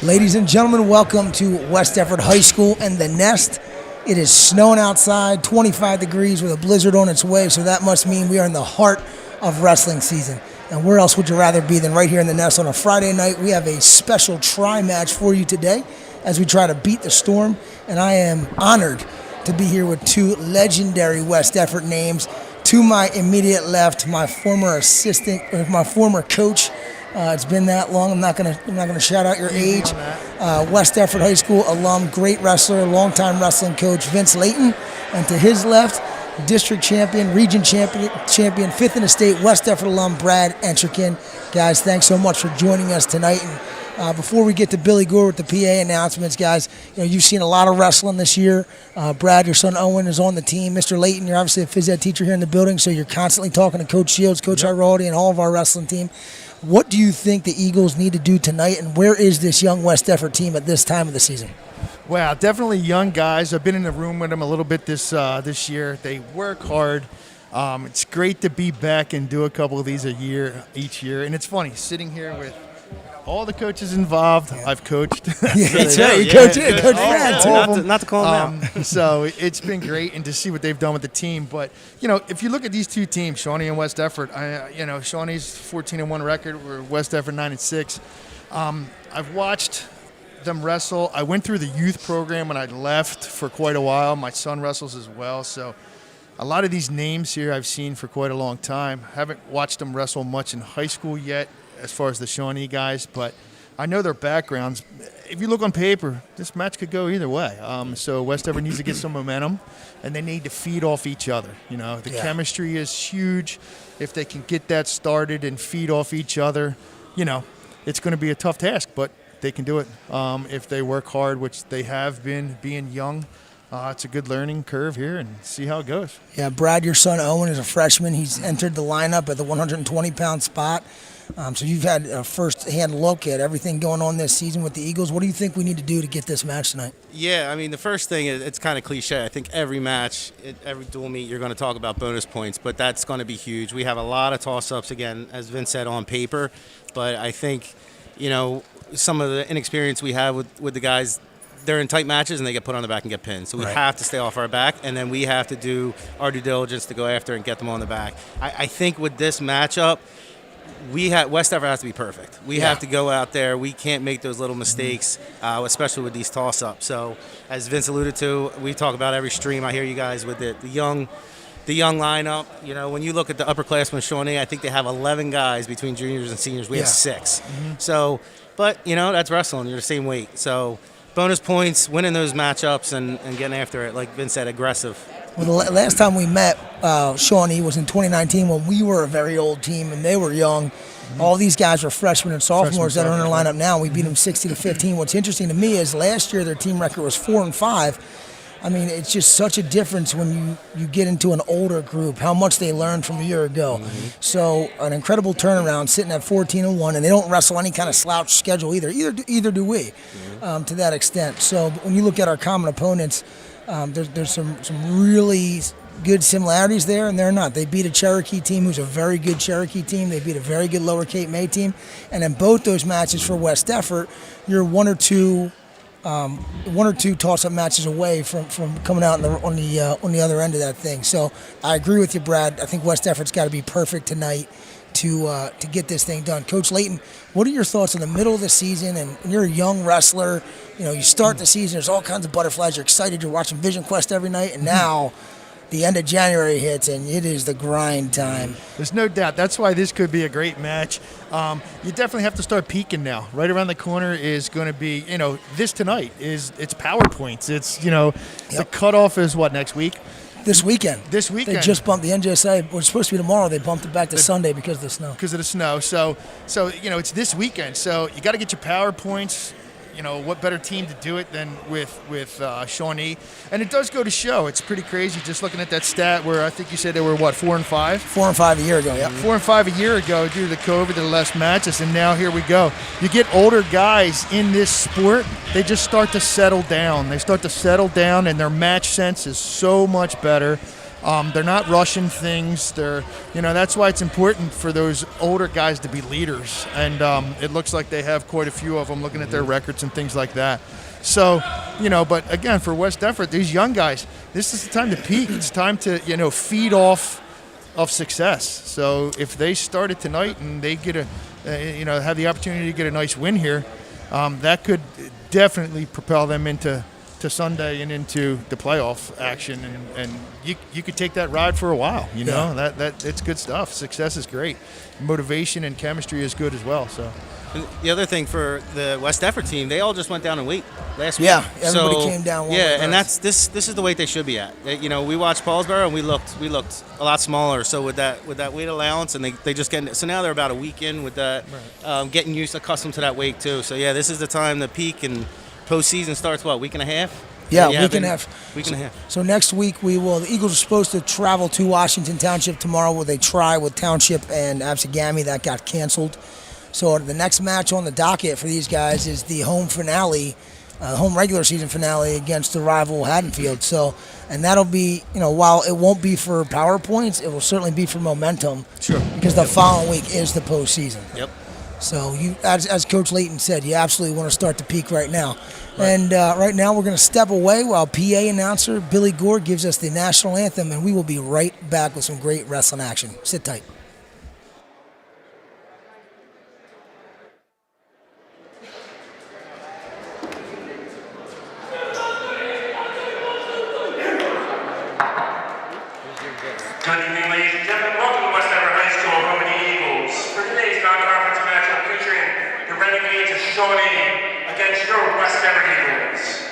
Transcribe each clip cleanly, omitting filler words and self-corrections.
Ladies and gentlemen, welcome to West Effort High School and the Nest. It is snowing outside, 25 degrees with a blizzard on its way, so that must mean we are in the heart of wrestling season. And where else would you rather be than right here in the Nest on a Friday night? We have a special tri-match for you today as we try to beat the storm, and I am honored to be here with two legendary West Effort names. To my immediate left, my former assistant, or my former coach. It's been that long. I'm not gonna shout out your age. West Effort High School alum, great wrestler, longtime wrestling coach Vince Layton, and to his left, district champion, region champion, fifth in the state, West Effort alum Brad Entrekin. Guys, thanks so much for joining us tonight. And before we get to Billy Gore with the PA announcements, guys, you've seen a lot of wrestling this year. Brad, your son Owen is on the team. Mr. Layton, you're obviously a phys ed teacher here in the building, so you're constantly talking to Coach Shields, Coach Iraldi, and all of our wrestling team. What do you think the Eagles need to do tonight, and where is this young West Effort team at this time of the season? Wow, definitely young guys. I've been in the room with them a little bit this year. They work hard. It's great to be back and do a couple of these each year. And it's funny, sitting here with all the coaches involved. I've coached. That's right. You coach Brad. Not to call them out. So it's been great, and to see what they've done with the team. But, if you look at these two teams, Shawnee and West Effort, Shawnee's 14-1 record, where West Effort 9-6. I've watched them wrestle. I went through the youth program when I left for quite a while. My son wrestles as well. So a lot of these names here I've seen for quite a long time. Haven't watched them wrestle much in high school yet, as far as the Shawnee guys, but I know their backgrounds. If you look on paper, this match could go either way. So West Effort needs to get some momentum, and they need to feed off each other. The chemistry is huge. If they can get that started and feed off each other, it's going to be a tough task, but they can do it if they work hard, which they have been, being young. It's a good learning curve here, and see how it goes. Yeah, Brad, your son Owen is a freshman. He's entered the lineup at the 120-pound spot. So you've had a first-hand look at everything going on this season with the Eagles. What do you think we need to do to get this match tonight? Yeah, I mean, the first thing is, it's kind of cliche. I think every match, every dual meet, you're going to talk about bonus points, but that's going to be huge. We have a lot of toss-ups, again, as Vince said, on paper. But I think, some of the inexperience we have with the guys, they're in tight matches and they get put on the back and get pinned. So we have to stay off our back, and then we have to do our due diligence to go after and get them on the back. I think with this matchup, West Effort has to be perfect. We have to go out there. We can't make those little mistakes, especially with these toss-ups. So as Vince alluded to, we talk about every stream. I hear you guys with the young lineup. When you look at the upperclassmen Shawnee, I think they have 11 guys between juniors and seniors. We have 6. So, but, that's wrestling. You're the same weight. So bonus points, winning those matchups, and getting after it, like Vince said, aggressive. Well, the last time we met Shawnee was in 2019 when we were a very old team and they were young. All these guys are freshmen and sophomores that are in our lineup now. We beat them 60-15. What's interesting to me is last year their team record was 4-5. I mean, it's just such a difference when you get into an older group, how much they learned from a year ago. So an incredible turnaround, sitting at 14-1, and they don't wrestle any kind of slouch schedule either. Either do we, to that extent. So when you look at our common opponents, there's some really good similarities there, and they're not. They beat a Cherokee team who's a very good Cherokee team. They beat a very good Lower Cape May team. And in both those matches for West Effort, you're one or two toss-up matches away from coming out on the other end of that thing. So I agree with you, Brad. I think West Effort's got to be perfect tonight to get this thing done. Coach Layton, what are your thoughts in the middle of the season? And you're a young wrestler. You start the season. There's all kinds of butterflies. You're excited. You're watching Vision Quest every night, and now the end of January hits, and it is the grind time. There's no doubt. That's why this could be a great match. You definitely have to start peaking now. Right around the corner is going to be, this tonight it's PowerPoints. It's, the cutoff is what, next week? This weekend. They just bumped the NJSA. It was supposed to be tomorrow. They bumped it back to Sunday because of the snow. So it's this weekend. So you got to get your PowerPoints. what better team to do it than with Shawnee? And it does go to show. It's pretty crazy just looking at that stat where I think you said they were, 4 and 5? 4 and 5 a year ago, yeah. 4 and 5 a year ago due to the COVID, the less matches, and now here we go. You get older guys in this sport, they just start to settle down. They start to settle down, and their match sense is so much better. They're not rushing things. That's why it's important for those older guys to be leaders. And it looks like they have quite a few of them looking at their records and things like that. So, but again, for West Effort, these young guys, this is the time to peak. It's time to, feed off of success. So if they start it tonight and they get have the opportunity to get a nice win here, that could definitely propel them into Sunday and into the playoff action, and you could take that ride for a while. That it's good stuff. Success is great. Motivation and chemistry is good as well. So. And the other thing for the West Effort team, they all just went down in weight last week. Yeah, everybody came down. And this is the weight they should be at. We watched Paulsboro and we looked a lot smaller. So with that weight allowance, and they just get so now they're about a week in with that, getting accustomed to that weight too. So this is the time to peak, and postseason starts week and a half. Yeah, week and a half. Week and a half. So next week the Eagles are supposed to travel to Washington Township tomorrow, where they try with Township and Absegami. That got canceled. So the next match on the docket for these guys is the home finale, home regular season finale against the rival Haddonfield. So, and that'll be, while it won't be for PowerPoints, it will certainly be for momentum. Sure. Because the following week is the postseason. Yep. So as Coach Layton said, you absolutely want to start to peak right now. Right. And right now we're going to step away while PA announcer Billy Gore gives us the national anthem, and we will be right back with some great wrestling action. Sit tight. Good evening, ladies and gentlemen. Welcome to West Effort High School, home of the Eagles. For today's non-conference matchup featuring the Renegades of Shawnee against your West Effort Eagles.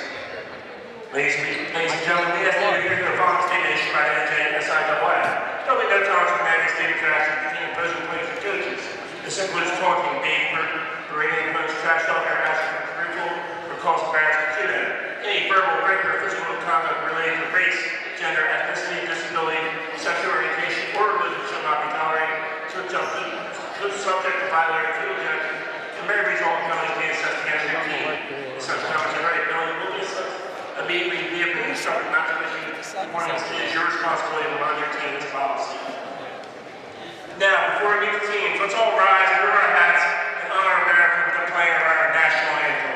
Ladies and gentlemen, we ask you to hear the following statement issued by the NJSIAA. There'll be no tolerance for managing statement trash and continuing opposing players and coaches. This includes taunting, being berating opponents, trash talking, or asking for approval, or calls embarrassment to them. Any verbal, written, or physical conduct related to race, gender, ethnicity, disability, sexual orientation, or religion shall not be tolerated. Could subject to violating field objection and may result in penalties being assessed against your team. Such penalties are very penalty will be assessed immediately be instructed not to issue warnings. It is your responsibility to run your team's policy. Now, before we meet the teams, let's all rise, remove our hats, and honor America with the playing of our national anthem.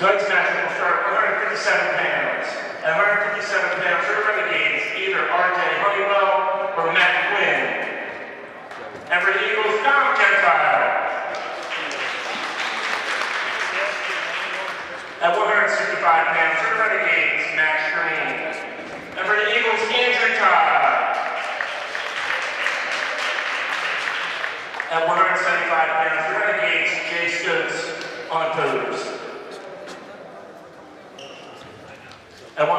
Tonight's matchup will start at 157 pounds. At 157 pounds, your Renegades, either RJ Honeywell or Matt Quinn. And for the Eagles, Gentil. At 165 pounds, your Renegades, Germaine. And for the Eagles, Andrew Todd. At 175 pounds, the Renegades, Jay Stokes on toes. At 190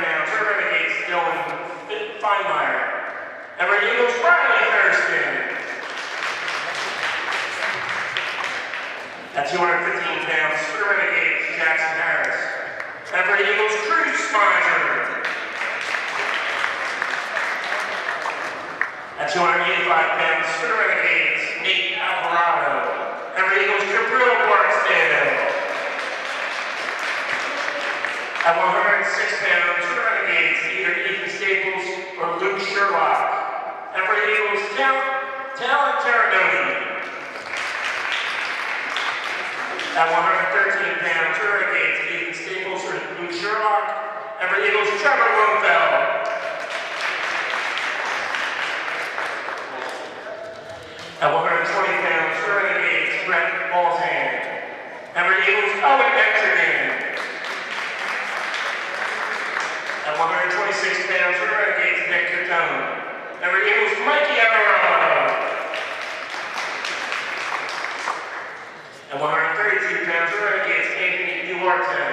pounds, the Renegades, Dylan Feimer. Everett Eagles, Riley Thurston. At 215 pounds, the Renegades, Jackson Harris. Everett Eagles, Cruz Smizer. At 285 pounds, for the Renegades, Nate Alvarado. Everett Eagles, Gabriel Barksdale. At 106 pounds, for the Renegades, either Ethan Staples or Luke Sherlock. Everett Eagles, Talent Terranova. At 113 pounds, for the Renegades, Ethan Staples or Luke Sherlock. Everett Eagles, Trevor Lomfeld. At 120 pounds, for Renegades, Brett Balzan. Everett Eagles, Entrekin. At 126 pounds, for Renegades, Nick Catone. Everett Eagles, Mikey Amarello. At 132 pounds, for Renegades, Anthony Duarte.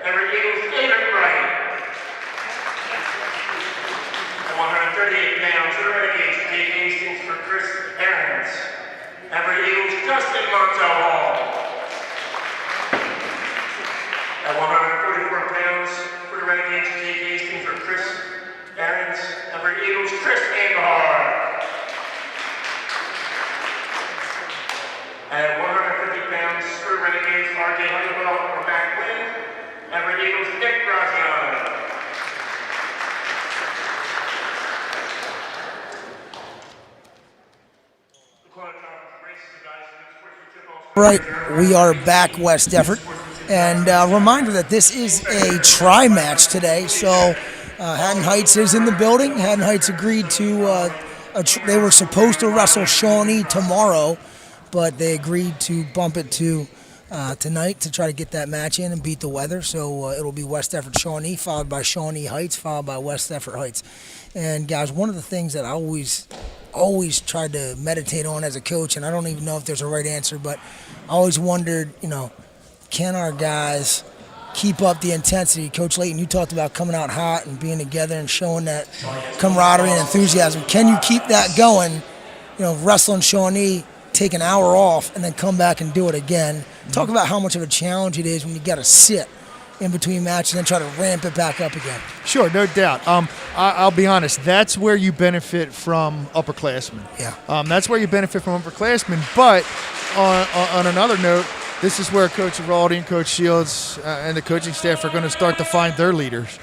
Everett Eagles, David Wright. At 138 pounds, for Renegades, Jake Hastings for Chris Aaron's. Everett Eagles, Dustin Montel. At 144 pounds, for the Renegades, Jake Hastings for Chris Aaron's. Everett Eagles, Chris Angahar. At 150 pounds, for the Renegades, RJ Honeywell for McLaughlin. Everett Eagles, Nick Graziano. Right, we are back, West Effort, and reminder that this is a tri-match today. So Haddon Heights is in the building. Haddon Heights agreed to. They were supposed to wrestle Shawnee tomorrow, but they agreed to bump it to tonight to try to get that match in and beat the weather. So it'll be West Effort Shawnee, followed by Shawnee Heights, followed by West Effort Heights. And guys, one of the things that I always tried to meditate on as a coach, and I don't even know if there's a right answer, but I always wondered, can our guys keep up the intensity? Coach Layton, you talked about coming out hot and being together and showing that camaraderie and enthusiasm. Can you keep that going? Wrestling Shawnee, take an hour off, and then come back and do it again. Talk about how much of a challenge it is when you got to sit in between matches and then try to ramp it back up again. Sure, no doubt. I'll be honest. That's where you benefit from upperclassmen. Yeah. That's where you benefit from upperclassmen. But on another note, this is where Coach Evaldi and Coach Shields and the coaching staff are going to start to find their leaders.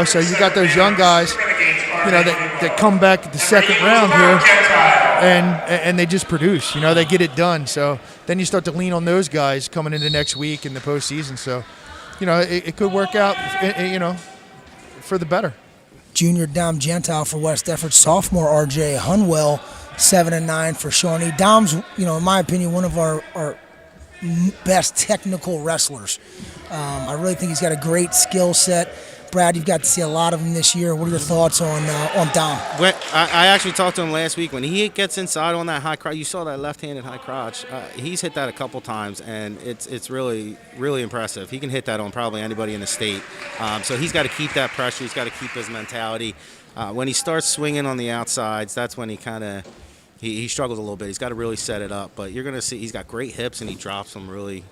So you got those young guys, that come back at the second round here, and they just produce. They get it done. So then you start to lean on those guys coming into next week in the postseason. So. It could work out, for the better. Junior Dom Gentil for West Effort, sophomore RJ Honeywell, 7-9 for Shawnee. Dom's, in my opinion, one of our best technical wrestlers. I really think he's got a great skill set. Brad, you've got to see a lot of him this year. What are your thoughts on Dom? I actually talked to him last week. When he gets inside on that high crotch, you saw that left-handed high crotch. He's hit that a couple times, and it's really, really impressive. He can hit that on probably anybody in the state. So he's got to keep that pressure. He's got to keep his mentality. When he starts swinging on the outsides, that's when he kind of he struggles a little bit. He's got to really set it up. But you're going to see he's got great hips, and he drops them really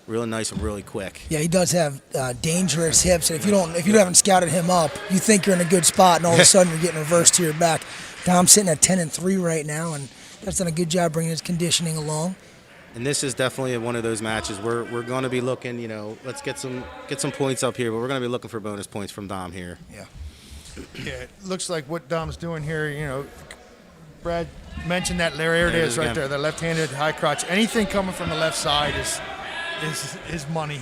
nice and really quick. Yeah, he does have dangerous hips. And if you haven't scouted him up, you think you're in a good spot, and all of a sudden you're getting reversed to your back. Dom's sitting at 10-3 right now, and that's done a good job bringing his conditioning along. And this is definitely one of those matches where we're going to be looking. Let's get some points up here, but we're going to be looking for bonus points from Dom here. Yeah. Yeah, it looks like what Dom's doing here. Brad mentioned that. There it is right there. The left-handed high crotch. Anything coming from the left side is money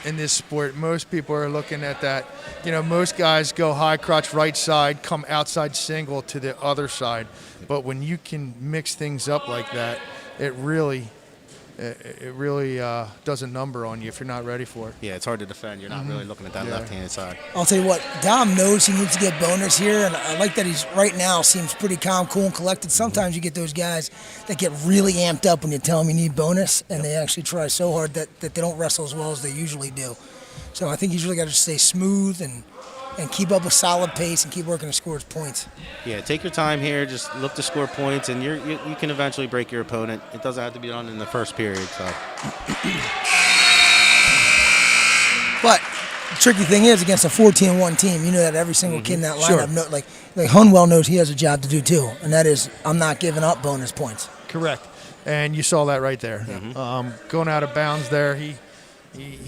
in this sport. Most people are looking at that. Most guys go high crotch right side, come outside single to the other side. But when you can mix things up like that, it really it really does a number on you if you're not ready for it. Yeah, it's hard to defend. You're not really looking at that left-handed side. I'll tell you what, Dom knows he needs to get bonus here, and I like that he's right now seems pretty calm, cool, and collected. Sometimes you get those guys that get really amped up when you tell them you need bonus, and they actually try so hard that they don't wrestle as well as they usually do. So I think he's really got to stay smooth and keep up a solid pace and keep working to score his points. Yeah, take your time here. Just look to score points, and you can eventually break your opponent. It doesn't have to be done in the first period. So. But the tricky thing is, against a 14-1 team, you know that every single kid in that lineup, like Honeywell knows he has a job to do too, and that is I'm not giving up bonus points. Correct. And you saw that right there. Going out of bounds there, he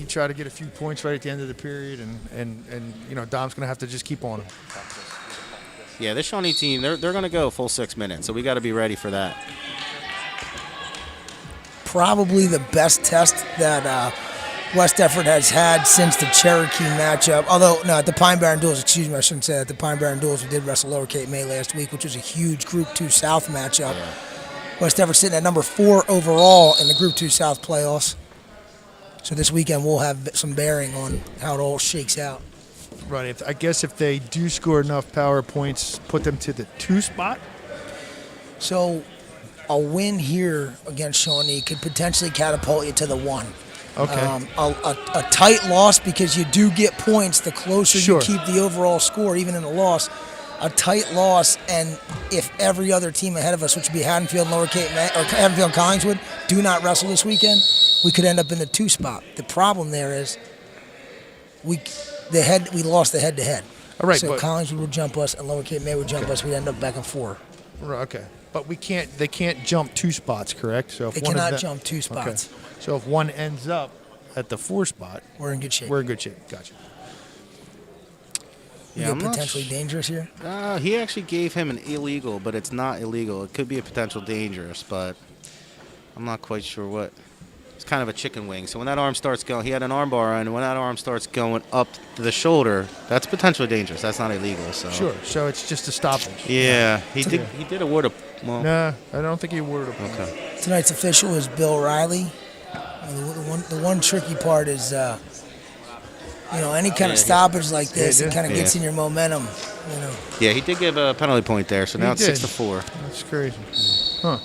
tried to get a few points right at the end of the period, and you know, Dom's going to have to just keep on him. Yeah, this Shawnee team, they're going to go full 6 minutes, so we got to be ready for that. Probably the best test that West Effort has had since the Cherokee matchup. Although, no, at the Pine Barren Duels, excuse me, I shouldn't say that. At the Pine Barren Duels, we did wrestle Lower Cape May last week, which was a huge Group 2 South matchup. Yeah. West Effort sitting at number 4 overall in the Group 2 South playoffs. So this weekend we'll have some bearing on how it all shakes out. Right. I guess if they do score enough power points, put them to the 2 spot. So a win here against Shawnee could potentially catapult you to the 1. Okay. A tight loss, because you do get points the closer you keep the overall score, even in a loss. A tight loss, and if every other team ahead of us, which would be Haddonfield, Lower Cape May, or Haddonfield, Collingswood, do not wrestle this weekend, we could end up in the 2 spot. The problem there is we lost the head-to-head. All right, so Collingswood would jump us, and Lower Cape May would jump us. We'd end up back and 4. Right, okay. But they can't jump 2 spots, correct? So if they cannot jump 2 spots. Okay. So if one ends up at the 4 spot, we're in good shape. We're in good shape. Gotcha. Yeah, potentially dangerous here? He actually gave him an illegal, but it's not illegal. It could be a potential dangerous, but I'm not quite sure what. It's kind of a chicken wing. So when that arm starts going, he had an arm bar on, and when that arm starts going up to the shoulder, that's potentially dangerous. That's not illegal. So. Sure. So it's just a stoppage. Yeah. He did award a. Well, no, I don't think he awarded a point. Okay. Tonight's official is Bill Riley. The one tricky part is, any kind of stoppage like this, it kind of gets in your momentum. Yeah, he did give a penalty point there, so now it's 6-4. That's crazy. Huh.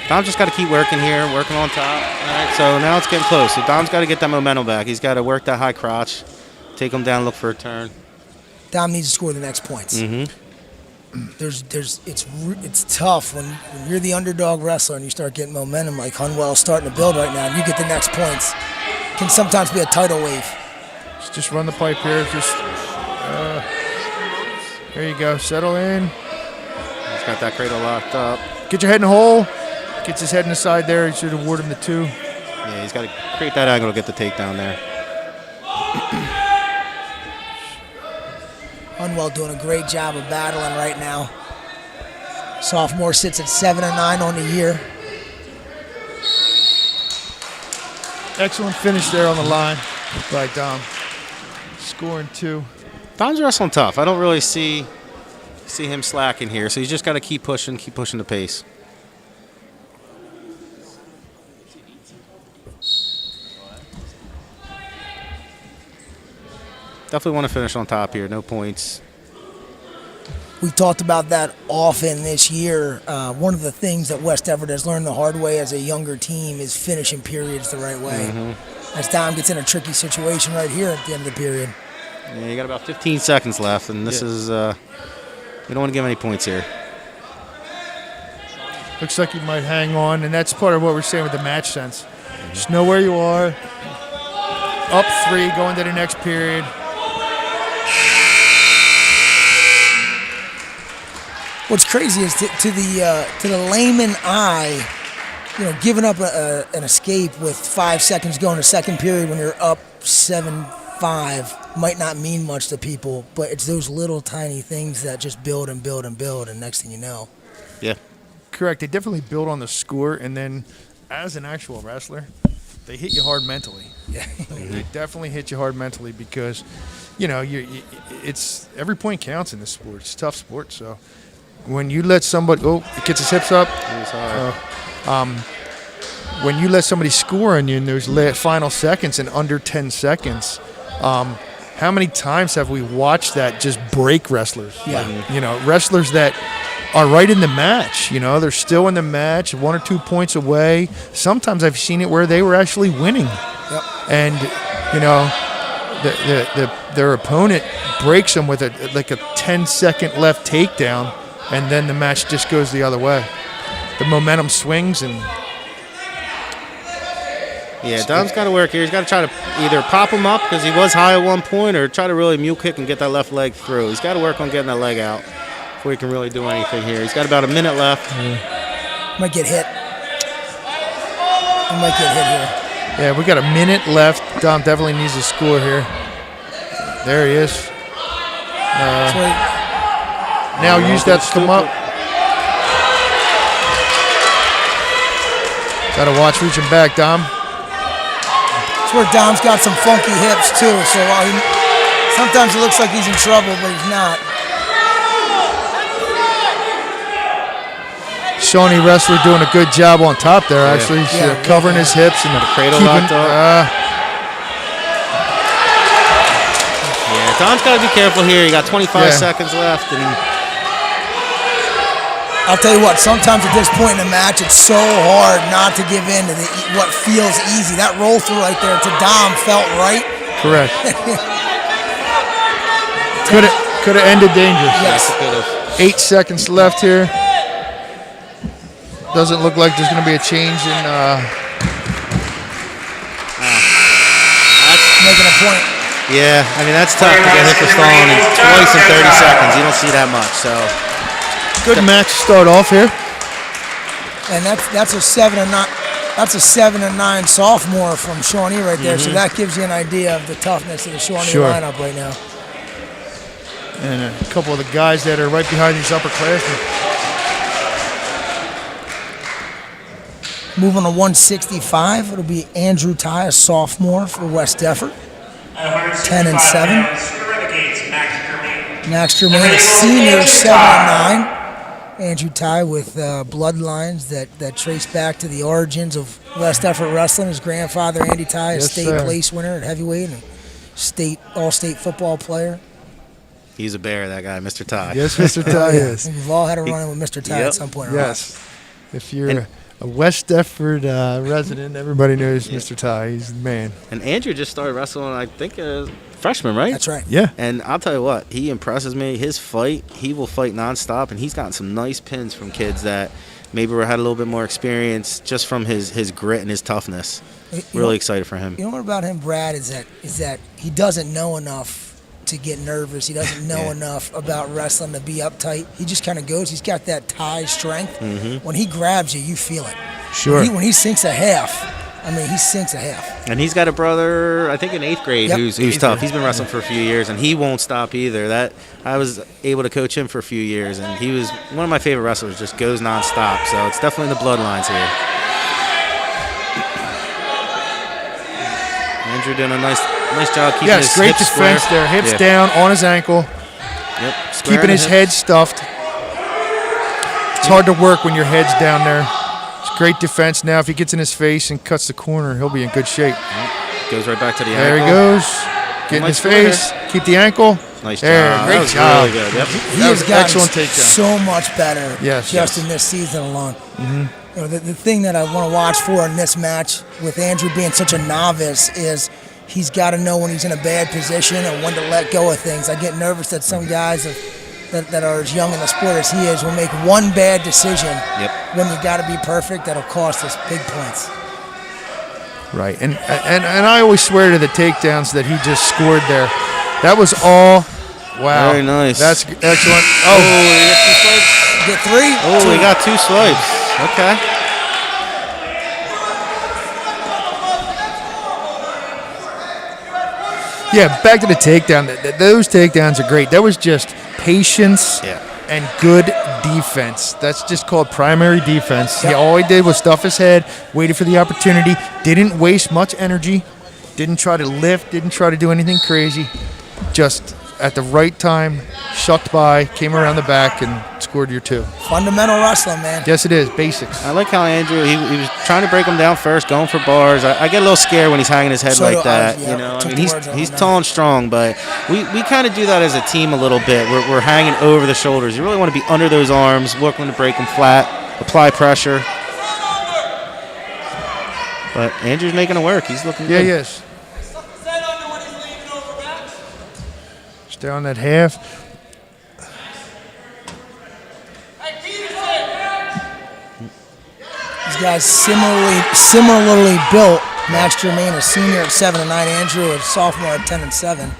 Dom just got to keep working here, working on top. All right, so now it's getting close. So Dom's got to get that momentum back. He's got to work that high crotch, take him down, look for a turn. Dom needs to score the next points. Mm-hmm. It's tough when you're the underdog wrestler and you start getting momentum like Honeywell's starting to build right now, and you get the next points. It can sometimes be a tidal wave. Just run the pipe here. There you go. Settle in. He's got that cradle locked up. Get your head in the hole. Gets his head in the side there. He should award him the 2. Yeah, he's got to create that angle to get the takedown there. Honeywell doing a great job of battling right now. Sophomore sits at 7-9 on the year. Excellent finish there on the line by Dom. Scoring 2. Dom's wrestling tough. I don't really see him slacking here, so he's just got to keep pushing the pace. Definitely want to finish on top here. No points. We talked about that often this year. One of the things that West Effort has learned the hard way as a younger team is finishing periods the right way. Mm-hmm. As Dom gets in a tricky situation right here at the end of the period. Yeah, you got about 15 seconds left, and this is we don't want to give any points here. Looks like you might hang on, and that's part of what we're saying with the match sense. Mm-hmm. Just know where you are. Up 3, going to the next period. What's crazy is to the layman eye, giving up an escape with 5 seconds going to second period when you're up 7-5 might not mean much to people, but it's those little tiny things that just build and build and build, and next thing you know. Yeah. Correct. They definitely build on the score, and then as an actual wrestler, they hit you hard mentally. Yeah. They definitely hit you hard mentally because, it's every point counts in this sport. It's a tough sport, so when you let somebody it gets his hips up. when you let somebody score on you in those final seconds in under 10 seconds, how many times have we watched that just break wrestlers? Yeah. You know, wrestlers that are right in the match. You know, they're still in the match, 1 or 2 points away. Sometimes I've seen it where they were actually winning. Yep. And, you know, their opponent breaks them with a 10-second left takedown, and then the match just goes the other way. The momentum swings and... Yeah, Dom's got to work here. He's got to try to either prop him up because he was high at one point, or try to really mule kick and get that left leg through. He's got to work on getting that leg out before he can really do anything here. He's got about a minute left. Might get hit. He might get hit here. Yeah, we got a minute left. Dom definitely needs to score here. There he is. Now use that to come up. Got to watch reaching back, Dom. That's where Dom's got some funky hips too. So while sometimes it looks like he's in trouble, but he's not. Shawnee wrestler doing a good job on top there, actually. Yeah. Covering his hips and the cradle locked up. Yeah, Dom's got to be careful here. You got 25 seconds left, and I'll tell you what. Sometimes at this point in the match, it's so hard not to give in to what feels easy. That roll through right there to Dom felt right. Correct. Could have ended dangerous. Yes. 8 seconds left here. Doesn't look like there's going to be a change in. That's making a point. Yeah, I mean, that's tough to get hit for stalling twice in 30 seconds. You don't see that much, so. Good match to start off here. And that's a 7-9. That's a 7-9 sophomore from Shawnee right there. So that gives you an idea of the toughness of the Shawnee lineup right now. And a couple of the guys that are right behind these upperclassmen. Moving to 165, it'll be Andrew Ty, a sophomore for West Effort. 10-7. Max Germaine, a senior, 7-9. Andrew Ty with bloodlines that trace back to the origins of West Effort Wrestling. His grandfather, Andy Ty, a state place winner at heavyweight and all-state football player. He's a bear, that guy, Mr. Ty. Yes, Mr. Ty is. We've all had a run-in with Mr. Ty at some point. Yes. If you're a West Effort resident, everybody knows Mr. Ty. He's the man. And Andrew just started wrestling, I think, freshman, right? That's right. Yeah. And I'll tell you what, he impresses me. His fight, he will fight nonstop, and he's gotten some nice pins from kids that maybe had a little bit more experience just from his grit and his toughness. Really excited for him. You know what about him, Brad, is that he doesn't know enough to get nervous. He doesn't know enough about wrestling to be uptight. He just kind of goes. He's got that Thai strength. When he grabs you, you feel it. Sure. When he sinks a half, he sinks a half. And he's got a brother, I think in 8th grade, who's tough. He's been wrestling for a few years, and he won't stop either. That I was able to coach him for a few years, and he was one of my favorite wrestlers. Just goes nonstop. So it's definitely in the bloodlines here. Andrew doing a nice job keeping his great hips defense square. there. Hips down on his ankle. Yep. Keeping his head stuffed. It's hard to work when your head's down there. It's great defense. Now if he gets in his face and cuts the corner, he'll be in good shape. Goes right back to the there ankle. There he goes. Get in his face. Keep the ankle. Nice there, job. Great job. Really good. Yep. He has gotten excellent takedown. so much better just in this season alone. You know, the thing that I want to watch for in this match with Andrew being such a novice is he's got to know when he's in a bad position and when to let go of things. I get nervous that some guys that are as young in the sport as he is will make one bad decision when you got to be perfect that'll cost us big points. Right, and I always swear to the takedowns that he just scored there. That was all, wow. Very nice. That's excellent. Oh, he got 2 swipes. Get 3? Oh, he got 2 swipes. Okay. Yeah, back to the takedown. Those takedowns are great. That was just patience and good defense. That's just called primary defense. He all he did was stuff his head, waited for the opportunity, didn't waste much energy, didn't try to lift, didn't try to do anything crazy. Just at the right time, shucked by, came around the back, and scored your 2. Fundamental wrestling, man. Yes, it is. Basics. I like how Andrew, he was trying to break him down first, going for bars. I get a little scared when he's hanging his head So like do that. I, yeah. You know, I Took mean, the words out he's of my tall and strong, but we kind of do that as a team a little bit. We're hanging over the shoulders. You really want to be under those arms, working to break them flat, apply pressure. But Andrew's making it work. He's looking good. Yeah, he is. Stay on that half. These guys similarly built. Max Germaine, a senior at 7-9. Andrew, a sophomore at 10-7.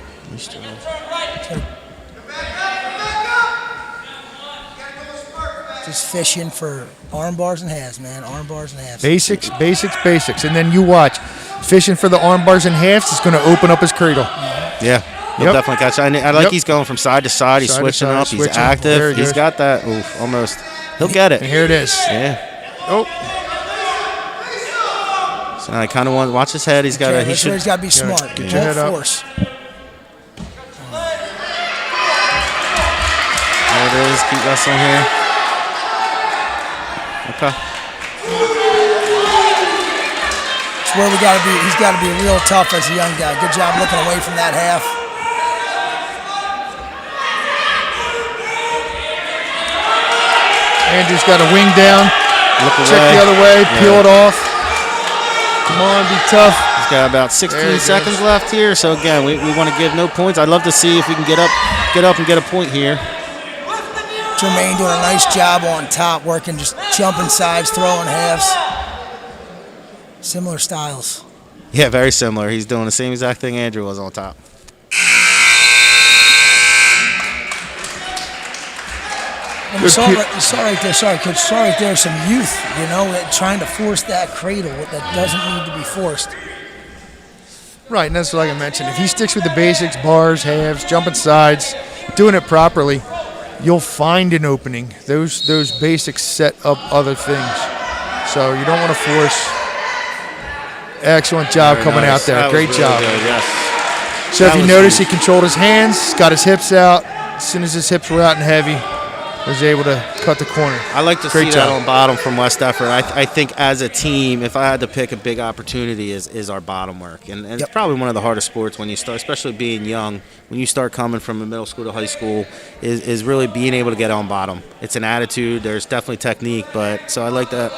Just fishing for arm bars and halves, man. Arm bars and halves. Basics, basics, basics. And then you watch. Fishing for the arm bars and halves is going to open up his cradle. Yeah, he'll definitely catch it. I like he's going from side to side. He's Side to switching side, up. He's switching. active. Very He's good. got that. Oof, almost. He'll get it. And here it is. Yeah. Oh, So I kind of want to watch his head. He's got Okay, to. He that's where should. he's got to be smart. Get Don't your head up. force. There it is. Keep wrestling here. Okay. It's where we got to be. He's got to be real tough as a young guy. Good job looking away from that half. Andrew's got a wing down. Look away. Check the other way. Yeah. Peel it off. Come on, be tough. He's got about 16 There he seconds goes. left here. So again, we want to give no points. I'd love to see if we can get up and get a point here. Germaine doing a nice job on top, working, just jumping sides, throwing halves. Similar styles. Yeah, very similar. He's doing the same exact thing Andrew was on top. And you saw right there, sorry, Coach, saw right there some youth, you know, trying to force that cradle that doesn't need to be forced. Right, and that's like I mentioned. If he sticks with the basics, bars, halves, jumping sides, doing it properly, you'll find an opening. Those basics set up other things. So you don't want to force. Excellent job Very coming nice. out there. That was Great really job. good, yes. So That if you was notice, huge. he controlled his hands, got his hips out. As soon as his hips were out and heavy, was able to cut the corner. I like to Great see that job. on bottom from West Effort. I think as a team, if I had to pick a big opportunity, is our bottom work, and it's probably one of the hardest sports when you start, especially being young. When you start coming from a middle school to high school, is really being able to get on bottom. It's an attitude. There's definitely technique, but so I like that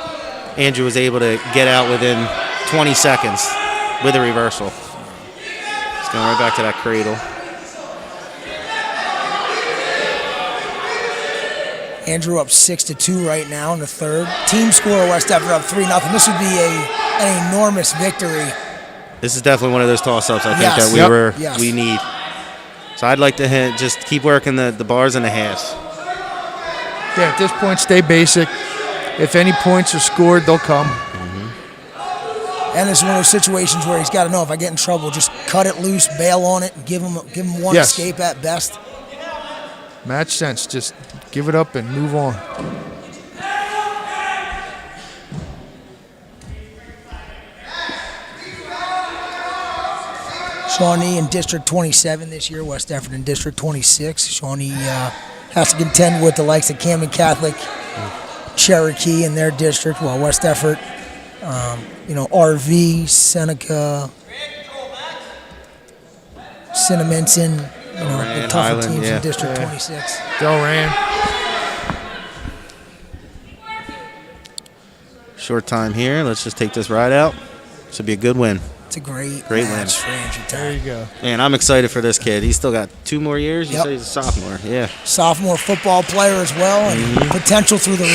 Andrew was able to get out within 20 seconds with a reversal. He's going right back to that cradle. Andrew up 6-2 right now in the third. Team score, West Effort up 3-0. This would be an enormous victory. This is definitely one of those toss-ups I think Yes. that we Yes. need. So I'd like to just keep working the bars and the halves. Yeah, at this point, stay basic. If any points are scored, they'll come. And it's one of those situations where he's got to know, if I get in trouble, just cut it loose, bail on it, and give him one Yes. escape at best. Match sense. Just give it up and move on. Shawnee in District 27 this year, West Effort in District 26. Shawnee has to contend with the likes of Camden Catholic, Cherokee in their district, while West Effort, RV, Seneca, Cinnaminson, the Delran, tougher Highland, teams yeah. in District 26. Delran. Short time here. Let's just take this ride out. Should be a good win. It's a great Great match win. for Andrew There you Town. go. Man, I'm excited for this kid. He's still got 2 more years. You Yep. say he's a sophomore. Yeah. Sophomore football player as well, and potential through the roof.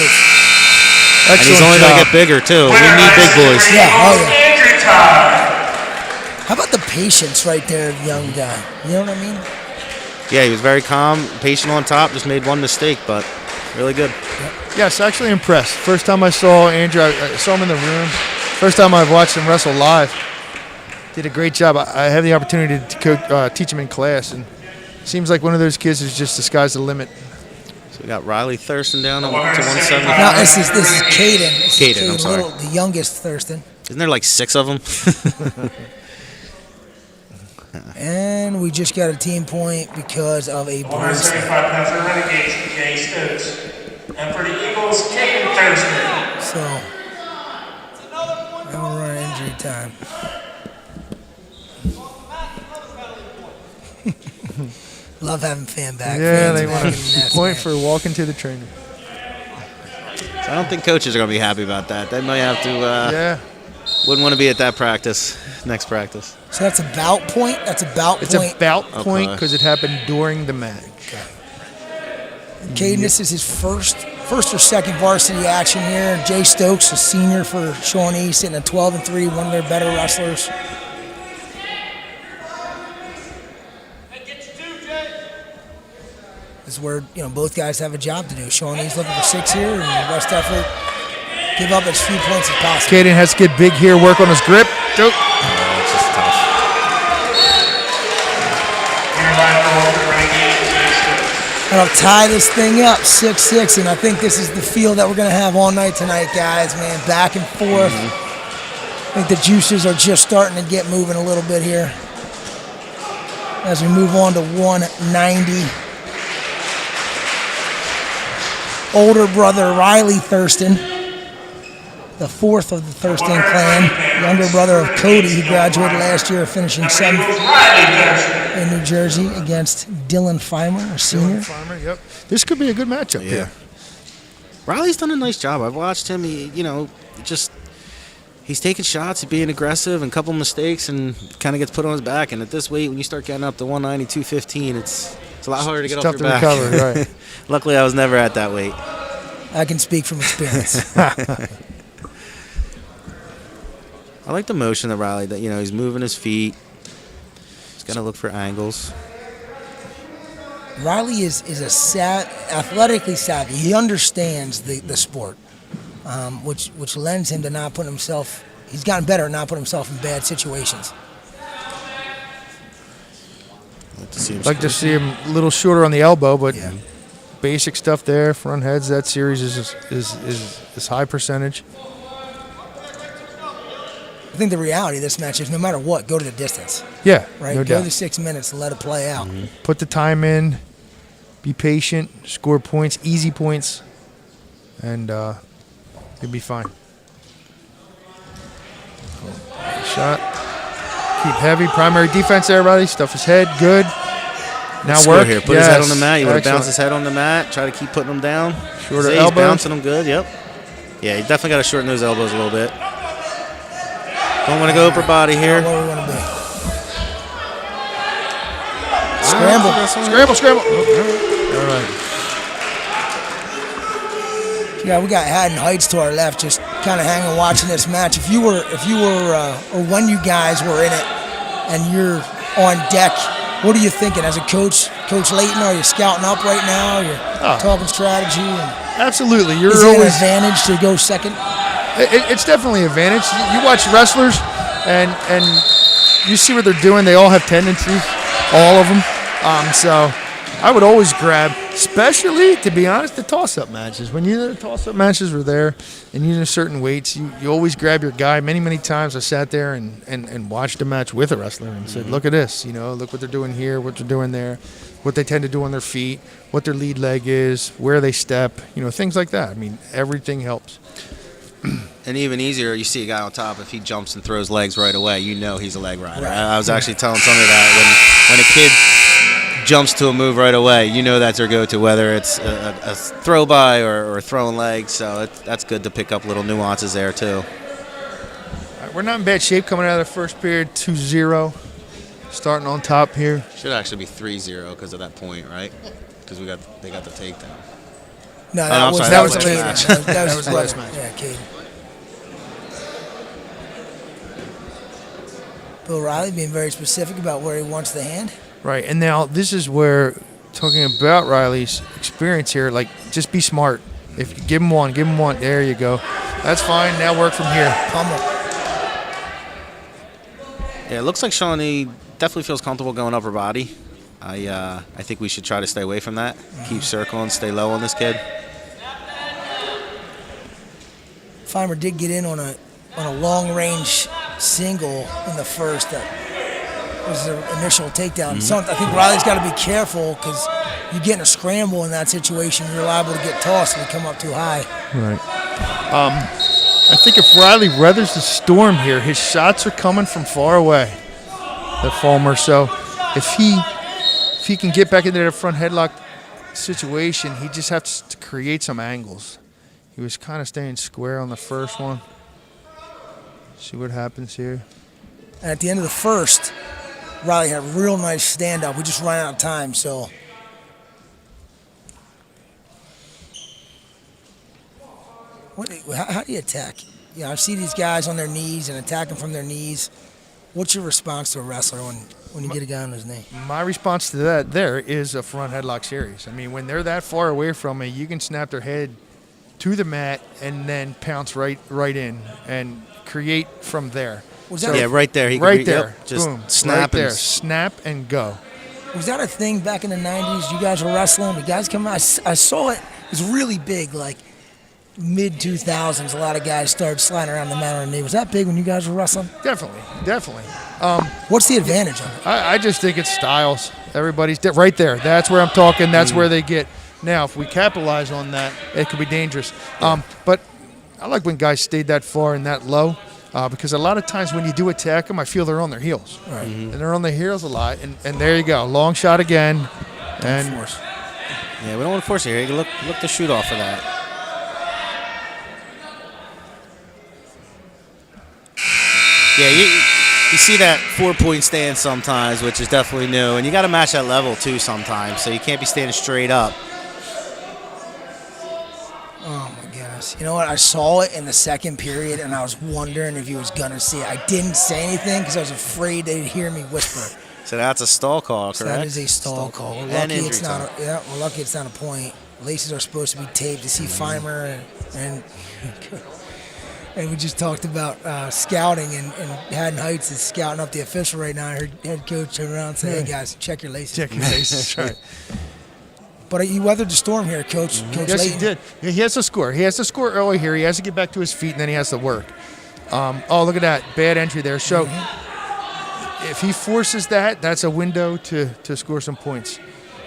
And he's Excellent only going to job. get bigger, too. We Winner need by big boys. decision, Yeah, oh, yeah. Andrew Town. How about the patience right there, young guy? You know what I mean? Yeah, he was very calm, patient on top. Just made one mistake, but really good. Yes, actually impressed. First time I saw Andrew, I saw him in the room. First time I've watched him wrestle live. Did a great job. I have the opportunity to teach him in class, and seems like one of those kids who's just the sky's the limit. So we got Riley Thurston down to 175. Now this is Caden. This is Caden, I'm sorry. the youngest Thurston. Isn't there like 6 of them? And we just got a team point because of a break. 175 pounds for the Renegades, Jay Stokes. And for the Eagles, Caden Thurston. So, now we're running injury time. Love having fan back. Yeah, Fans they back want in a the nest, point man. for walking to the trainer. So I don't think coaches are going to be happy about that. They might have to. Yeah. Wouldn't want to be at that practice, next practice. So that's about point? That's about It's point. about point Okay. because it happened during the match. Caden, this is his first or second varsity action here. Jay Stokes, a senior for Shawnee, sitting at 12-3, one of their better wrestlers. This is where both guys have a job to do. Shawnee's looking for 6 here, and West Effort give up as few points as possible. Caden has to get big here, work on his grip. Nope. It's just tough. And I'll tie this thing up 6-6, and I think this is the feel that we're going to have all night tonight, guys, man. Back and forth. I think the juices are just starting to get moving a little bit here as we move on to 190. Older brother Riley Thurston, the fourth of the Thurston clan. Younger brother of Cody, who graduated last year, finishing 7th in New Jersey against Dylan Feimer, a senior. Farmer, yep. This could be a good matchup here. Riley's done a nice job. I've watched him. He's taking shots, he's being aggressive, and a couple mistakes, and kind of gets put on his back. And at this weight, when you start getting up to 190, 215, it's a lot harder to get off tough your to back. recover, right. Luckily, I was never at that weight. I can speak from experience. I like the motion that Riley, that he's moving his feet. He's got to look for angles. Riley is athletically savvy. He understands the sport, which lends him to not put himself. He's gotten better at not putting himself in bad situations. Like to see him Like to see him a little shorter on the elbow, but Yeah. basic stuff there. Front heads, that series is high percentage. I think the reality of this match is no matter what, go to the distance, Yeah, right? no go doubt. the 6 minutes and let it play out. Put the time in, be patient, score points, easy points, and you'll be fine. Shot. Keep heavy. Primary defense there, everybody. Stuff his head. Good. Now Score work. here. Put his head on the Yes. mat. You want to bounce Excellent. his head on the mat. Try to keep putting him down. Shorter See, he's elbows. bouncing him good. Yep. Yeah, he definitely got to shorten those elbows a little bit. Don't want to go upper body here. Where we want to be. Scramble. Scramble, scramble. All right. Yeah, we got Haddon Heights to our left, just kind of hanging, watching this match. If you were, or when you guys were in it, and you're on deck, what are you thinking as a coach? Coach Layton, are you scouting up right now? You're talking strategy. And Absolutely. You're is it an always. advantage to go second? It's definitely an advantage. You watch wrestlers, and you see what they're doing. They all have tendencies, all of them. So I would always grab, especially, to be honest, the toss-up matches. When the toss-up matches were there and you're in certain weights, you always grab your guy. Many, many times I sat there and watched a match with a wrestler and said, look at this. Look what they're doing here, what they're doing there, what they tend to do on their feet, what their lead leg is, where they step, things like that. I mean, everything helps. And even easier, you see a guy on top, if he jumps and throws legs right away, he's a leg rider. Right. I was actually telling somebody that when a kid jumps to a move right away, that's their go-to, whether it's a throw-by or throwing legs. So that's good to pick up little nuances there, too. All right, we're not in bad shape coming out of the first period, 2-0. Starting on top here. Should actually be 3-0 because of that point, right? Because they got the takedown. No, I'm sorry, that was that was Caden. last That That was was his last brother. match. Yeah, Caden. Bill Riley being very specific about where he wants the hand. Right, and now this is where, talking about Riley's experience here, just be smart. If you give him one. There you go. That's fine. Now work from here. Pummel. Yeah, it looks like Shawnee definitely feels comfortable going upper body. I think we should try to stay away from that. Keep circling, stay low on this kid. Feimer did get in on a long range single in the first that was their initial takedown. So I think Riley's got to be careful because you get in a scramble in that situation, you're liable to get tossed if you come up too high. Right. I think if Riley weathers the storm here, his shots are coming from far away. The Feimer. So if he can get back into that front headlock situation, he just has to create some angles. He was kind of staying square on the first one. See what happens here. And at the end of the first, Riley had a real nice stand-up. We just ran out of time, so. How do you attack? I see these guys on their knees and attacking from their knees. What's your response to a wrestler when you get a guy on his knee? My response to that there is a front headlock series. I mean, when they're that far away from me, you can snap their head to the mat and then pounce right in and create from there. Was that right there. Right there. Yep, just boom. snap right there. and Snap and go. Was that a thing back in the 90s? You guys were wrestling. The guys come out. I saw it. It was really big, like mid-2000s. A lot of guys started sliding around the mat on their knee. Was that big when you guys were wrestling? Definitely. What's the advantage of it? I just think it's styles. Everybody's right there. That's where I'm talking. That's where they get. Now, if we capitalize on that, it could be dangerous. But I like when guys stayed that far and that low because a lot of times when you do attack them, I feel they're on their heels. Right. And they're on their heels a lot. And there you go. Long shot again. And Yeah, we don't want to force it here. You can look to shoot off of that. Yeah, you see that 4-point stand sometimes, which is definitely new. And you got to match that level, too, sometimes. So you can't be standing straight up. Oh, my goodness. You know what? I saw it in the second period, and I was wondering if he was going to see it. I didn't say anything because I was afraid they'd hear me whisper. So that's a stall call, correct? So that is a stall call. We're lucky it's not. We're lucky it's not a point. Laces are supposed to be taped to see Feimer, and we just talked about scouting, and Haddon Heights is scouting up the official right now. I heard head coach turn around and say, "Hey guys, check your laces." check your laces. Right. But you weathered the storm here, Coach. Coach Yes, Layton. he did. Yeah, he has to score. He has to score early here. He has to get back to his feet, and then he has to work. Oh, look at that. Bad entry there. So if he forces that, that's a window to score some points.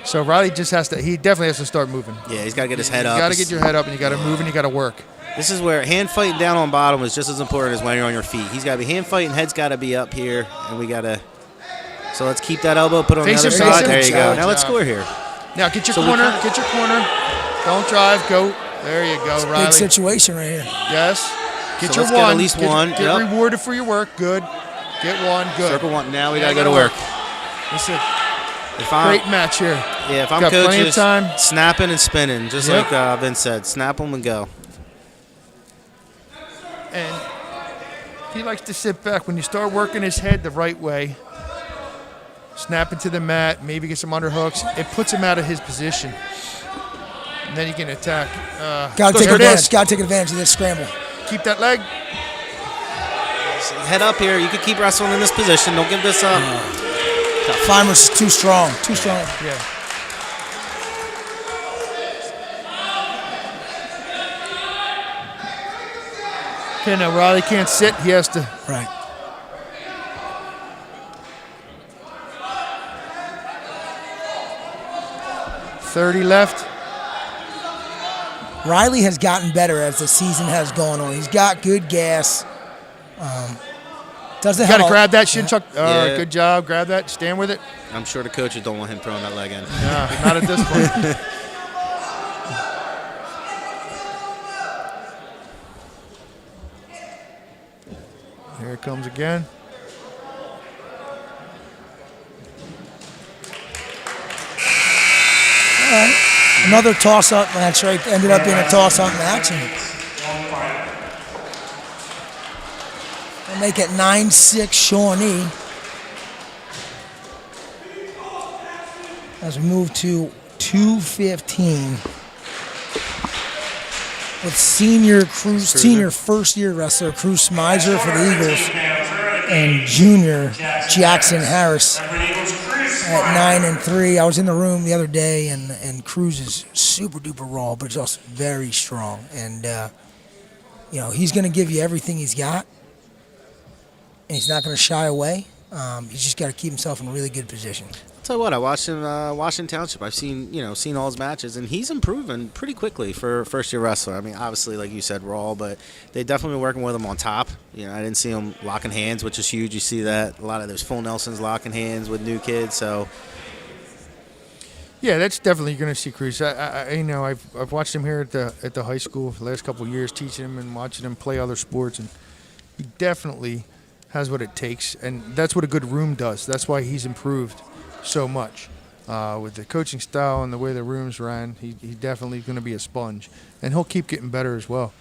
So Riley just has to – he definitely has to start moving. Yeah, he's got to get his head up. You got to get your head up, and you got to move, and you got to work. This is where hand fighting down on bottom is just as important as when you're on your feet. He's got to be hand fighting, head's got to be up here, and we got to – so let's keep that elbow, put it on the other side. There you go. Now let's score here. Now get your corner. Get your corner. Don't drive. Go. There you go, Riley. Big situation right here. Yes. Get So your let's one. get at least one. Get Yep. rewarded for your work. Good. Get one. Good. Circle one. Now we got to go to work. That's it. If I'm, Great match here. Yeah, if I'm Got plenty of coaches, time. snapping and spinning, just Yep. like Vince said. Snap them and go. And he likes to sit back. When you start working his head the right way, snap into the mat, maybe get some underhooks, it puts him out of his position. And then you can attack. Got to take there it advantage. is. Got to take advantage of this scramble. Keep that leg. So head up here. You can keep wrestling in this position. Don't give this up. Feimer's too strong. Too strong. Yeah. Okay, now Riley can't sit. He has to. Right. .30 left. Riley has gotten better as the season has gone on. He's got good gas. Doesn't You have got to a- grab that shin chuck. Yeah. Good job. Grab that. Stand with it. I'm sure the coaches don't want him throwing that leg in. No, not at this point. Here it comes again. All right. Another toss-up match, right? Ended up being a toss-up match. And we'll make it 9-6 Shawnee. As we move to 2:15 with senior Cruz, senior first-year wrestler Cruz Smizer for the Eagles, and junior Jackson Harris at 9-3. I was in the room the other day, and Cruz is super duper raw, but he's also very strong. And he's going to give you everything he's got, and he's not going to shy away. He's just got to keep himself in a really good position. Tell you what, I watched him Washington Township. I've seen all his matches, and he's improving pretty quickly for a first-year wrestler. I mean, obviously, like you said, raw, but they definitely been working with him on top. I didn't see him locking hands, which is huge. You see that a lot of those full Nelsons locking hands with new kids. So, yeah, that's definitely going to see Cruz. I've watched him here at the high school for the last couple of years, teaching him and watching him play other sports, and he definitely has what it takes, and that's what a good room does. That's why he's improved so much with the coaching style and the way the rooms ran. He definitely going to be a sponge, and he'll keep getting better as well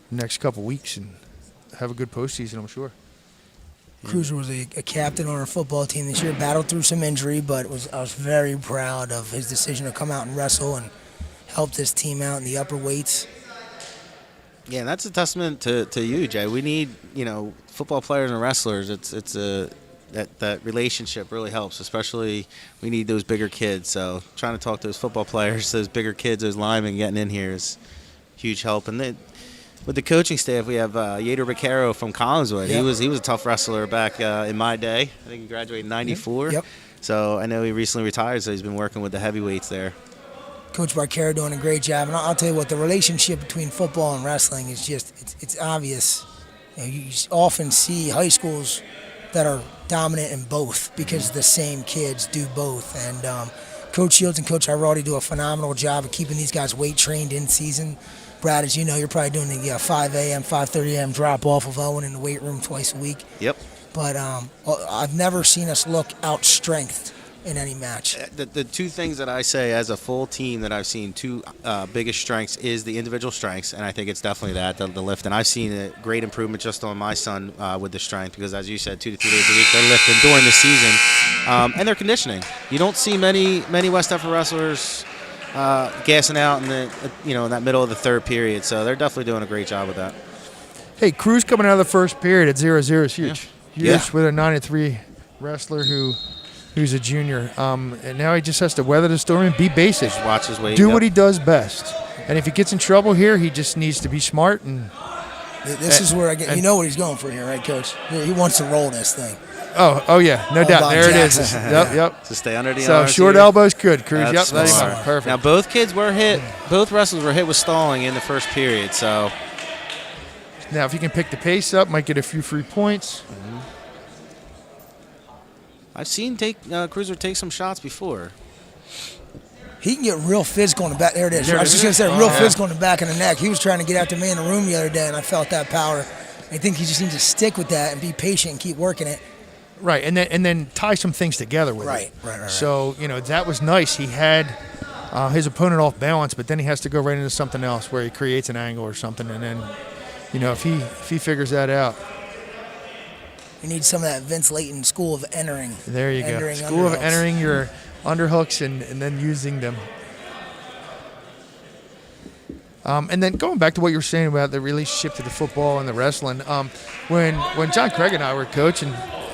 the next couple weeks and have a good postseason, I'm sure. Cruz was a captain on our football team this year, battled through some injury, but I was very proud of his decision to come out and wrestle and helped his team out in the upper weights. Yeah, and that's a testament to you, Jay. We need, football players and wrestlers. That relationship really helps, especially we need those bigger kids. So trying to talk to those football players, those bigger kids, those linemen getting in here is huge help. And then with the coaching staff, we have Yader Beccaro from Collinswood. Yep. He was a tough wrestler back in my day. I think he graduated in '94. Yep. So I know he recently retired, so he's been working with the heavyweights there. Coach Barcaro doing a great job. And I'll tell you what, the relationship between football and wrestling is just, it's obvious. You often see high schools that are dominant in both because the same kids do both. And Coach Shields and Coach Alvarado do a phenomenal job of keeping these guys weight trained in season. Brad, as you know, you're probably doing the 5 a.m., 5:30 a.m. drop off of Owen in the weight room twice a week. Yep. But I've never seen us look out-strengthed in any match. The two things that I say as a full team that I've seen, two biggest strengths is the individual strengths, and I think it's definitely the lift. And I've seen a great improvement just on my son with the strength because, as you said, 2 to 3 days a week they're lifting during the season, and their conditioning. You don't see many West Effort wrestlers gassing out in in that middle of the third period, so they're definitely doing a great job with that. Hey, Cruz coming out of the first period at 0-0 is huge. Yeah. Huge with a 9-3 wrestler who's a junior. And now he just has to weather the storm and be basic. Just watch his weight. Do what he does best. And if he gets in trouble here, he just needs to be smart. And this is where you know what he's going for here, right, Coach? He wants to roll this thing. Oh yeah, no doubt. Don There Jackson. it is. Yep. To stay under the So arms short here. elbows, good, Cruz. That's Yep, smart. perfect. Now both kids were hit. Both wrestlers were hit with stalling in the first period. So Now if he can pick the pace up, might get a few free points. I've seen Cruiser take some shots before. He can get real physical in the back. There it is. I was just going to say real physical in the back of the neck. He was trying to get after me in the room the other day, and I felt that power. I think he just needs to stick with that and be patient and keep working it. Right, and then tie some things together with it. Right. So, that was nice. He had his opponent off balance, but then he has to go right into something else where he creates an angle or something, and then, if he figures that out. You need some of that Vince Layton school of entering. There you go. School underhooks. of entering your underhooks and then using them. And then going back to what you were saying about the relationship to the football and the wrestling, when John Craig and I were coaching,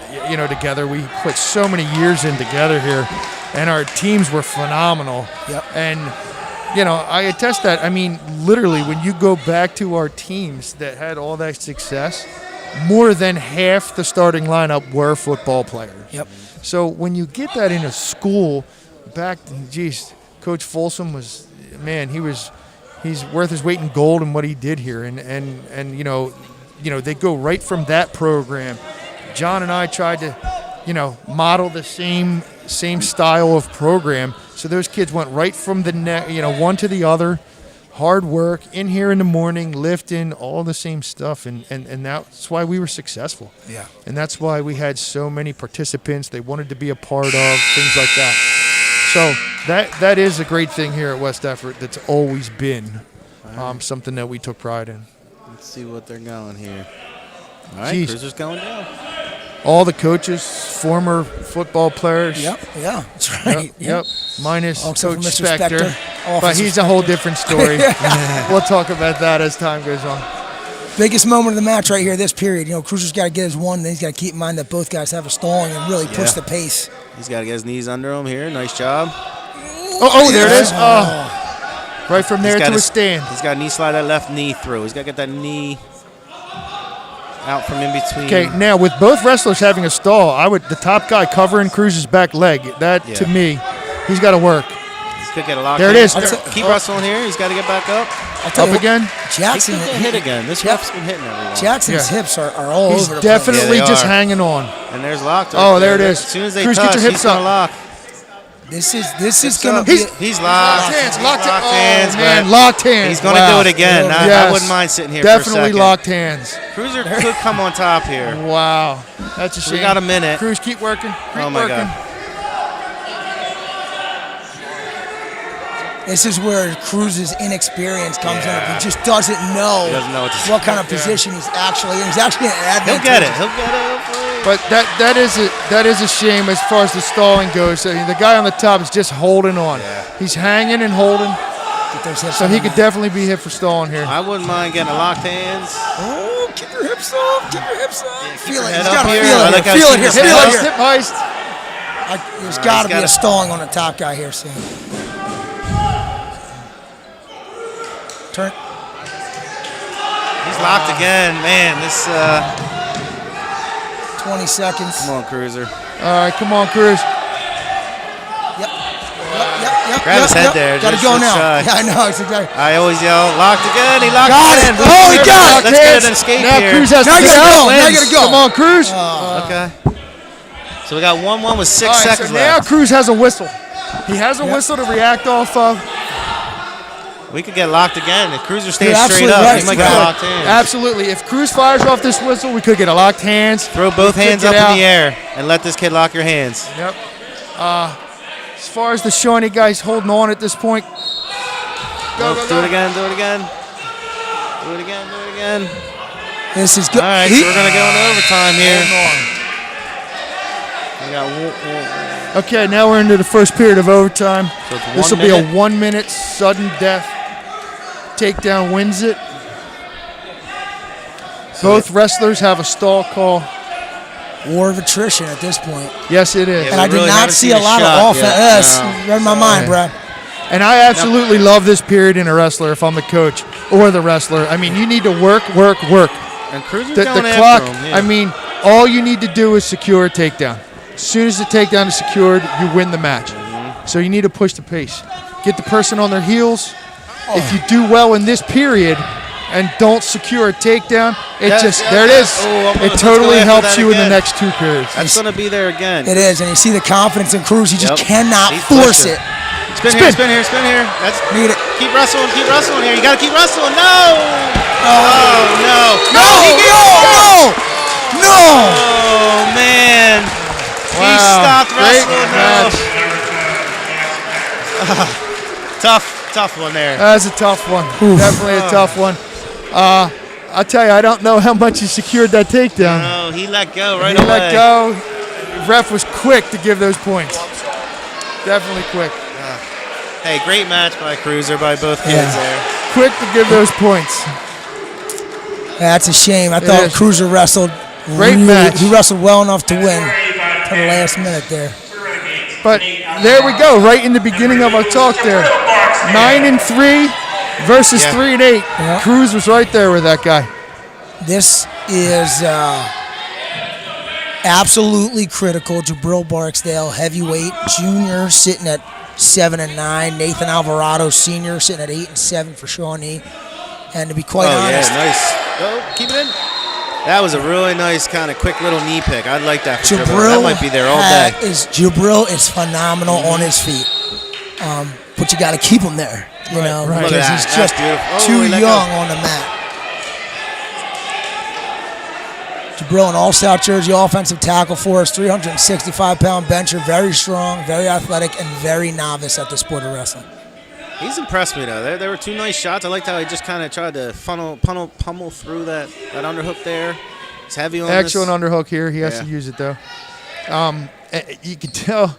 together, we put so many years in together here, and our teams were phenomenal. Yep. And, I attest that. I mean, literally, when you go back to our teams that had all that success, more than half the starting lineup were football players. Yep. So when you get that in a school, Coach Folsom was, man, he's worth his weight in gold in what he did here, and they go right from that program. John and I tried to, model the same style of program, so those kids went right from the one to the other. Hard work, in here in the morning, lifting, all the same stuff, and that's why we were successful. Yeah. And that's why we had so many participants they wanted to be a part of, things like that. So that is a great thing here at West Effort that's always been something that we took pride in. Let's see what they're going here. All right, Jeez. Cruiser's going down. All the coaches, former football players. Yep. Yeah. That's right. Yep. Minus Also Coach from Mr. Spector. Spector. But he's a whole different story. We'll talk about that as time goes on. Biggest moment of the match right here, this period. Cruiser's got to get his one. Then he's got to keep in mind that both guys have a stalling and really push the pace. He's got to get his knees under him here. Nice job. Oh, there it is. Oh. Right from there to a stand. He's got to knee slide that left knee through. He's got to get that knee. out from in between. Okay, now with both wrestlers having a stall, the top guy covering Cruz's back leg. That to me, he's got to work. He could get a lock. There it is. Keep wrestling here. He's got to get back up. Up again. Jackson He could get hit again. This ref's been hitting everyone. Jackson's hips are all He's over the definitely Yeah, they just are. hanging on. And there's locked. Oh, there it is. As soon as they Cruz, touch, get your hips he's gonna up. lock. place. This is going to be. He's locked. Locked hands, man, but locked hands. He's going to do it again. I wouldn't mind sitting here Definitely for a second. locked hands. Cruiser could come on top here. Wow, that's a shame. We got a minute. Cruz, keep working. Oh, my God. This is where Cruz's inexperience comes in. He just doesn't know, what kind of position he's actually in. He's actually in an He'll get it. He'll get it. But that is a shame as far as the stalling goes. I mean, the guy on the top is just holding on. Yeah. He's hanging and holding. So he could definitely be hit for stalling here. I wouldn't mind getting a locked hands. Oh, keep your hips up. Keep your hips up. Feel it. head He's up got to here. feel I it. like how Feel he's it here. doing Feel it his here. Hip heist. There's got to be a stalling on the top guy here soon. Turn. He's locked again. Man, this... 20 seconds. Come on, Cruiser. All right, come on, Cruz. Yep. Grab his head there. Got to Just go look now. shy. Yeah, I know. It's exactly. I always yell, locked again. He locked Got again. it. Oh, he got it. Let's get an escape Now here. Cruz has Now to you get gotta out. go. Now you gotta go. Come on, Cruz. Okay. So we got 1-1 with 6 All right, seconds so now left. Cruz has a whistle. He has a whistle to react off of. We could get locked again. If Cruiser stays You're straight absolutely up, right. he might get a locked hand. Absolutely. If Cruz fires off this whistle, we could get a locked hands. Throw both hands up in the air and let this kid lock your hands. Yep. As far as the Shawnee guys holding on at this point. Go. Do it again. Do it again. Do it again. Do it again. This is good. All right, so we're going to go into overtime here. We got Okay, now we're into the first period of overtime. So it's This will be a 1 minute sudden death. Takedown wins it. Both wrestlers have a stall call. War of attrition at this point. Yes, it is. And I did not see a lot of offense. Yes, read my mind, Brad. And I absolutely love this period in a wrestler if I'm the coach or the wrestler. I mean, you need to work. And Cruiser's The going clock, after him. Yeah. I mean, all you need to do is secure a takedown. As soon as the takedown is secured, you win the match. So you need to push the pace. Get the person on their heels. If you do well in this period and don't secure a takedown, there it is. It totally helps you in the next two periods. That's going to be there again. It is, and you see the confidence in Cruz. He just cannot force it. Spin here. That's Need it. Keep wrestling here. You got to keep wrestling. No! No! Oh, man. Wow. He stopped Great wrestling. match. Tough one there. That's a tough one. Definitely a tough one. I'll tell you, I don't know how much he secured that takedown. No, he let go right He away. let go. Ref was quick to give those points. Definitely quick. Hey, great match by Cruiser, by both kids there. Quick to give those points. That's a shame. I thought is. Cruiser wrestled. Great match. He wrestled well enough to win to the last minute there. But there we go, right in the beginning of our talk there. 9-3 versus 3-8. Yeah. Cruz was right there with that guy. This is absolutely critical. Jabril Barksdale, heavyweight junior, sitting at 7-9. Nathan Alvarado, senior, sitting at 8-7 for Shawnee. And to be quite honest, nice. Go, keep it in. That was a really nice kind of quick little knee pick. I'd like that for Jabril. That might be there all day. Jabril is phenomenal on his feet. But you got to keep him there, you know, right. because he's just too young on the mat. Jabril, an all-star jersey offensive tackle for us, 365-pound bencher, very strong, very athletic, and very novice at the sport of wrestling. He's impressed me, though. There were two nice shots. I liked how he just kind of tried to pummel through that underhook there. He's heavy on Excellent underhook here. He has to use it, though. You can tell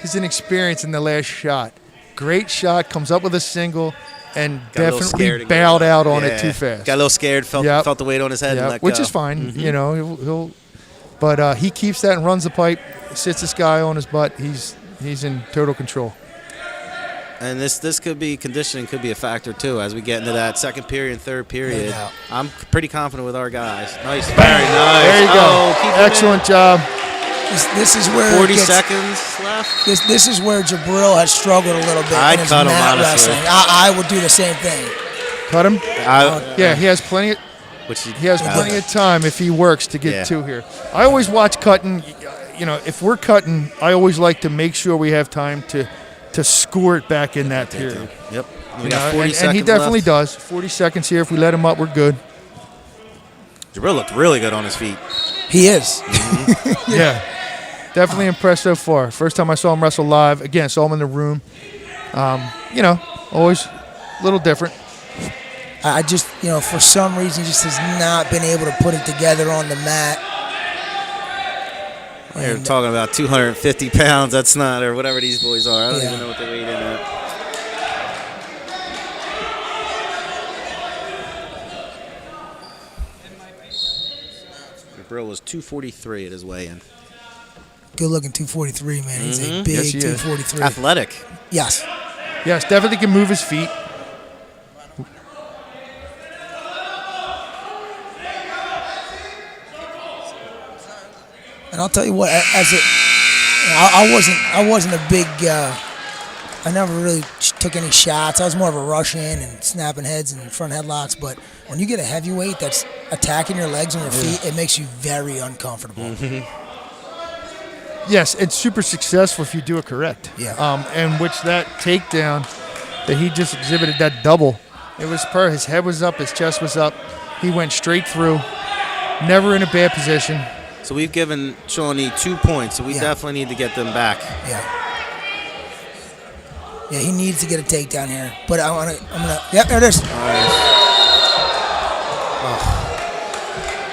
he's inexperienced in the last shot. Great shot, comes up with a single, and definitely bailed out on it too fast. Got a little scared, felt the weight on his head, and let go. Which is fine. You know, but he keeps that and runs the pipe, sits this guy on his butt. He's in total control. And this could be conditioning, could be a factor too as we get into that second period and third period. doubt. I'm pretty confident with our guys. Nice, very nice. There you go. Keep Excellent job. This is where 40 it gets, seconds left. This is where Jabril has struggled a little bit I'd in his cut him, mat honestly. wrestling. I would do the same thing. Cut him. Yeah, He has plenty. He has plenty of time if he works to get two here. I always watch cutting. If we're cutting, I always like to make sure we have time to score it back in that period. Yep. We got 40 seconds and he definitely left. does. 40 seconds here. If we let him up, we're good. Jabril looked really good on his feet. He is. Yeah. Definitely impressed so far. First time I saw him wrestle live. Again, saw him in the room. Always a little different. I just, for some reason, he just has not been able to put it together on the mat. You're talking about 250 pounds. That's not, or whatever these boys are. I don't Yeah. even know what they weighed in at. Jabril was 243 at his weigh-in. Good looking 243, man. He's a big Yes, he is. 243. Athletic. Yes. Yes, definitely can move his feet. And I'll tell you what, I wasn't a big. I never really took any shots. I was more of a rush in and snapping heads and front headlocks. But when you get a heavyweight that's attacking your legs and your feet, it makes you very uncomfortable. Yes, it's super successful if you do it correct. Yeah. And which that takedown that he just exhibited, that double, it was his head was up, his chest was up. He went straight through, never in a bad position. So we've given Shawnee 2 points, so we definitely need to get them back. Yeah, he needs to get a takedown here. But I'm gonna. Yep, there it is.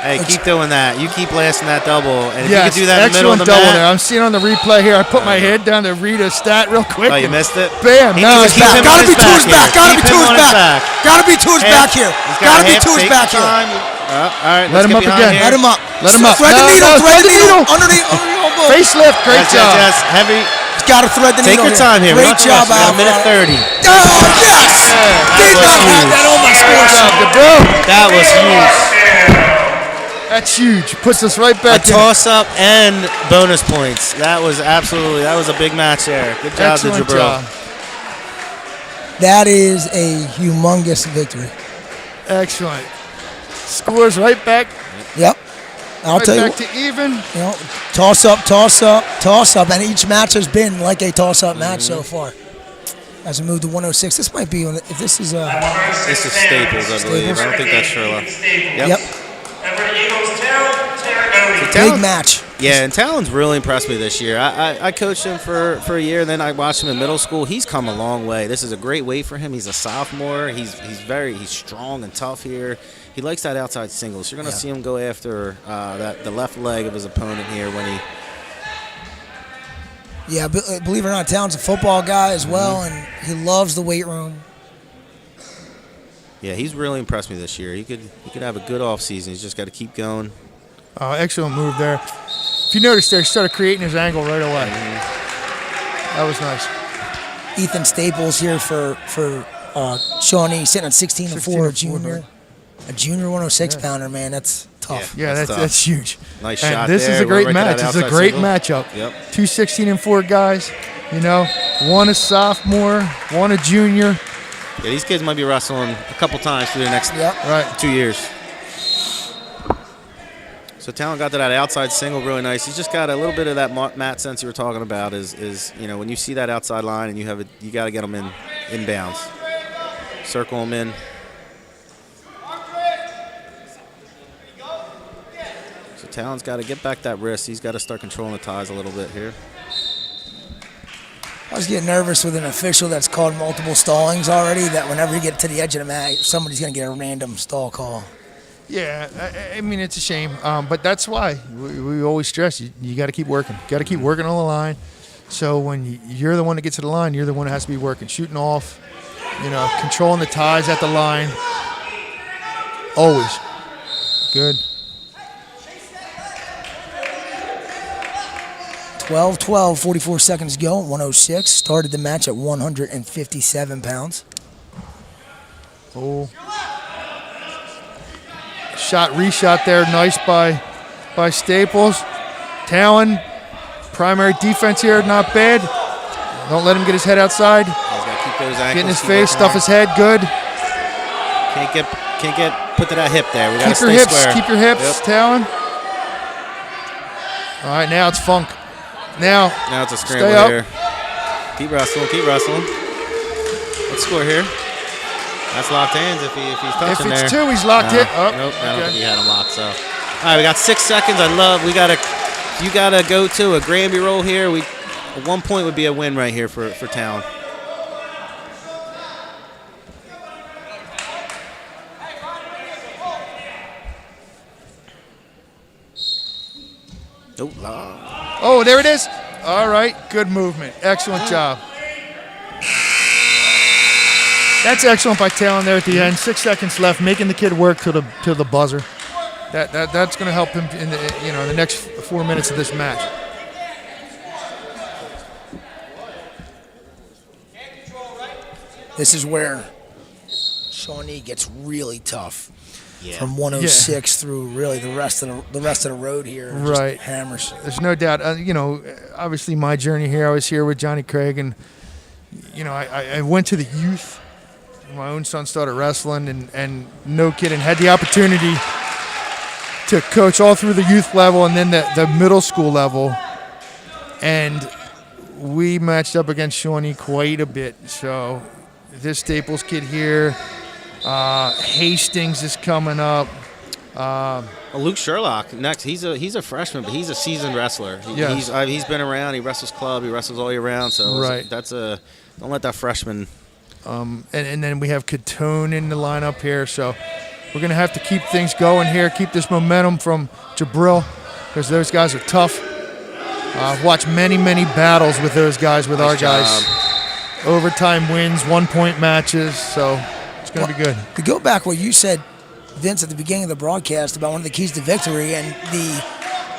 Hey, keep doing that. You keep blasting that double. And if Yes, you could do that in the middle of excellent the double mat. there. I'm seeing on the replay here. I put my head down to read a stat real quick. Oh, you and missed it? Bam. He Now needs it's to keep back. him on Gotta be his to his back back. here. Gotta be Keep to him his on his back. Gotta be to his back here. He's Gotta be half to his take back the here. time. All right, Let let's him get up behind again. here. Let him up. Let him up. Thread the No, needle. no, Thread the needle. Under the elbow. Facelift. Great Yes, job. yes, yes. Heavy. He's got to thread the Take needle. your time here. We're Great not job, rushing. We got a minute Alvarado. 30. Oh, yes! Did not have that on my score sheet. That was huge. That's huge. Puts us right A back in. toss-up and bonus points. That was a big match there. Good job to Excellent Jabril. job. That is a humongous victory. Excellent. Scores right back. Yep. I'll Right tell you, back to even. toss up, and each match has been like a toss-up match so far. As we move to 106, this might be if this is This is Staples, I believe. I don't think that's Sherlock. Yep. And for the Eagles, Terranova. Big match. Yeah, and Talon's really impressed me this year. I coached him for a year, and then I watched him in middle school. He's come a long way. This is a great weight for him. He's a sophomore. He's strong and tough here. He likes that outside singles. You're going to see him go after the left leg of his opponent here when he. Yeah, believe it or not, Talon's a football guy as well, and he loves the weight room. Yeah, he's really impressed me this year. He could have a good offseason. He's just got to keep going. Excellent move there. If you notice there, he started creating his angle right away. That was nice. Ethan Staples here for Shawnee, sitting at 16-4, a junior. A junior 106-pounder, man, that's tough. Yeah, tough. that's huge. Nice and shot this there. is a great Went right to match. that It's a outside great single. matchup. Yep. Two 16-4 guys. One a sophomore, one a junior. Yeah, these kids might be wrestling a couple times through the next Right. 2 years. So Talon got to that outside single really nice. He's just got a little bit of that mat sense you were talking about. Is when you see that outside line and you got to get them inbounds, circle them in. So Talon's got to get back that wrist. He's got to start controlling the ties a little bit here. I was getting nervous with an official that's called multiple stallings already, that whenever you get to the edge of the mat, somebody's going to get a random stall call. Yeah, I mean, it's a shame. But that's why we always stress you got to keep working. Got to keep working on the line. So when you're the one that gets to the line, you're the one that has to be working, shooting off, controlling the ties at the line. Always. Good. 12-12, 44 seconds to go, 106. Started the match at 157 pounds. Oh. Reshot there. Nice by Staples. Talon, primary defense here, not bad. Don't let him get his head outside. He's got to keep those ankles. Get in his face, stuff his head, good. Can't get put to that hip there. We got to stay square. Keep your hips, Yep. Talon. All right, now it's Funk. Now it's a scramble here. Keep wrestling. Let's score here. That's locked hands if he's touching there. If it's two, he's locked in. Oh, nope, I don't think he had him locked. So, all right, we got 6 seconds. You gotta go to a Granby roll here. At 1 point would be a win right here for Talon. Oh, there it is. All right, good movement. Excellent job. That's excellent by Talon there at the end. 6 seconds left, making the kid work to the buzzer. That's going to help him in the next 4 minutes of this match. This is where Shawnee gets really tough. Yeah. From 106 through really the rest of the road here. Right. Just hammers. There's no doubt. Obviously my journey here, I was here with Johnny Craig, and I went to the youth. My own son started wrestling, and no kidding, had the opportunity to coach all through the youth level and then the middle school level. And we matched up against Shawnee quite a bit. So this Staples kid here, Hastings is coming up. Luke Sherlock next. He's a freshman, but he's a seasoned wrestler. Yes. He's been around. He wrestles club. He wrestles all year round. So right. Don't let that freshman. And then we have Catone in the lineup here. So we're going to have to keep things going here, keep this momentum from Jabril, because those guys are tough. I've watched many battles with those guys, with our guys. Overtime wins, 1 point matches. So it's going to be good. To go back what you said, Vince, at the beginning of the broadcast about one of the keys to victory and the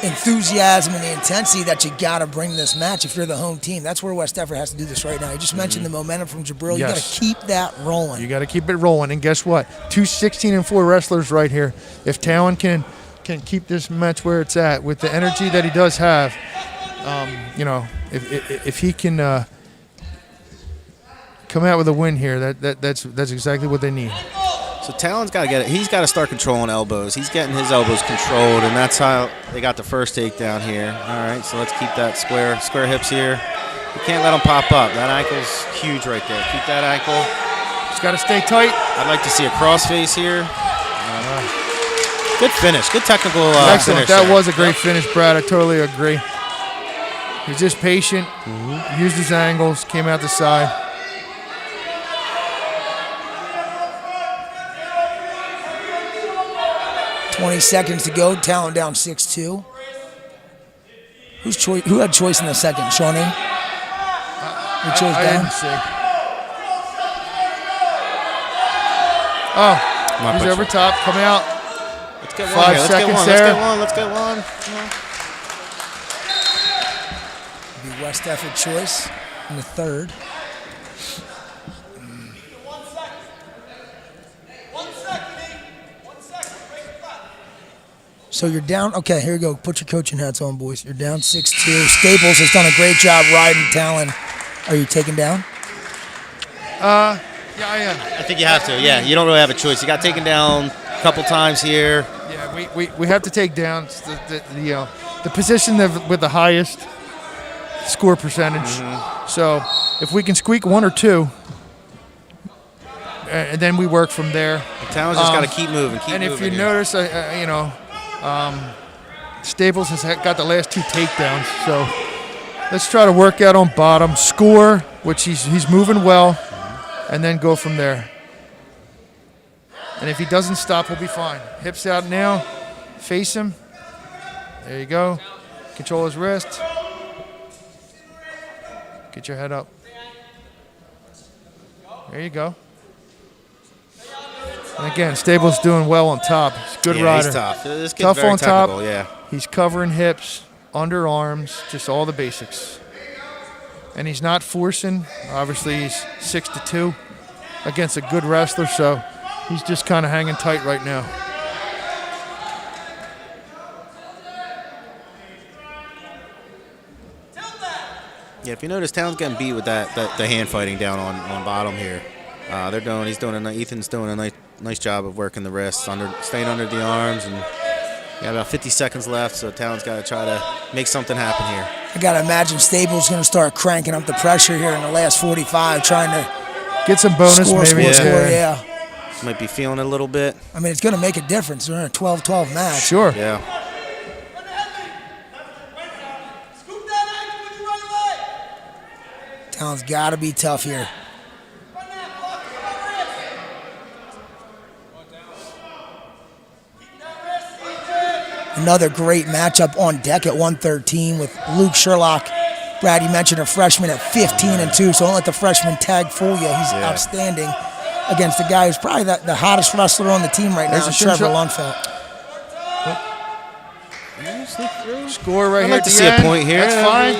enthusiasm and the intensity that you got to bring this match if you're the home team. That's where West Effort has to do this right now. You just mentioned the momentum from Jabril. Yes. You got to keep that rolling. You got to keep it rolling. And guess what? 2 16-4 wrestlers right here. If Talon can keep this match where it's at with the energy that he does have, if he can come out with a win here, that's exactly what they need. So Talon's got to get it. He's got to start controlling elbows. He's getting his elbows controlled, and that's how they got the first takedown here. All right, so let's keep that square hips here. You can't let him pop up. That ankle's huge right there. Keep that ankle. Just got to stay tight. I'd like to see a crossface here. Good finish. Good technical Excellent. finish. That there. was a great finish, Brad. I totally agree. He's just patient. Used his angles. Came out the side. $20 seconds to go. Talon down 6-2. Who had choice in the second? Shawnee? Who chose I down? didn't see. Oh, he's over top. Come out. Let's get 5 one. seconds there. Let's get one. The West Effort choice in the third. So you're down. Okay, here we go. Put your coaching hats on, boys. You're down 6-2. Staples has done a great job riding Talon. Are you taken down? Yeah, I am. I think you have to. Yeah, you don't really have a choice. You got taken down a couple times here. Yeah, we have to take down the position with the highest score percentage. So if we can squeak 1 or 2, and then we work from there. Talon's just got to keep moving. And if you notice, Staples has got the last 2 takedowns. So let's try to work out on bottom, score, which he's moving well, and then go from there. And if he doesn't stop, we'll be fine. Hips out now. Face him. There you go. Control his wrist. Get your head up. There you go. And again, Staples doing well on top. He's a good rider. He's tough. This kid's Tough very on technical, top. yeah. He's covering hips. underarms, just all the basics. And he's not forcing. Obviously, he's 6'2" against a good wrestler, so he's just kind of hanging tight right now. Yeah, if you notice, Town's getting beat with the hand fighting down on bottom here. Ethan's doing a nice job of working the wrists, staying under the arms, and got about 50 seconds left, so Town's got to try to make something happen here. I got to imagine Stable's going to start cranking up the pressure here in the last 45, trying to get some bonus, score. Yeah. Might be feeling it a little bit. I mean, it's going to make a difference. They're in a 12-12 match. Sure. Yeah. Town's got to be tough here. Another great matchup on deck at 113 with Luke Sherlock. Brad, you mentioned a freshman at 15-2, so don't let the freshman tag fool you. He's outstanding against the guy who's probably the hottest wrestler on the team right now, Trevor Lundfeld. Score right I'd here. like to see a point here. That's fine.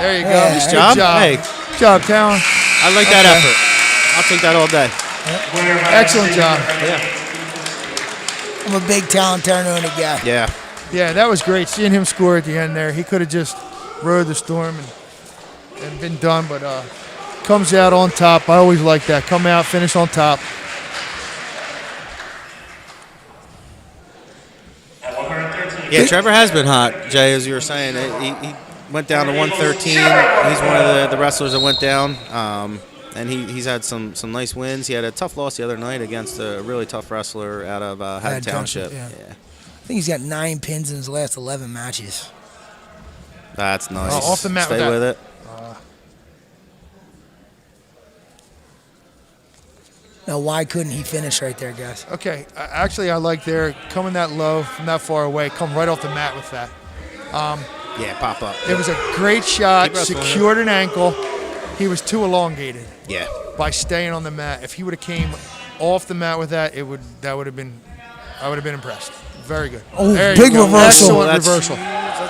There you go. Nice job. Good job. Hey. Good job, Town. I like that effort. I'll take that all day. Excellent job. Yeah. I'm a big Town Terranova guy. Yeah. Yeah, that was great. Seeing him score at the end there. He could have just rode the storm and been done, but comes out on top. I always like that. Come out, finish on top. Yeah, Trevor has been hot, Jay, as you were saying. He went down to 113. He's one of the wrestlers that went down, and he's had some nice wins. He had a tough loss the other night against a really tough wrestler out of Haddon Township. Yeah. I think he's got 9 pins in his last 11 matches. That's nice. Off the mat Stay with it. Now, why couldn't he finish right there, guys? Okay, actually, I like there coming that low from that far away. Come right off the mat with that. Yeah, pop up. It was a great shot. Keep wrestling. Secured an ankle. He was too elongated. Yeah. By staying on the mat. If he would have came off the mat with that, I would have been impressed. Very good. Oh, there big you go. reversal. Excellent reversal.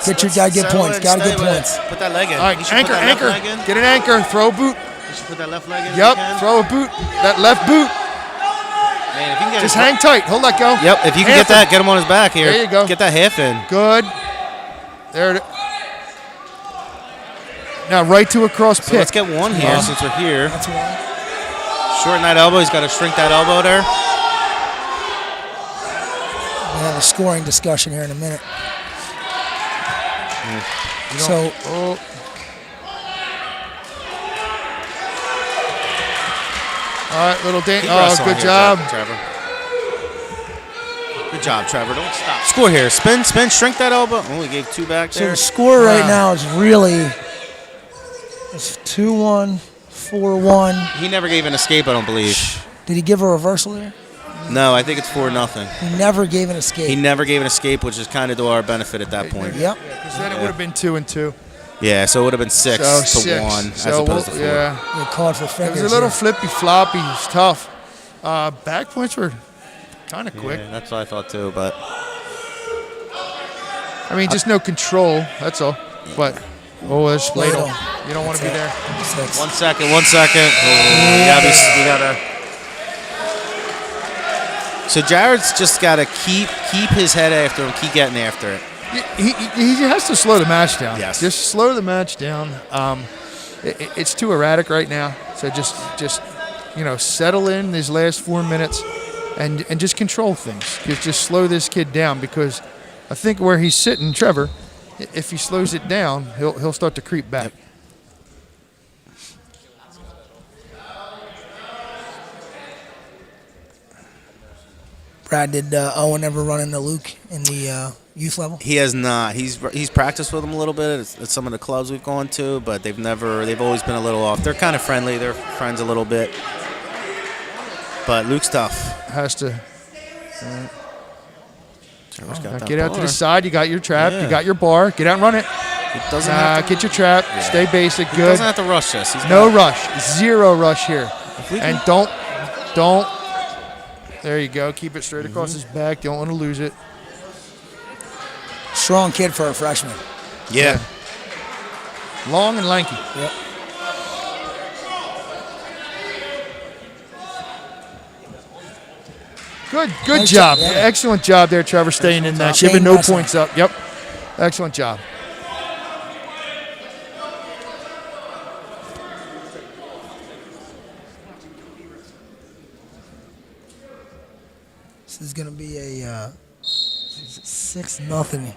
Get your guy, get points. Got to get points. Put that leg in. All right, You should anchor, put that anchor. left leg in. Get an anchor. Throw a boot. You should put that left leg in. Yep, if you can. throw a boot. That left boot. Man, if you can get Just hang tight. Hold that go. Yep, if you can get that, get him on his back here. There you go. Get that half in. Good. There it is. Now right to a cross So pick. let's get one here since we're here. That's why. Shorten that elbow. He's got to shrink that elbow there. We'll have a scoring discussion here in a minute. So, all right, little Dan. Keep Oh, wrestling good here, job. Trevor. Good job, Trevor. Don't stop. Score here. Spin, shrink that elbow. Only gave 2 back so there. the score right now is really it's 2-1, 4-1. He never gave an escape, I don't believe. Did he give a reversal there? No, I think it's 4-0. He never gave an escape. He never gave an escape, which is kind of to our benefit at that point. Yep. Because then it would have been 2-2. Yeah, so it would have been 6 So to 6. 1 as So opposed to 4. yeah. They called for It fingers. was a little here. flippy floppy. It was tough. Back points were kind of quick. Yeah, that's what I thought too, but I mean, just no control. That's all. But there's ladle. You don't want to be there. 6. 1 second. Oh, we gotta. So Jared's just gotta keep his head after him, keep getting after it. He has to slow the match down. Yes. Just slow the match down. It's too erratic right now. So just settle in these last 4 minutes and just control things. Just slow this kid down, because I think where he's sitting, Trevor, if he slows it down, he'll start to creep back. Yep. Brad, did Owen ever run into Luke in the youth level? He has not. He's practiced with him a little bit at some of the clubs we've gone to, but they've always been a little off. They're kind of friendly. They're friends a little bit. But Luke's tough. Has to Trevor's got now that get out to bar. the side. You got your trap. Yeah. You got your bar. Get out and run it. He doesn't have to, Get your trap. Stay basic. he Good. doesn't have to rush this. He's No got- rush. Zero rush here. we can- And don't. There you go. Keep it straight across his back. Don't want to lose it. Strong kid for a freshman. Yeah. Long and lanky. Yep. Good Nice job. job, yeah. Excellent job there, Trevor, staying in that. Staying Giving no wrestling. points up. Yep. Excellent job. This is going to be a 6-0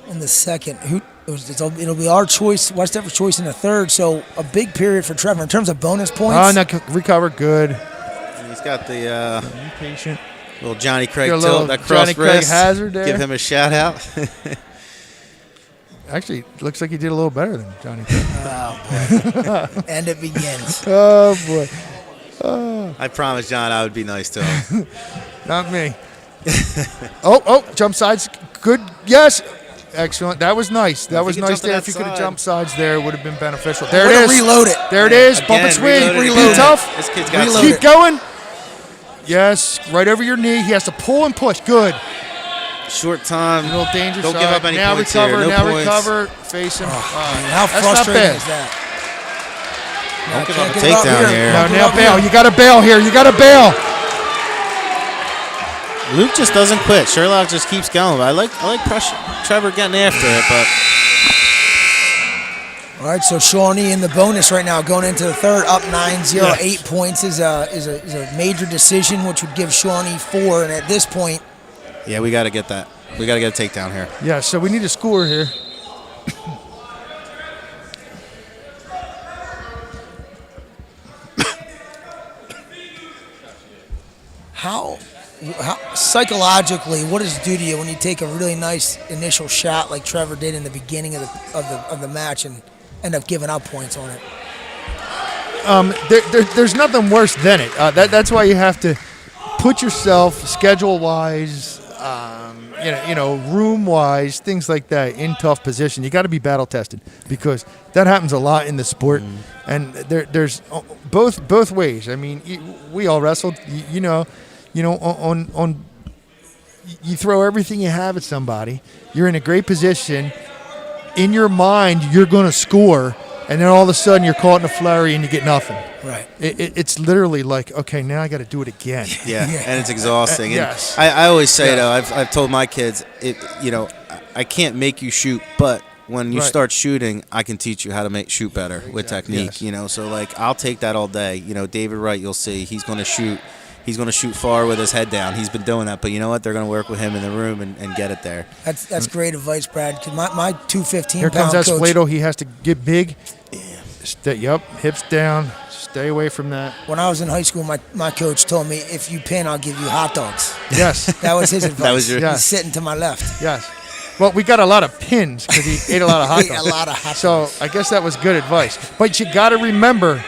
in the second. It'll be our choice, West Everett's choice in the third. So a big period for Trevor in terms of bonus points. Oh, no, recover good. And he's got the Patient. little Johnny Craig Got a little tilt, that Johnny cross Craig wrist. hazard there. Give him a shout out. Actually, looks like he did a little better than Johnny. Oh, boy. And it begins. Oh, boy. I promised John I would be nice to him. Not me. Jump sides. Good. Yes. Excellent. That was nice. That was could nice jump to there. that If you could have side. jumped sides there, it would have been beneficial. There Way it to is. reload it. There it is. Bump and Again, swing. reload it. Be tough. This kid's got Reload Keep it. going. Yes. Right over your knee. He has to pull and push. Good. short time. A little danger Don't side. give up any now points recover. here. No now points. recover. Face him. How that's not frustrating bad. is that? Don't give can't up a give up takedown here. here. No, Don't give now up bail. here. You got to bail here. You got to bail. Luke just doesn't quit. Sherlock just keeps going. I like pressure. Trevor getting after it, but All right, so Shawnee in the bonus right now, going into the third, up 9-0. Yes. 8 points is a major decision, which would give Shawnee 4. And at this point, yeah, we got to get that. We got to get a takedown here. Yeah, so we need a score here. how psychologically, what does it do to you when you take a really nice initial shot like Trevor did in the beginning of the match and end up giving up points on it? There's nothing worse than it. That's why you have to put yourself schedule-wise, room-wise, things like that in tough position. You got to be battle-tested because that happens a lot in the sport, and there's both ways. I mean, we all wrestled. On you throw everything you have at somebody. You're in a great position. In your mind, you're going to score. And then all of a sudden, you're caught in a flurry and you get nothing. Right. It's literally like, okay, now I got to do it again. Yeah, and it's exhausting. And Yes. I always say, though, I've told my kids, I can't make you shoot, but when you Right. start shooting, I can teach you how to shoot better with technique, Yes. So, I'll take that all day. David Wright, you'll see, he's going to shoot. He's going to shoot far with his head down. He's been doing that, but you know what? They're going to work with him in the room and get it there. That's great advice, Brad. 'Cause my 215 Here comes pound that coach. Splato. He has to get big. Hips down. Stay away from that. When I was in high school, my coach told me, if you pin, I'll give you hot dogs. Yes, That was his advice. was your- Yeah. He's sitting to my left. yes. Well, we got a lot of pins because he ate a lot of hot Ate a dogs. lot of hot So I guess that was good advice. But you got to remember,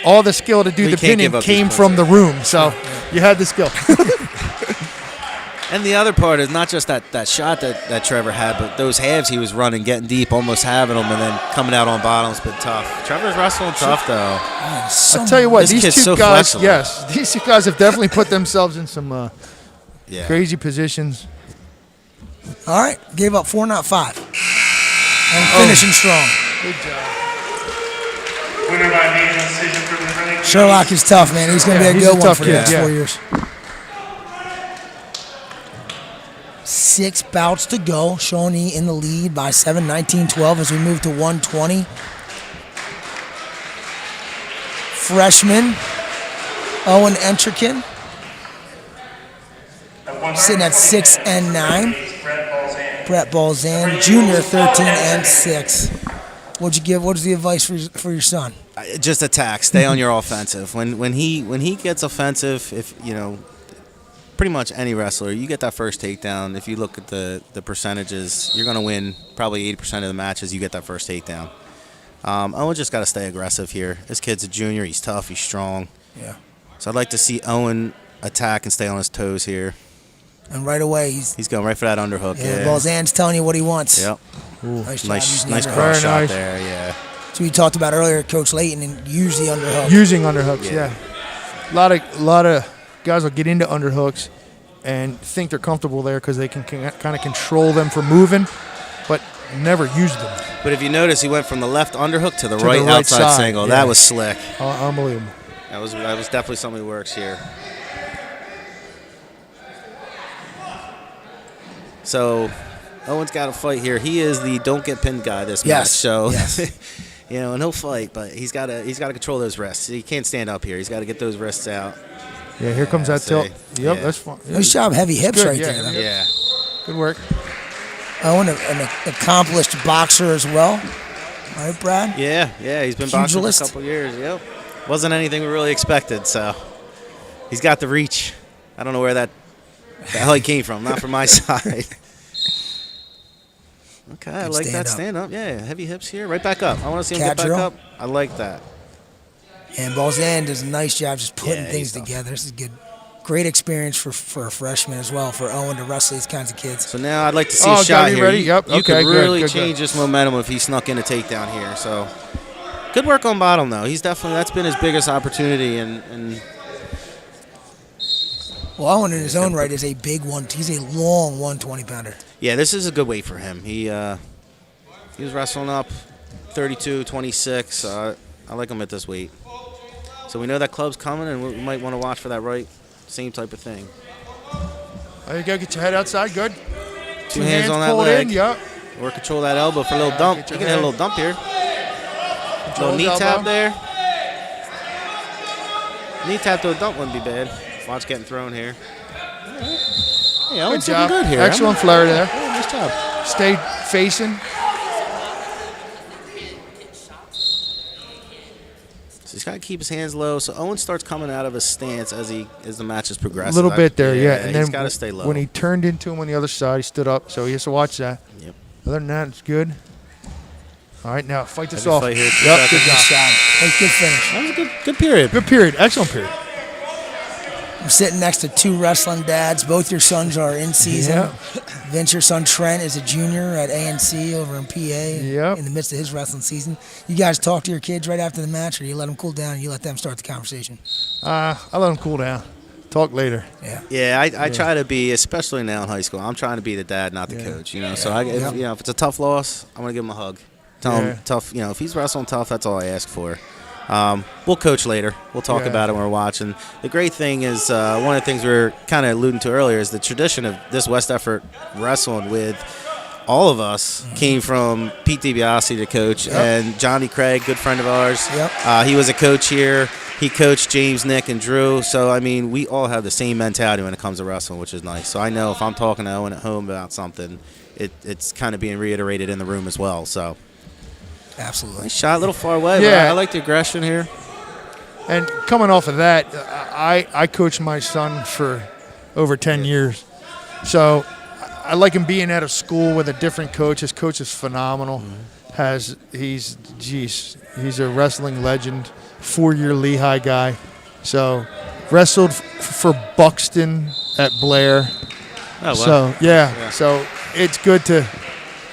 all the skill to do We the can't pinning give up came these from the room. So you had the skill. And the other part is not just that shot that Trevor had, but those halves he was running, getting deep, almost having them, and then coming out on bottom's been tough. Trevor's wrestling tough, though. I'll tell you what, This these kid's two so guys, flexible. yes, these two guys have definitely put themselves in some Yeah. crazy positions. All right, gave up 4, not 5. And finishing strong. Good job. Winner by major decision for the running. Sherlock is tough, man. He's going to Yeah, be a he's a good one tough for the kid, next yeah. 4 years. 6 bouts to go. Shawnee in the lead by 7, 19-12 as we move to 120. Freshman Owen Entrekin sitting at 6 and 9. Brett Balzan, junior, 13 and 6. What'd you give? What's the advice for your son? Just attack. Stay on your offensive. When he gets offensive, if pretty much any wrestler, you get that first takedown. If you look at the percentages, you're going to win probably 80% of the matches. You get that first takedown. Owen just got to stay aggressive here. This kid's a junior. He's tough. He's strong. Yeah. So I'd like to see Owen attack and stay on his toes here. And right away, he's going right for that underhook. Yeah. Balzan's telling you what he wants. Yep. Nice job Nice using the cross underhook. Very shot nice. there. Yeah. So we talked about earlier, Coach Layton, and use the underhook. Using underhooks, Yeah. yeah. A lot of guys will get into underhooks and think they're comfortable there because they can kind of control them from moving. But never used them. But if you notice, he went from the left underhook to the right outside side, single. yeah. That was slick. Unbelievable. That was definitely something that works here. So Owen's got a fight here. He is the don't get pinned guy this match. So you know, and he'll fight, but he's got to control those wrists. He can't stand up here. He's got to get those wrists out. Yeah, here comes that tilt. Yep, Yeah. that's fine. Nice job, heavy hips good, right yeah, there. Yeah. Good work. Owen, an accomplished boxer as well. Right, Brad? Yeah, he's been boxing for a Pugilist. couple years. Yep. Wasn't anything we really expected, so he's got the reach. I don't know where that height came from. Not from my side. Okay, I like that stand up. Yeah, heavy hips here. Right back up. I want to see him Cat get back drill. up. I like that. And Balzan does a nice job just putting Yeah, things he's tough. together. This is good. Great experience for a freshman as well, for Owen to wrestle these kinds of kids. So now I'd like to see a Oh, shot got you here. ready? Yep. You Okay, could good, really good, change this momentum if he snuck in a takedown here. So good work on bottom though. He's definitely that's been his biggest opportunity and Well, Owen in his own right is a big one. He's a long 120-pounder. yeah, this is a good weight for him. He was wrestling up 32, 26. I like him at this weight. So we know that club's coming, and we might want to watch for that right same type of thing. There you go. Get your head outside. Good. Two hands on that pulled leg. in. Yep. Or control that elbow for a little dump. Get You your can hit a head. little dump here. Control Little knee his tap elbow. there. Knee tap to a dump wouldn't be bad. Watch getting thrown here. Yeah, Good Owen's job. looking good here. Excellent flare there. Yeah, nice job. Stay facing. So he's got to keep his hands low. So Owen starts coming out of his stance as the matches progress. A little bit there, yeah. And he's then got to stay low. when he turned into him on the other side, he stood up. So he has to watch that. Yep. Other than that, it's good. All right, now fight this Heavy off. fight here, 2 Yep, seconds. good Good job. shot. Hey, good finish. That was a good period. Good period. Excellent period. I'm sitting next to two wrestling dads. Both your sons are in season. Yeah. Vince, your son Trent, is a junior at ANC over in PA Yep. in the midst of his wrestling season. You guys talk to your kids right after the match, or you let them cool down and you let them start the conversation? I let him cool down. Talk later. Yeah. Yeah, I try to be, especially now in high school, I'm trying to be the dad, not the coach. You know, so if it's a tough loss, I'm gonna give him a hug. Tell him tough. You know, if he's wrestling tough, that's all I ask for. We'll coach later. We'll talk about it when we're watching. The great thing is, one of the things we were kind of alluding to earlier is the tradition of this West Effort wrestling with all of us came from Pete DiBiase, the coach, and Johnny Craig, good friend of ours. Yep. He was a coach here. He coached James, Nick, and Drew. So, I mean, we all have the same mentality when it comes to wrestling, which is nice. So I know if I'm talking to Owen at home about something, it's kind of being reiterated in the room as well. So. Absolutely. Nice shot, a little far away, but Yeah. I like the aggression here. And coming off of that, I coached my son for over 10 years. So I like him being at a school with a different coach. His coach is phenomenal. He's a wrestling legend, 4-year Lehigh guy. So wrestled for Buxton at Blair. Oh, wow. So so it's good to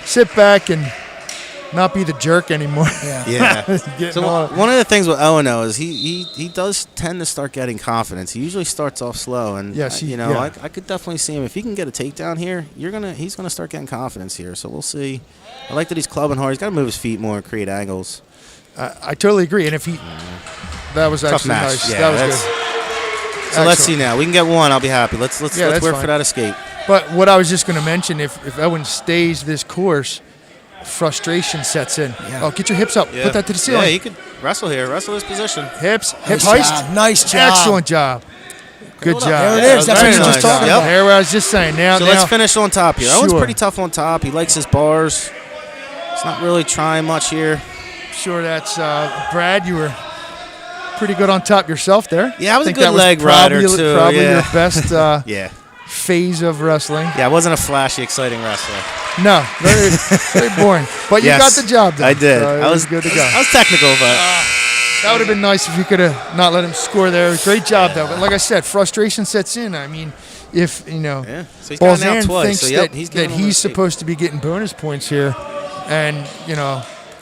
sit back and not be the jerk anymore. Yeah. Yeah. So one of the things with Owen is he does tend to start getting confidence. He usually starts off slow, and Yes, I could definitely see him if he can get a takedown here. He's gonna start getting confidence here. So we'll see. I like that he's clubbing hard. He's got to move his feet more and create angles. I totally agree. And if that was Tough actually match. nice. Yeah, That was that's- good. So let's see Excellent. now. We can get one. I'll be happy. Let's that's work fine. for that escape. But what I was just going to mention, if Owen stays this course, frustration sets in. Yeah. Oh, get your hips up. Yeah. Put that to the ceiling. Yeah, he could wrestle here. Wrestle this position. Hips, hip Nice heist. job. Nice job. Excellent job. Good job. There it Yeah, is. That's very what you're just nice. talking Yep. about. There, what I was just saying. Now, So now let's finish on top here. Owen's Sure. pretty tough on top. He likes his bars. He's not really trying much here. sure that's Brad. You were pretty good on top yourself there. Yeah, I was a think good that leg probably, rider, too, Probably yeah. your best Yeah. phase of wrestling. Yeah, I wasn't a flashy, exciting wrestler. No, very, very boring. But you Yes, got the job done. I did. So it I was good to go. I was technical, but That would have been nice if you could have not let him score there. Great job, though. But like I said, frustration sets in. I mean, if, yeah. So he's got Balzan out twice. thinks So yep, that he's that giving him a he's escape. supposed to be getting bonus points here, and,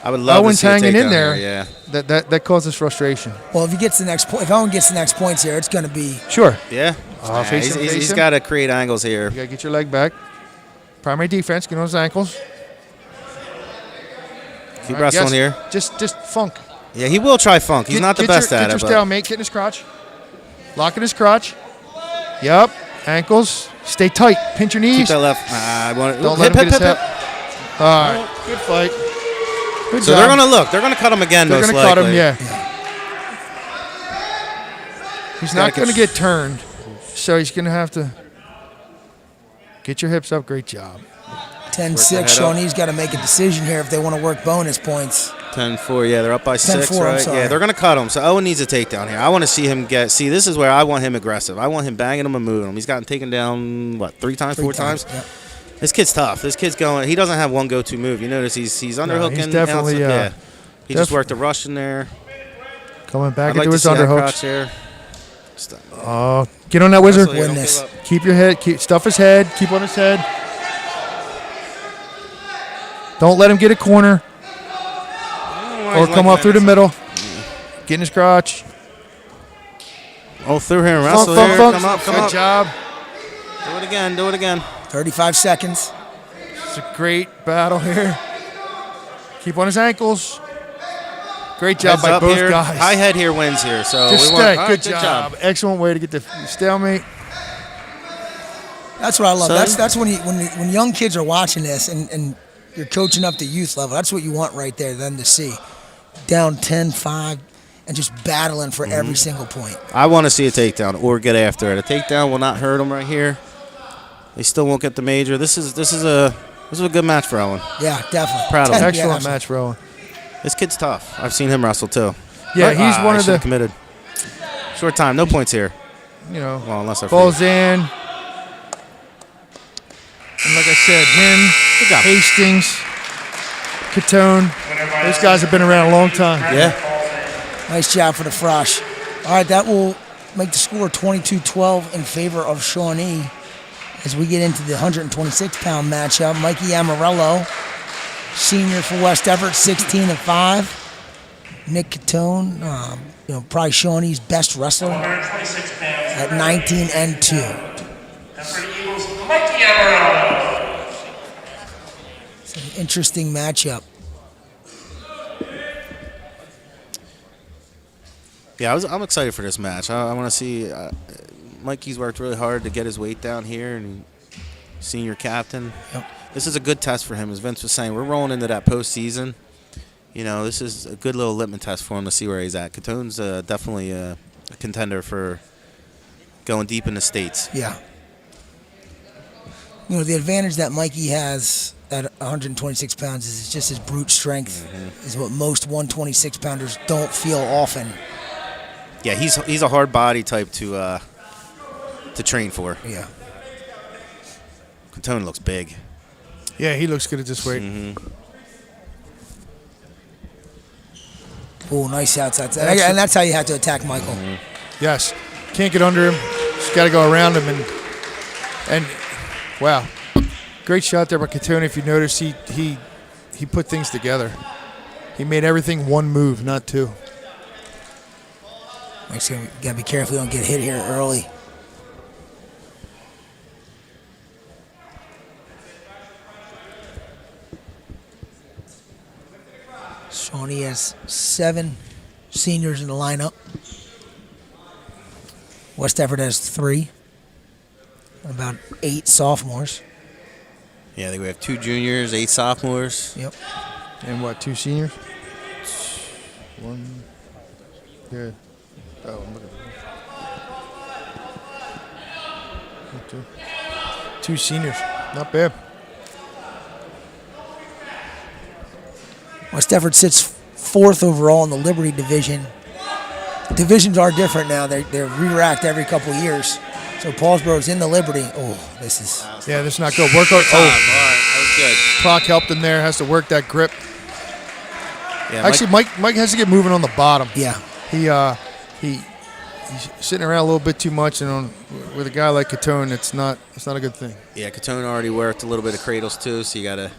I would love Owen's to see a hanging in takedown there. here, yeah. that causes frustration. Well, if if Owen gets the next points here, it's going to be Sure. Yeah. Oh, face him, face He's him. got to create angles here. You got to get your leg back. Primary defense, get on his ankles. Keep wrestling here. Just funk. Yeah, he will try funk. He's not the best at it. Get your stalemate. Get in his crotch. Lock in his crotch. Yep. Ankles. Stay tight. Pinch your knees. Keep that left. Don't let him get his hip. All right. Good fight. Good so job. they're going to look. They're going to cut him again, They're most going to likely. cut him, yeah. He's not going to get turned, so he's going to have to get your hips up. Great job. 10-6. Shawnee's got to make a decision here if they want to work bonus points. 10-4, yeah, they're up by 6, 10-4, right? Yeah, they're going to cut him. So Owen needs a takedown here. I want to see him see, this is where I want him aggressive. I want him banging him and moving him. He's gotten taken down, what, 3 times, 4 times? Yep. This kid's tough. This kid's going, he doesn't have one go-to move. You notice he's underhooking. He's definitely, yeah. He just worked a rush in there. Coming back I'd into his underhooks. Here. Oh, get on that wizard. Win this. Keep your head, stuff his head, keep on his head. Don't let him get a corner or come up through the middle. Get in his crotch. Oh, through here and wrestle Funk, here. funk. Come up, come Good up. job. Do it again, do it again. 35 seconds. It's a great battle here. Keep on his ankles. Great job Heads by up both here. guys. High head here wins here. So Just we stay. want, Good job. Excellent way to get the stalemate. That's what I love. Son? That's when young kids are watching this and you're coaching up to youth level. That's what you want right there, them to see. Down 10-5 and just battling for every single point. I want to see a takedown or get after it. A takedown will not hurt them right here. They still won't get the major. This is a good match for Owen. Yeah, definitely. Proud of him. Excellent match for Owen. This kid's tough. I've seen him wrestle too. Yeah, he's one of the committed. Short time, no points here. Well, unless I Balzan. And like I said, him, Hastings, Catone. Those guys have been around a long time. Yeah. Nice job for the Frosh. All right, that will make the score 22-12 in favor of Shawnee as we get into the 126-pound matchup. Mikey Amarello, senior for West Everett, 16-5. Nick Catone, probably Shawnee's best wrestler at 19-2. And for the Eagles, Mikey Amarello. It's an interesting matchup. Yeah, I'm excited for this match. I want to see. Mikey's worked really hard to get his weight down here, and senior captain. Yep. This is a good test for him, as Vince was saying. We're rolling into that postseason. This is a good little litmus test for him to see where he's at. Catone's definitely a contender for going deep in the States. Yeah. The advantage that Mikey has at 126 pounds is just his brute strength, is what most 126-pounders don't feel often. Yeah, he's a hard body type to train for. Yeah. Catone looks big. Yeah, he looks good at this weight. Oh, nice outside. And that's how you have to attack Michael. Yes. Can't get under him. Just got to go around him. And wow. Great shot there by Catone. If you notice, he put things together. He made everything one move, not two. Mike's got to be careful you don't get hit here early. Shawnee has 7 seniors in the lineup. West Everett has 3. About 8 sophomores. Yeah, I think we have 2 juniors, 8 sophomores. Yep. And what, 2 seniors? 1. Yeah. Oh, I'm looking at it. 2 seniors. Not bad. West Everett sits 4th overall in the Liberty division. Divisions are different now. They're re-racked every couple of years. So Paulsboro's in the Liberty. Oh, this is... Yeah, this is not good. Work out. All right, that was good. Clock helped him there. Has to work that grip. Yeah, Actually, Mike has to get moving on the bottom. Yeah. He's sitting around a little bit too much, and with a guy like Catone, it's not a good thing. Yeah, Catone already worked a little bit of cradles too, so you got to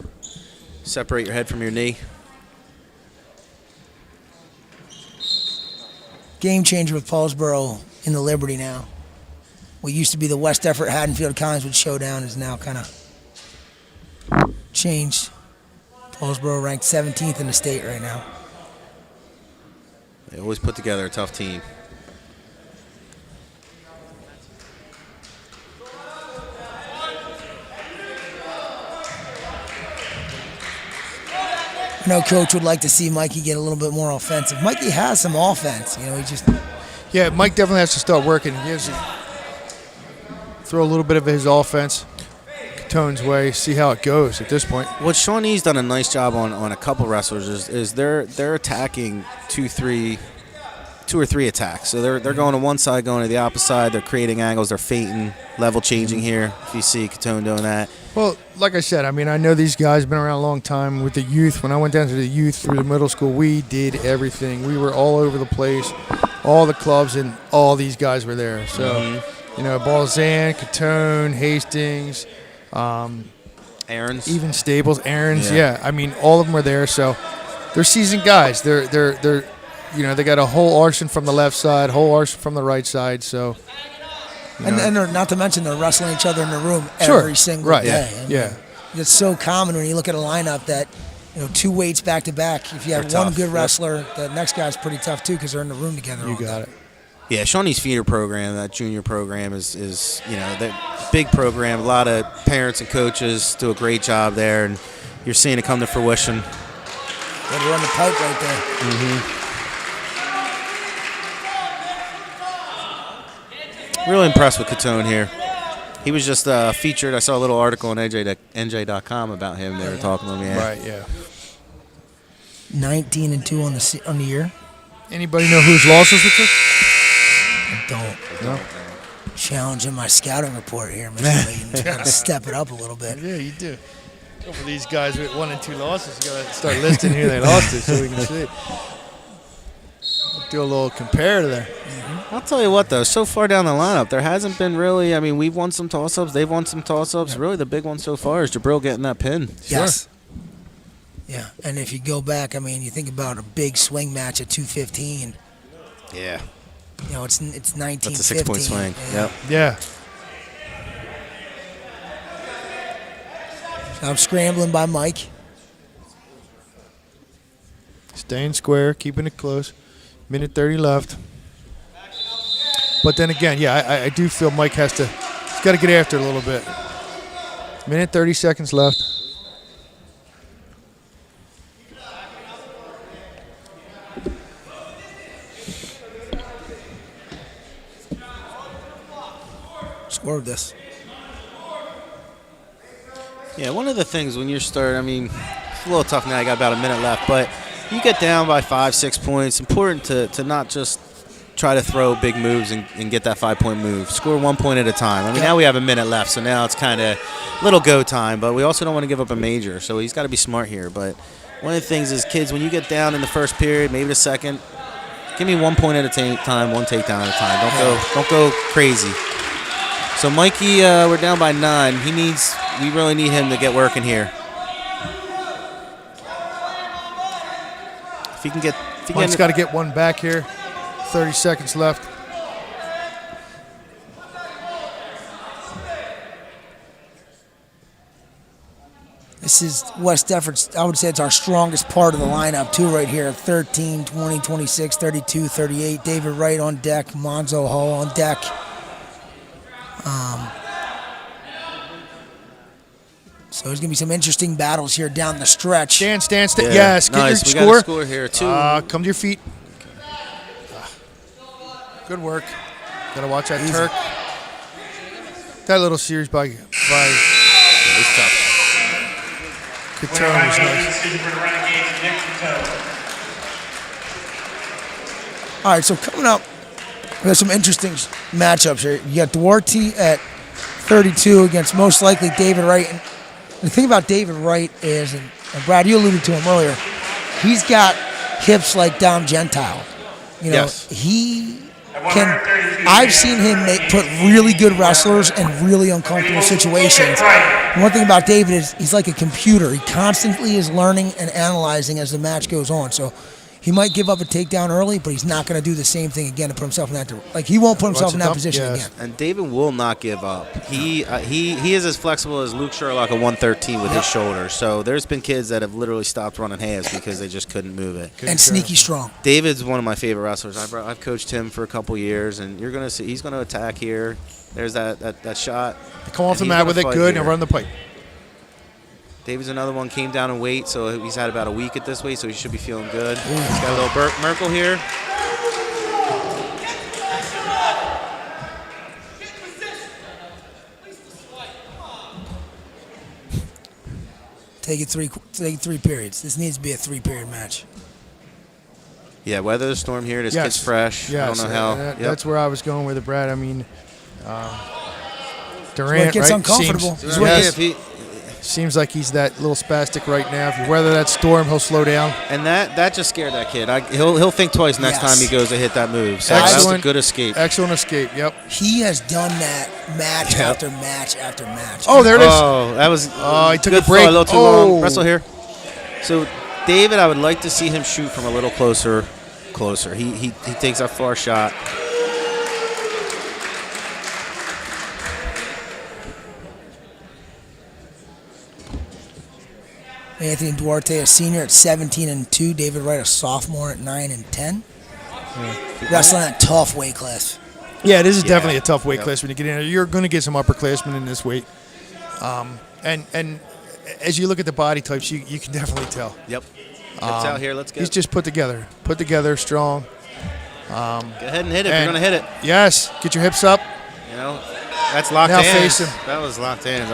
separate your head from your knee. Game changer with Paulsboro in the Liberty now. What used to be the West Everett Haddonfield Collinswood showdown is now kind of changed. Hillsborough ranked 17th in the state right now. They always put together a tough team. I know Coach would like to see Mikey get a little bit more offensive. Mikey has some offense. You know, he just... Yeah, Mike definitely has to start working. He has to throw a little bit of his offense Catone's way, see how it goes at this point. What Shawnee's done a nice job on a couple wrestlers is they're attacking two or three attacks. So they're going to one side, going to the opposite side. They're creating angles. They're feinting, level changing here. If you see Catone doing that. Well, like I said, I mean, I know these guys been around a long time with the youth. When I went down to the youth through the middle school, we did everything. We were all over the place, all the clubs, and all these guys were there. So, you know, Balzan, Catone, Hastings, Aaron's, even Stables, Aaron's. Yeah, I mean, all of them were there. So they're seasoned guys. They're you know, they got a whole arson from the left side, whole arson from the right side. So. And they're, not to mention they're wrestling each other in the room Sure. every single Right. day. I mean, Yeah. It's so common when you look at a lineup that, you know, two weights back to back. If you have They're one tough. good wrestler, the next guy's pretty tough too because they're in the room together. You got it. Yeah, Shawnee's feeder program, that junior program is you know, that big program. A lot of parents and coaches do a great job there, and you're seeing it come to fruition. Yeah, they're on the pipe right there. Really impressed with Catone here. He was just featured. I saw a little article on NJ.com about him. They were talking to him. Yeah. Right, yeah. 19-2 on the year. Anybody know whose losses with this? I don't. No. Challenging my scouting report here, Mr. Lee. You gotta step it up a little bit. Yeah, you do. A couple of these guys with 1 and 2 losses, you got to start listing who they lost to so we can see. Do a little compare there. I'll tell you what, though, so far down the lineup, there hasn't been really, I mean, we've won some toss-ups, they've won some toss-ups. Really, the big one so far is Jabril getting that pin. Yes. Yeah, and if you go back, I mean, you think about a big swing match at 215. Yeah. You know, it's 19. That's a 6-point swing. Yep. Yeah. I'm scrambling by Mike. Staying square, keeping it close. Minute 30 left. But then again, yeah, I do feel Mike he's got to get after it a little bit. Minute 30 seconds left. Scored this. Yeah, one of the things when you're starting, I mean, it's a little tough now. I got about a minute left, but you get down by 5-6 points. Important to not just try to throw big moves and get that 5-point move. Score 1 point at a time. I mean, now we have a minute left, so now it's kind of little go time, but we also don't want to give up a major, so he's got to be smart here. But one of the things is, kids, when you get down in the first period, maybe the second, give me 1 point at a time, one takedown at a time. Don't go crazy. So Mikey, we're down by 9. We really need him to get working here. If he can get, Mike's got to get one back here. 30 seconds left. This is West Deford's, I would say it's our strongest part of the lineup, too, right here. 13, 20, 26, 32, 38. David Wright on deck. Monzo Hall on deck. So there's going to be some interesting battles here down the stretch. Stand. Yeah, Yes, get nice. your We got a score. score here, too. Come to your feet. Good work. Got to watch that Easy. Turk. That little series by Yeah, he's tough. Winner Catone by was major nice. decision for the Renegades, Nick Catone. All right, so coming up, we have some interesting matchups here. You got Duarte at 32 against most likely David Wright. And the thing about David Wright is, and Brad, you alluded to him earlier, he's got hips like Dom Gentil. You know, Yes. he can. I've seen him put really good wrestlers in really uncomfortable situations. And one thing about David is he's like a computer. He constantly is learning and analyzing as the match goes on. So He might give up a takedown early, but he's not going to do the same thing again to put himself in that. Like he won't put himself in that position again. And David will not give up. He is as flexible as Luke Sherlock at 113 with his shoulder. So there's been kids that have literally stopped running halves because they just couldn't move it. And sneaky strong. David's one of my favorite wrestlers. I've coached him for a couple years, and you're gonna see he's gonna attack here. There's that shot. Come off the mat with it good and run the pipe. David's another one, came down in weight, so he's had about a week at this weight, so he should be feeling good. He's got a little Merkel here. Take it three periods. This needs to be a 3-period match. Yeah, weather the storm here. This kid's fresh. Yes. I don't know how. That's where I was going with it, Brad. I mean, Durant, where it gets uncomfortable. Seems like he's that little spastic right now. If you weather that storm, he'll slow down. And that just scared that kid. He'll think twice next time he goes to hit that move. So that was a good escape. Excellent escape. Yep. He has done that match after match after match. Oh, there it is. Oh, that was. Oh, he took good a break. A little too long. Wrestle here. So, David, I would like to see him shoot from a little closer. He takes that far shot. Anthony Duarte, a senior at 17-2. David Wright, a sophomore at 9-10. Yeah. Wrestling at a tough weight class. Yeah, this is definitely a tough weight class when you get in there. You're going to get some upperclassmen in this weight. And as you look at the body types, you can definitely tell. Yep. Hips out here. Let's go. He's just put together, strong. Go ahead and hit it. You're going to hit it. Yes. Get your hips up. You know, that's locked in. Now face him. That was locked in.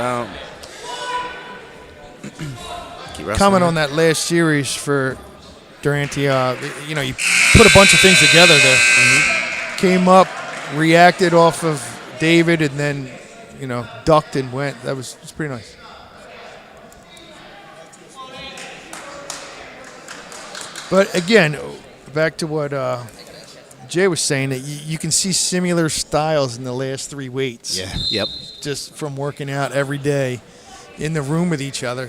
Comment on that last series for Durante. You put a bunch of things together there. Mm-hmm. Came up, reacted off of David, and then, ducked and went. It's pretty nice. But again, back to what Jay was saying, that you can see similar styles in the last 3 weights. Yeah. Yep. Just from working out every day in the room with each other,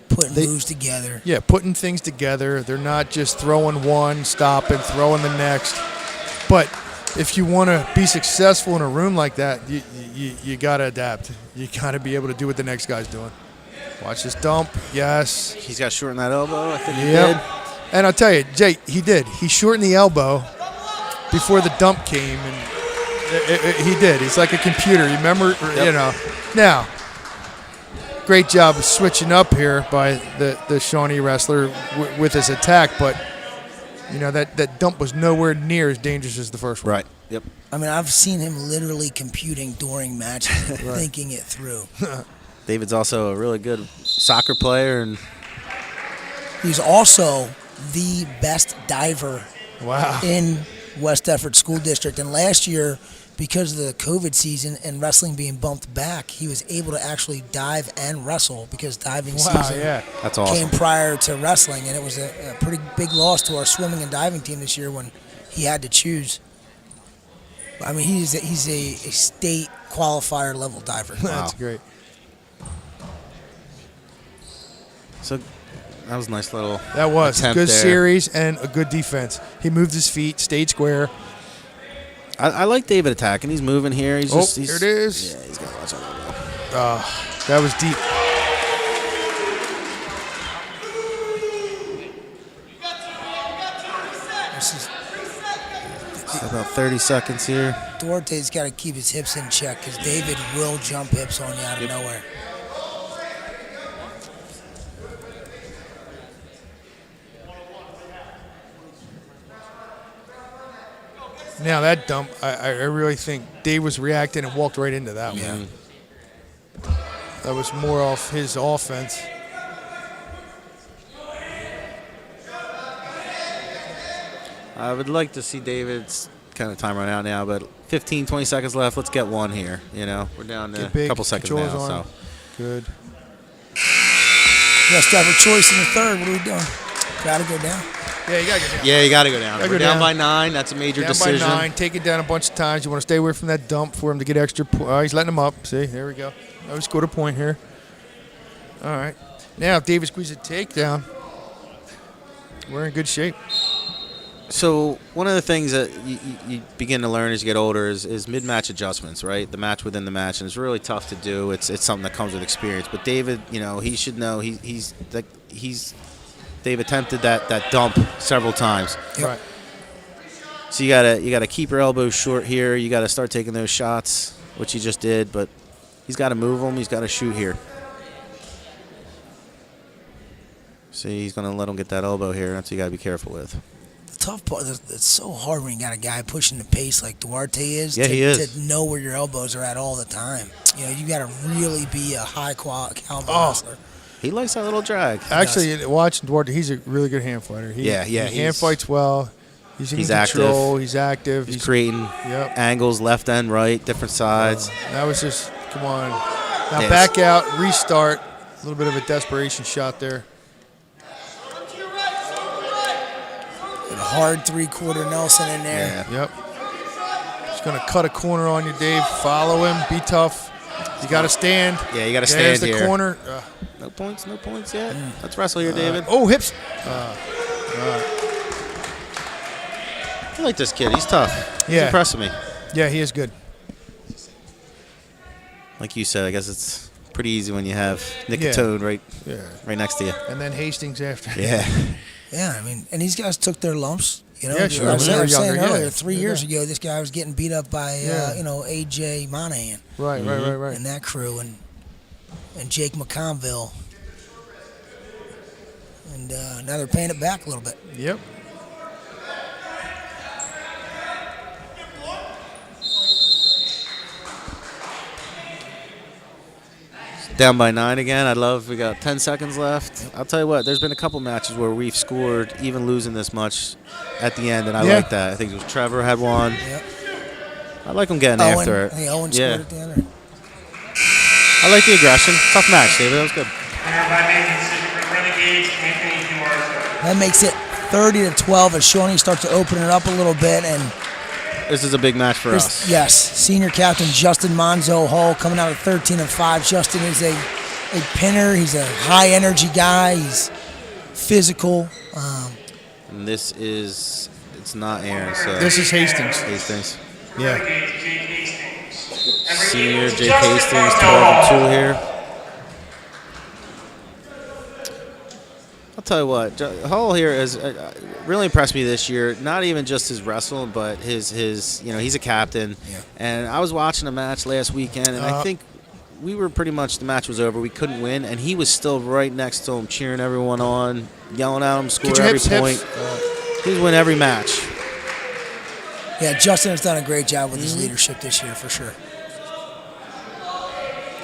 Putting moves together. Yeah, putting things together. They're not just throwing one, stopping, throwing the next. But if you want to be successful in a room like that, you got to adapt. You got to be able to do what the next guy's doing. Watch this dump. Yes. He's got to shorten that elbow. I think he did. And I'll tell you, Jay, he did. He shortened the elbow before the dump came, and he did. He's like a computer. You remember, Now, great job of switching up here by the Shawnee wrestler with his attack, but that dump was nowhere near as dangerous as the first one. Right. Yep. I mean, I've seen him literally computing during matches, thinking it through. David's also a really good soccer player, and he's also the best diver in West Effort School District. And last year, because of the COVID season and wrestling being bumped back, he was able to actually dive and wrestle because diving season That's awesome. came prior to wrestling. And it was a pretty big loss to our swimming and diving team this year when he had to choose. I mean, he's a state qualifier level diver. That's great. So that was a nice little That was a good there. series and a good defense. He moved his feet, stayed square. I like David attacking. He's moving here. He's here it is. Yeah, he's got to watch out. That was deep. About 30 seconds here. Duarte's got to keep his hips in check because David will jump hips on you out of nowhere. Now that dump, I really think Dave was reacting and walked right into that one. That was more off his offense. I would like to see David's kind of time run out now, but 15, 20 seconds left. Let's get one here. We're down to a couple seconds now. So good. Let's have a choice in the third. What are we doing? Got to go down. Yeah, you got to go down. Yeah, you got to go down. We're down by 9. That's a major decision. Down by 9. Take it down a bunch of times. You want to stay away from that dump for him to get extra. He's letting him up. See, there we go. Oh, he scored a point here. All right. Now, if David squeezes a takedown, we're in good shape. So one of the things that you begin to learn as you get older is mid-match adjustments, right? The match within the match, and it's really tough to do. It's something that comes with experience. But David, he should know they've attempted that dump several times. Right. So you gotta keep your elbows short here. You gotta start taking those shots, which he just did. But he's got to move them. He's got to shoot here. See, he's gonna let him get that elbow here. That's what you gotta be careful with. Tough part. It's so hard when you got a guy pushing the pace like Duarte is. Yeah, he is. To know where your elbows are at all the time. You got to really be a high quality caliber wrestler. He likes that little drag. Actually, watching Duarte, he's a really good hand fighter. He hand fights well. He's in control. Active. He's active. He's creating angles, left and right, different sides. That was just, come on. Now back out, restart. A little bit of a desperation shot there. Hard three-quarter Nelson in there. Yeah. Yep. He's going to cut a corner on you, Dave. Follow him. Be tough. You got to stand. Yeah, you got to stand here. There's the corner. No points yet. Let's wrestle here, David. Hips. I like this kid. He's tough. He's impressing me. Yeah, he is good. Like you said, I guess it's pretty easy when you have Catone right next to you. And then Hastings after. Yeah. Yeah, I mean, and these guys took their lumps. Yeah, sure. I was saying younger, earlier, 3 years ago, this guy was getting beat up by, A.J. Monahan. Right. And that crew, and Jake McConville. And now they're paying it back a little bit. Yep. Down by 9 again. We got 10 seconds left. I'll tell you what, there's been a couple matches where we've scored, even losing this much at the end, and I like that. I think it was Trevor had one. Yep. I like him getting after it. Owen scored at the end. I like the aggression. Tough match, David. That was good. That makes it 30-12 as Shawnee starts to open it up a little bit, and this is a big match for us. Yes, senior captain Justin Monzo Hall coming out of 13-5. Justin is a pinner. He's a high energy guy. He's physical. And it's not Aaron. So this is Hastings. Yeah. Senior Jake Hastings, 12-2 here. I'll tell you what, Hall here has really impressed me this year. Not even just his wrestling, but his he's a captain. Yeah. And I was watching a match last weekend, and I think we were pretty much, the match was over. We couldn't win, and he was still right next to him, cheering everyone on, yelling at him, score every point. He's win every match. Yeah, Justin has done a great job with his leadership this year, for sure.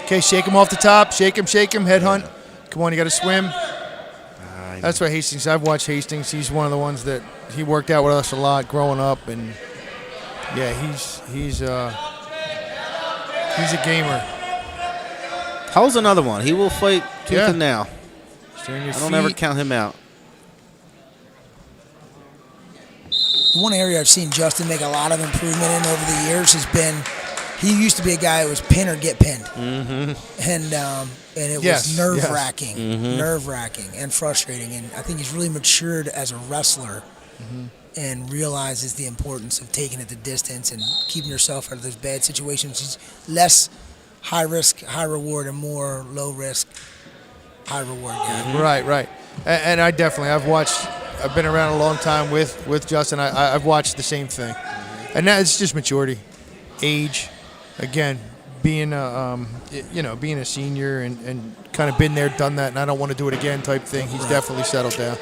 Okay, shake him off the top. Shake him, head hunt. Come on, you got to swim. That's why Hastings, I've watched Hastings. He's one of the ones that he worked out with us a lot growing up, and yeah, he's a gamer. How's another one? He will fight tooth and nail. I don't ever count him out. One area I've seen Justin make a lot of improvement in over the years has been, he used to be a guy who was pin or get pinned. And it was nerve-wracking, nerve-wracking and frustrating. And I think he's really matured as a wrestler and realizes the importance of taking it the distance and keeping yourself out of those bad situations. He's less high risk, high reward, and more low risk, high reward guy. Right. And I definitely, I've been around a long time with Justin. I've watched the same thing. And now it's just maturity, age, again, being a senior and kind of been there, done that, and I don't want to do it again type thing. He's definitely settled down.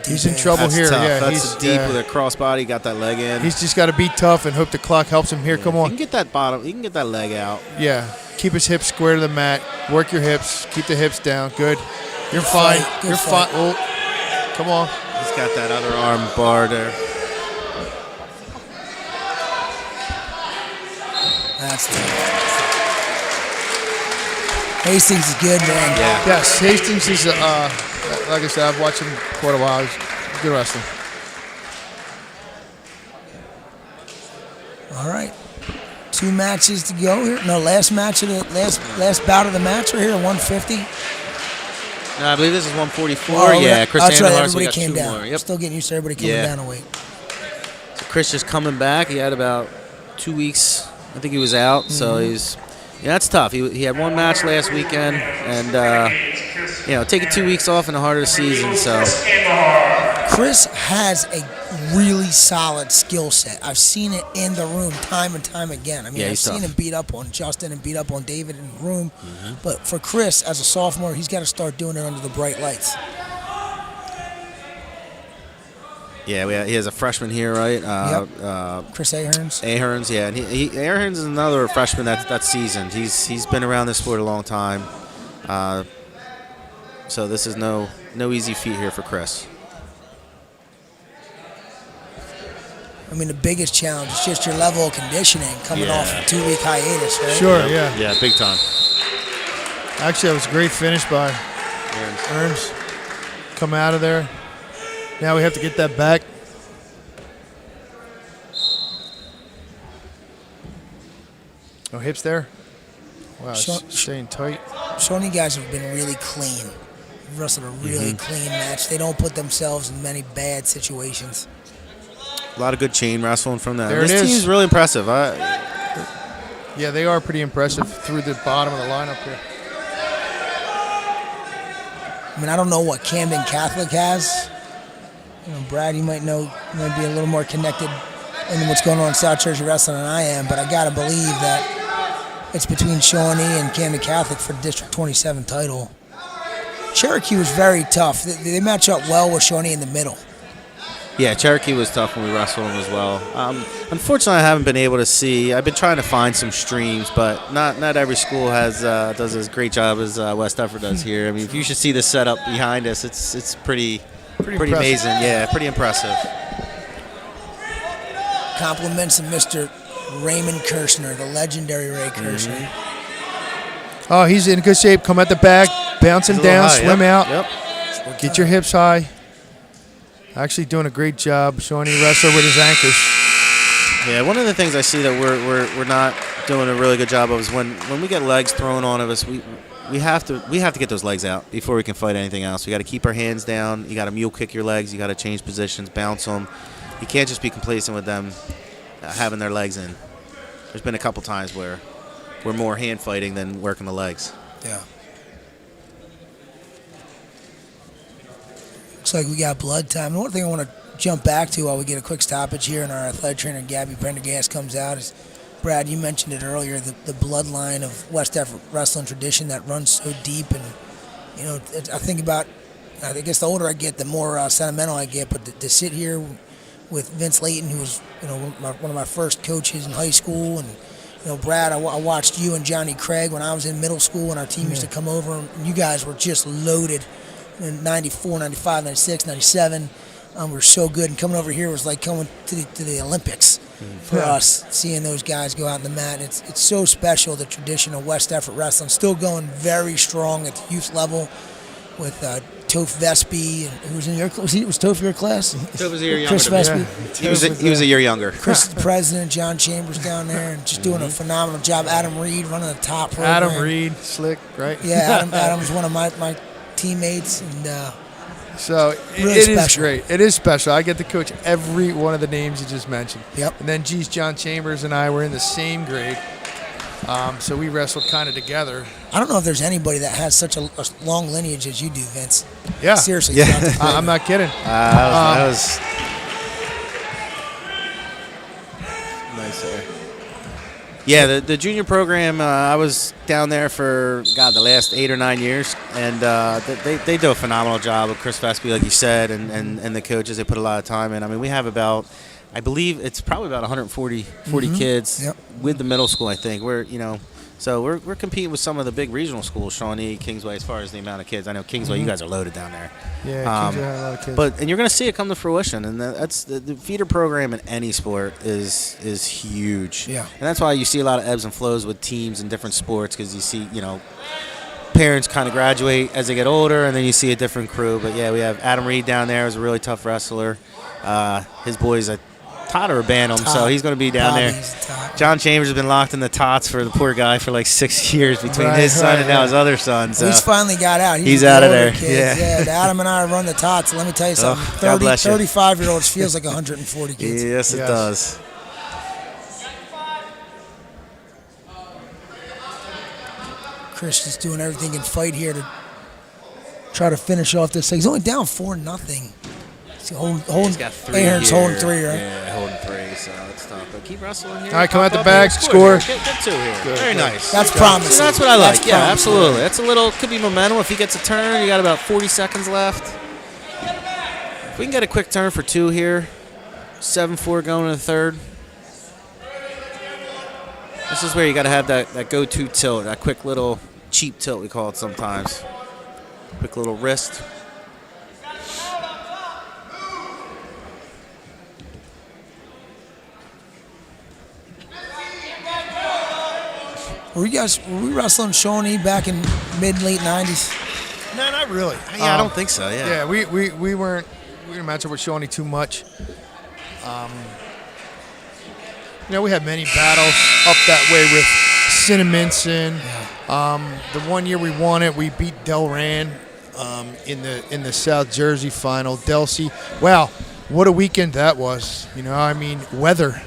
He's in trouble here. Tough. Yeah, that's deep with a crossbody. Got that leg in. He's just got to be tough and hope the clock helps him here. Come on. He can get that bottom. He can get that leg out. Yeah. Keep his hips square to the mat. Work your hips. Keep the hips down. Good. You're fine. You're fine. Oh, come on. He's got that other arm bar there. That's tough. Hastings is good, man. Yeah. Yes, Hastings is, like I said, I've watched him quite a while. He's a good wrestler. All right. 2 matches to go here. No, last match of the last bout of the match right here, 150. No, I believe this is 144. Oh, Yeah, Chris that's right. Anderson Everybody got came 2 down. more. Yep. Still getting used to everybody coming down a weight. So Chris just coming back. He had about 2 weeks. I think he was out. So he's that's tough. He had 1 match last weekend, and taking 2 weeks off in the heart of the season. So Chris has a really solid skill set. I've seen it in the room time and time again. I mean, Yeah, I've he's seen tough. him beat up on Justin and beat up on David in the room. But for Chris, as a sophomore, he's got to start doing it under the bright lights. yeah, he has a freshman here, right? Chris Aherns. Aherns, yeah, and Aherns is another freshman that's seasoned. He's been around this sport a long time. So this is no easy feat here for Chris. I mean, the biggest challenge is just your level of conditioning coming off a 2-week hiatus, right? Sure, yeah. Yeah, big time. Actually, that was a great finish by Ernst. Come out of there. Now we have to get that back. No hips there. Wow, staying tight. Shawnee guys have been really clean. Wrestled a really clean match. They don't put themselves in many bad situations. A lot of good chain wrestling from them. There This it is. team's really impressive. Yeah, they are pretty impressive through the bottom of the lineup here. I mean, I don't know what Camden Catholic has. Brad, you might know, you might be a little more connected in what's going on in South Jersey wrestling than I am, but I got to believe that it's between Shawnee and Camden Catholic for the District 27 title. Cherokee was very tough. They match up well with Shawnee in the middle. Yeah, Cherokee was tough when we wrestled him as well. Unfortunately, I haven't been able to see. I've been trying to find some streams, but not every school does as great job as West Effort does here. I mean, if you should see the setup behind us, it's pretty amazing. Yeah, pretty impressive. Compliments of Mr. Raymond Kirshner, the legendary Ray Kirshner. Oh, he's in good shape. Come at the back, bounce him He's a little down, high, swim out. Yep. Get your hips high. Actually doing a great job. Shawnee wrestler with his anchors. Yeah, one of the things I see that we're not doing a really good job of is when we get legs thrown on of us, we have to get those legs out before we can fight anything else. We got to keep our hands down. You got to mule kick your legs. You got to change positions, bounce them. You can't just be complacent with them having their legs in. There's been a couple times where we're more hand fighting than working the legs. Yeah. Looks like we got blood time. And one thing I want to jump back to while we get a quick stoppage here and our athletic trainer Gabby Prendergast comes out is, Brad, you mentioned it earlier, the bloodline of West Effort wrestling tradition that runs so deep. And, I think about, I guess the older I get, the more sentimental I get. But to sit here with Vince Layton, who was, one of my first coaches in high school, and, Brad, I watched you and Johnny Craig when I was in middle school, and our team used to come over, and you guys were just loaded in 94, 95, 96, 97. We were so good, and coming over here was like coming to the Olympics for us, seeing those guys go out on the mat. It's so special, the tradition of West Effort wrestling, still going very strong at the youth level with Toph Vespi, and who was in your class? Was Toph your class? Toph was a year younger. Chris Vespi. Yeah. He was a year younger. Chris, the president, John Chambers down there, and just doing a phenomenal job. Adam Reed running the top program. Adam Reed, slick, right? Yeah, Adam was one of my teammates, and so really it is special. great. It is special. I get to coach every one of the names you just mentioned. Yep. And then, John Chambers and I were in the same grade, so we wrestled kind of together. I don't know if there's anybody that has such a long lineage as you do, Vince. Yeah. Seriously. Yeah. I'm not kidding. That was nice there. Yeah, the junior program, I was down there for, the last 8 or 9 years, and they do a phenomenal job with Chris Vespi, like you said, and the coaches. They put a lot of time in. I mean, we have about, I believe it's probably about 140 kids with the middle school, I think. So we're competing with some of the big regional schools, Shawnee, Kingsway, as far as the amount of kids. I know Kingsway, you guys are loaded down there. Yeah, Kingsway had a lot of kids. And you're going to see it come to fruition, and that's the feeder program in any sport is huge. Yeah. And that's why you see a lot of ebbs and flows with teams in different sports, because you see, parents kind of graduate as they get older, and then you see a different crew. But yeah, we have Adam Reed down there, who's a really tough wrestler. His boys, Totter banned him, so he's going to be down there. John Chambers has been locked in the tots for the poor guy for like 6 years between his son and now his other son. So he's finally got out. He's out of there. Yeah. Adam and I run the tots. Let me tell you something. 35-year-olds feels like 140 kids. Yes, it does. Chris is doing everything in fight here to try to finish off this thing. He's only down 4-0. He's got 3 Ahern's here. holding 3, right? Yeah, holding 3, so it's tough. But keep wrestling here. All right, come out the Pop bag, up score. Get 2 here. Good, Very good. nice. That's promising. So that's what I like. That's Yeah, promising. absolutely. That's a little, could be momentum. If he gets a turn, you got about 40 seconds left. If we can get a quick turn for 2 here, 7-4 going to the third. This is where you got to have that go-to tilt, that quick little cheap tilt we call it sometimes. Quick little wrist. Were we wrestling Shawnee back in mid-late 90s? No, not really. Yeah, I don't think so. Yeah, we didn't match up with Shawnee too much. We had many battles up that way with Cinnaminson. The one year we won it, we beat Delran in the South Jersey final. Delsey, wow, what a weekend that was. Weather.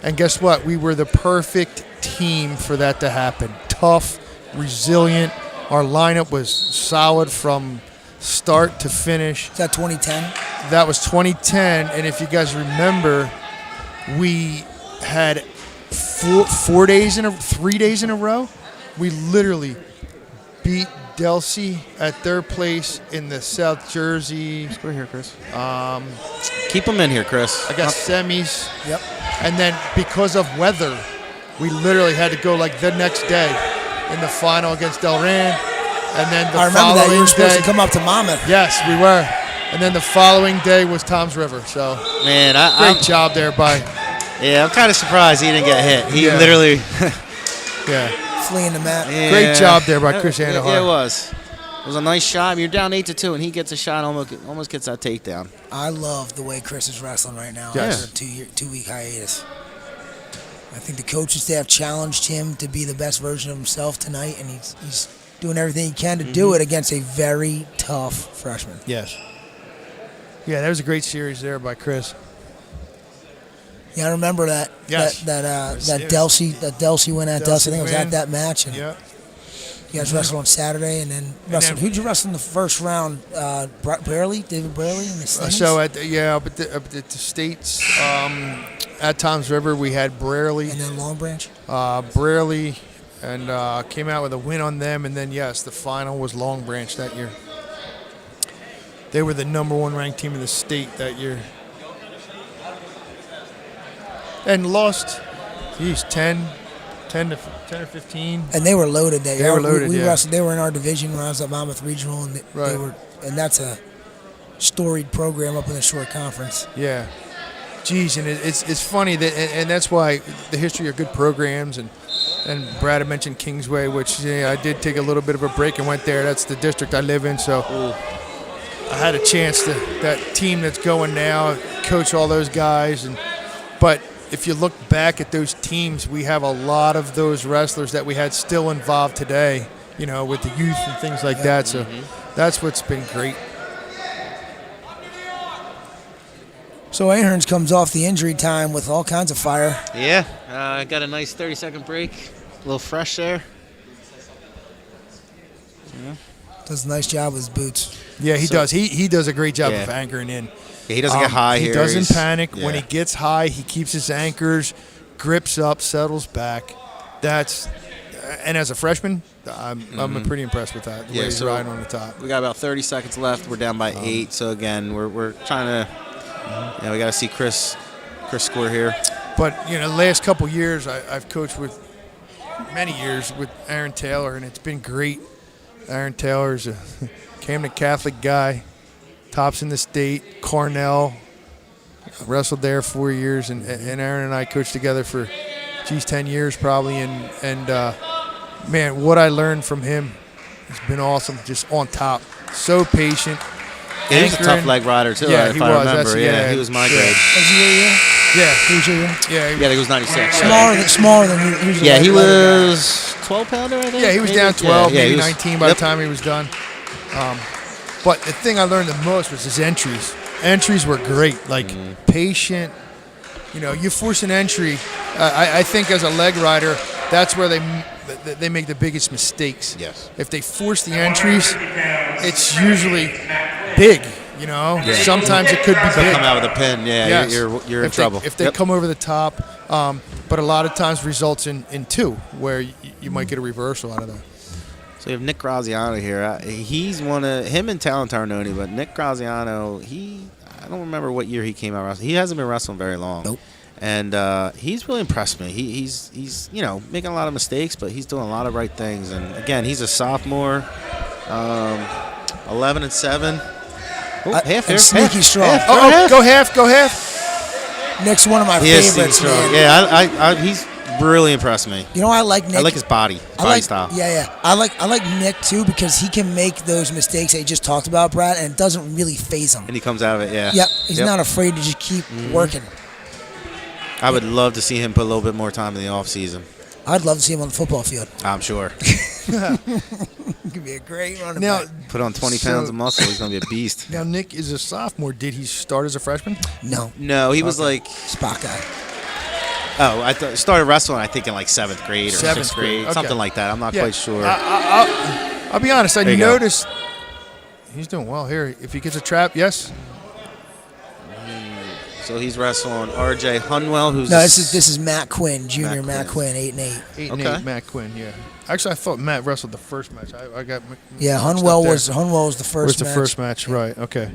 And guess what? We were the perfect team for that to happen. Tough, resilient. Our lineup was solid from start to finish. Is that 2010? That was 2010, and if you guys remember, we had 3 days in a row. We literally beat Delsey at their place in the South Jersey. Square here, Chris. Keep them in here, Chris. I guess semis. Yep. And then because of weather, we literally had to go like the next day in the final against Delran. And then I remember that. You were supposed to come up to Monmouth. Yes, we were. And then the following day was Tom's River. So, Man, great job there by. Yeah, I'm kind of surprised he didn't get hit. He Yeah. literally. Yeah. Fleeing the mat. Great job there by Chris Andahar. Yeah, it was. It was a nice shot. You're down 8-2, and he gets a shot, almost gets that takedown. I love the way Chris is wrestling right now Yes. after a 2-week hiatus. I think the coaching staff challenged him to be the best version of himself tonight, and he's doing everything he can to do it against a very tough freshman. Yes. Yeah, that was a great series there by Chris. Yeah, I remember that. Yes. That Delsey went at us. I think it was win. at that match. And Yeah. you guys wrestled on Saturday, and then wrestled. Who'd you wrestle in the first round? Braley, David Braley, in the semis? So at the states at Tom's River we had Braley and then Long Branch. Braley, and came out with a win on them, and then yes, the final was Long Branch that year. They were the #1 ranked team in the state that year, and lost. Geez, 10 or 15. And they were loaded that year. They were loaded, We yeah. wrestled. They were in our division when I was at Monmouth Regional, and Right. and that's a storied program up in the Shore Conference. Yeah. Geez, and it's funny that, and that's why the history of good programs, and Brad had mentioned Kingsway, which I did take a little bit of a break and went there. That's the district I live in, so I had a chance to, that team that's going now, coach all those guys, but if you look back at those teams, we have a lot of those wrestlers that we had still involved today, with the youth and things like that. So that's what's been great. So Ahern's comes off the injury time with all kinds of fire. Yeah, got a nice 30-second break. A little fresh there. Does a nice job with his boots. Yeah, he does. He does a great job Yeah. of anchoring in. Yeah, he doesn't get high he here. He doesn't He's- panic. yeah. When he gets high, he keeps his anchors, grips up, settles back. And as a freshman, I'm pretty impressed with that, the way he's riding on the top. We got about 30 seconds left. We're down by 8. So, again, we're trying to we got to see Chris score here. But, the last couple years, I've coached with many years with Aaron Taylor, and it's been great. Aaron Taylor's a Camden Catholic guy, tops in the state, Cornell, wrestled there 4 years, and Aaron and I coached together for, 10 years probably, and man, what I learned from him has been awesome, just on top. So patient. He was a tough leg rider, too, Yeah, if he I was. remember. That's- Yeah, he was my grade. Was he your year? Yeah. Who's your year? Yeah. Yeah, he was 96. Smaller than usually. Yeah, he was 12-pounder, I think. Yeah, he was maybe? down 12, Yeah, he maybe was- 19 by yep. the time he was done. But the thing I learned the most was his entries. Entries were great, like patient. You force an entry. I think as a leg rider, that's where they make the biggest mistakes. Yes. If they force the entries, it's usually big. Sometimes it could be big. Come out with a pin. Yeah, Yes. you're in If trouble. if they come over the top, but a lot of times results in two, where you might get a reversal out of that. So you have Nick Graziano here. He's him and Terranova, but Nick Graziano, I don't remember what year he came out wrestling. He hasn't been wrestling very long. Nope. And he's really impressed me. He's making a lot of mistakes, but he's doing a lot of right things. And again, he's a sophomore, 11-7. Oh, half here. Sneaky strong. Oh, go half. Nick's one of my He is favorites, strong. man. Yeah, he's really impressed me. I like Nick. I like his body style. Yeah. I like Nick too because he can make those mistakes that you just talked about, Brad, and it doesn't really faze him. And he comes out of it, yeah. Yep, he's not afraid to just keep working. I would love to see him put a little bit more time in the off season. I'd love to see him on the football field. I'm sure. Could be a great running Now, back. Put on 20 pounds of muscle, he's going to be a beast. now Nick is a sophomore. Did he start as a freshman? No, No, he was like, spot guy. I started wrestling, I think, in like 7th grade or 7th 6th grade, grade, something okay. like that. I'm not Yeah. quite sure. I'll be honest. I There you go. noticed he's doing well here. If he gets a trap, yes. So he's wrestling R.J. Honeywell, who's No, this is Matt Quinn, Junior Matt Matt Quinn, 8-8. 8 Okay. and 8, Matt Quinn. Yeah. Actually, I thought Matt wrestled the first match. I got. Yeah, mixed Honeywell up there. was the first. Was the match. first match, right? Okay.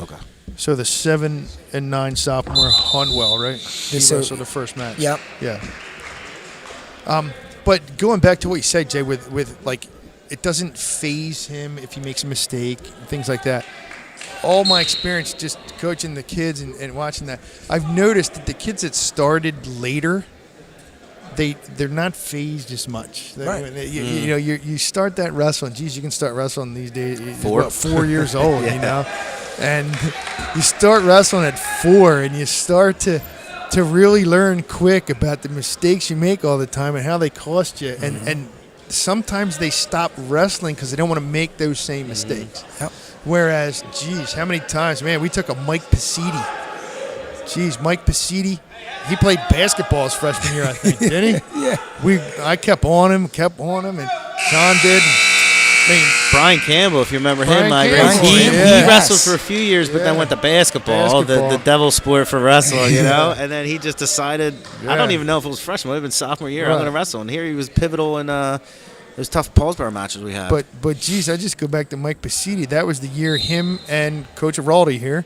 Okay. So the 7 and 9 sophomore Honeywell, right? He Yes, sir. wrestled the first match. Yep. Yeah. But going back to what you said, Jay, with like, it doesn't phase him if he makes a mistake, things like that. All my experience just coaching the kids and watching that, I've noticed that the kids that started later, they're not phased as much. Right. You start that wrestling. Geez, you can start wrestling these days. 4 years old, and you start wrestling at 4, and you start to really learn quick about the mistakes you make all the time and how they cost you. And sometimes they stop wrestling because they don't want to make those same mistakes. Yep. Whereas, geez, how many times, man, we took a Mike Pasiti. Geez, Mike Pasiti, he played basketball his freshman year, I think, didn't he? Yeah. I kept on him, and John did. I mean, Brian Campbell, if you remember Brian him, Campbell, he yeah. wrestled for a few years, but then went to basketball, Basketball. The devil sport for wrestling, and then he just decided, Yeah. I don't even know if it was freshman, it might have been sophomore year, I'm Right. going to wrestle. And here he was pivotal in those tough Paulsboro matches we had. but geez, I just go back to Mike Pasiti. That was the year him and Coach Amarello here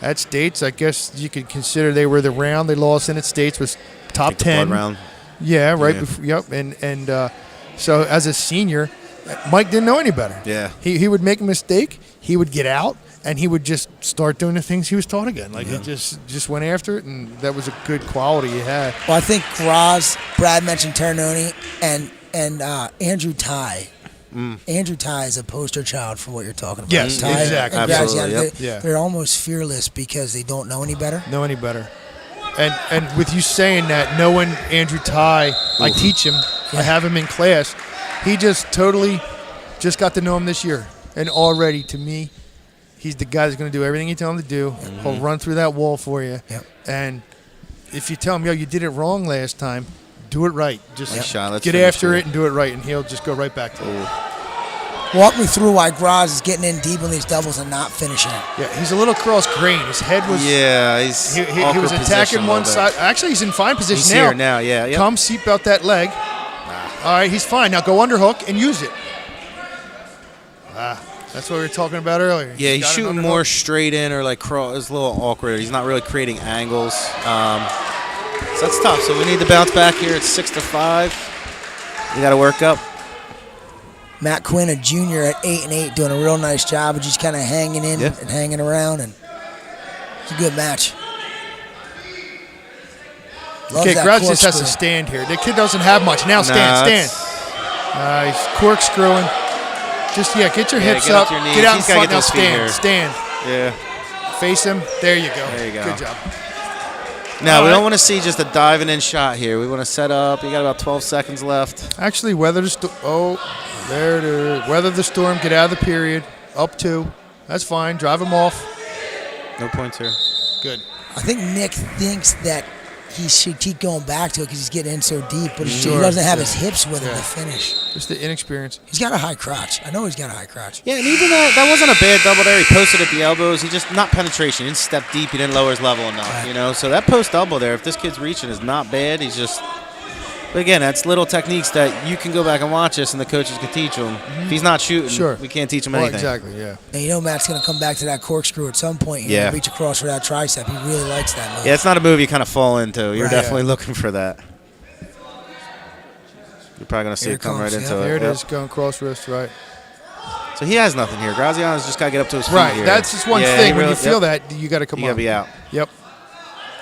at States. I guess you could consider they were the round they lost in at States was top Like the 10 blood round. Yeah, right. Yeah. Before, yep. And so as a senior, Mike didn't know any better. Yeah. He would make a mistake. He would get out, and he would just start doing the things he was taught again. Like he just went after it, and that was a good quality he had. Well, I think Brad mentioned Terranova and Andrew Ty. Andrew Ty is a poster child for what you're talking about. Yes, Ty exactly. and Absolutely, Graziano, yep. Yeah. They're almost fearless because they don't know any better. Know any better. And with you saying that, knowing Andrew Ty, I teach him. I have him in class. He just totally just got to know him this year. And already, to me, he's the guy that's going to do everything you tell him to do. He'll run through that wall for you. Yep. And if you tell him, you did it wrong last time, do it right. Just Shot, let's get finish after it. it and do it right, and he'll just go right back to it. Walk me through why Graz is getting in deep on these doubles and not finishing it. Yeah, he's a little cross-grained. His head was... Yeah, he's He was awkward attacking position a one little side. bit. Actually, he's in fine position He's now. here now, yeah. Yep. Come seatbelt that leg. All right, he's fine. Now go underhook and use it. That's what we were talking about earlier. Yeah, he's got an shooting underhook. more straight in or like cross. It's a little awkward. He's not really creating angles. So that's tough. So we need to bounce back here. It's 6-5. You got to work up. Matt Quinn, a junior at 8-8, doing a real nice job of just kind of hanging in Yeah. and hanging around, and it's a good match. Love Okay, that Grouch just has to corkscrew. stand here. The kid doesn't have much. Now stand. He's corkscrewing. Just, get your hips get up. up to your knees. Get out in He's gotta front. get Now those feet stand. here. Stand. Yeah. Face him. There you go. There you go. Good job. No, we don't want to see just a diving in shot here. We want to set up. You got about 12 seconds left. Actually, weather the storm. Oh, there it is. Weather the storm. Get out of the period. Up 2. That's fine. Drive him off. No points here. Good. I think Nick thinks that he should keep going back to it because he's getting in so deep, but he Sure. doesn't have his hips with him to finish. Just the inexperience. He's got a high crotch. I know he's got a high crotch. Yeah, and even that wasn't a bad double there. He posted at the elbows. He just, not penetration. He didn't step deep. He didn't lower his level enough, Right. you know? So that post double there, if this kid's reaching, is not bad. He's just, but again, that's little techniques that you can go back and watch this and the coaches can teach him. If he's not shooting, Sure. we can't teach him Well, anything. exactly, yeah. And you know Matt's going to come back to that corkscrew at some point. Yeah. Reach across for that tricep. He really likes that move. Yeah, it's not a move you kind of fall into. You're Right. definitely looking for that. You're probably going to see Here it come comes, right yeah. into There it. it Yep. is, going cross wrist, right. So he has nothing here. Graziano's just got to get up to his feet Right, here. that's just one Yeah, thing. he When really- you feel yep. that, you got to come You got to on. be out. Yep.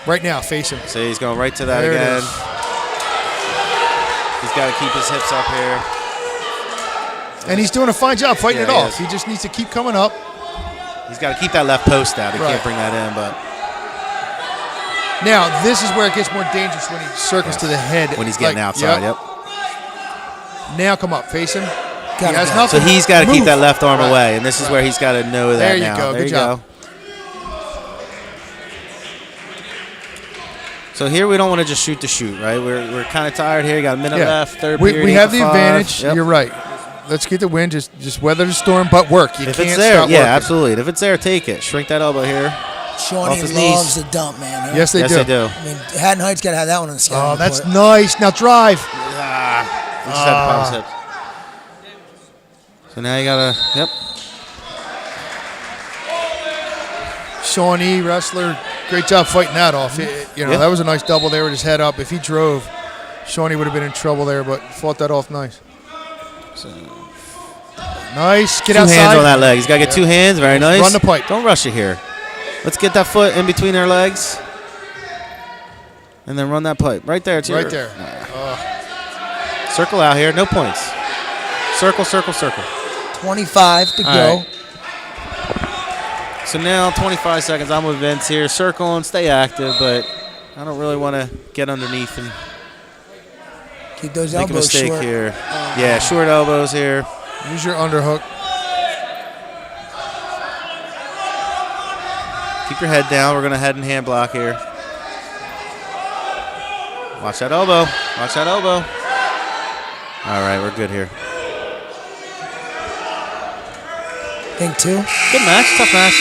Right now, face him. So he's going right to that There it again. is. He's got to keep his hips up here. And he's doing a fine job fighting Yeah, it he off. is. He just needs to keep coming up. He's got to keep that left post out. He Right. can't bring that in, but Now, this is where it gets more dangerous when he circles to the head. when he's getting Like, outside, yep. Now come up, face him. Gotta He has go. nothing. So he's got to keep Move. that left arm Right. away, and this is where he's got to know that There you now. go. There Good you job. go. So here we don't want to just shoot to shoot, right? We're kind of tired here. You got a minute left, third period. We have the 8-5. advantage. Yep. You're right. Let's get the win. Just weather the storm, but work. You If can't it's there, stop yeah, working. absolutely. And if it's there, take it. Shrink that elbow here. Shawnee Off his loves knees. the dump, man. Huh? Yes, they Yes, do. they do. I mean, Haddon Heights got to have that one on the scale. Oh, that's nice. Now drive. He just had to pop his hips. So now you got to, yep. Shawnee, wrestler, great job fighting that off. Yeah. That was a nice double there with his head up. If he drove, Shawnee would have been in trouble there, but fought that off nice. Nice. Get Two outside. hands on that leg. He's got to get two hands. Very nice. Run the pipe. Don't rush it here. Let's get that foot in between their legs. And then run that pipe. Right there. Right there. Circle out here. No points. Circle, circle, circle. 25 to All go. right. So now 25 seconds. I'm with Vince here. Circle and stay active, but I don't really want to get underneath and Keep those make a elbows mistake short. here. Yeah, short elbows here. Use your underhook. Keep your head down. We're going to head and hand block here. Watch that elbow. Watch that elbow. All right, we're good here. Think two. Good match. Tough match.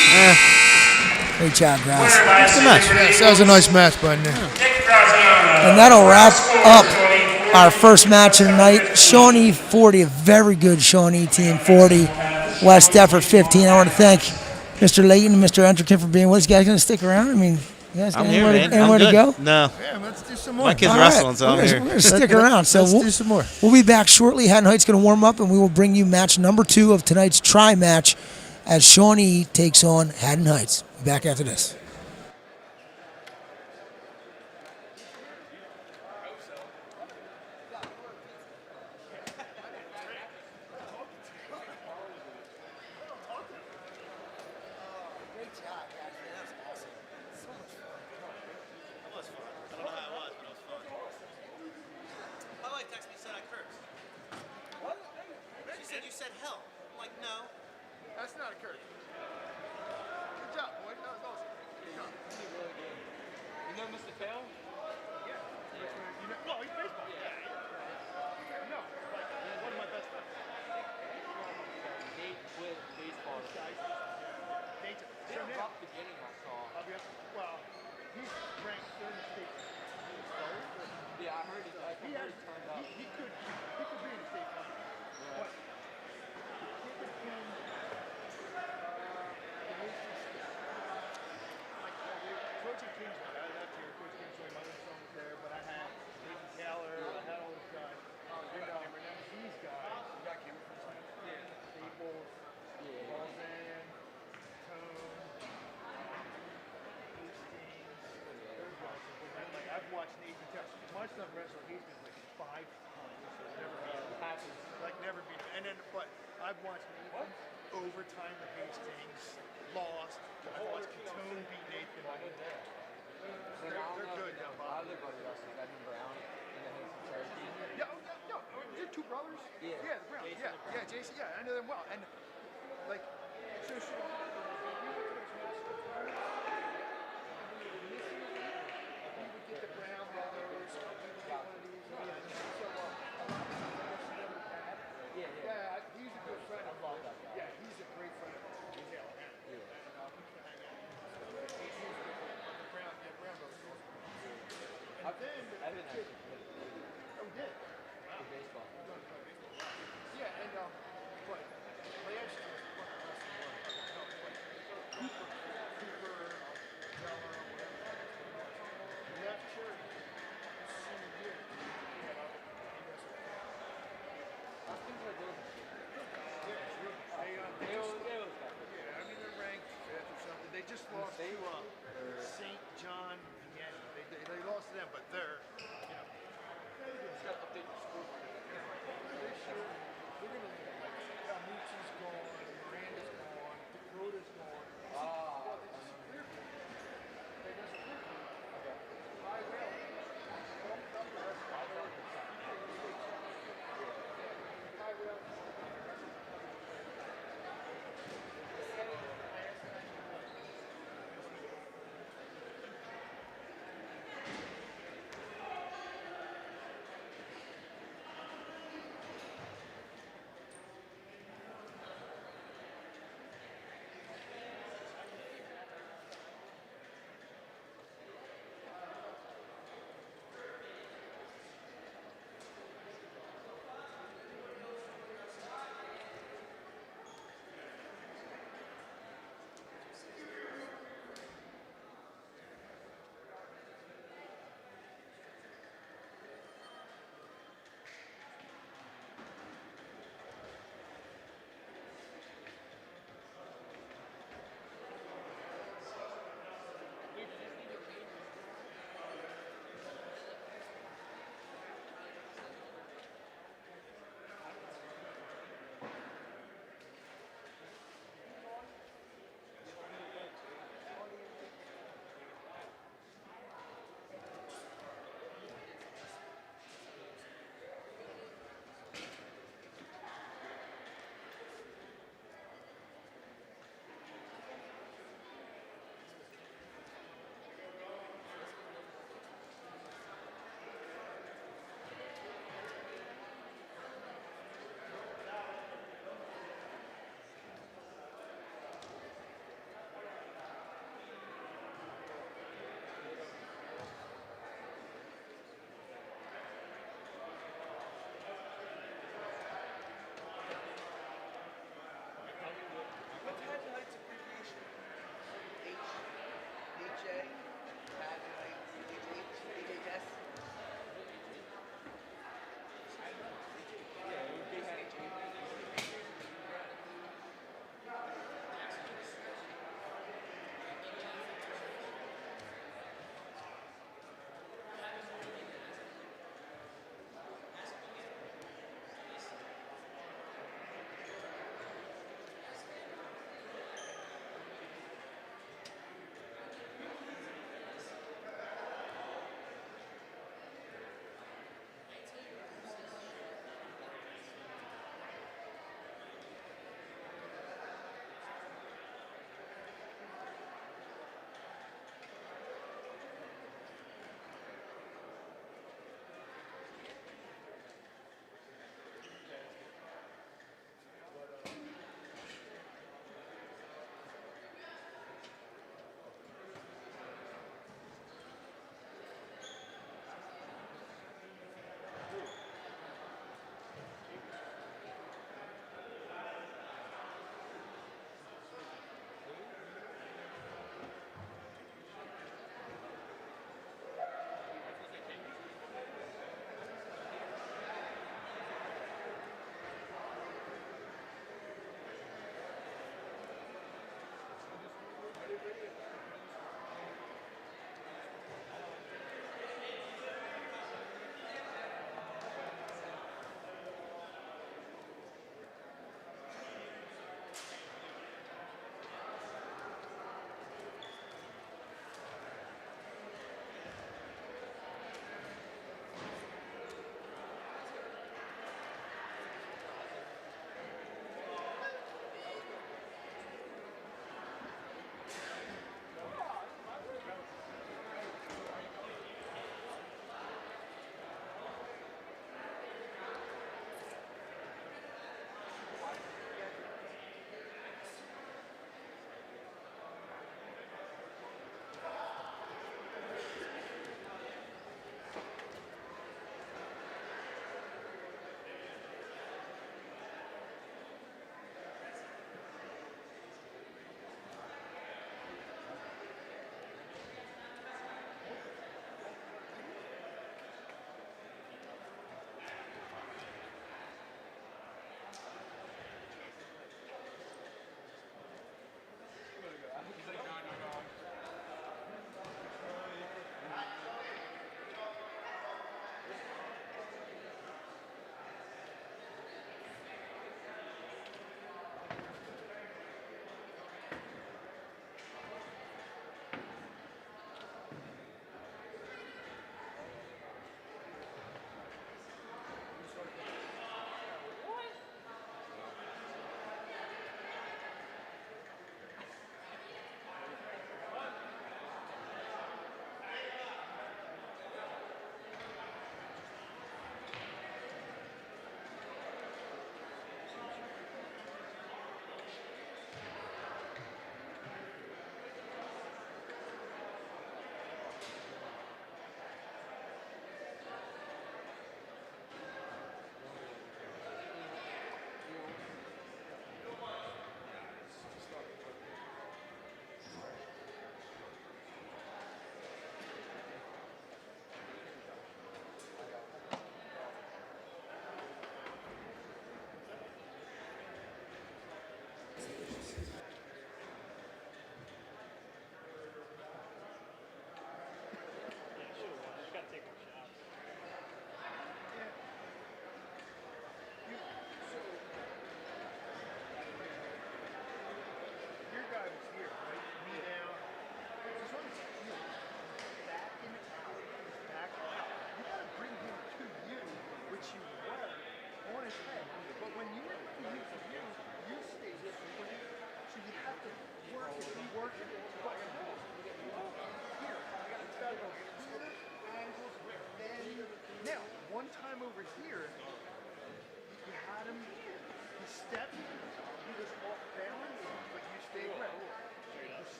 Great job, guys. Winner by Good match. submission, That was a nice match, but Nick Graziano. And that'll wrap up 24. our first match of the night. Shawnee 40, a very good Shawnee team 40. West Defford 15. I want to thank Mr. Layton and Mr. Entrekin for being with us. You guys going to stick around? I mean, you guys got I'm here, anywhere, man. anywhere I'm to good. go? No. yeah, let's do some more. My kid's All right. wrestling, so I'm We're here. going to stick around. So Let's do some more. we'll be back shortly. Haddon Heights going to warm up, and we will bring you match number 2 of tonight's try match as Shawnee takes on Haddon Heights. Be back after this. That's not a curse. Good job, boy. That was awesome. Good job. You know Mr. Tail? Yeah. No, he's baseball. Yeah. No, like one of my best friends. They quit baseball. Nathan. They were rough beginning, I saw. Well, he's ranked third in the state. Yeah, I heard it. I heard it turned up. He could be in the state final. But Coach King's I left here. Coach King's my other son was there, but I had Nathan Taylor. I had all those guys. Remember these guys? You got Cameron from Staples, Balzan, Catone, Hastings. Those guys. Like I've watched Nathan Taylor. My son wrestled Hastings like 5 times. Never beat him. And then, but I've watched Nathan overtime with Hastings, lost. I've watched Catone beat Nathan. They're good. other buddy wrestlers, Evan Brown and the Hastings Cherokee. Yeah, they're two brothers. Yeah. The Browns. Jason Yeah, and Brown. yeah, Jason. Yeah, I know them well. And like, so you would get the Brown brothers. Yeah, he's a good friend of mine. Yeah, he's a great friend of mine. He's the Brown brothers. And then Evan actually played oh, he did. for baseball. Yeah, and but last year, Cooper, Geller, whatever. Left church, senior year. Things like those. They always got it. yeah, I mean they're ranked fifth or something. They just lost They to won. St. John Vianney. They lost to them, but they're Just got to update your scoreboard. this year they're gonna Muti's gone, Miranda's gone, Dakota's gone.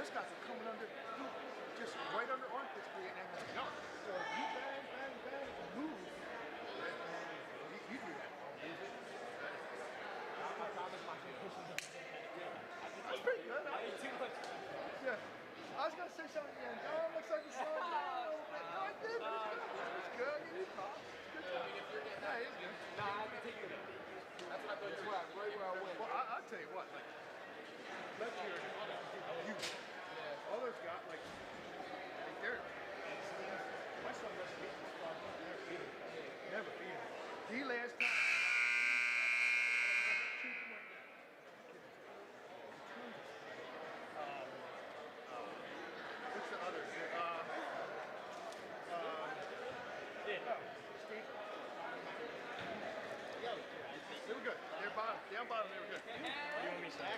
West guys are coming under, just right under armpits, creating angles. No. So you bang, bang, bang, and move. You do that. That's pretty good. Yeah. I was going to say something again. Oh, looks like you saw it. No, I did. It's good. It's good. It's good. Yeah, it's good. Nah, I can take it. That's what I thought you were at, right where I went. Well, I'll tell you what, like, left here, huge. Yeah. All those guys, like they're, my son doesn't beat this dog. Never beat him. Never beat him. The last time. What's the other? They were good. They're bottom. Down bottom, they were good. You want me to say?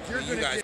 You're you gonna guys. get.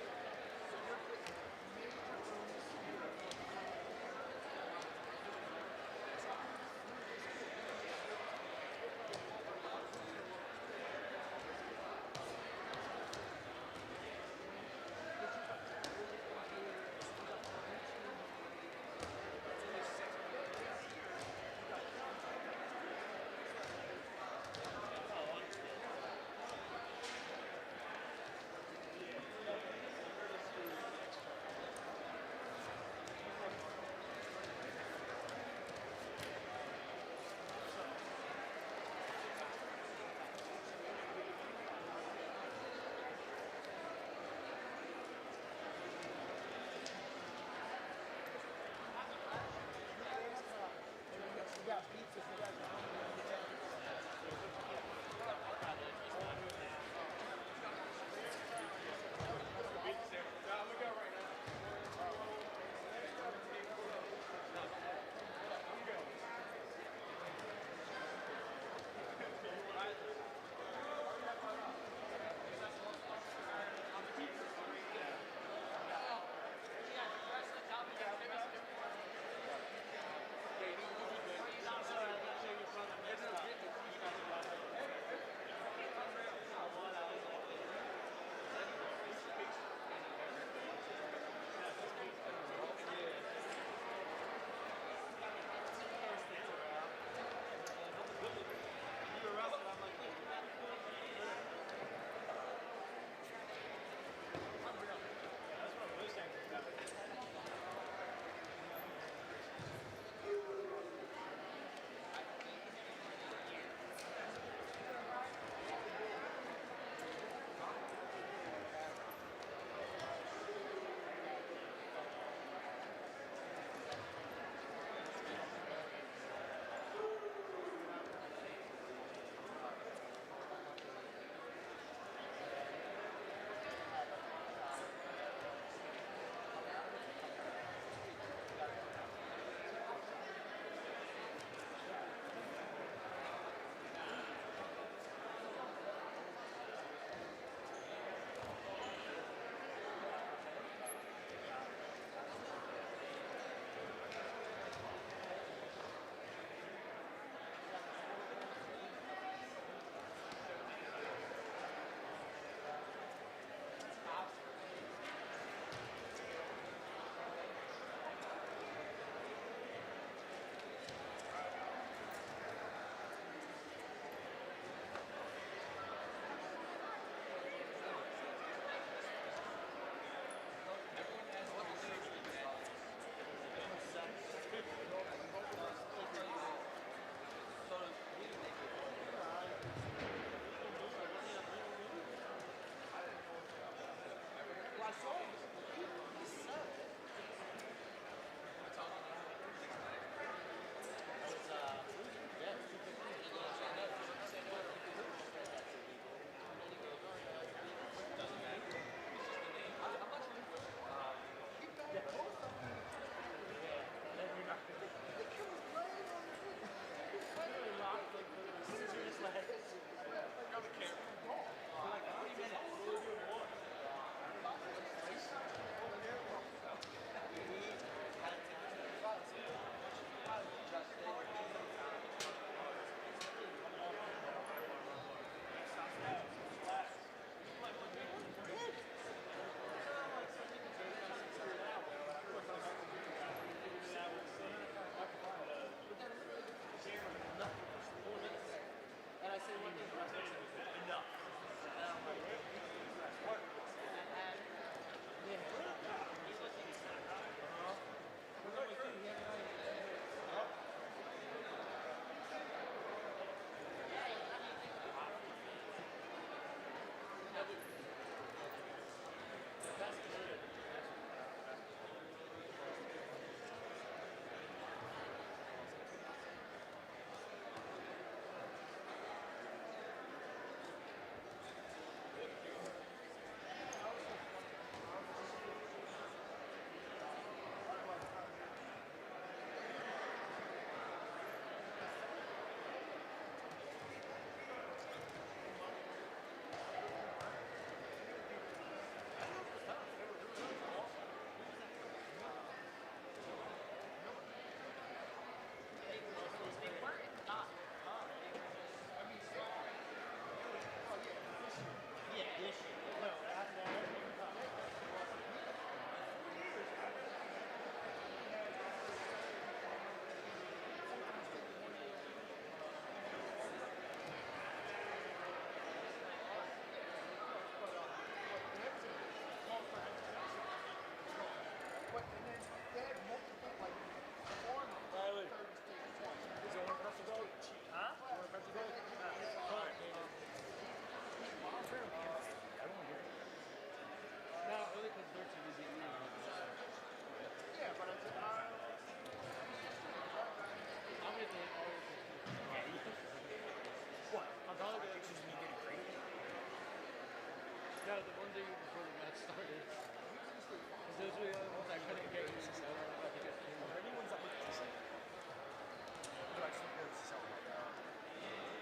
the ones that you before the match started. Because those were the only ones I couldn't get used to. So I don't know if I could get through. Are there any ones that look decent? What do I support to sell about that?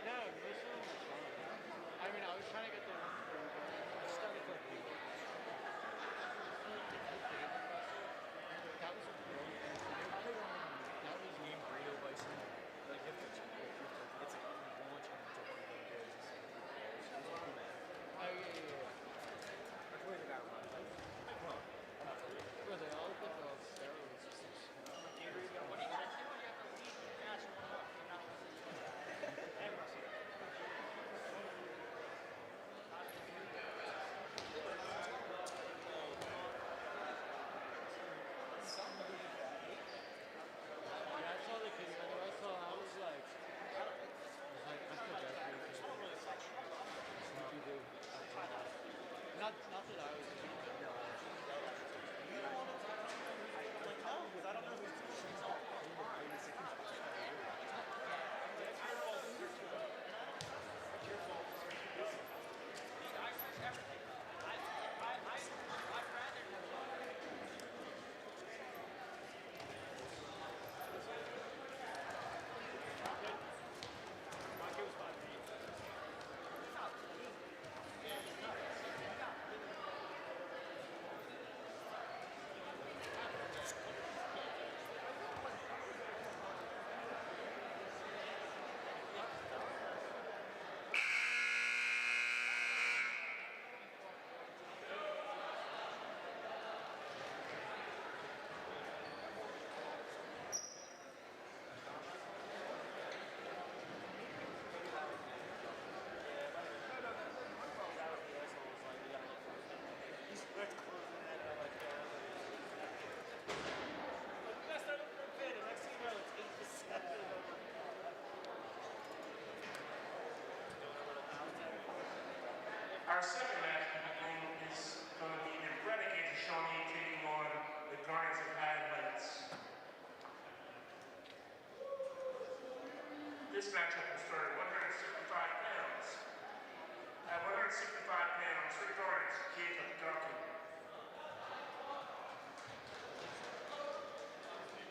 No, most of them were fun. I mean, I was trying to get the one for you, but I started with the that was a really good that was Game Burrito Bison. Like, if it's like launch and it's like Oh, yeah. that's where they got run. Bro, they all put the steroids and stuff. What are you gonna do? You have to leave the match and one up. You're not Yeah, I saw the kids, and I saw, I was like, I feel bad for you. What you do? Not that I was. You don't want to talk to me? Like, no, because I don't know who's she's all Our second match of the game is going to be the Renegades of Shawnee taking on the Guardians of Haddon. This matchup will start at 165 pounds. At 165 pounds, for Guardians, Jacob Duarte.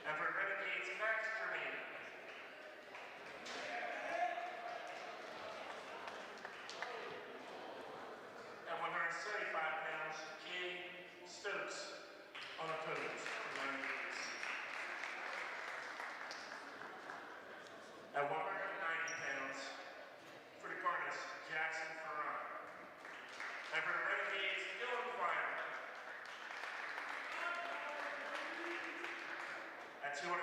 And for Renegades, Max Germaine. At 175 pounds, Jay Stokes, unopposed for Renegades. At 190 pounds, for the Guardians, Jackson Ferrante. And for the Renegades, Dylan Feimer. At 215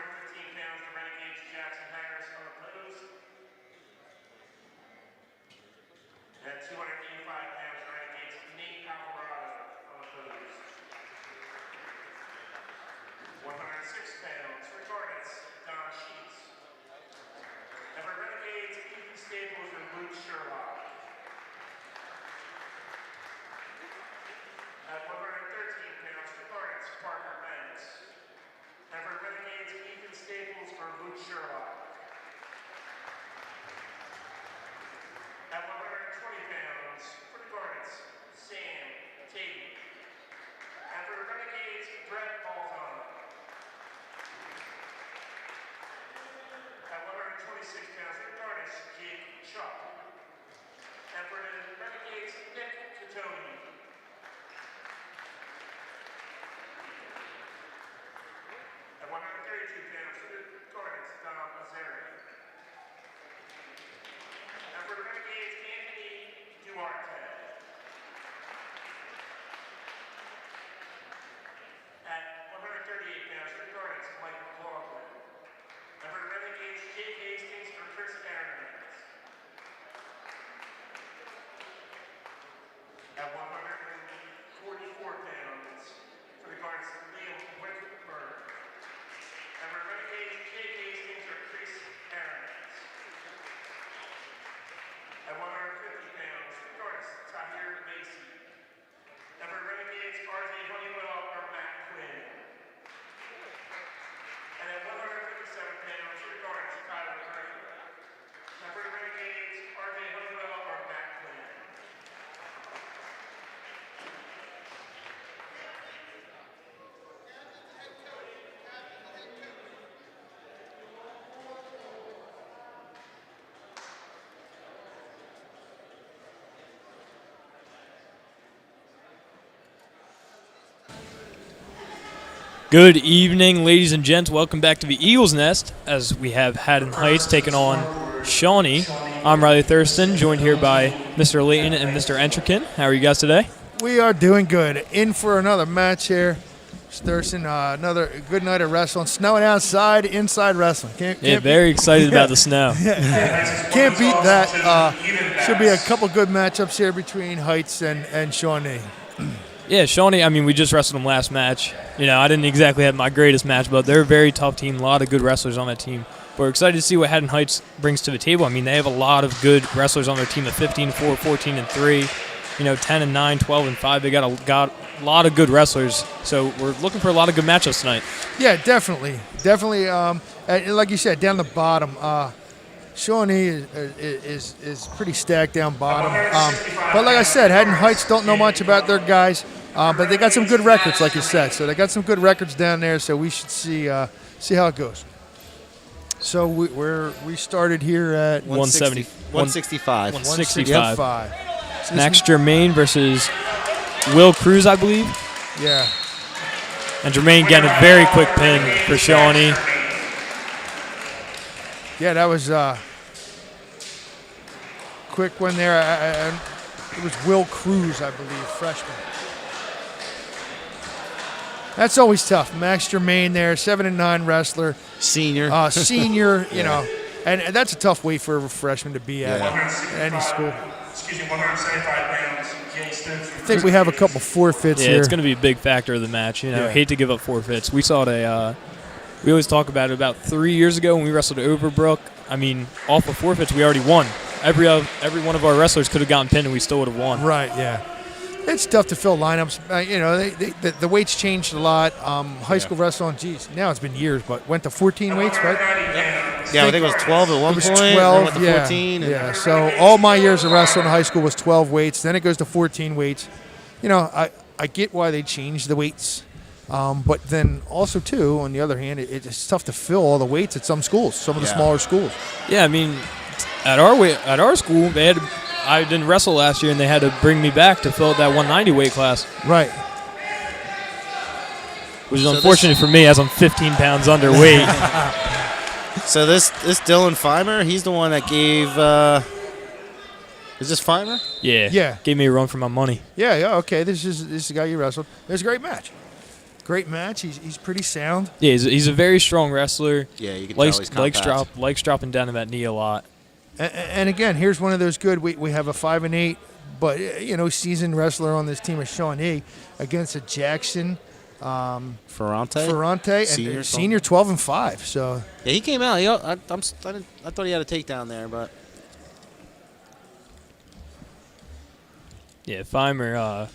pounds, the Renegades, Jackson Harris, unopposed. At 285 pounds, Renegades, Nate Alvarado, unopposed. 106 pounds, Regardless, Don Sheets. And for Renegades, Ethan Staples and Luke Sherlock. At 113 pounds, Regardless, Parker Banks. And for Renegades, Ethan Staples or Luke Sherlock. At 120 pounds, for the Guardians, Sam Tate. And for the Renegades, Brett Balzan. At 126 pounds, for the Guardians, Jake Chuck. And for the Renegades, Nick Catone. At 132 pounds, for the Guardians, Dom Azari. And for the Renegades, Anthony Duarte. At 138 pounds, for the Guardians, Mike McLaughlin. And for the Renegades, Jake Hastings or Chris Aaron. At 144 pounds, for the Guardians, Liam Whitberg. And for the Renegades, Jake Hastings or Chris Aaron. At 150 pounds, for the Guardians, Good evening, ladies and gents. Welcome back to the Eagles Nest as we have Haddon Heights taking on Shawnee. I'm Riley Thurston, joined here by Mr. Layton and Mr. Entrekin. How are you guys today? We are doing good. In for another match here. Thurston, another good night of wrestling. Snowing outside, inside wrestling. Very excited about the snow. Can't beat that. Should be a couple good matchups here between Heights and Shawnee. Yeah, Shawnee, I mean, we just wrestled them last match. You know, I didn't exactly have my greatest match, but they're a very tough team, a lot of good wrestlers on that team. But we're excited to see what Haddon Heights brings to the table. I mean, they have a lot of good wrestlers on their team at 15-4, 14-3, you know, 10-9, 12-5. They got a lot of good wrestlers. So we're looking for a lot of good matchups tonight. Yeah, definitely. Definitely, and like you said, down the bottom, Shawnee is pretty stacked down bottom. But like I said, Haddon Heights don't know much about their guys, but they got some good records, like you said. So they got some good records down there, so we should see how it goes. So we started here at 165. 165. Max Germaine versus Will Cruz, I believe. Yeah. And Germaine getting a very quick pin for Shawnee. Yeah, that was quick one there. It was Will Cruz, I believe, freshman. That's always tough. Max Germaine there, 7-9 wrestler. Senior. Senior, you know. And that's a tough weight for a freshman to be at any school. Excuse me, 175 pounds. I think we have a couple forfeits here. Yeah, it's going to be a big factor of the match. You know, hate to give up forfeits. We saw it we always talk about it about 3 years ago when we wrestled at Overbrook. I mean, off of forfeits, we already won. Every one of our wrestlers could have gotten pinned and we still would have won. Right, yeah. It's tough to fill lineups. You know, the weights changed a lot. High school wrestling, geez, now it's been years, but went to 14 weights, right? Yeah, I think it was 12 at one point. 12, then went to 14. Yeah, so all my years of wrestling in high school was 12 weights. Then it goes to 14 weights. You know, I get why they changed the weights. But then also, too, on the other hand, it's tough to fill all the weights at some schools, some of the smaller schools. Yeah, I mean, at our school, I didn't wrestle last year, and they had to bring me back to fill out that 190 weight class. Right. Which is unfortunate for me as I'm 15 pounds underweight. So this Dylan Feimer, he's the one that gave. Is this Feimer? Yeah. Gave me a run for my money. Yeah. Okay. This is the guy you wrestled. It was a great match. Great match. He's pretty sound. Yeah, he's a very strong wrestler. Yeah, you can tell he's compact. Likes dropping down to that knee a lot. And again, here's one of those good. We have a 5-8, but you know, seasoned wrestler on this team is Shawnee against a Jackson. Ferrante, and senior 12-5. So yeah, he came out. I thought he had a takedown there, but yeah, Feimer.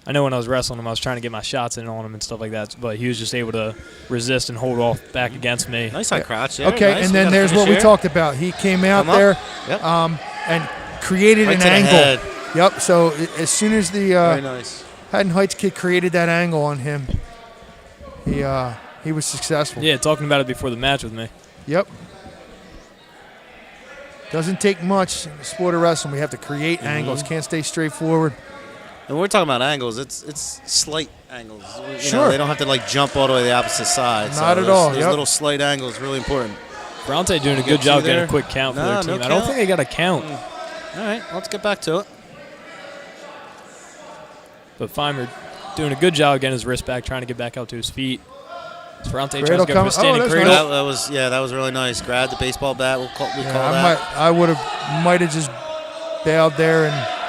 I know when I was wrestling him, I was trying to get my shots in on him and stuff like that, but he was just able to resist and hold off back against me. Nice high crouch there. Okay, nice. And then there's what we talked about. He came out there and created an angle. Yep. So as soon as the very nice. Haddon Heights kid created that angle on him, he was successful. Yeah, talking about it before the match with me. Yep. Doesn't take much in the sport of wrestling. We have to create angles. Can't stay straightforward. And when we're talking about angles, it's slight angles. You Sure. know, they don't have to like jump all the way to the opposite side. Not at all. Those little slight angles really important. Ferrante doing a good job getting a quick count for their team. I don't think they got a count. All right, let's get back to it. But Feimer doing a good job getting his wrist back, trying to get back up to his feet. Ferrante tries to go for a standing cradle. That was really nice. Grab the baseball bat. We call that. I might have just bailed there and.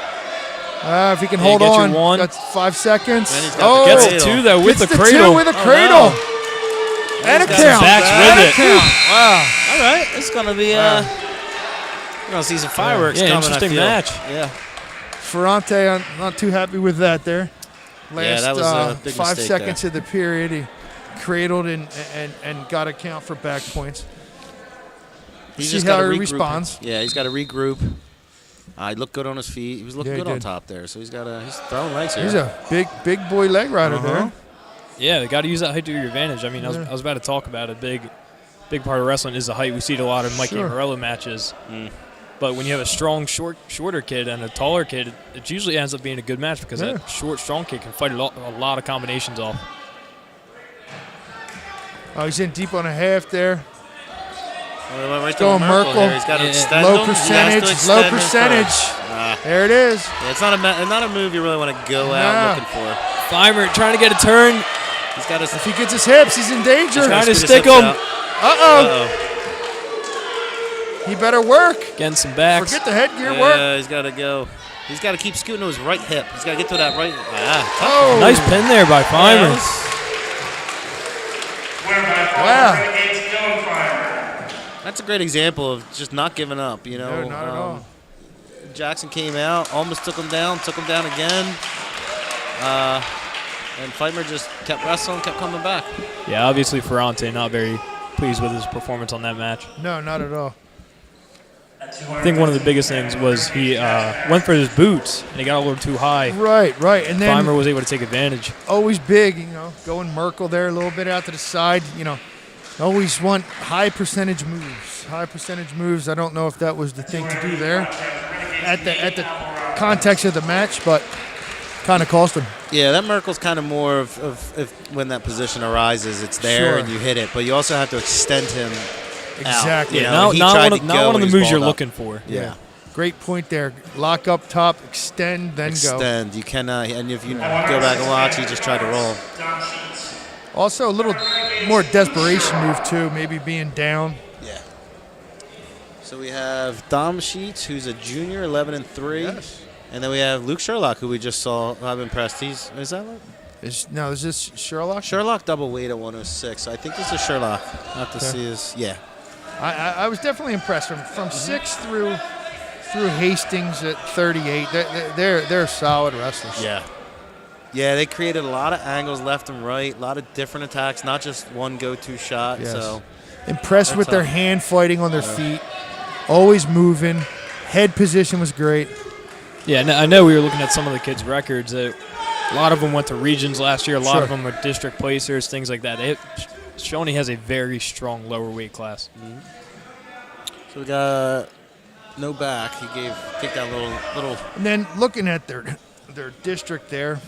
If he can hold on, that's 5 seconds. Gets two though with the cradle. Two with a cradle. And a count. With it. Wow. All right, it's gonna be. We're gonna see some fireworks coming. Interesting match. Yeah. Ferrante, I'm not too happy with that there. Last that was a big 5 mistake seconds there. of the period, he cradled and got a count for back points. See how he responds. Yeah, he's got to regroup. He looked good on his feet. He was looking good on top there. So he's throwing legs here. He's a big boy leg rider there. Yeah, they got to use that height to your advantage. I mean, I was about to talk about a big part of wrestling is the height. We see it a lot in Mikey Amarello matches. But when you have a strong, shorter kid and a taller kid, it usually ends up being a good match because that short, strong kid can fight a lot of combinations off. Oh, he's in deep on a half there. Well, went right to Going Merkel. Merkel. Here. He's got to Yeah. extend Low him. He has to percentage, extend low his percentage. throw. There it is. Yeah, it's not a move you really want to go out No. looking for. Feimer trying to get a turn. He's got to. If he gets his hips, he's in danger. Trying to Speed his stick hips him. out. Uh-oh. He better work. Getting some backs. Forget the headgear work. Yeah, he's got to go. He's got to keep scooting to his right hip. He's got to get to that right. Oh. Nice pin there by Feimer. Winner by far, Wow. Renegades Dylan Feimer. That's a great example of just not giving up. You know, No, not at all. Jackson came out, almost took him down again. And Feimer just kept wrestling, kept coming back. Yeah, obviously Ferrante not very pleased with his performance on that match. No, not at all. I think one of the biggest things was he went for his boots and he got a little too high. Right. And then Feimer was able to take advantage. always big, going Merkel there a little bit out to the side, always want high percentage moves. I don't know if that was the thing to do there at the context of the match, but kind of cost him. Yeah, that Merkel's kind of more of if when that position arises, it's there Sure. and you hit it, but you also have to extend him Exactly. out. Yeah, You know, he not tried one to of, go not one of and the he was moves you're balled up. looking for. Yeah. Great point there. Lock up top, extend, then go. Extend. You cannot, and if you go back and watch, he just tried to roll. Also, a little more desperation move, too, maybe being down. Yeah. So we have Dom Sheets, who's a junior, 11-3. Yes. And then we have Luke Sherlock, who we just saw. I'm impressed. Is that right? Is this Sherlock? Sherlock double weight at 106. I think this is Sherlock. I have to Okay. see his. Yeah. I was definitely impressed from 6 through Hastings at 38. They're solid wrestlers. Yeah. Yeah, they created a lot of angles left and right, a lot of different attacks, not just one go-to shot. Yes. So Impressed That's with their tough. hand fighting on their feet. Always moving. Head position was great. Yeah, I know we were looking at some of the kids' records. A lot of them went to regions last year. A lot Sure. of them were district placers, things like that. Shawnee has a very strong lower weight class. So we got no back. He kicked that little. And then looking at their district there,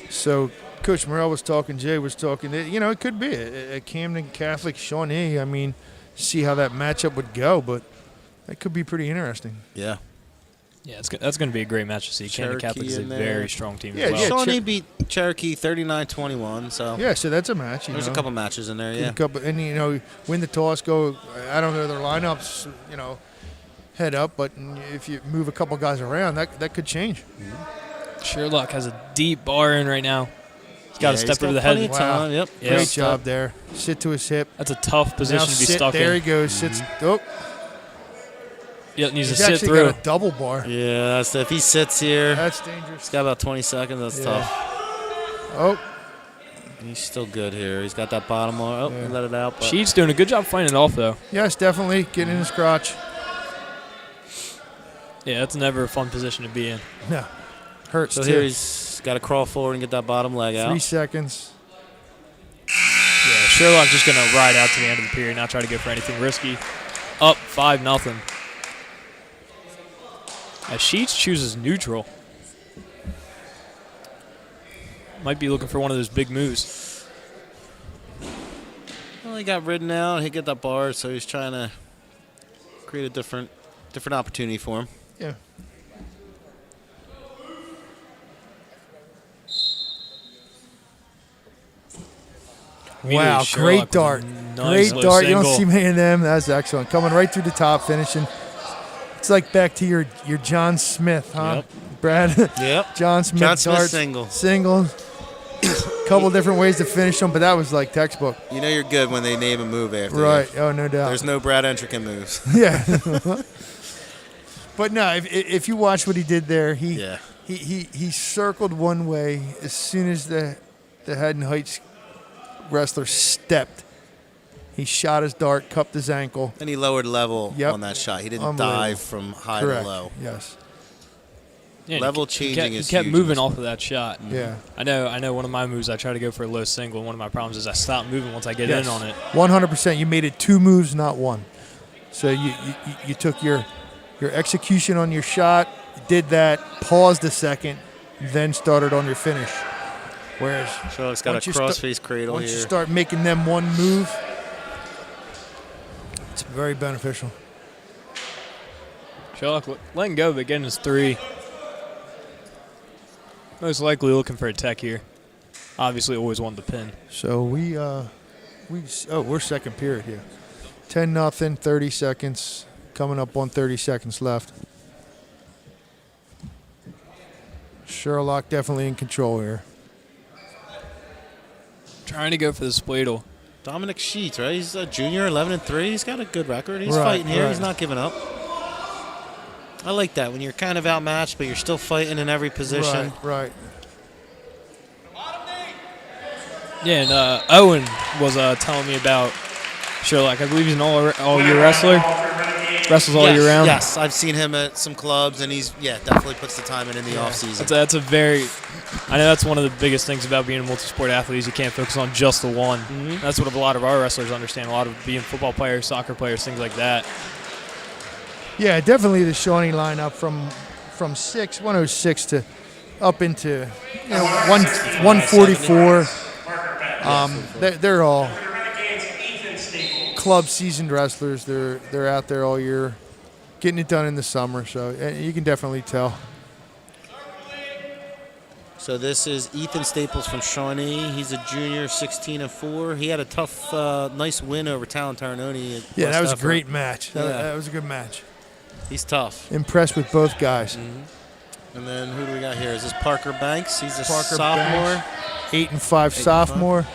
so Coach Morrell was talking, Jay was talking. It could be a Camden Catholic Shawnee. I mean, see how that matchup would go, but that could be pretty interesting. Yeah. Yeah, that's going to be a great match to see. Camden Cherokee Catholic is a in there. very strong team Yeah, as well. yeah. Shawnee beat Cherokee 39-21. So Yeah, so that's a match. there's a couple matches in there. Yeah. And win the toss, go. I don't know their lineups. Head up, but if you move a couple guys around, that could change. Sherlock has a deep bar in right now. He's got to Yeah, step he's over the got plenty head. of time. Yep. Yeah. Great job there. Sit to his hip. That's a tough position Now to be sit. stuck There in. he goes. Sits. Oh, Yep, needs to he's sit actually through. got a double bar. Yeah. If he sits here, That's dangerous. he's got about 20 seconds. That's Yeah. tough. Oh, He's still good here. He's got that bottom bar. Oh, Yeah. he let it out. But Sheets doing a good job fighting it off, though. yes, definitely getting in his crotch. Yeah, that's never a fun position to be in. No, hurts so too. here he's got to crawl forward and get that bottom leg 3 out. seconds. Yeah, Sherlock just going to ride out to the end of the period, not try to go for anything risky. Up 5-0. As Sheets chooses neutral. Might be looking for one of those big moves. Well, he got ridden out. He got that bar, so he's trying to create a different opportunity for him. Yeah. Wow, Sherlock great with a dart. nice Great low dart. You don't single. see many of them. That's excellent. Coming right through the top, finishing. It's like back to your John Smith, huh? Brad? Yep. John Smith John Smith darts. single. Singles. Couple different ways to finish them, but that was like textbook. You know you're good when they name a move after you. Right. Oh, no doubt. There's no Brad Entrekin moves. Yeah. But no, if you watch what he did there, Yeah. he circled one way as soon as the Haddon Heights wrestler stepped. He shot his dart, cupped his ankle. And he lowered level Yep. on that shot. He didn't Unbelievable. dive from high Correct. to low. Yes. Yeah, and Level he changing he is kept huge in moving this off of that shot. Yeah. I know one of my moves, I try to go for a low single. One of my problems is I stop moving once I get Yes. in on it. 100%. You made it 2 moves, not 1. So you took your execution on your shot, did that, paused a second, then started on your finish. Whereas Sherlock's got once a you sta- crossface cradle once you here. start making them one move, it's very beneficial. Sherlock letting go, but getting his 3. Most likely looking for a tech here. Obviously, always wanted the pin. So we're second period here. 10-0, 30 seconds. Coming up on 30 seconds left. Sherlock definitely in control here. Trying to go for the spladle. Dominic Sheets, right? He's a junior, 11-3. He's got a good record. He's Right, fighting here. right. He's not giving up. I like that when you're kind of outmatched, but you're still fighting in every position. Right. Yeah, and Owen was telling me about Sherlock. I believe he's an all-year wrestler. Wrestles all year round. Yes, I've seen him at some clubs, and he's definitely puts the time in the off season. That's a very. I know that's one of the biggest things about being a multi-sport athlete is you can't focus on just the one. Mm-hmm. That's what a lot of our wrestlers understand. A lot of being football players, soccer players, things like that. Yeah, definitely the Shawnee lineup from 106 to up into 144. They're all club seasoned wrestlers. They're out there all year, getting it done in the summer. So you can definitely tell. So this is Ethan Staples from Shawnee. He's a junior, 16-4. He had a tough, nice win over Talon Taranoni. Yeah, that was a great match. That was a good match. He's tough. Impressed with both guys. And then who do we got here? Is this Parker Banks? He's a Parker sophomore. Banks, 8-5 sophomore.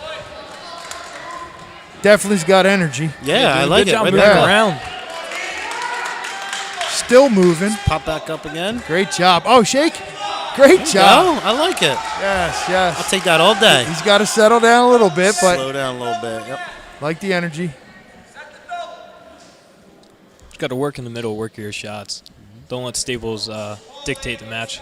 Definitely's got energy. Yeah, I Good like it. job Right moving back. around. Still moving. Pop back up again. Great job. Oh, shake. Great job. Oh, I like it. Yes. I'll take that all day. He's got to settle down a little bit, but Slow down a little bit. Yep. like the energy. Got to work in the middle, work your shots. Don't let Staples dictate the match.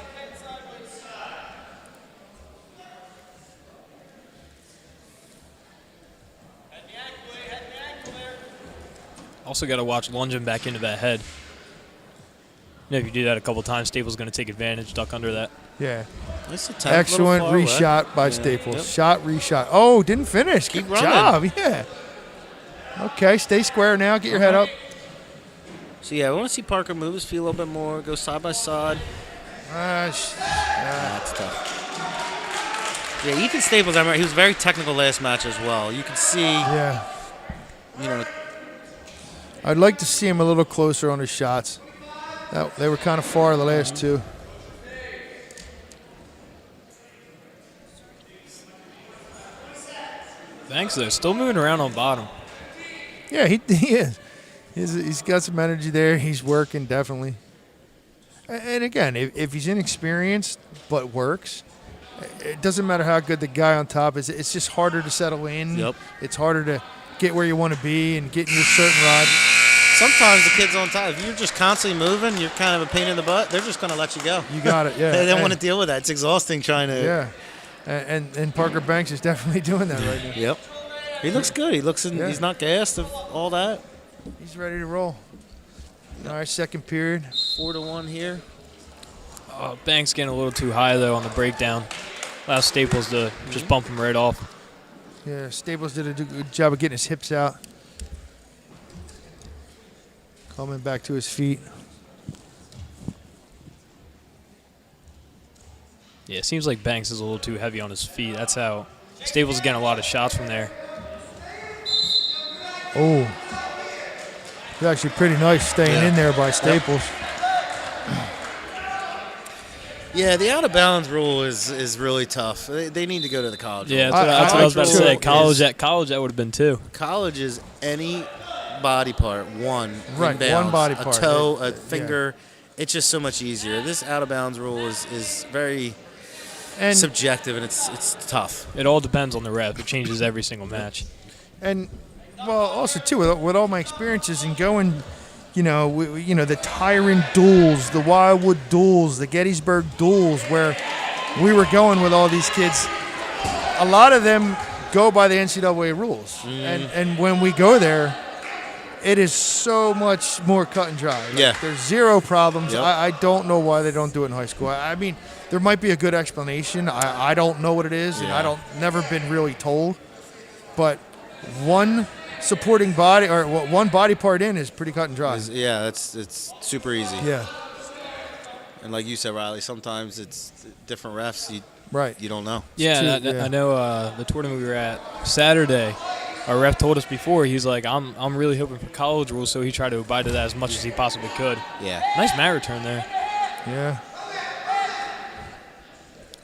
Also got to watch lunging back into that head. You know, if you do that a couple times, Staples going to take advantage, duck under that. Yeah. Nice attempt, Excellent little far away. reshot by Staples. Shot, reshot. Oh, didn't finish. Keep Good running. job. Yeah. Okay, stay square now. Get your head up. So, yeah, we want to see Parker move his feet a little bit more, go side by side. That's tough. Yeah, Ethan Staples, I remember, he was very technical last match as well. You can see, Yeah. you know, I'd like to see him a little closer on his shots. They were kind of far the last two. Thanks, though. Still moving around on bottom. Yeah, he is. He's got some energy there. He's working, definitely. And again, if he's inexperienced but works, it doesn't matter how good the guy on top is. It's just harder to settle in. Yep. It's harder to get where you want to be and get in your certain rod. sometimes the kids on top, if you're just constantly moving, you're kind of a pain in the butt, they're just going to let you go. You got it, yeah. They don't want to deal with that. It's exhausting trying to. Yeah. And Parker Banks is definitely doing that right now. Yep. He looks good. He looks. Yeah. He's not gassed of all that. He's ready to roll. All right, second period. 4-1 here. Banks getting a little too high, though, on the breakdown. Allows Staples to just bump him right off. Yeah, Staples did a good job of getting his hips out. Coming back to his feet. Yeah, it seems like Banks is a little too heavy on his feet. That's how Staples is getting a lot of shots from there. Oh. It's actually pretty nice staying in there by Staples. Yeah, the out of bounds rule is really tough. They need to go to the college. Yeah, rule. that's what I was about to say. College College, that would have been two. College is any body part, one Right, inbounds, one body part. a toe, a finger. It's just so much easier. This out of bounds rule is very subjective, and it's tough. It all depends on the ref. It changes every single match. And, well, also, too, with all my experiences and going, the Tyron duels, the Wildwood duels, the Gettysburg duels, where we were going with all these kids, a lot of them go by the NCAA rules. And when we go there, it is so much more cut and dry. Like, Yeah. there's zero problems. Yep. I don't know why they don't do it in high school. I mean, there might be a good explanation. I don't know what it is, and Yeah. never been really told. But one supporting body or one body part in is pretty cut and dry. Yeah, it's super easy. Yeah, And like you said, Riley, sometimes it's different refs. right. You don't know. Yeah, Two, and yeah. I know the tournament we were at Saturday, our ref told us before, he's like, I'm really hoping for college rules, so he tried to abide to that as much as he possibly could. Yeah. Nice mat return there. Yeah.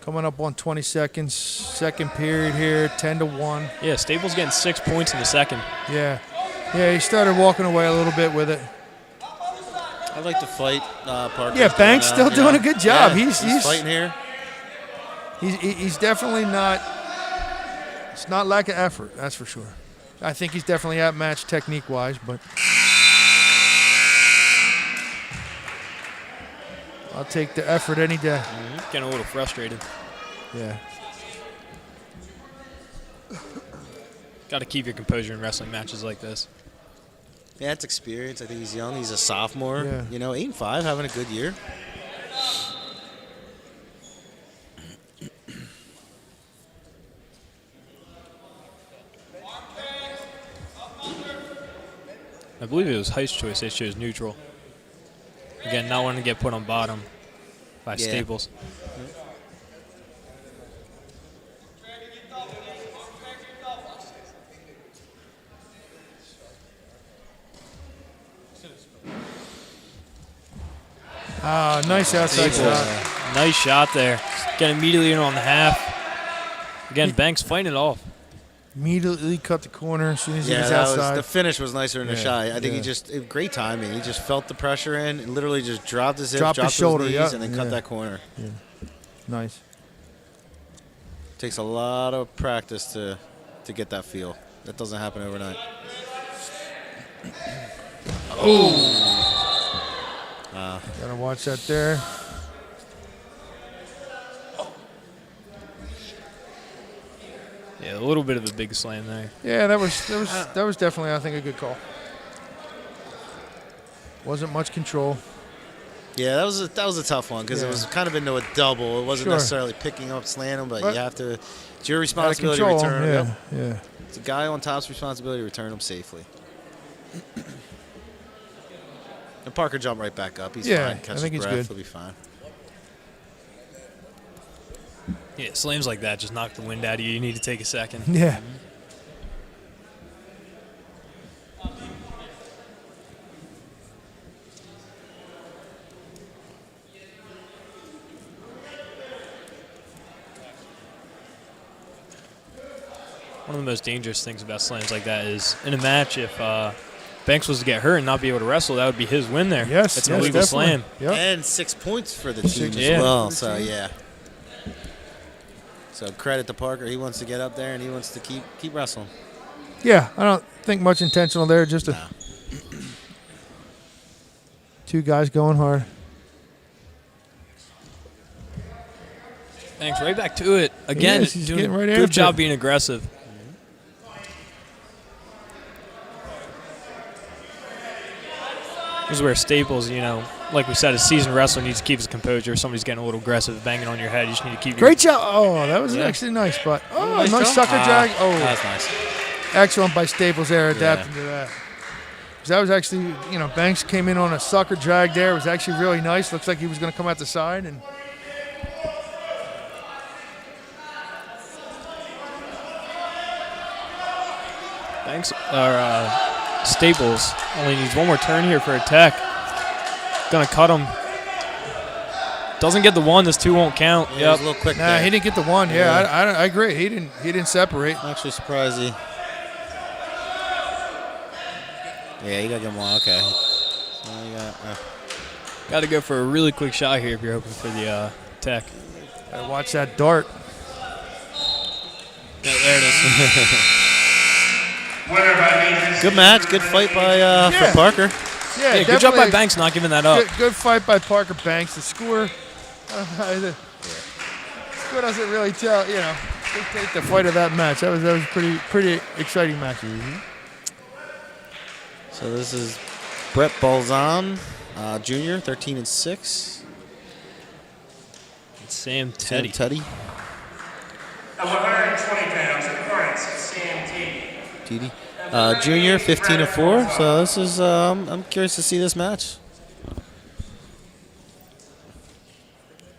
Coming up on 20 seconds. Second period here, 10-1. Yeah, Staples getting 6 points in the second. Yeah. Yeah, he started walking away a little bit with it. I'd like to fight Parker. Yeah, Banks still doing a good job. Yeah, He's fighting here. He's definitely not. It's not lack of effort, that's for sure. I think he's definitely outmatched technique-wise, but I'll take the effort any day. Getting a little frustrated. Yeah. Got to keep your composure in wrestling matches like this. Yeah, it's experience. I think he's young. He's a sophomore. Yeah. You know, 8-5, having a good year. I believe it was Heist's choice. They chose neutral. Again, not wanting to get put on bottom by Yeah. Staples. Ah, nice outside shot. Nice shot there. Get immediately in on the half. Again, Banks fighting it off. Immediately cut the corner as soon as he Yeah, was that was, outside. the finish was nicer than the Yeah, shot. I think yeah. he just great timing. He just felt the pressure in and literally just dropped his hips, Dropped his dropped shoulder, his knees, yep, and then yeah. cut that corner. Nice. Takes a lot of practice to get that feel. That doesn't happen overnight. Gotta watch that there. Yeah, a little bit of a big slam there. Yeah, that was definitely, I think, a good call. Wasn't much control. Yeah, that was a tough one because Yeah. it was kind of into a double. It wasn't Sure. necessarily picking up, slanting, but But- you have to. It's your Gotta responsibility to control return him, them. yeah, Yep. yeah. It's a guy on top's responsibility to return them safely. And Parker jumped right back up. He's Yeah, fine. I Catch think his he's breath. good. He'll be fine. Yeah, slams like that just knock the wind out of you. You need to take a second. Yeah. One of the most dangerous things about slams like that is in a match, if Banks was to get hurt and not be able to wrestle, that would be his win there. Yes, It's an yes, illegal definitely. slam. Yep. And 6 points for the team as Yeah. well. So yeah. So credit to Parker. He wants to get up there and he wants to keep wrestling. Yeah, I don't think much intentional there. Just two guys going hard. Banks right back to it. Again, Yes, he's doing getting a right good after job it. being aggressive. This is where Staples, like we said, a seasoned wrestler needs to keep his composure. If somebody's getting a little aggressive, banging on your head, you just need to keep Great job. Oh, that was Yeah. actually nice spot. Oh, nice nice jump. sucker drag. Oh, That's nice. excellent by Staples there adapting to that. 'Cause that was actually, Banks came in on a sucker drag there. It was actually really nice. Looks like he was going to come out the side. And Banks or Staples only needs one more turn here for a tech. Gonna cut him. Doesn't get the one. This two won't count. Yeah, it was Yep. a little quick nah, there. he didn't get the one. Yeah, I agree. He didn't separate. I'm actually surprised he. Yeah, you got to get him one. Okay. So you got, Got to go for a really quick shot here if you're hoping for the tech. Gotta watch that dart. Yeah, there it is. Winner by means good match. Good fight by Yeah. for Parker. Yeah, Yeah, good job by definitely Banks not giving that up. Good fight by Parker Banks. The score, the score doesn't really tell, dictate the fight of that match. That was pretty exciting match. So this is Brett Balzan, Jr., 13-6. Sam Teddy. Teddy. At 120 pounds, Lawrence CMT. Teddy. Junior, 15-4. So this is, I'm curious to see this match.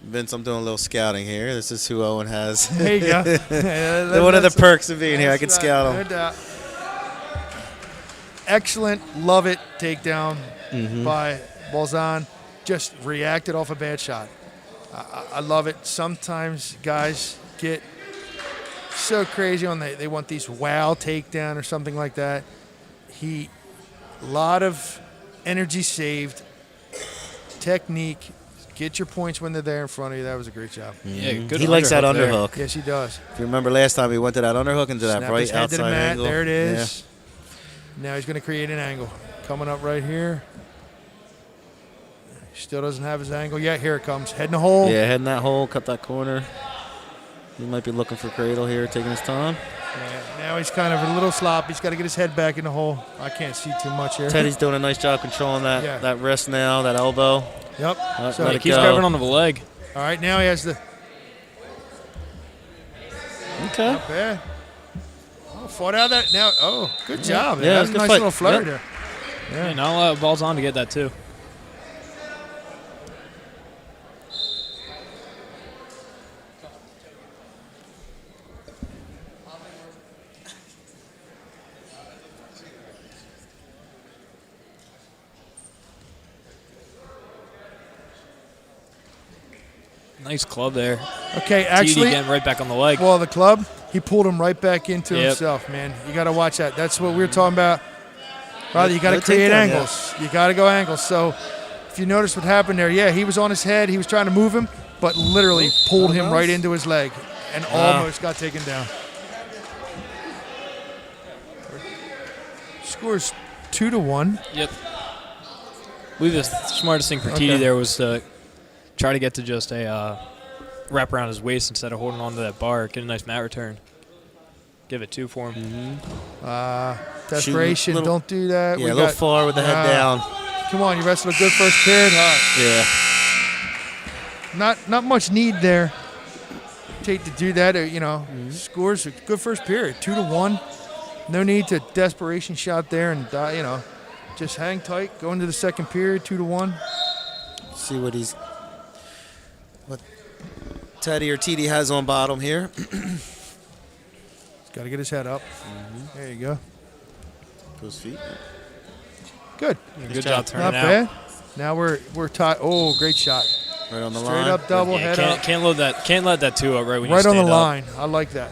Vince, I'm doing a little scouting here. This is who Owen has. There you go. One of the perks of being here. I can That's scout right. him. No doubt. Excellent, love it takedown by Balzan. Just reacted off a bad shot. I love it. Sometimes guys get so crazy on they want these wow takedown or something like that. A lot of energy saved, technique. Get your points when they're there in front of you. That was a great job. Yeah, good. He likes that there. underhook. Yes, he does. If you remember last time, he went to that underhook into that Snap right his head to the outside mat. angle. There it is. Now he's going to create an angle. Coming up right here. Still doesn't have his angle yet. Here it comes. Head in the hole. Yeah, head in that hole, cut that corner. He might be looking for cradle here, taking his time. Yeah, now he's kind of a little sloppy. He's got to get his head back in the hole. I can't see too much here. Teddy's doing a nice job controlling that, Yeah. that wrist now, that elbow. Yep. So let He it keeps go. grabbing onto the leg. all right, now he has the. Okay. Not bad. Oh, fought out of that now. Oh, good job. Yeah, That it was was a a good nice fight. little flurry Yep. there. Yeah, not allow Balzan to get that too. Nice club there. Okay, TD actually, getting right back on the leg. well, the club, he pulled him right back into Yep. himself, man. You got to watch that. That's what we were talking about. Rather, you got to Good create takedown, angles. You got to go angles. So if you notice what happened there, yeah, he was on his head. He was trying to move him, but literally pulled him right into his leg and almost got taken down. Scores 2-1. Yep. I believe the smartest thing for Okay. TD there was to try to get to just a wrap around his waist instead of holding on to that bar. Get a nice mat return. Give it 2 for him. Desperation. little- Don't do that. Yeah, We a little got- far with the head down. Come on, you wrestled a good first period. Yeah. Not much need there. Take to do that. Scores a good first period, 2-1. No need to desperation shot there and just hang tight. Go into the second period, 2-1. See what Teddy or TD has on bottom here. Got to get his head up. There you go. Those feet. Good. Good job turning Not out. bad. Now we're tied. Oh, great shot. Right on the Straight line. up double Yeah, head up. can't load that. Can't let that 2 up right when you Right on stand the up. line. I like that.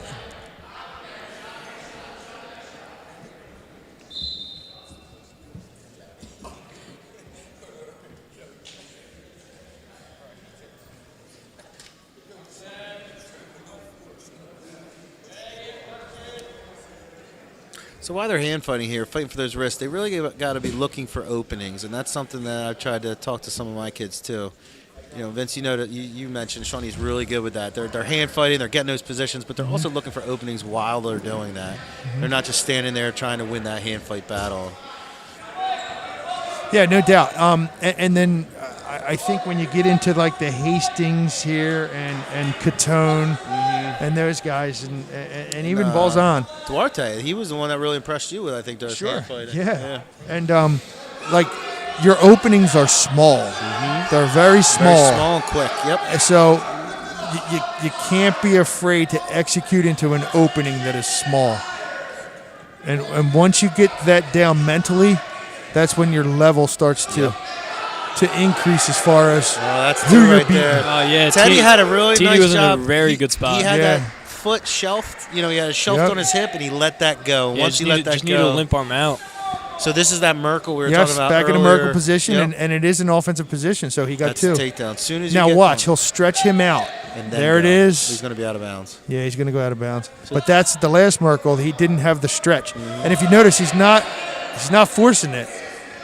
So while they're hand fighting here, fighting for those wrists, they really got to be looking for openings, and that's something that I've tried to talk to some of my kids too. Vince, that you mentioned Shawnee's really good with that. They're hand fighting, they're getting those positions, but they're also looking for openings while they're doing that. They're not just standing there trying to win that hand fight battle. Yeah, no doubt. And then I think when you get into like the Hastings here and Catone and those guys and even Balzan. Duarte, he was the one that really impressed you with, I think, those hand fighting. Yeah. And like your openings are small. They're very small. Very small and quick. Yep. So you can't be afraid to execute into an opening that is small. And once you get that down mentally, that's when your level starts to increase as far as That's who two you're right there. Oh yeah, Teddy had a really TD nice was job. in a very good spot. He had Yeah. that foot shelved. He had it shelved Yep. on his hip, and he let that go. Yeah, Once just he need, let that just go, need to limp arm out. so this is that Merkle we were yes, talking about back in the earlier. Merkle position, Yep. and it is an offensive position, so he got That's two. the takedown. As soon as you Now get watch, them, he'll stretch him out. and then There it go. is. He's going to be out of bounds. Yeah, he's going to go out of bounds. But that's the last Merkle. He didn't have the stretch, and if you notice, he's not forcing it.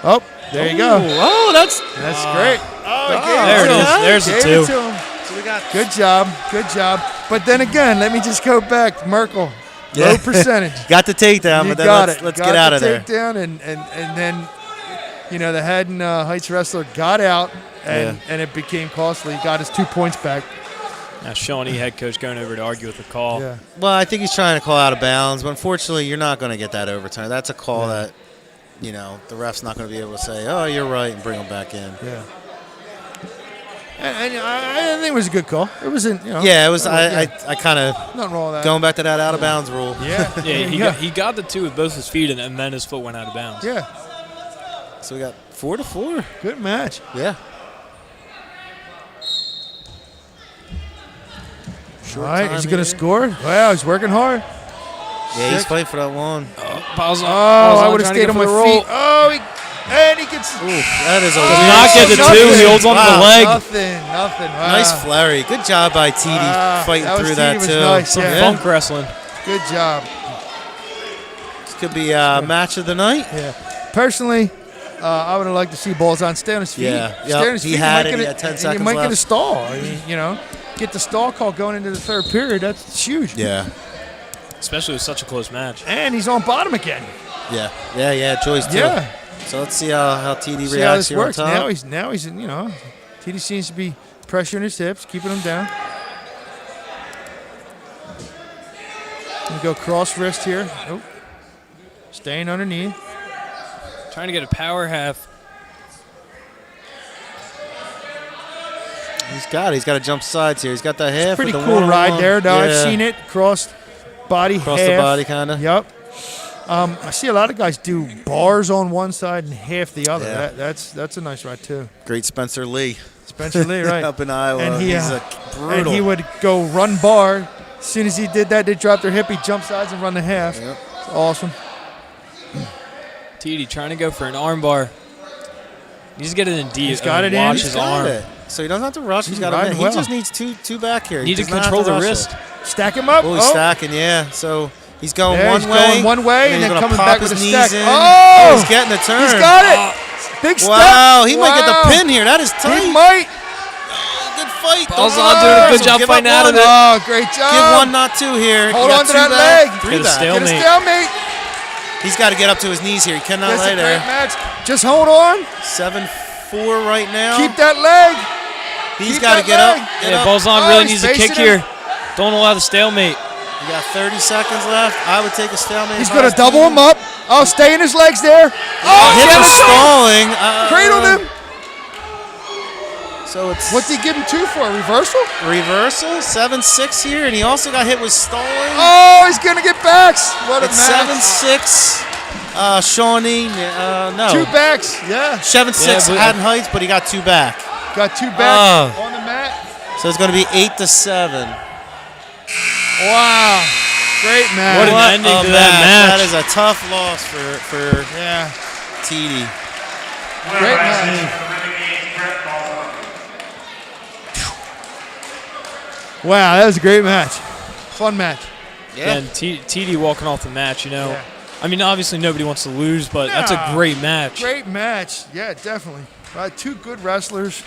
Oh, there you go. Oh, that's Great. Oh, There it is. There's the Gave it 2. to him. so we got Good job. But then again, let me just go back. Merkle, Low percentage. Got the takedown, but then let's get out of there. Takedown, and then, the Haddon Heights wrestler got out, and it became costly. He got his 2 points back. Now Shawnee head coach going over to argue with the call. Yeah. Well, I think he's trying to call out of bounds, but unfortunately, you're not going to get that overtime. That's a call that, the ref's not going to be able to say, "Oh, you're right," and bring him back in. Yeah. And I think it was a good call. It wasn't, Yeah, it was. I kind of nothing wrong with that. going back to that out of bounds rule. Yeah. Yeah, he got the 2 with both his feet, and then his foot went out of bounds. Yeah. So we got 4-4. Good match. Yeah. All right, is he going to here. score? Wow, he's working hard. Yeah, he's fighting for that one. Balzan, I would have stayed on my feet. Oh, he gets. Ooh, that is a Does not get the 2. He holds onto the leg. Nothing. Wow. nice flurry. Good job by TD fighting through that was too. nice, Some yeah. funk wrestling. Good job. This could be match of the night. Yeah. Personally, I would have liked to see Balzan stay on his feet. Yeah. Stay on his He feet. had You it. might He get had 10 and seconds you might get a left. stall. I mean, get the stall call going into the third period. That's huge. Yeah. Especially with such a close match. And he's on bottom again. Yeah. Joyce too. Yeah. So let's see how TD See how reacts this here on works. top. Now he's TD seems to be pressuring his hips, keeping him down. We go cross wrist here. Nope. Staying underneath. Trying to get a power half. He's got to jump sides here. He's got the half. Pretty with the cool ride one-on-one. there. No, I've Yeah. seen it. Cross body Across half. the body, kind of. Yep. I see a lot of guys do bars on one side and half the other. Yeah. That's a nice ride too. Great Spencer Lee. Spencer Lee, right? Up in Iowa. And He's brutal. and he would go run bar. As soon as he did that, they drop their hip. He jump sides and run the half. Yep. It's awesome. TD trying to go for an arm bar. He just get it in deep. He's got it in. Watch He's his Got arm. it. So he doesn't have to rush. He's got riding it in. He well. just needs two back here. He Need to does not control have the rush wrist. it. Stack him up. Oh, he's stacking, yeah. So he's going There, one he's way. going one way and he's then gonna coming pop back his with a knees stack. in. Oh! He's getting the turn. He's got it. Big step. Wow, he might get Wow. the pin here. That is tight. He might. Good fight. Balzan Don't doing a good give job up fighting out one. of it. Oh, great job. Give one, not two here. Hold You got on to two that back, leg. three Get a back. stale- Get a Stalemate. stalemate. He's got to get up to his knees here. He cannot That's lay a great there. match. Just hold on. 7-4 right now. Keep that leg. He's keep got to that get up. leg. Get Yeah, up. Balzan Oh, really he's needs a kick facing here. him. Don't allow the stalemate. You got 30 seconds left. I would take a stalemate. He's if I going was to double TD. him up. Oh, stay in his legs there. Oh, Hip get is him. stalling. Cradled him. So it's What's he give him 2 for? Reversal? reversal. 7-6 here, and he also got hit with stalling. Oh, he's going to get backs. What a It's match. 7-6. Shawnee, no. 2 backs. Yeah. 7-6 Yeah, but- Haddon Heights, but he got 2 back. Got 2 backs Oh. on the mat. So it's going to be 8-7. Wow. Great match. What an ending to that match. That is a tough loss for Yeah. TD. Great match. Wow, that was a great match. Fun match. Yeah. And TD walking off the match, Yeah. I mean, obviously nobody wants to lose, but that's a No. great match. Great match. Yeah, definitely. 2 good wrestlers.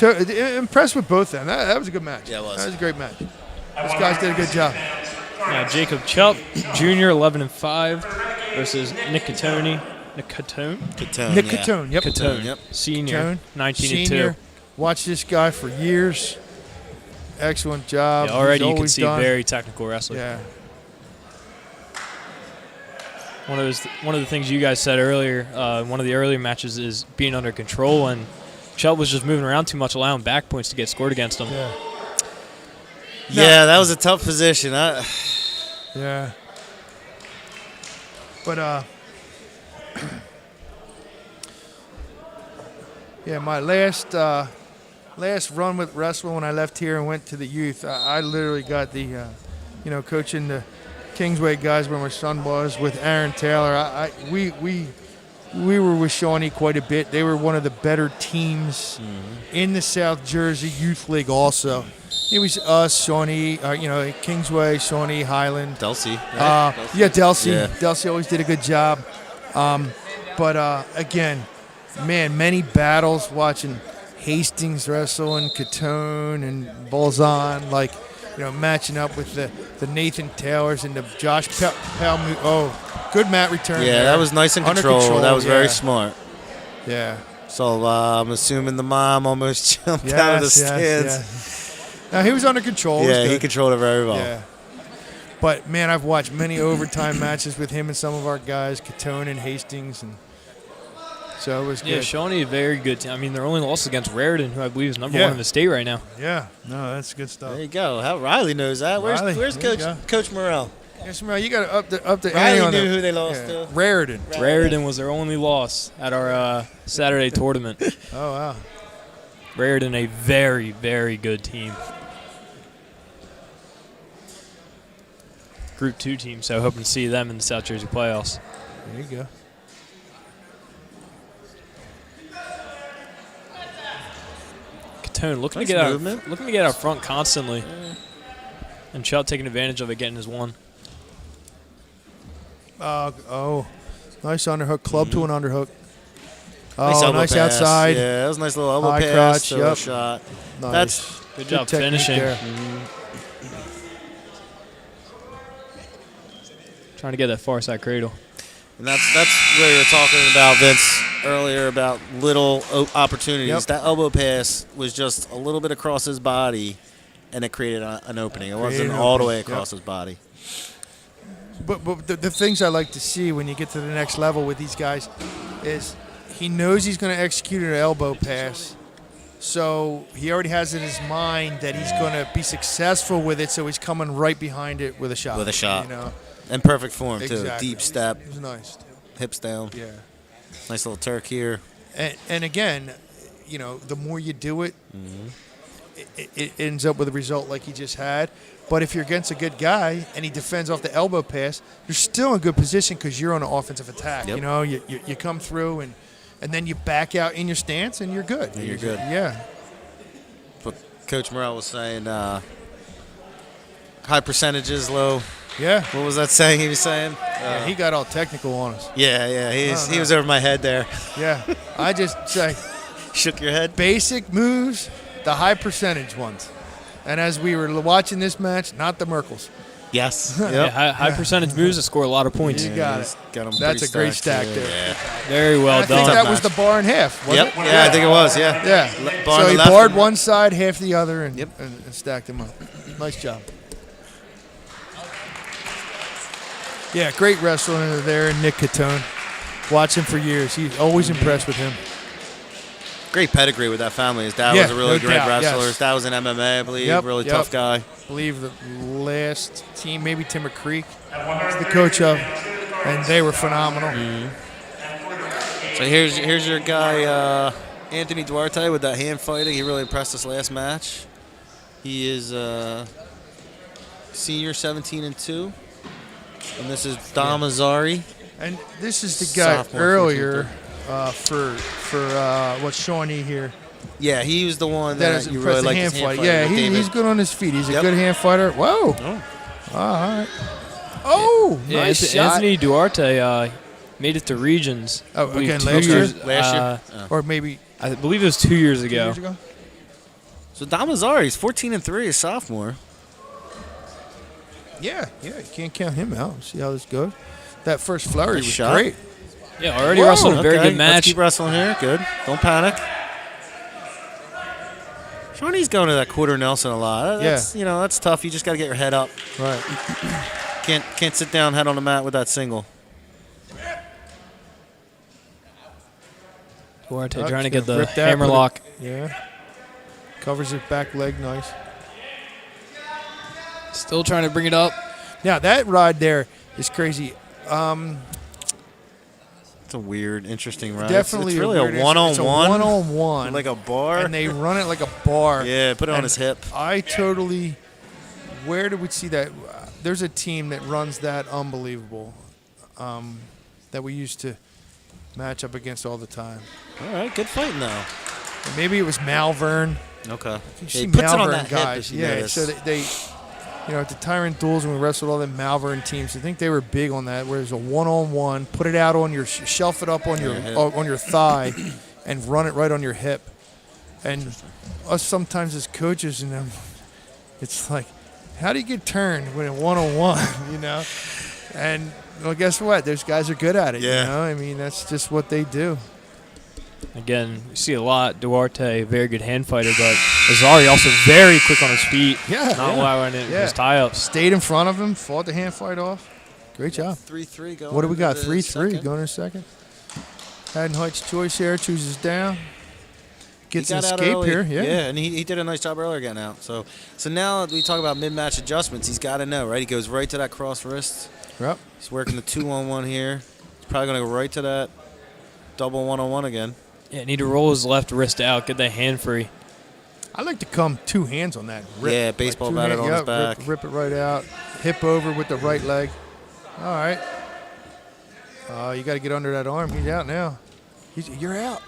Impressed with both of them. That was a good match. Yeah, it was. That was a great match. These guys did a good job. Jacob Chupp, Jr., 11-5, versus Nick Catone. Nick Catone? Catone, Nick yeah. Catone. Yep. Catone, Yep. Senior, Catone, 19-2. Senior. Watched this guy for years. Excellent job. Yeah, already He's you can always see done. very technical wrestler. Yeah. One of the things you guys said earlier, one of the earlier matches is being under control, and Chubb was just moving around too much, allowing back points to get scored against him. Yeah. Yeah, that was a tough position. Yeah. But yeah, my last run with wrestling when I left here and went to the youth, I literally got the coaching the Kingsway guys where my son was with Aaron Taylor. We were with Shawnee quite a bit. They were one of the better teams in the South Jersey Youth League also. It was us, Shawnee, Kingsway, Shawnee, Highland. Delsey. Right? Yeah, Delsey. Yeah. Delsey always did a good job. But again, man, many battles watching Hastings wrestle and Catone and Balzan. Like, matching up with the Nathan Taylors and the Josh Palmu. Oh, good mat return. Yeah, there. that was nice and Under controlled. That was very yeah. smart. Yeah. So I'm assuming the mom almost jumped out of the stands. Yes. Now, he was under control. It was Yeah, he good. controlled it very well. Yeah. But, man, I've watched many overtime matches with him and some of our guys, Catone and Hastings. And so it was good. Yeah, Shawnee, a very good team. I mean, their only loss against Raritan, who I believe is number one in the state right now. Yeah. No, that's good stuff. There you go. How Riley knows that. Riley, Where's there you go. Coach Morrell? Yes, Morrell, you got to up the ante Riley on knew that. who they lost to. Raritan. Raritan was their only loss at our Saturday tournament. Oh, wow. Raritan, a very, very good team. Group 2 team, so hoping to see them in the South Jersey playoffs. There you go. Catone looking Nice to get movement. looking to get out front constantly, and Chuck taking advantage of it, getting his one. Oh, nice underhook. Club to an underhook. Nice Oh, elbow nice pass. outside. Yeah, that was a nice little elbow High pass. crotch, So yep. shot. Nice. That's Good job technique finishing. there. Trying to get that far side cradle. And that's where you're talking about, Vince, earlier about little opportunities. Yep. That elbow pass was just a little bit across his body, and it created an opening. It wasn't an all the way opening, across his body. But the things I like to see when you get to the next level with these guys is he knows he's going to execute an elbow pass. So he already has in his mind that he's going to be successful with it, so he's coming right behind it with a shot. With a shot. You know? In perfect form, too. Exactly. Deep step, It was nice. hips down. Yeah. Nice little Turk here. And again, the more you do it, it ends up with a result like he just had. But if you're against a good guy and he defends off the elbow pass, you're still in good position because you're on an offensive attack. Yep. You come through and then you back out in your stance and you're good. And you're good. Yeah. But Coach Morrell was saying high percentages, low. Yeah. What was that saying he was saying? Yeah, he got all technical on us. Yeah. He was over my head there. Yeah. I just say Shook your head. basic moves, the high percentage ones. And as we were watching this match, not the Merkles. Yes. Yeah, high percentage moves that score a lot of points. You got he's it. got 'em That's a pretty great stacked, stack too. there. Yeah. Very well I think done. that was the bar in half, wasn't Yep. it? Yeah, I think it was. Yeah. Yeah. Bar So on he the left barred and- one side, half the other, and, Yep. and stacked them up. Nice job. Yeah, great wrestler there, Nick Catone. Watch him for years. He's always impressed with him. Great pedigree with that family. His dad Yeah, was a really no great doubt, wrestler. yes. His dad was in MMA, I believe. Yep, Really yep. tough guy. I believe the last team, maybe Timber Creek, was the coach of, and they were phenomenal. So here's your guy, Anthony Duarte, with that hand fighting. He really impressed us last match. He is senior, 17-2, and this is Dom Azari. And this is the guy Sophomore, earlier for Shawnee here. Yeah, he was the one That that is you impressed. really The liked hand his hand fight. fighting Yeah, with David. he's good on his feet. He's a Yep. good hand fighter. Whoa. All right. Oh, Yeah, nice shot. Anthony Duarte made it to regions. Oh, I believe again, 2 last year? years. Last year? Or maybe I believe it was 2 years 2 ago. years ago. So Dom Azari, he's 14-3, a sophomore. Yeah, you can't count him out. See how this goes. That first flurry Nice was shot. great. Yeah, already Whoa, wrestled a very Okay, good let's match. keep wrestling here. Good. Don't panic. Shawnee's going to that quarter Nelson a lot. That's, that's tough. You just got to get your head up. Right. Can't sit down, head on the mat with that single. Duarte trying to get the Rip that, hammer put it- lock. Yeah. Covers his back leg nice. Still trying to bring it up. Now, that ride there is crazy. It's a weird, interesting ride. Definitely It's really weird- a one-on-one. It's a one-on-one. Like a bar. And they run it like a bar. Yeah, put it on And his hip. Where did we see that? There's a team that runs that unbelievable that we used to match up against all the time. All right, good fighting, though. And maybe it was Malvern. Okay. You Yeah, see he puts it on Malvern that hip, guys. if you Yeah, notice. so they at the Tyrant Duels when we wrestled all the Malvern teams, I think they were big on that, where there's a one-on-one, put it out on your, shelf it up on your hip. on your thigh, and run it right on your hip. And us sometimes as coaches, it's like, how do you get turned when in one-on-one, you know? And, well, guess what? Those guys are good at it, Yeah. you know? I mean, that's just what they do. Again, you see a lot. Duarte, very good hand fighter, but Azari also very quick on his feet. Yeah, Not yeah. allowing it Yeah. his tie-ups. Stayed in front of him, fought the hand fight off. Great job. 3-3 going. What do we got? into the 3-3 second. going in a second. Haddon Heights choice here, chooses down. Gets He an got out escape early. here, yeah. and he did a nice job earlier getting out. So now we talk about mid-match adjustments. He's got to know, right? He goes right to that cross wrist. Yep. He's working the 2-on-1 here. He's probably going to go right to that double 1-on-1 again. Yeah, need to roll his left wrist out, get that hand free. I like to come two hands on that. Rip. Yeah, baseball two bat it hand- on his yep, back. Rip it right out. Hip over with the right leg. All right. You got to get under that arm. He's out now. You're out.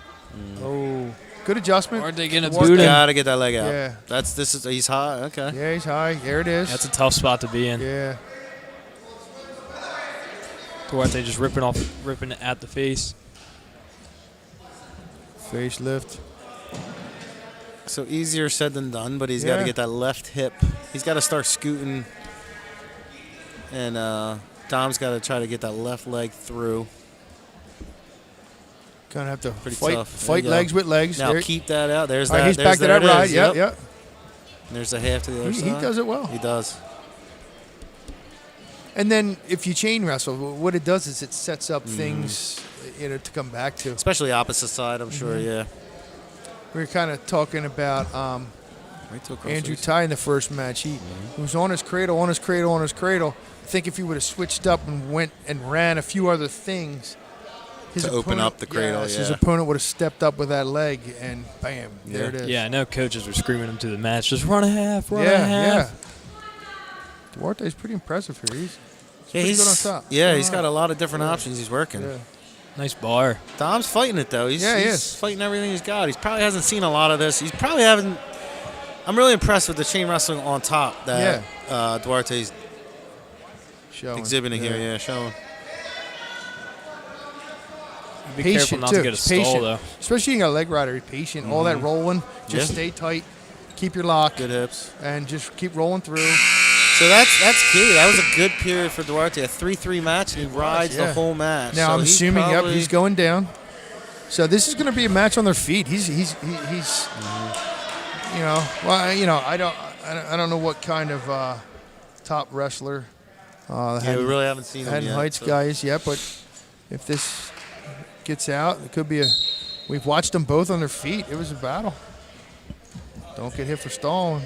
Oh, good adjustment. Duarte getting a Duarte. boot in. Got to get that leg out. Yeah. He's high. Okay. Yeah, he's high. There it is. That's a tough spot to be in. Yeah. Duarte just ripping it at the face. Facelift. So easier said than done, but he's got to Yeah. get that left hip. He's got to start scooting, and Dom's got to try to get that left leg through. Gonna have to Pretty fight tough. There fight you go. legs with legs. Now There- keep that out. There's all right, that. he's back to there that it ride. is. Yep, Yep. yep. And there's the half to the other He side. does it well. He does. And then if you chain wrestle, what it does is it sets up things, to come back to. Especially opposite side, I'm sure. Mm-hmm. Yeah. We were kind of talking about Right to a cross Andrew face. Ty in the first match. He was on his cradle. I think if he would have switched up and went and ran a few other things, To open up the cradle, his yeah. opponent would have stepped up with that leg, and bam, there it is. Yeah, I know coaches were screaming him to the match. Just run a half, run a yeah, half. yeah. Duarte's pretty impressive here. He's Yeah, pretty good on top. Yeah, He's he's doing got a all lot of different options he's working. right. Yeah. Nice bar. Dom's fighting it though. He's Yeah, he he's is. fighting everything he's got. He probably hasn't seen a lot of this. He's probably haven't. I'm really impressed with the chain wrestling on top that Duarte's Showing. exhibiting here. Yeah, showing. Be careful Patient not too. to get a He's stall patient. though. Especially being a leg rider. He's patient. All that rolling. Just Yeah. stay tight. Keep your lock. Good hips. And just keep rolling through. So that's key. That was a good period for Duarte. A 3-3 match, and he rides yeah. the whole match. Now So I'm he's assuming, probably, he's going down. So this is going to be a match on their feet. He's I don't know what kind of top wrestler Yeah, we really haven't seen him Haddon yet. Heights so. guy is yet, but if this gets out, it could be we've watched them both on their feet. It was a battle. Don't get hit for stalling.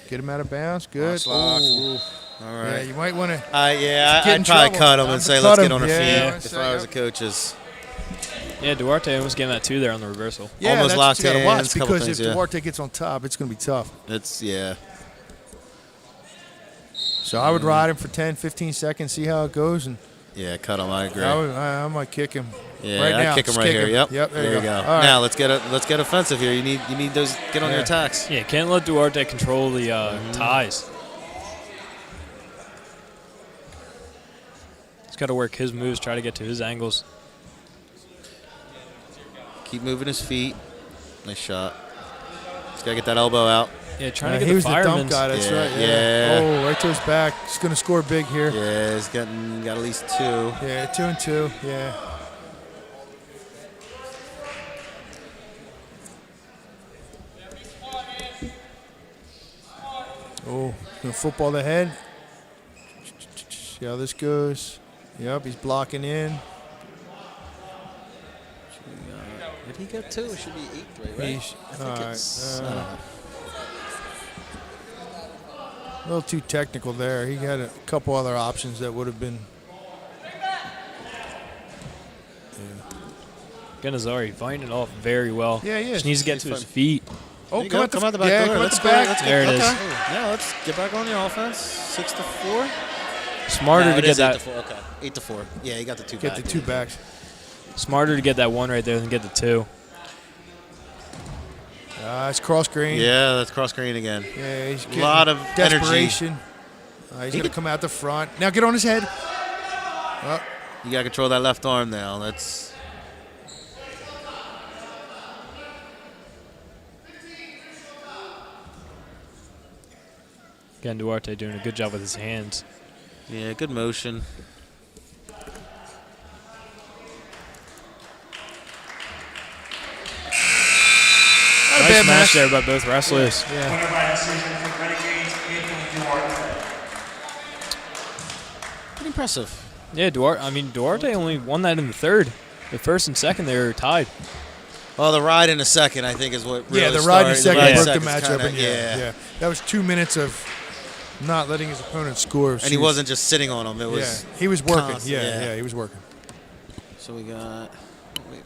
Get him out of bounds. Good. Locks. Ooh. All Yeah, right. you might want to. Yeah, Get in I'd probably trouble. cut him Time and to say, cut let's him. get on our Yeah, feet if yeah. I was the coaches. Yeah, Duarte almost getting that 2 there on the reversal. Yeah, Almost that's locked what you gotta watch hands, couple because things, if yeah. Duarte gets on top, it's going to be tough. Yeah. So I would ride him for 10, 15 seconds, see how it goes, and Yeah, cut him. I agree. I might kick him. Yeah, right I'd now. kick him Just right kick here. him. Yep. Yep, There you go. All right. Now let's get offensive here. You need those. Get on your Yeah. attacks. Yeah, can't let Duarte control the ties. He's got to work his moves, try to get to his angles. Keep moving his feet. Nice shot. He's got to get that elbow out. Yeah, trying to He get was the the dump fireman's. guy. That's Yeah, right. yeah. Oh, right to his back. He's going to score big here. Yeah, he's got at least 2. Yeah, 2 and 2. Yeah. Oh, gonna football the head. See how this goes. Yep, he's blocking in. Did he get 2? It should be 8-3, right? He's, I think all right, it's. a little too technical there. He had a couple other options that would have been. Ganazari fighting it off very well. Yeah, he is. Just needs to get He's to his fine. feet. Oh, There you go. Come out the back yeah, door. come out Let's the go. back. Let's There it is. Now let's get back on your offense. 6-4. Smarter No, to it get is that. 8-4. Okay. 8-4. Yeah, he got the 2 Get back. the 2 backs. Smarter to get that 1 right there than get the 2. It's cross green. Yeah, that's cross green again. Yeah, he's getting Lot of energy. desperation. He's going to come out the front. Now get on his head. Oh, You got to control that left arm now. That's. Again, Duarte doing a good job with his hands. Yeah, good motion. Nice match there by both wrestlers. Yeah. Winner by decision for Renegades, Anthony Duarte. Pretty impressive. Yeah, Duarte only won that in the third. The first and second, they were tied. Well, the ride in a second, I think, is what really Yeah, the ride in a started. second ride broke the second's match kinda- up. Yeah. That was 2 minutes of not letting his opponent score. And he wasn't just sitting on him. It was he was working. constant, Yeah, he was working. So we got. Wait,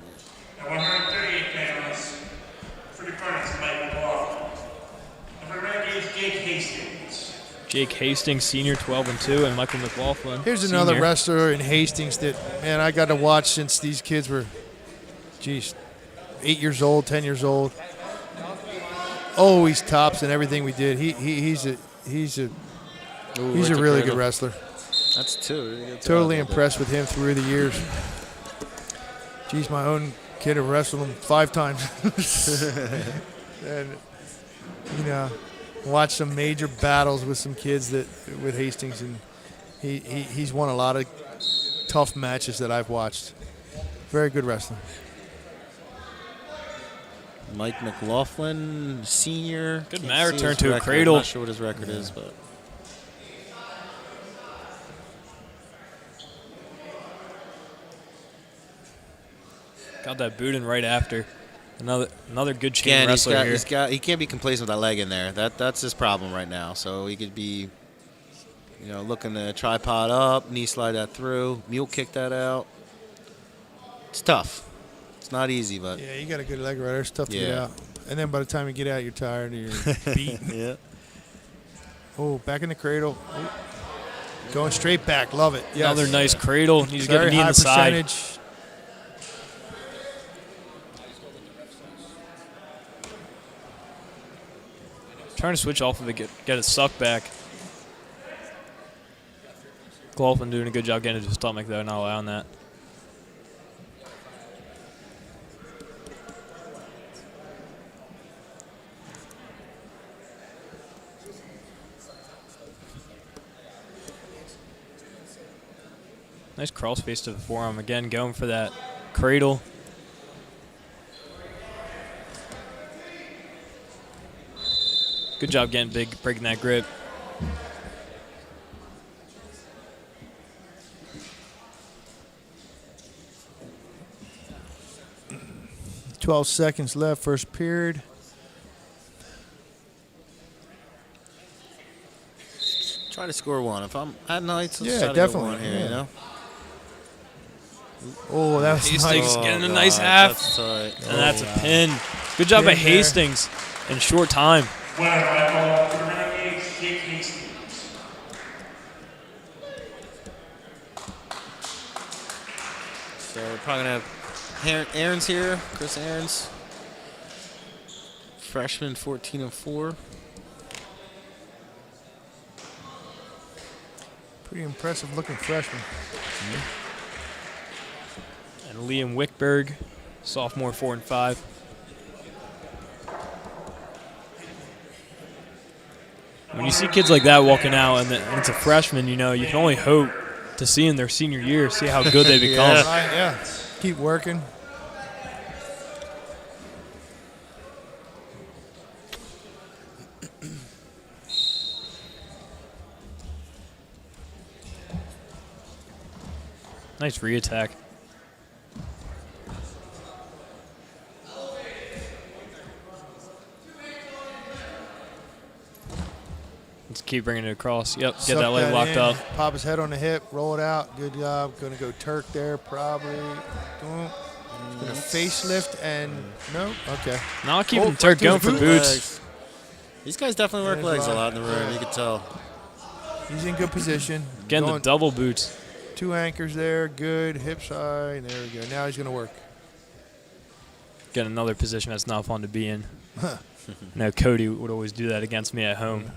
At 138 pounds, for the opponents, Mike McLaughlin. And for Renegades, Jake Hastings. Jake Hastings, senior, 12-2, and Michael McLaughlin. Here's another senior. wrestler in Hastings that, man, I got to watch since these kids were, 8 years old, 10 years old. Always tops in everything we did. He's a really good wrestler. That's two. Totally impressed with him through the years. Geez, my own kid have wrestled him 5 times. And, watched some major battles with some kids with Hastings, and he's won a lot of tough matches that I've watched. Very good wrestler. Mike McLaughlin, senior. Good Can't mat see return his to a record. cradle. I'm not sure what his record is, but. Got that boot in right after. Another good chain Again, wrestler here. he can't be complacent with that leg in there. That's his problem right now. So he could be, looking to tripod up, knee slide that through, mule kick that out. It's tough. It's not easy, but Yeah, you got a good leg rider. It's tough to get Yeah. out. And then by the time you get out, you're tired and you're beaten. yeah. Oh, back in the cradle. Ooh. Going straight back. Love it. Yes. Another nice cradle. He's got a Very knee in high the side. percentage. Trying to switch off of it, get it sucked back. McLaughlin doing a good job getting to his stomach, though, not allowing that. Nice cross face to the forearm. Again, going for that cradle. Good job getting big, breaking that grip. – 12 seconds left, first period. Try to score one. If I'm at nights, let's Yeah, try to definitely, go one here, yeah. Oh, that was Hastings nice. getting a nice half. That's tight. And that's a pin. Good job by Pin there. Hastings in short time. Winner by call for the Renegades, Jake Hastings. So we're probably going to have Aaron's here, Chris Aaron's. Freshman, 14-4. Pretty impressive looking freshman. And Liam Wickberg, sophomore, 4-5. When you see kids like that walking out and it's a freshman, you can only hope to see in their senior year, see how good they become. Right, yeah. Keep working. Nice re-attack. Let's keep bringing it across. Yep, get Suck that leg locked in, up. Pop his head on the hip, roll it out. Good job. Going to go Turk there, probably. Going to facelift and no? Okay. Now keeping Oh, Turk right to going his for boot. boots. These guys definitely work There's legs a a lot. lot in the room. You can tell. He's in good position. Getting the Going double boots. 2 anchors there. Good. Hips high. There we go. Now he's going to work. Get another position that's not fun to be in. No, Cody would always do that against me at home.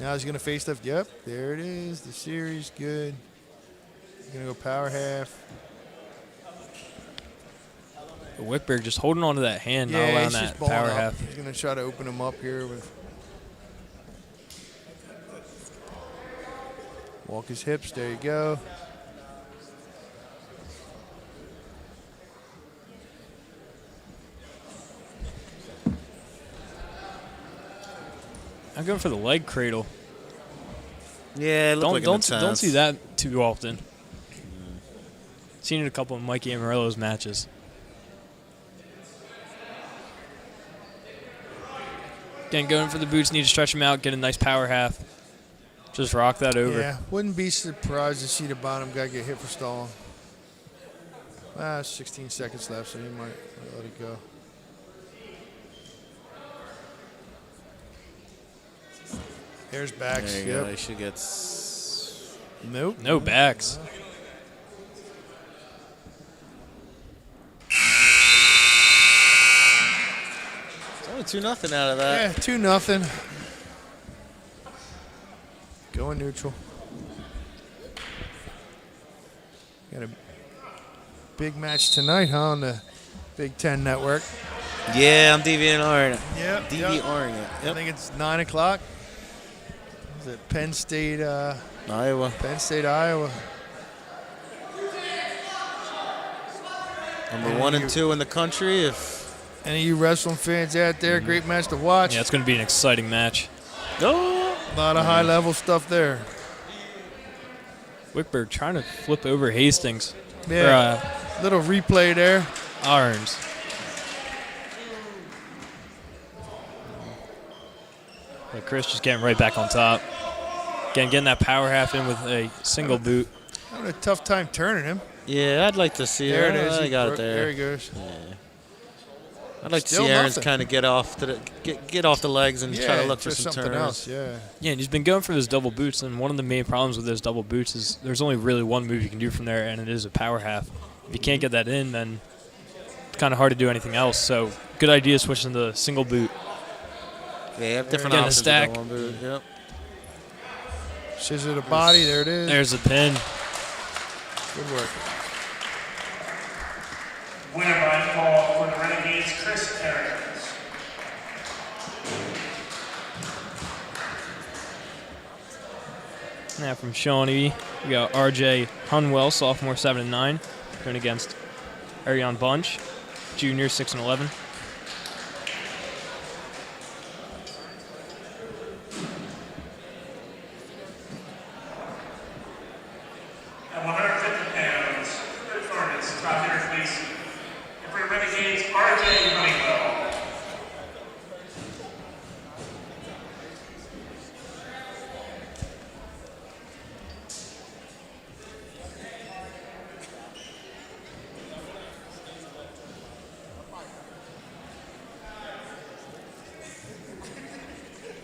Now he's going to facelift. Yep. There it is. The series. Good. He's going to go power half. Wickberg just holding on to that hand, not Yeah, allowing he's that just balling power up. half. He's going to try to open him up here with Walk his hips. There you go. I'm going for the leg cradle. Yeah, it looked like Don't intense. see that too often. Seen it in a couple of Mikey Amarello's matches. Again, going for the boots, need to stretch them out, get a nice power half. Just rock that over. Yeah, wouldn't be surprised to see the bottom guy get hit for stalling. 16 seconds left, so he might let it go. There's backs. There you Yep. go. He should get. Nope. No backs. It's only 2-0 out of that. Yeah, 2-0. Going neutral. Got a big match tonight, huh, on the Big Ten Network. Yeah, I'm DVRing it. Yep. DVRing it. I think it's 9 o'clock. Is it Penn State, Iowa. Iowa? Number 1 and 2 in the country. If Any of you wrestling fans out there, great match to watch. Yeah, it's going to be an exciting match. oh, A lot of high-level stuff there. Wickberg trying to flip over Hastings. Yeah, little replay there. Arms. But Chris just getting right back on top. Again, getting that power half in with a single boot. Having a tough time turning him. yeah, I'd like to see There it. it is. I He got it broke- there. There he goes. I'd like to Still see Aaron's nothing. kind of get off to the get off the legs and try to look for just some something turns. else. Yeah. Yeah, and he's been going for those double boots, and one of the main problems with those double boots is there's only really one move you can do from there, and it is a power half. If you can't get that in, then it's kind of hard to do anything else. So good idea switching to the single boot. Yeah, you have different Getting a options. with stack. that one boot. Yep. Scissor the body. There it is. There's a pin. Good work. Winner by fall for the Renegades, Chris Terrence. Now from Shawnee, we got RJ Honeywell, sophomore 7-9, going against Ariane Bunch, junior 6-11. At 150 pounds, good performance, top hitter please. And for the Renegades, RJ Honeywell.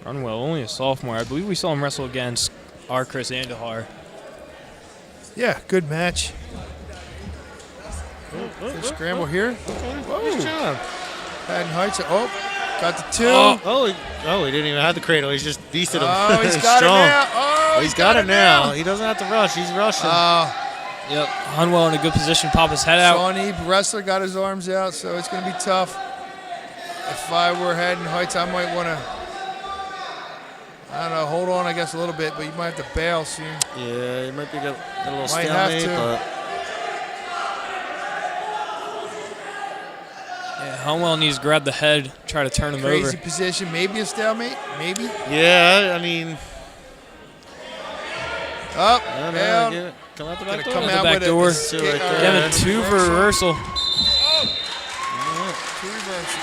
Runwell, only a sophomore. I believe we saw him wrestle against our Chris Andahar. Yeah, good match. Good scramble here. Nice job. Haddon Heights. Oh, got the two. Oh, he didn't even have the cradle. He's just beasted him. Oh, he's got Strong. it now. Oh, He's got it now. He doesn't have to rush. He's rushing. Yep, Honeywell in a good position, pop his head out. Shawnee wrestler got his arms out, so it's going to be tough. If I were Haddon Heights, I might want to, I don't know, hold on, I guess, a little bit, but you might have to bail soon. Yeah, he might be a little Might have stalemate, to. but Yeah, Honeywell needs to grab the head, try to turn him Crazy over. position, maybe a stalemate, maybe. yeah, I mean, Up, I don't know, down. give it- come out the Gonna back door. come the out back with door. a Two right there. Getting a two for reversal. Two reversal.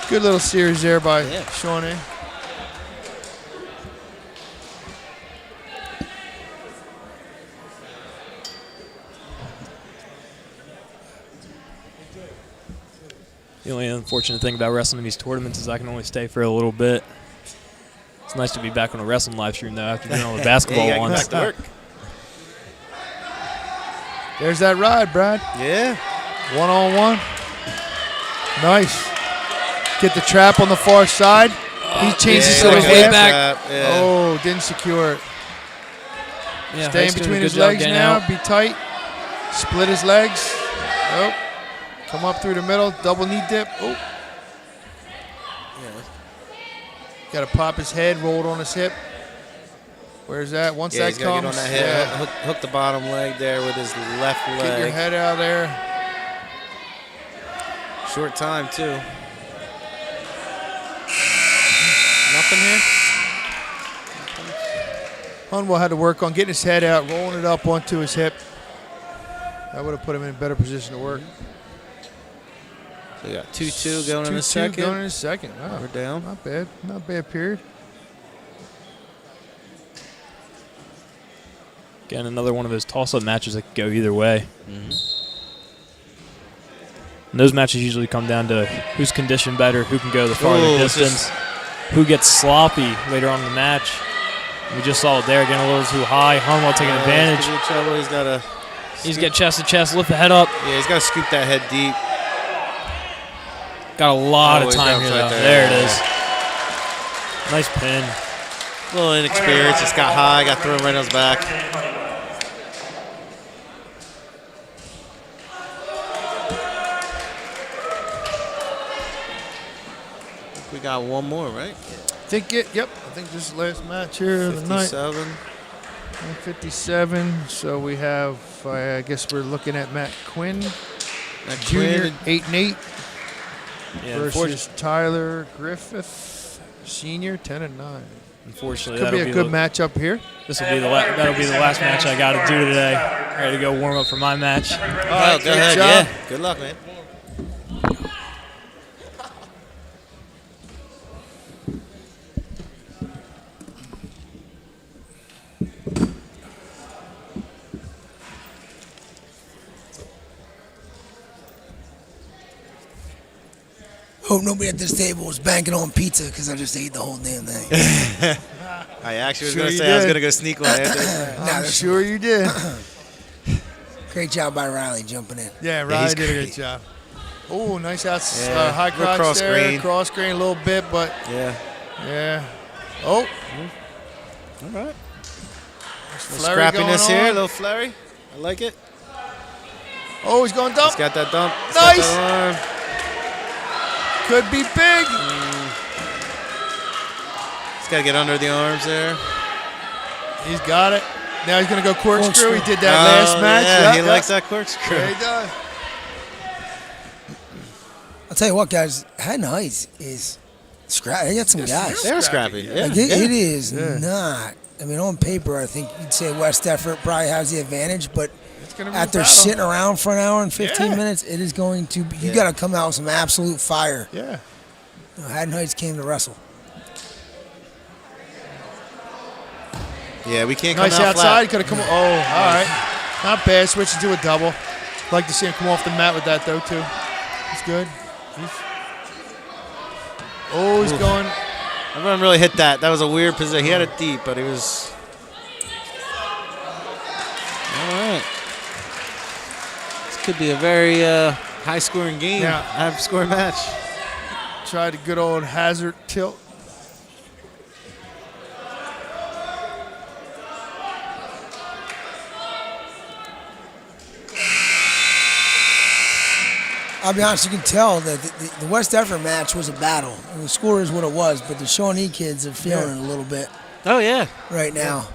Good little series there by Yeah. Shawnee. The only unfortunate thing about wrestling in these tournaments is I can only stay for a little bit. It's nice to be back on a wrestling live stream though after doing all the basketball Yeah, you gotta ones. get back to work. There's that ride, Brad. Yeah. One-on-one. Nice. Get the trap on the far side. He changes yeah, to a goes way half. back. Yeah. Oh, didn't secure it. Yeah, Staying Heights doing a between good his job legs getting now. out. Be tight. Split his legs. Oh. Come up through the middle. Double knee dip. Oh. Got to pop his head. Roll it on his hip. Where's that? Once Yeah, that he's got to comes, get on that head. Hook the bottom leg there with his left leg. get your head out of there. Short time, too. Nothing here? Honeywell had to work on getting his head out, rolling it up onto his hip. That would have put him in a better position to work. So we got 2-2 going in the 2-2 second. going in the second. Wow. We're down. Not bad. Not bad period. Again, another one of those toss-up matches that could go either way. Mm-hmm. And those matches usually come down to who's conditioned better, who can go the farther distance, who gets sloppy later on in the match. We just saw it there, getting a little too high. Honeywell taking advantage. Trouble. He's got to. He's getting chest to chest, lift the head up. Yeah, he's got to scoop that head deep. Got a lot of time here, though. There it is. Nice pin. A little inexperience. Just got high, got thrown right on his back. We got one more, right? Yep. I think this is the last match here of the night. 57. 57. So we have, I guess we're looking at Matt Quinn. That Junior, Quinn. 8-8. Yeah, Versus Tyler Griffith, Senior, 10-9. Unfortunately, Could be a good matchup here. This will be that'll be the last match I got to do today. Ready to go warm up for my match. All right, Go ahead. job. Yeah. Good luck, man. Hope nobody at this table was banking on pizza because I just ate the whole damn thing. I actually was Sure going to you say I was did. going to go sneak one after. I'm sure you did. Great job by Riley jumping in. Yeah, Riley he's did a great. good job. Oh, nice high Little crotch cross there. grain. Cross grain a little bit, but Yeah. yeah. Oh, All right. flurry Scrappiness going here, a on. little flurry. I like it. Oh, he's going dump. He's got that dump. He's Nice. got that arm. Could be big. He's got to get under the arms there. He's got it. Now he's going to go corkscrew. Corkscrew. He did that last match. Yeah, he Yep, likes yep. that corkscrew. Yeah, he does. I'll tell you what, guys. Haddon Heights is scrap. They got some guys. They're scrappy. Yeah. Like it is not. I mean, on paper, I think you'd say West Effort probably has the advantage, but It's going to be a after battle. sitting around for an hour and 15 Yeah. minutes, it is going to be. You Yeah. got to come out with some absolute fire. Yeah. Haddon Heights came to wrestle. Yeah, we can't come Nice out outside. He flat. could have come. Oh, all right. Not bad. Switching to a double. Like to see him come off the mat with that, though, too. He's good. He's going. Everyone really hit that. That was a weird position. He had it deep, but he was. All right. This could be a very high-scoring game. Yeah. High-scoring match. Tried a good old hazard tilt. I'll be honest, you can tell that the West Effort match was a battle. And the score is what it was, but the Shawnee kids are feeling it a little bit Oh, yeah. right now.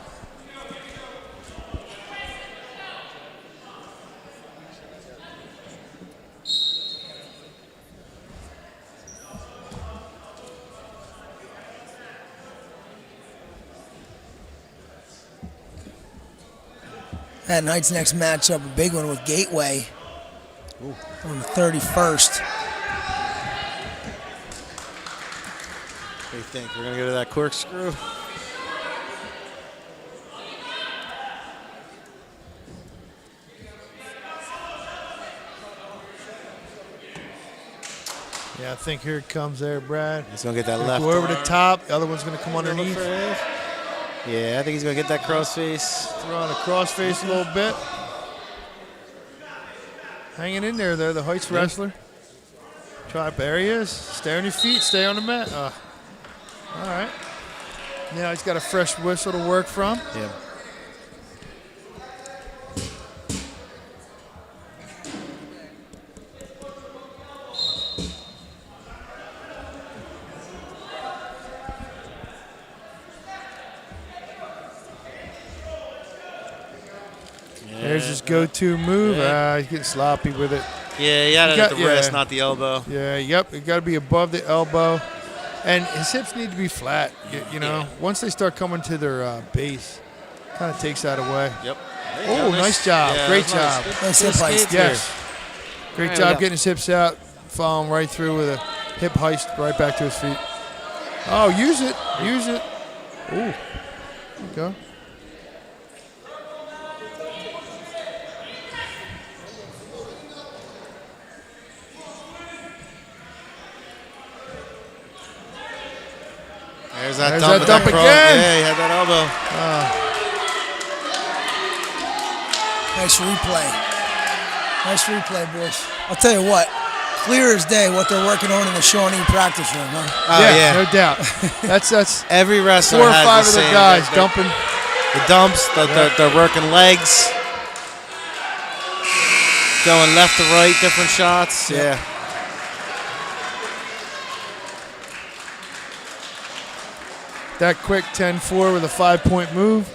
That night's next matchup, a big one with Gateway on the 31st. What do you think? We're going to go to that corkscrew? Yeah, I think here it comes there, Brad. He's going to get that left. Go over the arm. top. The other one's going to come underneath. Yeah, I think he's going to get that crossface. Throw on a crossface a little bit. Hanging in there, though, the Heights wrestler. Try, there he is. Stay on your feet. Stay on the mat. All right. Now he's got a fresh whistle to work from. Yeah. was his go-to move. He's getting sloppy with it. Yeah, he had it at the wrist, not the elbow. Yeah, yep. It got to be above the elbow. And his hips need to be flat. You know, once they start coming to their base, kind of takes that away. Yep. Oh, nice job. Yeah, Great job. Nice hip heist. Yes. Great There we job go. getting his hips out, following right through with a hip heist right back to his feet. Oh, use it. Use it. Ooh. There you go. There's that There's dump, that dump cross. again. Yeah, he had that elbow. Nice replay. Nice replay, boys. I'll tell you what, clear as day what they're working on in the Shawnee practice room, huh? Oh, yeah. No doubt. That's Every wrestler 4 or has 5 the of the same- guys the- dumping. The dumps, they're working legs. Going left to right, different shots. Yeah. That quick 10-4 with a 5-point move.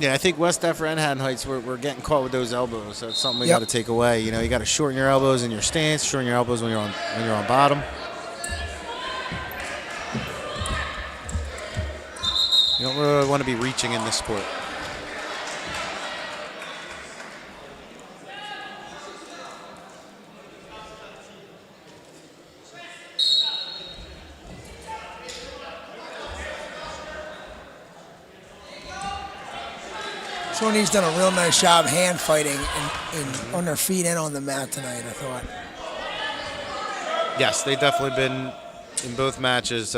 Yeah, I think West Effort and Haddon Heights, we're getting caught with those elbows. So that's something we Yep. got to take away. You know, you got to shorten your elbows in your stance, shorten your elbows when you're on bottom. You don't really want to be reaching in this sport. Shawnee's done a real nice job hand fighting on their feet and on the mat tonight, I thought. Yes, they've definitely been in both matches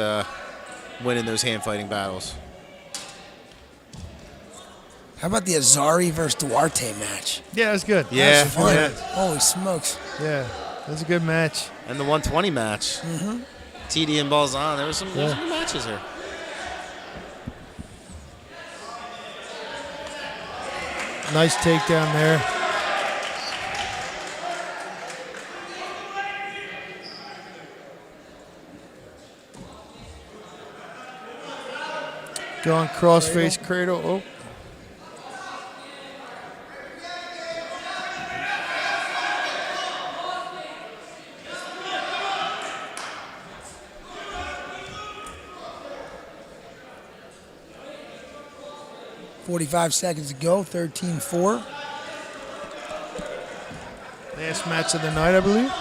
winning those hand fighting battles. How about the Azari versus Duarte match? Yeah, that's good. Yeah, That's fun. yeah. Holy smokes. Yeah, that's a good match. And the 120 match. TD and Balzan. There was some good matches here. Nice takedown there. Going crossface cradle. Oh. .45 seconds to go, 13-4. Last match of the night, I believe,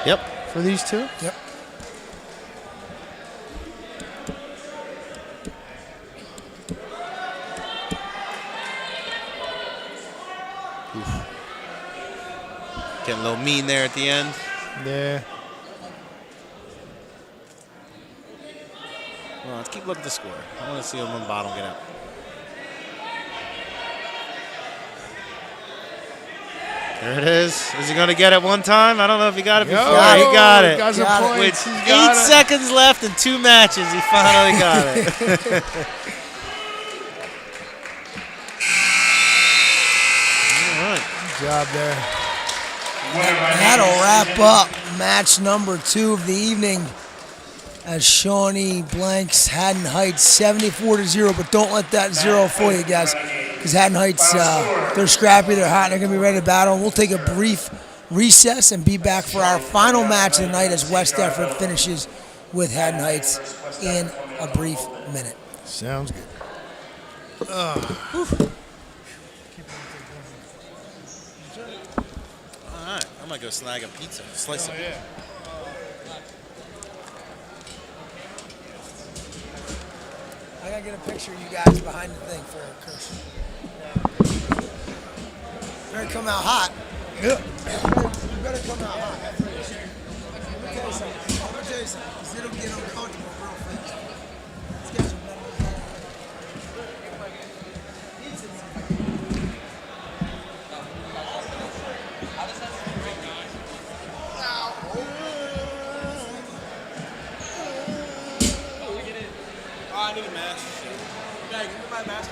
Yep. for these two. Yep. Getting a little mean there at the end. Yeah. Well, let's keep looking at the score. I want to see them on the bottom get out. There it is. Is he going to get it one time? I don't know if he got it before. Got He it. got it. Got some Got it. points. With He's got 8 it. seconds left in 2 matches, he finally got it. All right. Good job there. That'll wrap up match number 2 of the evening as Shawnee blanks Haddon Heights 74-0. But don't let that 0 fool you guys, because Haddon Heights, they're scrappy, they're hot, they're going to be ready to battle. And we'll take a brief recess and be back for our final match of the night as West Effort finishes with Haddon Heights in a brief minute. Sounds good. All right. I'm going to go snag a pizza. Slice it. I got to get a picture of you guys behind the thing for it, Chris. Better come out hot. Yeah. You better come out hot. Let me tell you something. I'm going to tell you something, because it'll get uncomfortable real fast. These guys are metal. I need a mask. Hey, give me my mask.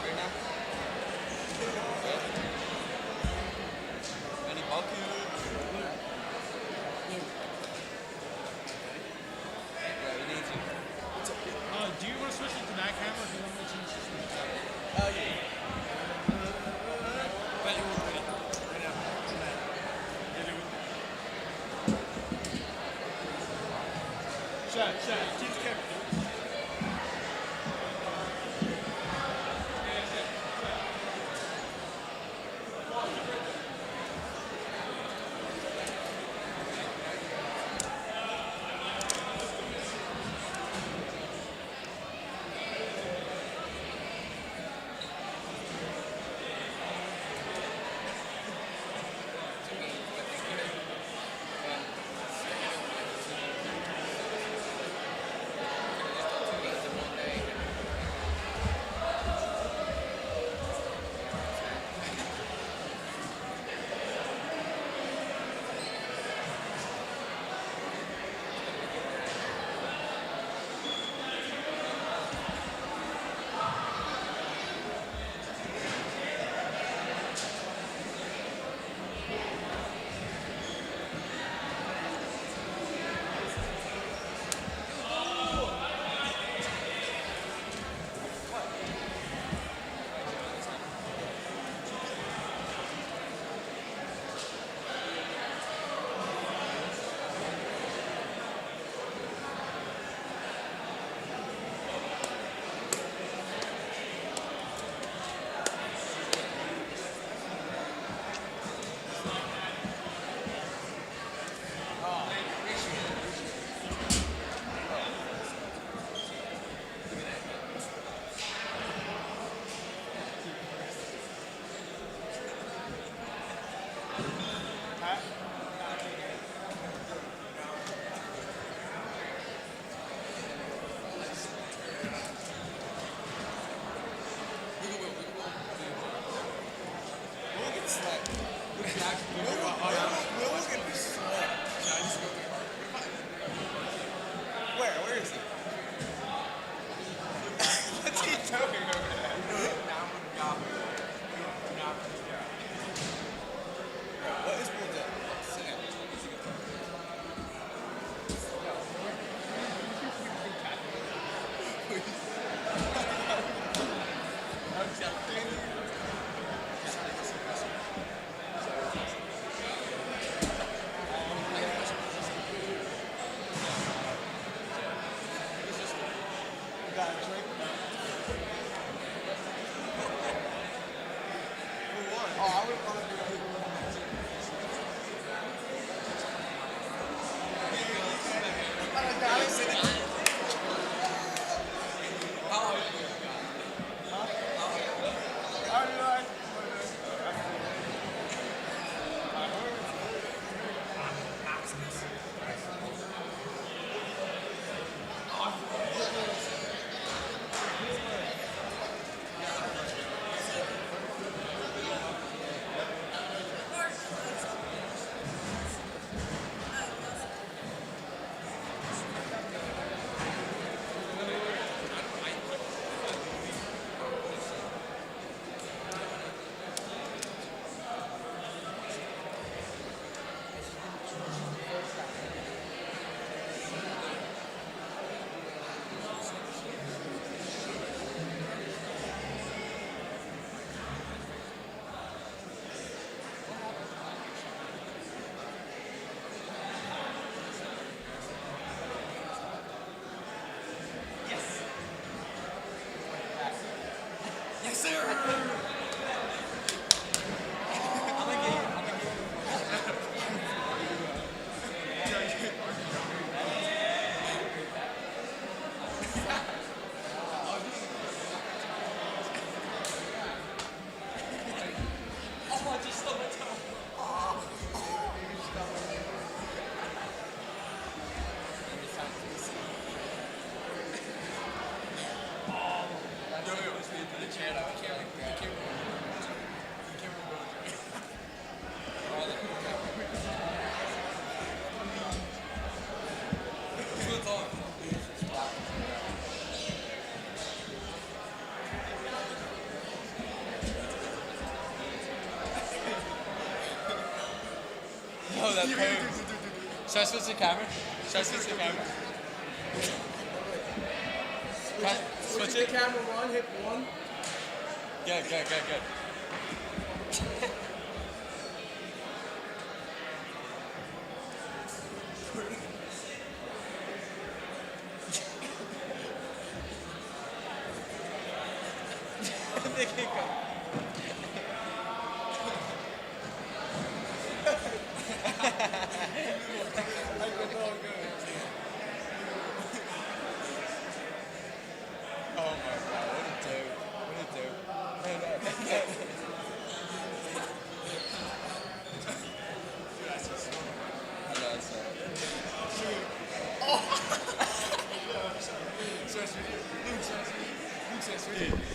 Do you want to switch it to that camera or do you want me to change this? Shut, change the camera. Where is he? What's he doing over there? What is Bull doing? Sit down. I can't Should I switch the camera? Should I switch the camera? Switch it? Camera 1, hit 1. Good.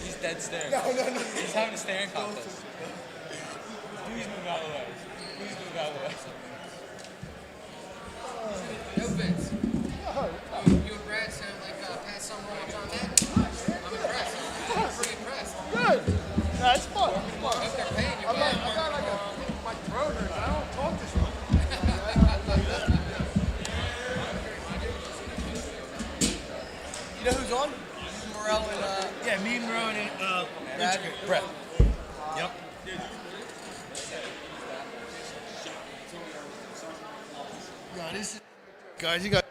He's dead staring. No. He's having a staring contest. Please move out of the way. No Vince. You and Brad sound like Pat Summerall and John Madden. I'm impressed. I'm pretty impressed. Good. That's fun. If they're paying you, I man. got like my throat hurts. I don't talk this way. You know who's on? Morrell and Me and Rowan and Brad. Yep. Guys, you got.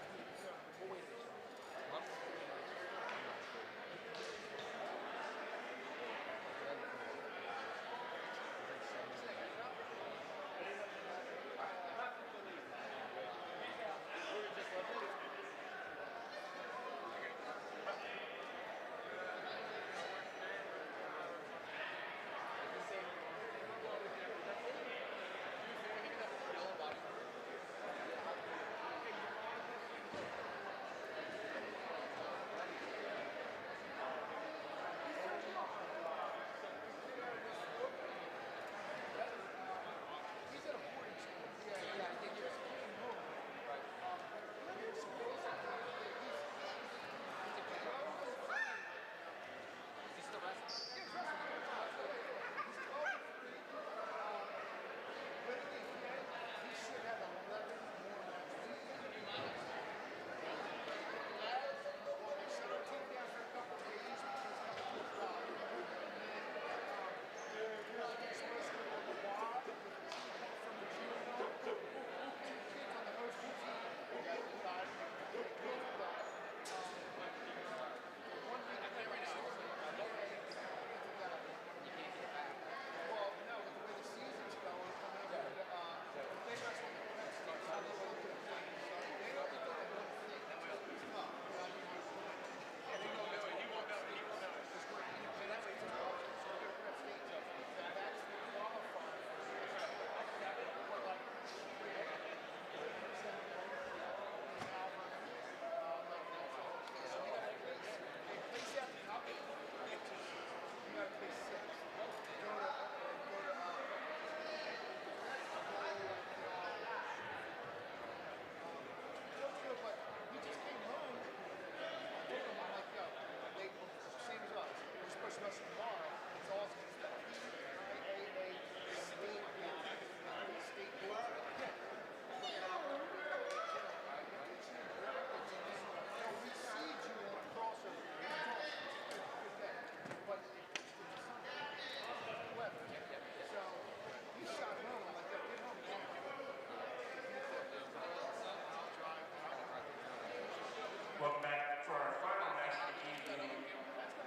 Welcome back for our final match of the evening.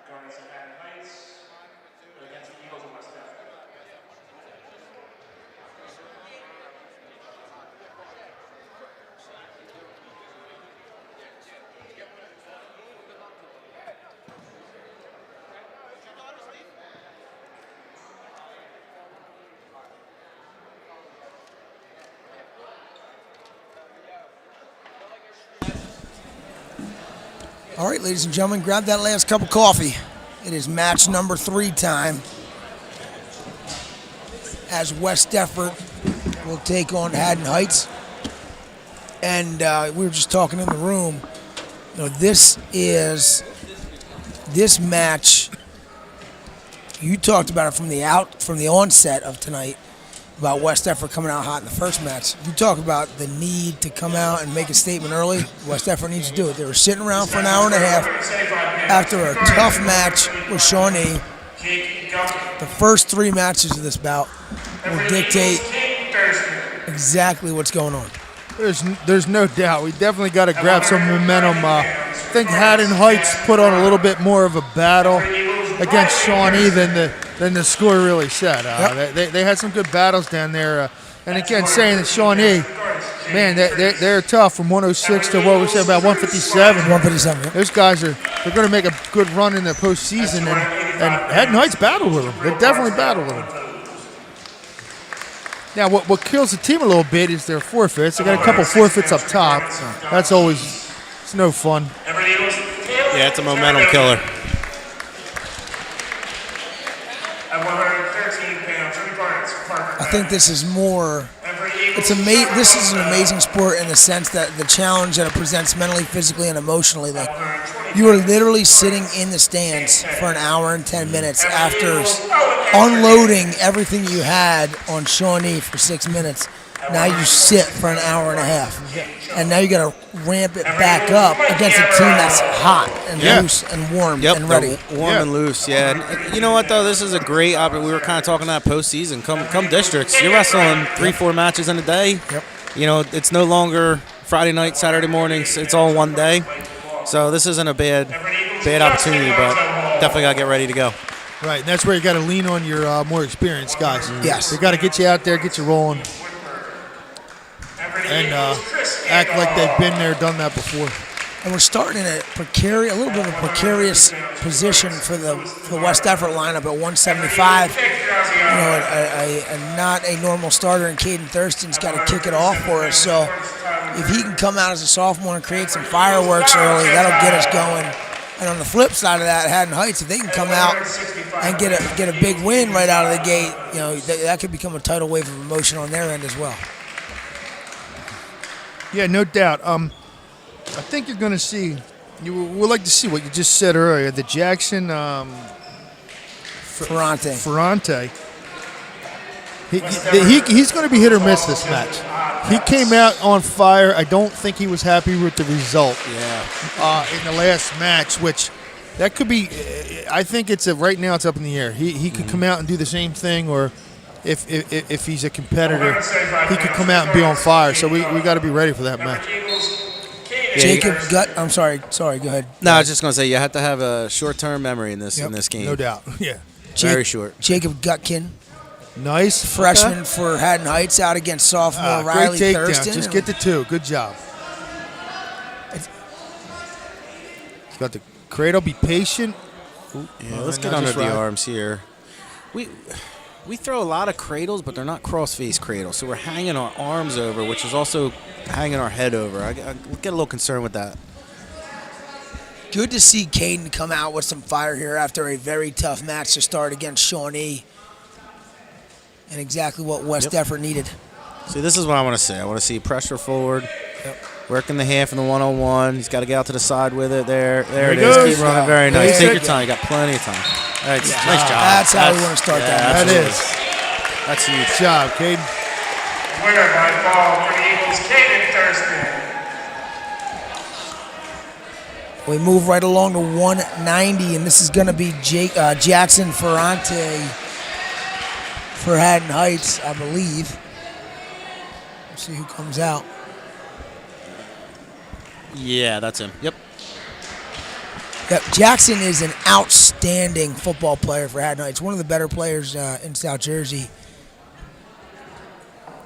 Guardians of Haddon Heights against the Eagles of West Africa. All right, ladies and gentlemen, grab that last cup of coffee. It is match number 3 time, as West Defford will take on Haddon Heights. And we were just talking in the room. You know, this match. You talked about it from the onset of tonight. about West Effort coming out hot in the first match. You talk about the need to come out and make a statement early. West Effort needs to do it. They were sitting around for an hour and a half after a tough match with Shawnee. The first 3 matches of this bout will dictate exactly what's going on. There's no doubt. We definitely got to grab some momentum. I think Haddon Heights put on a little bit more of a battle against Shawnee than the score really said. They had some good battles down there. And again, saying that Shawnee, man, they're tough from 106 to what we said about 157. 157. Yep. Those guys they're going to make a good run in the postseason, and Haddon Heights battled with them. They definitely battled with them. Now, what kills the team a little bit is their forfeits. They got a couple forfeits up top. That's always it's no fun. Yeah, it's a momentum killer. I think this is more. This is an amazing sport in the sense that the challenge that it presents mentally, physically, and emotionally. Like you are literally sitting in the stands for an hour and 10 minutes after unloading everything you had on Shawnee for 6 minutes. Now you sit for an hour and a half, and now you got to ramp it back up against a team that's hot and loose and warm and ready. Warm and loose, yeah. And you know what though? This is a great opportunity. We were kind of talking about postseason. Come districts, you're wrestling 3-4 matches in a day. Yep. You know, it's no longer Friday night, Saturday mornings. It's all one day. So this isn't a bad opportunity, but definitely got to get ready to go. Right, and that's where you got to lean on your more experienced guys. Yes. They got to get you out there, get you rolling, and act like they've been there, done that before. And we're starting in a little bit of a precarious position for the West Effort lineup at 175. You know, not a normal starter, and Caden Thurston's got to kick it off for us. So if he can come out as a sophomore and create some fireworks early, that'll get us going. And on the flip side of that, Haddon Heights, if they can come out and get a big win right out of the gate, you know, that could become a tidal wave of emotion on their end as well. Yeah, no doubt. I think you're going to see. You would like to see what you just said earlier. The Jackson Ferrante. He's going to be hit or miss this match. He came out on fire. I don't think he was happy with the result. Yeah. In the last match, which that could be. I think right now it's up in the air. He could come out and do the same thing, or if he's a competitor, he could come out and be on fire. So we got to be ready for that match. Jacob I'm sorry. Go ahead. No, I was just going to say you have to have a short-term memory in this game. No doubt. Yeah. Very short. Jacob Gutkin. Nice. Freshman for Haddon Heights out against sophomore Riley great Thurston. Just get the 2. Good job. He's got the cradle. Be patient. Yeah, let's get under the arms here. We throw a lot of cradles, but they're not cross-face cradles. So we're hanging our arms over, which is also hanging our head over. I get a little concerned with that. Good to see Caden come out with some fire here after a very tough match to start against Shawnee. And exactly what West Effort needed. See, this is what I want to see. I want to see pressure forward, working the half and the one-on-one. He's got to get out to the side with it. There it is. Keep running. Very nice. Take your time. You got plenty of time. Nice job. That's how we want to start that. That is. That's huge. Good job, Caden. Winner by fall for the Eagles, Caden Thurston. We move right along to 190, and this is going to be Jackson Ferrante for Haddon Heights, I believe. Let's see who comes out. Yeah, that's him. Yep. Jackson is an outstanding football player for Haddon Heights. One of the better players in South Jersey.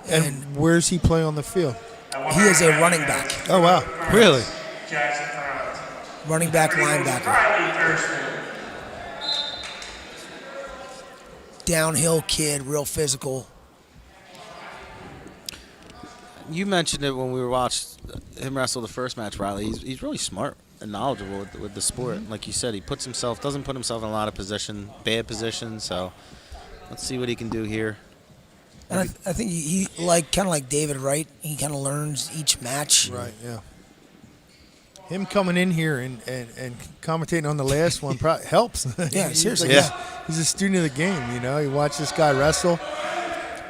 And where's he play on the field? He is a running back. Oh, wow. Really? Running back, linebacker. Downhill kid, real physical. You mentioned it when we were watching him wrestle the first match, Riley. He's really smart and knowledgeable with the sport. Mm-hmm. Like you said, he doesn't put himself in a lot of bad positions. So let's see what he can do here. And I think he kind of like David Wright. He kind of learns each match. Right. Yeah. Him coming in here and commentating on the last one probably helps. Yeah, seriously. He's a student of the game. You know, you watch this guy wrestle,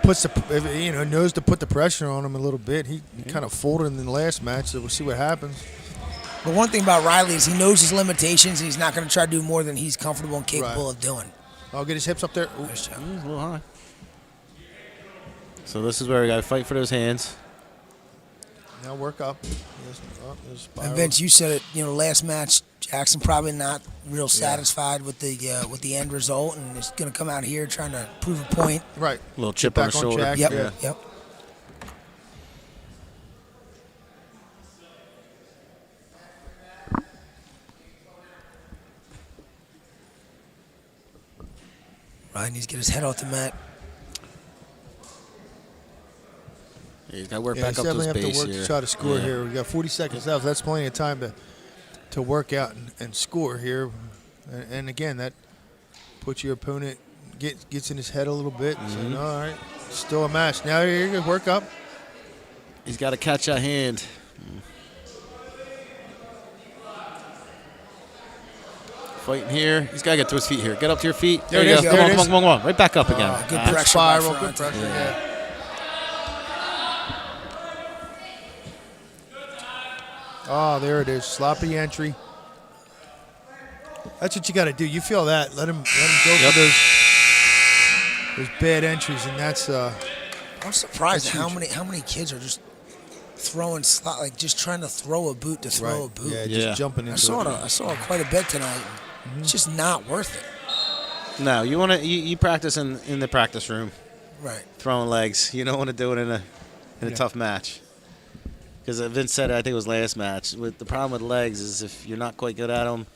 puts the knows to put the pressure on him a little bit. He kind of folded in the last match, so we'll see what happens. But one thing about Riley is he knows his limitations, and he's not going to try to do more than he's comfortable and capable of doing. I'll get his hips up there. He's a little high. So this is where we got to fight for those hands. Now work up. And Vince, you said it. Last match, Jackson probably not real satisfied with the end result, and is going to come out here trying to prove a point. Right. A little chip on the shoulder. Track. Yep. Yep. Ryan needs to get his head off the mat. Yeah, he's got to work back up to his have base to work here. to try to score here. We got 40 seconds left. That's plenty of time to work out and score here. And again, that puts your opponent gets in his head a little bit. Saying, all right, still a match. Now you're going to work up. He's got to catch that hand. Fighting here. He's got to get to his feet here. Get up to your feet. There it you is. go. There it is. Come on. Right back up again. Good Good pressure. spiral. by Good Ferrante. pressure. Yeah. Oh, there it is. Sloppy entry. That's what you got to do. You feel that. Let him go for those bad entries, and that's. I'm surprised at how many kids are just throwing just trying to throw a boot to throw a boot. Yeah, just jumping into I saw it quite a bit tonight. It's just not worth it. No, you practice in the practice room. Right. Throwing legs. You don't want to do it in a tough match. Because Vince said, I think it was last match, the problem with legs is if you're not quite good at them,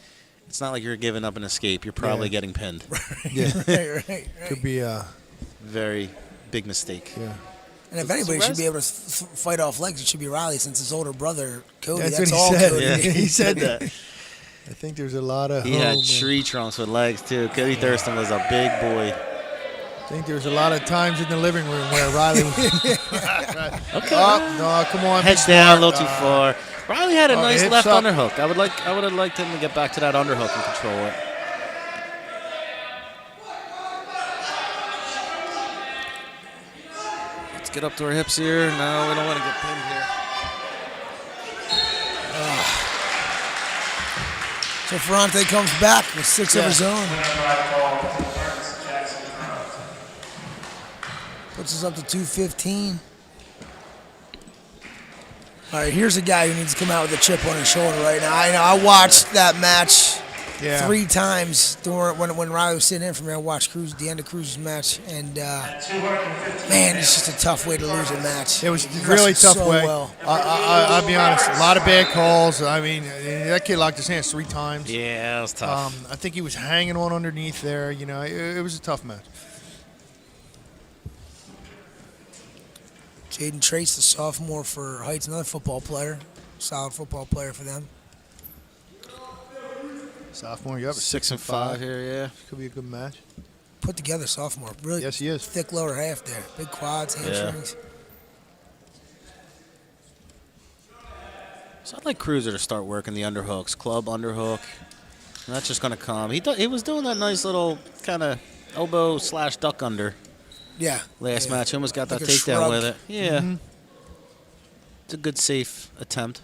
it's not like you're giving up an escape. You're probably getting pinned. right. Could be a very big mistake. Yeah. And if anybody should be able to fight off legs, it should be Riley, since his older brother Cody. That's That's what he all said. Cody. Yeah, he said that. I think there's a lot of. He had tree trunks with legs too. Cody Thurston was a big boy. I think there's a lot of times in the living room where Riley. Okay. Oh, no, come on. Head down a little too far. Riley had a nice hips left up. underhook. I would have liked him to get back to that underhook and control it. Let's get up to our hips here. No, we don't want to get pinned here. So Ferrante comes back with 6 of his own. Puts us up to 215. All right, here's a guy who needs to come out with a chip on his shoulder right now. I watched that match 3 times during when Riley was sitting in for me. I watched the end of Cruz's match, and man, it's just a tough way to lose a match. It was He really wrestled tough so way. well. I'll be honest. A lot of bad calls. I mean, that kid locked his hands 3 times. Yeah, that was tough. I think he was hanging on underneath there. It was a tough match. Jaden Trace, the sophomore for Heights, another football player, solid football player for them. Sophomore, you up 6 and 5 here, yeah. Could be a good match. Put together sophomore, really. Yes, he is. Thick lower half there, big quads, hamstrings. So I'd like Cruiser to start working the underhooks, club underhook. And that's just going to come. He was doing that nice little kind of elbow / duck under. Yeah. Last match, he almost got Like that a takedown shrug. with it. Yeah. It's a good, safe attempt.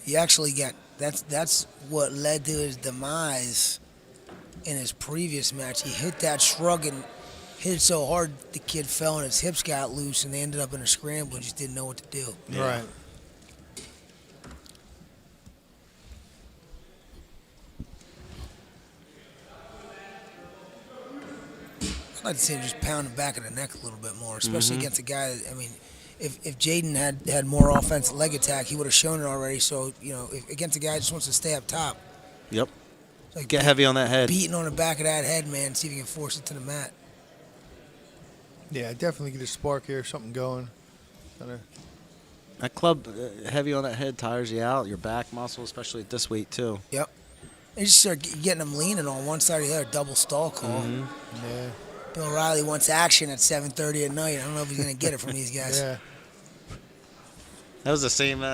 He actually got that's what led to his demise in his previous match. He hit that shrug and hit it so hard the kid fell and his hips got loose and they ended up in a scramble and just didn't know what to do. Yeah. Right. I'd like to see him just pound the back of the neck a little bit more, especially against a guy that, if Jaden had more offensive leg attack, he would have shown it already. So, if against a guy that just wants to stay up top. Yep. Like Get heavy on that head. Beating on the back of that head, man, see if you can force it to the mat. Yeah, definitely get a spark here, something going. That club heavy on that head tires you out, your back muscle, especially at this weight too. Yep. You just start getting them leaning on one side or the other, double stall call. Yeah. Bill Riley wants action at 7:30 at night. I don't know if he's going to get it from these guys. Yeah. That was the same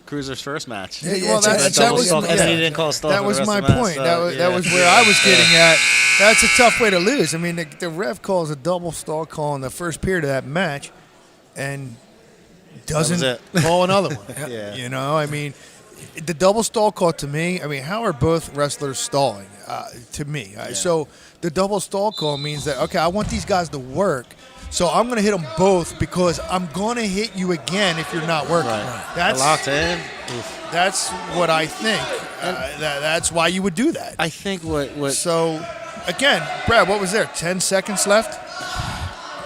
Cruz's first match. Yeah, well, that was and then he didn't call a stall. That for the was rest my of the match, point. so, That was where I was getting at. That's a tough way to lose. I mean, the ref calls a double stall call in the first period of that match, and doesn't it. call another one. Yeah. You know, I mean, the double stall call to me. I mean, how are both wrestlers stalling? To me, so the double stall call means that okay, I want these guys to work. So I'm going to hit them both because I'm going to hit you again if you're not working. Right. That's locked in. That's what I think. That's why you would do that. I think what So, again, Brad, what was there? 10 seconds left?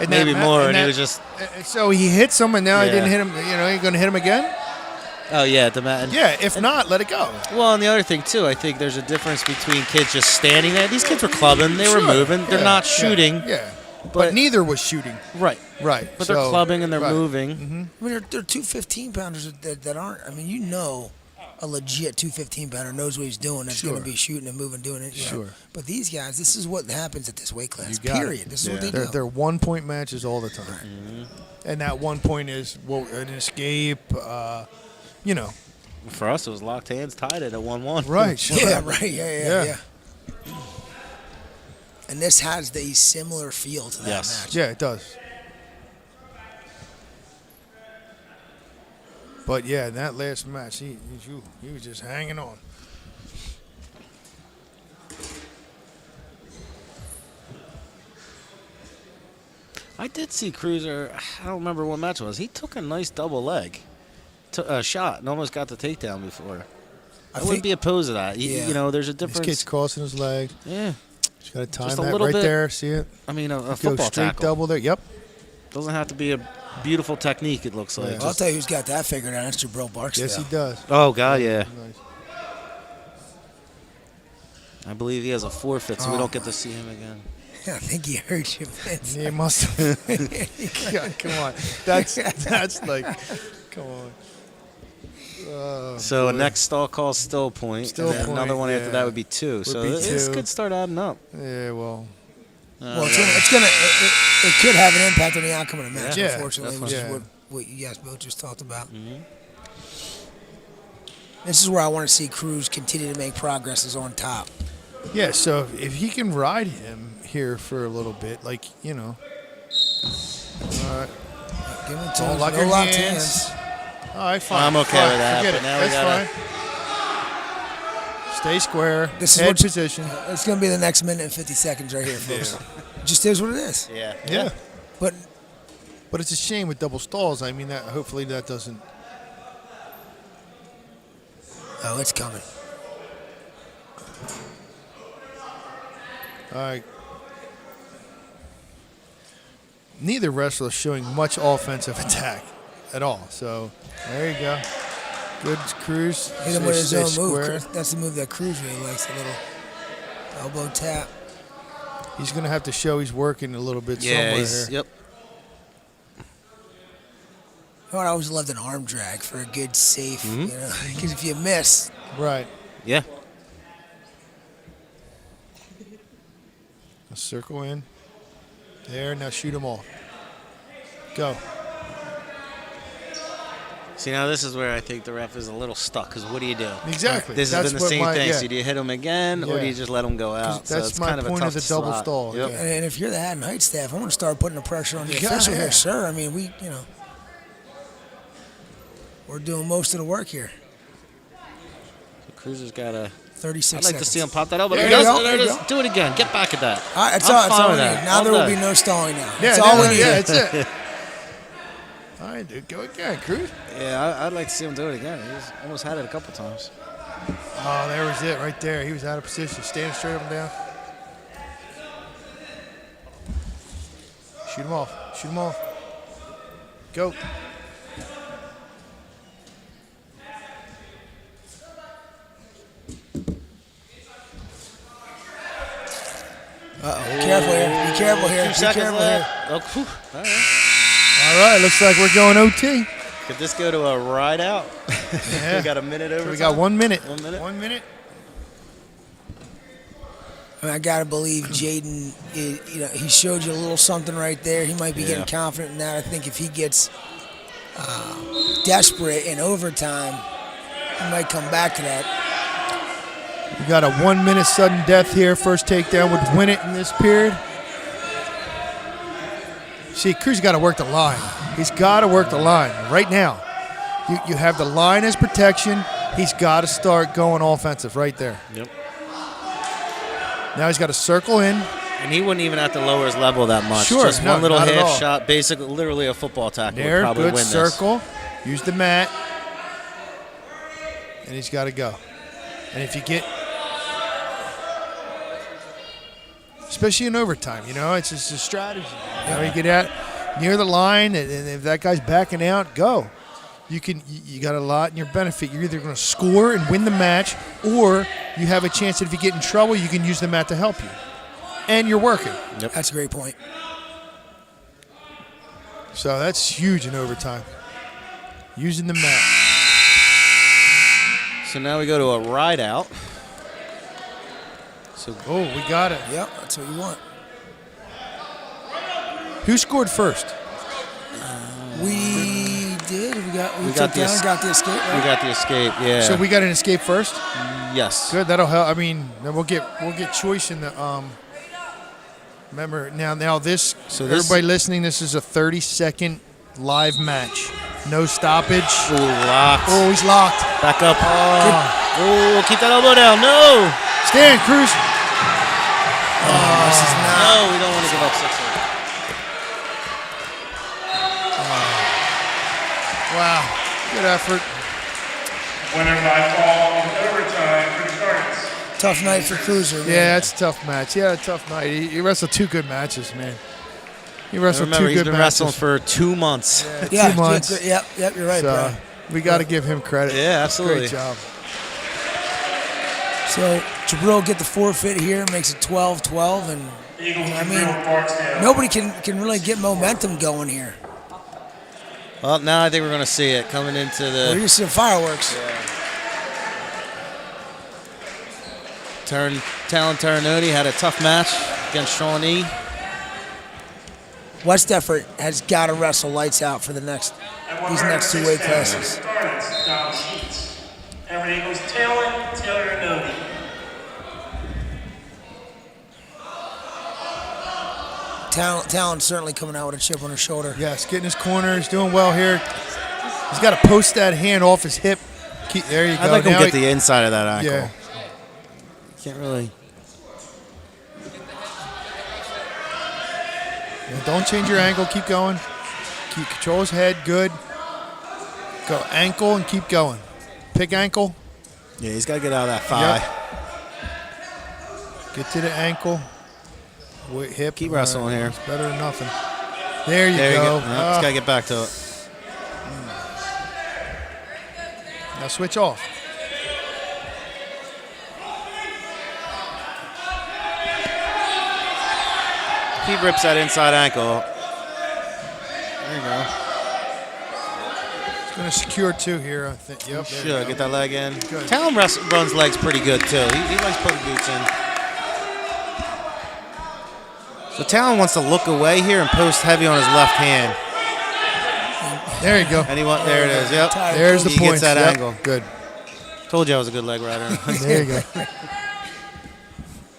And maybe more, and he was just. So he hits him, and now he Yeah. didn't hit him. You know, you're going to hit him again? Oh yeah, at the mat. Yeah. If not, let it go. Well, and the other thing too, I think there's a difference between kids just standing there. These kids were clubbing, they were Sure. moving. They're Yeah. not shooting. Yeah. But But- neither was shooting. Right. Right. But they're clubbing and they're right. moving. I mean, they're two 15-pounders that aren't. I mean, you know, a legit 215-pounder knows what he's doing. That's going Sure. to be shooting and moving, doing it. You know. Sure. But these guys, this is what happens at this weight class. You got it. Period. This is what they do. They're 1-point matches all the time. And that 1 point is an escape, you know. For us, it was locked hands, tied it at 1-1. Right. Yeah, right. Yeah. And this has the similar feel to that Yes. match. Yeah, it does. But yeah, in that last match, he was just hanging on. I did see Cruiser. I don't remember what match it was. He took a nice double leg shot and almost got the takedown before. I wouldn't think- be opposed to that. Yeah. You know, there's a This difference. kid's crossing his leg. Yeah. He's got to time Just a that little right bit. there. See it? I mean, a Go football straight tackle. double there. Yep. Doesn't have to be a beautiful technique, it looks like. Yeah. I'll tell you who's got that figured out. That's Jabril Barksdale. Yes, he does. Oh, God, yeah. Nice. I believe he has a forfeit, so we Oh, don't get to see him again. I think he hurt you, Vince. He must have. God, come on. That's like, come on. Oh, So boy. next stall call still a point. Still and then a point, another one after yeah. that would be 2. So be this 2. could start adding up. Yeah, well. Well, it could have an impact on the outcome of the match, Yeah, unfortunately, which definitely. is what you guys both just talked about. This is where I want to see Cruz continue to make progress is on top. Yeah, so if he can ride him here for a little bit, like, you know. Give him Don't lock no your locked hands. hands. All right, fine. I'm okay fine. with that, Forget but it. now we That's gotta- fine. Stay square. This is head what- position. It's going to be the next minute and 50 seconds right here, folks. Just is what it is. Yeah. Yeah. But But it's a shame with double stalls. I mean, that hopefully that doesn't. oh, it's coming. All right. Neither wrestler is showing much offensive attack at all. So there you go. Good Cruz. Hit him with his Stay own move, square. Chris. That's the move that Cruz really likes, a little elbow tap. He's going to have to show he's working a little bit Yeah, somewhere he's, here. yep. Oh, I always loved an arm drag for a good safe, Mm-hmm. you know, because if you miss, Right. Yeah. A circle in. There. Now shoot him off. Go. See, now this is where I think the ref is a little stuck, because what do you do? Exactly. This has That's been the what same my- thing. yeah. So do you hit him again, or do Yeah. you just let him go out? So That's it's my kind of a point tough of the double slot. stall. Yep. Yeah. and if you're the Haddon Heights staff, I'm going to start putting the pressure on the Yeah, official yeah. here, sir. I mean, we're doing most of the work here. Cruz's got a. 36 I'd like seconds. to see him pop that elbow. There There you it is. go, There it there you is. go. Do it again. Get back at that. All right, that's I'm all, that's fine all with we that. need. Now I'm there will done. be no stalling now. Yeah, That's all we need. Yeah, that's it. All right, dude. Go again, Cruz. Yeah, I'd like to see him do it again. He's almost had it a couple times. Oh, there was it right there. He was out of position. Standing straight up and down. Shoot him off. Shoot him off. Go. Careful here. Be careful here. 2 Be seconds careful here. left. Oh, whew. All right. All right, looks like we're going OT. Could this go to a ride out? Yeah. We got a minute over. We got 1 minute. 1 minute. 1 minute. I mean, I gotta believe Jaden. He showed you a little something right there. He might be getting confident in that. I think if he gets desperate in overtime, he might come back to that. We got a 1 minute sudden death here. First takedown would win it in this period. See, Cruz got to work the line. He's got to work the line right now. You have the line as protection. He's got to start going offensive right there. Yep. Now he's got to circle in. And he wouldn't even have to lower his level that much. Sure, Just no, one little not at all. half shot, basically, literally a football tackle would There, probably good win circle. Use the mat. And he's got to go. And if you get, especially in overtime, it's just a strategy. You get out near the line, and if that guy's backing out, go. You got a lot in your benefit. You're either going to score and win the match, or you have a chance that if you get in trouble, you can use the mat to help you. And you're working. Yep. That's a great point. So that's huge in overtime. Using the mat. So now we go to a ride out. So we got it. Yep, that's what you want. Who scored first? We did. We got took the down, got the escape. Right? we got the escape. Yeah. So we got an escape first? yes. Good, that'll help. I mean, then we'll get choice in the remember now this, So this- everybody listening, this is a 30-second live match. No stoppage. Ooh, locked. Oh, he's locked. Back up. Oh, keep that elbow down. No. Stand, Cruz. This is not. No, we don't want to give up 6. Wow. Good effort. Winner by fall in overtime for the Cardinals. Tough night for Cruiser. Man. Yeah, it's a tough match. Yeah, a tough night. He wrestled 2 good matches, man. He wrestled Remember, 2 he's good been matches. wrestling for 2 months. Yeah, 2 months. Yep, you're right, So bro. we got to give him credit. Yeah, absolutely. Great job. So Jabril get the forfeit here, makes it 12-12, and Eagles I from mean, Barksdale. nobody can really get momentum going here. Well, now I think we're going to see it coming into We're the used to fireworks. Talon Terranova had a tough match against Shawnee. West Effort has got to wrestle lights out for these next 2 weight classes. Hgts. Everett Eagles, Terranova. Talon's certainly coming out with a chip on his shoulder. Yes, getting his corner. He's doing well here. He's got to post that hand off his hip. There you go. I'd like him Now to get he- the inside of that ankle. Yeah. Can't really. Yeah, don't change your angle. Keep going. Control his head. Good. Go ankle and keep going. Pick ankle. Yeah, he's got to get out of that thigh. Yep. Get to the ankle. Wait, hip. Keep wrestling All right. here. It's better than nothing. There you There you go. go. He's got to get back to it. Now switch off. He rips that inside ankle. There you go. He's going to secure 2 here, I think. Yep. there you Should go. get that leg in. Good. Talon runs legs pretty good too. He likes putting boots in. So Talon wants to look away here and post heavy on his left hand. There you go. And there it is. Yep. There's the He point. gets that angle. Good. Told you I was a good leg rider. There you go.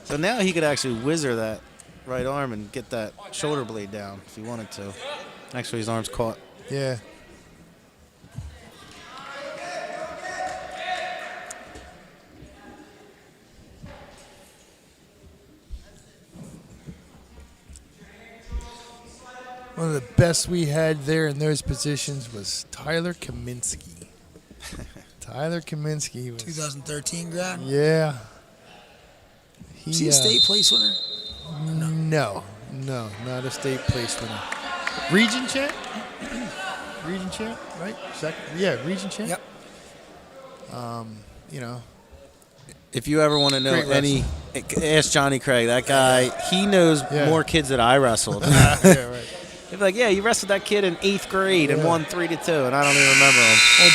So now he could actually whizzer that right arm and get that shoulder blade down if he wanted to. Actually, his arm's caught. Yeah. One of the best we had there in those positions was Tyler Kaminsky. Tyler Kaminsky was 2013 grad. Yeah. Is he a state place winner? No, not a state place winner. Region champ? Region champ, right? Region champ. Yep. You know, If you ever want to know Great any, ask Johnny Craig. That guy, he knows Yeah. more kids that I wrestled. yeah, right. He'd be like, yeah, you wrestled that kid in 8th grade and Yeah. won 3-2, and I don't even remember him. Well,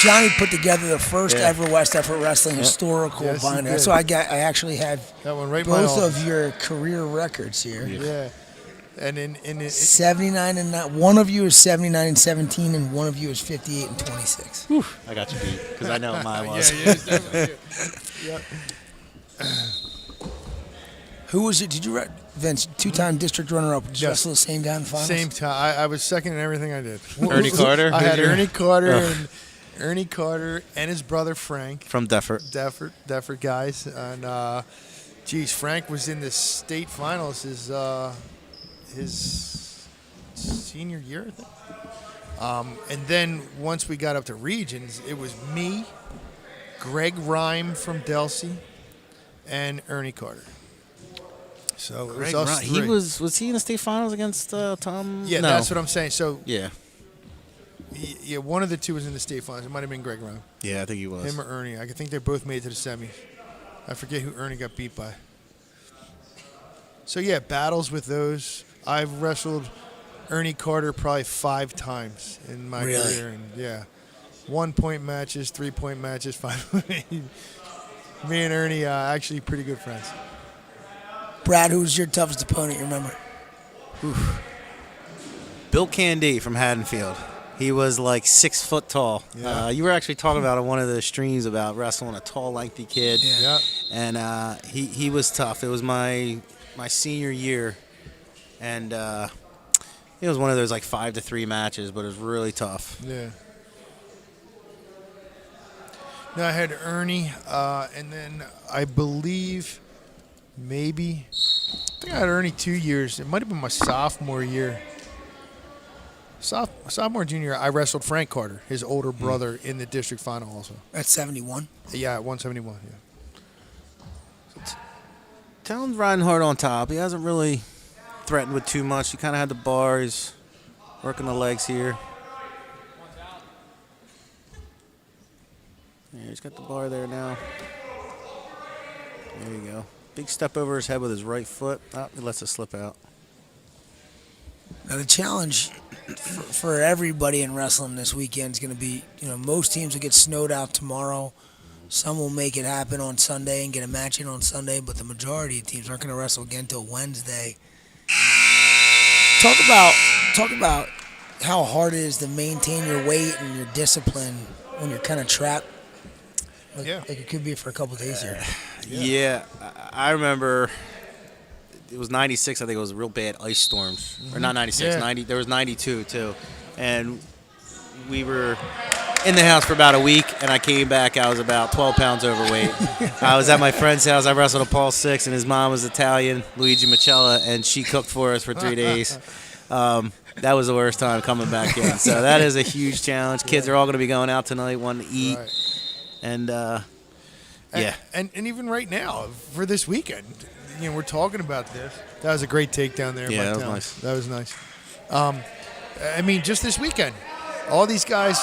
Johnny put together the first Yeah. ever West Effort Wrestling historical Yes, he binder. did. So I actually have That one right in my both office. of your career records here. Yeah. And in 79 and not, one of you is 79 and 17, and one of you is 58 and 26. I got you beat because I know what mine was. yeah, it's definitely you. Yep. Who was it? Did you Vince? 2-time district runner-up. Did you wrestle the same guy in the finals? Same time. I was second in everything I did. Ernie Carter? I had Did you? Ernie Carter and his brother Frank. From Deffert. Deffert guys. And, Frank was in the state finals his senior year, I think. And then once we got up to regions, it was me, Greg Rhyme from Delsey, and Ernie Carter. So it was us three. He was he in the state finals against Tom? Yeah, No. that's what I'm saying. So Yeah. yeah, one of the two was in the state finals. It might have been Greg Rhyme. Yeah, I think he was. Him or Ernie. I think they both made it to the semis. I forget who Ernie got beat by. So yeah, battles with those. I've wrestled Ernie Carter probably 5 times in my career, and yeah, 1-point matches, 3-point matches, 5. Me and Ernie actually pretty good friends. Brad, who was your toughest opponent? You remember? Bill Candy from Haddonfield. He was like 6 foot tall. Yeah. You were actually talking about on one of the streams about wrestling a tall, lengthy kid. Yeah. And he was tough. It was my senior year, and it was one of those like 5-3 matches, but it was really tough. Yeah. No, I had Ernie, and then I believe I think I had Ernie 2 years. It might have been my sophomore year. Sophomore, junior year, I wrestled Frank Carter, his older brother, in the district final also. At 71. Yeah, at 171, yeah. Talon's riding hard on top. He hasn't really threatened with too much. He kind of had the bar. He's working the legs here. Yeah, he's got the bar there now. There you go. Big step over his head with his right foot. Oh, he lets it slip out. Now the challenge for everybody in wrestling this weekend is going to be, most teams will get snowed out tomorrow. Some will make it happen on Sunday and get a match in on Sunday, but the majority of teams aren't going to wrestle again until Wednesday. Talk about how hard it is to maintain your weight and your discipline when you're kind of trapped. Like it could be for a couple of days here. Yeah, I remember it was 96. I think it was real bad ice storms. Or not 96, 90. There was 92 too. And we were in the house for about a week, and I came back. I was about 12 pounds overweight. I was at my friend's house. I wrestled a Paul 6, and his mom was Italian, Luigi Machella, and she cooked for us for 3 days. That was the worst time coming back in. So that is a huge challenge. Kids are all going to be going out tonight, wanting to eat. Right. And, yeah. And even right now, for this weekend, we're talking about this. That was a great takedown there. Yeah, by that was Talon. nice. That was nice. just this weekend, all these guys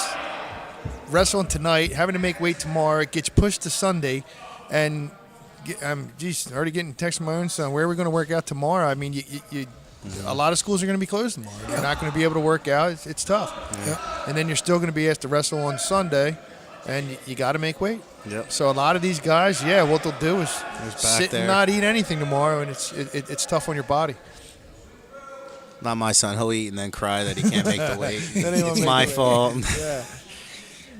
wrestling tonight, having to make weight tomorrow. It gets pushed to Sunday, and already getting text from my own son. Where are we going to work out tomorrow? I mean, a lot of schools are going to be closed tomorrow. You're not going to be able to work out. It's tough. Yeah. And then you're still going to be asked to wrestle on Sunday, and you got to make weight. Yep. So a lot of these guys, what they'll do is sit there. and not eat anything tomorrow, and it's tough on your body. Not my son. He'll eat and then cry that he can't make the weight. Then he won't It's make my the weight. fault. Yeah.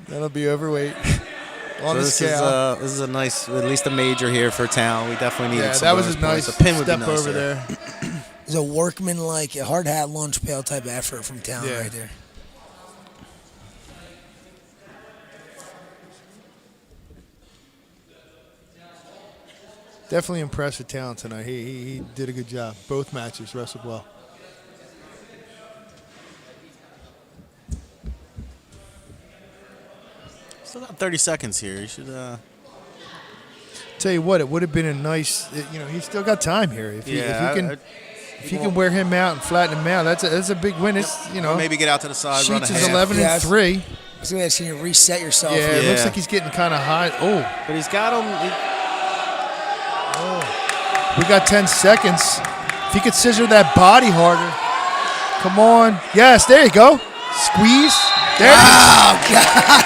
That'll be overweight on the This scale. is a nice, at least a major here for town. We definitely needed some that was bonus a nice points. A pin would be step nice over there. It's a workman-like, a hard hat, lunch pail type of effort from Town right there. Definitely impressed with Talon tonight. He did a good job. Both matches wrestled well. Still got 30 seconds here. You should. Tell you what, it would have been a nice. He's still got time here. If you can wear him out and flatten him out, that's a big win. It's maybe get out to the side. Run Sheets a is half. 11-3. So yeah, can you reset yourself? Yeah, it looks like he's getting kind of high. Oh, but he's got him. We got 10 seconds. If he could scissor that body harder. Come on. Yes, there you go. Squeeze. There it is. Oh, God.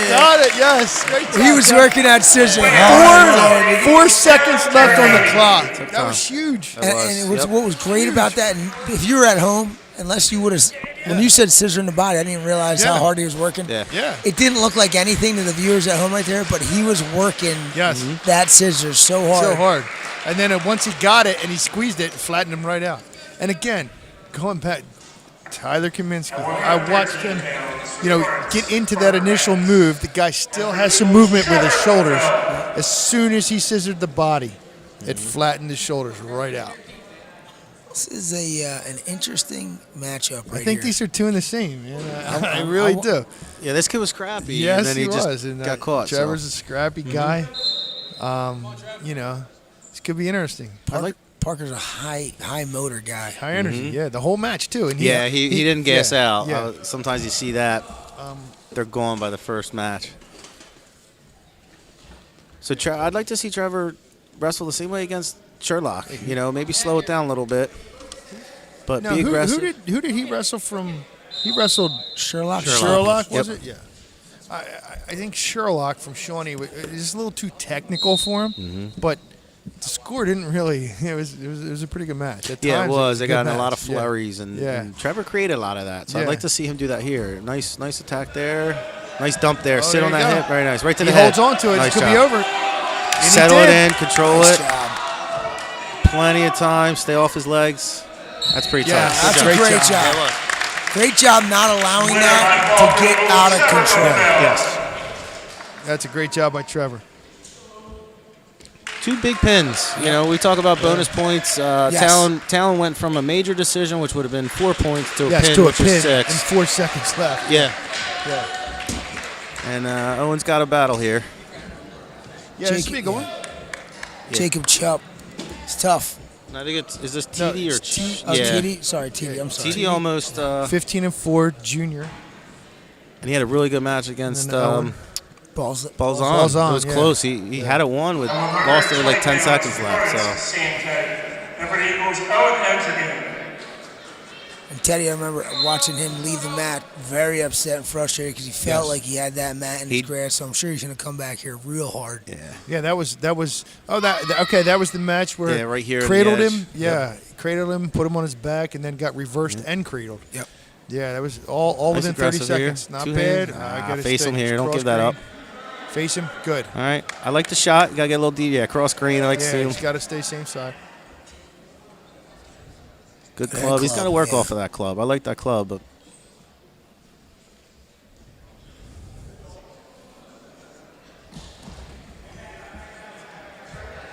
Got it. Yes. Great job, He was Trevor. working that scissor. 4 seconds left on the clock. That was huge. And what was great about that, and if you were at home, unless you would have, when you said scissor in the body, I didn't even realize how hard he was working. Yeah. It didn't look like anything to the viewers at home right there, but he was working Yes. that scissor so hard. So hard. And then once he got it and he squeezed it, it flattened him right out. And again, going back, Tyler Kaminsky, I watched him, get into that initial move. The guy still has some movement with his shoulders. As soon as he scissored the body, it flattened his shoulders right out. This is an interesting matchup right I think here. these are two in the same, man. I really do. Yeah, this kid was scrappy. Yes, and then he just was. And, got caught. Trevor's so. a scrappy guy. This could be interesting. Parker's a high motor guy. High energy, yeah. The whole match, too. And He didn't gas out. Yeah. Sometimes you see that. They're gone by the first match. So I'd like to see Trevor wrestle the same way against Sherlock. Maybe slow it down a little bit. But Now, be aggressive. who did he wrestle from? He wrestled Sherlock. Sherlock, was Yep. it? Yeah. I think Sherlock from Shawnee is a little too technical for him, but the score didn't really. It was a pretty good match. At Yeah, times, it was. They a good got in a lot match. of flurries, and Trevor created a lot of that. So I'd Yeah. like to see him do that here. Nice attack there. Nice dump there. Sit there on you that go. hip. Very nice. Right to He the head. holds on to it. Nice It could job. be over. And he Settle it did. in. Control Nice it. job. Plenty of time. Stay off his legs. That's pretty Yeah, tough. That's Good a job. great job. Great job not allowing that to get out of control. Yes. That's a great job by Trevor. 2 big pins. We talk about bonus points. Yes. Talon went from a major decision, which would have been 4 points, to a Yes, pin, to a which was pin 6. and 4 seconds left. Yeah. Yeah. And Owen's got a battle here. Yeah, this should be a good one. Jacob Chubb. It's tough. And I think is this TD or it's Oh, yeah. TD? Sorry, TD. I'm sorry. TD almost 15-4 junior. and he had a really good match against And then Owen. Balls. Balzan. Balzan, It was yeah. close. He had it won with lost it with like 10 seconds left. So Same Teddy. And for the Eagles, Owen Entrekin. And Teddy, I remember watching him leave the mat very upset and frustrated because he felt like he had that mat in his grasp. So I'm sure he's going to come back here real hard. Yeah, that was. Okay, that was the match where Yeah, right here on the cradled edge. him. Yeah, cradled him, put him on his back, and then got reversed and cradled. Yep. Yeah, that was all Nice within 30 aggressive here. seconds. Not 2 bad. hands. I gotta Face him stay here. Don't cross give that up. green. Face him. Good. all right. I like the shot. You gotta get a little deep. Yeah, cross green. I like to see Yeah, him. he's got to stay same side. Good Good club. He's got to club, work yeah. off of that club. I like that club, but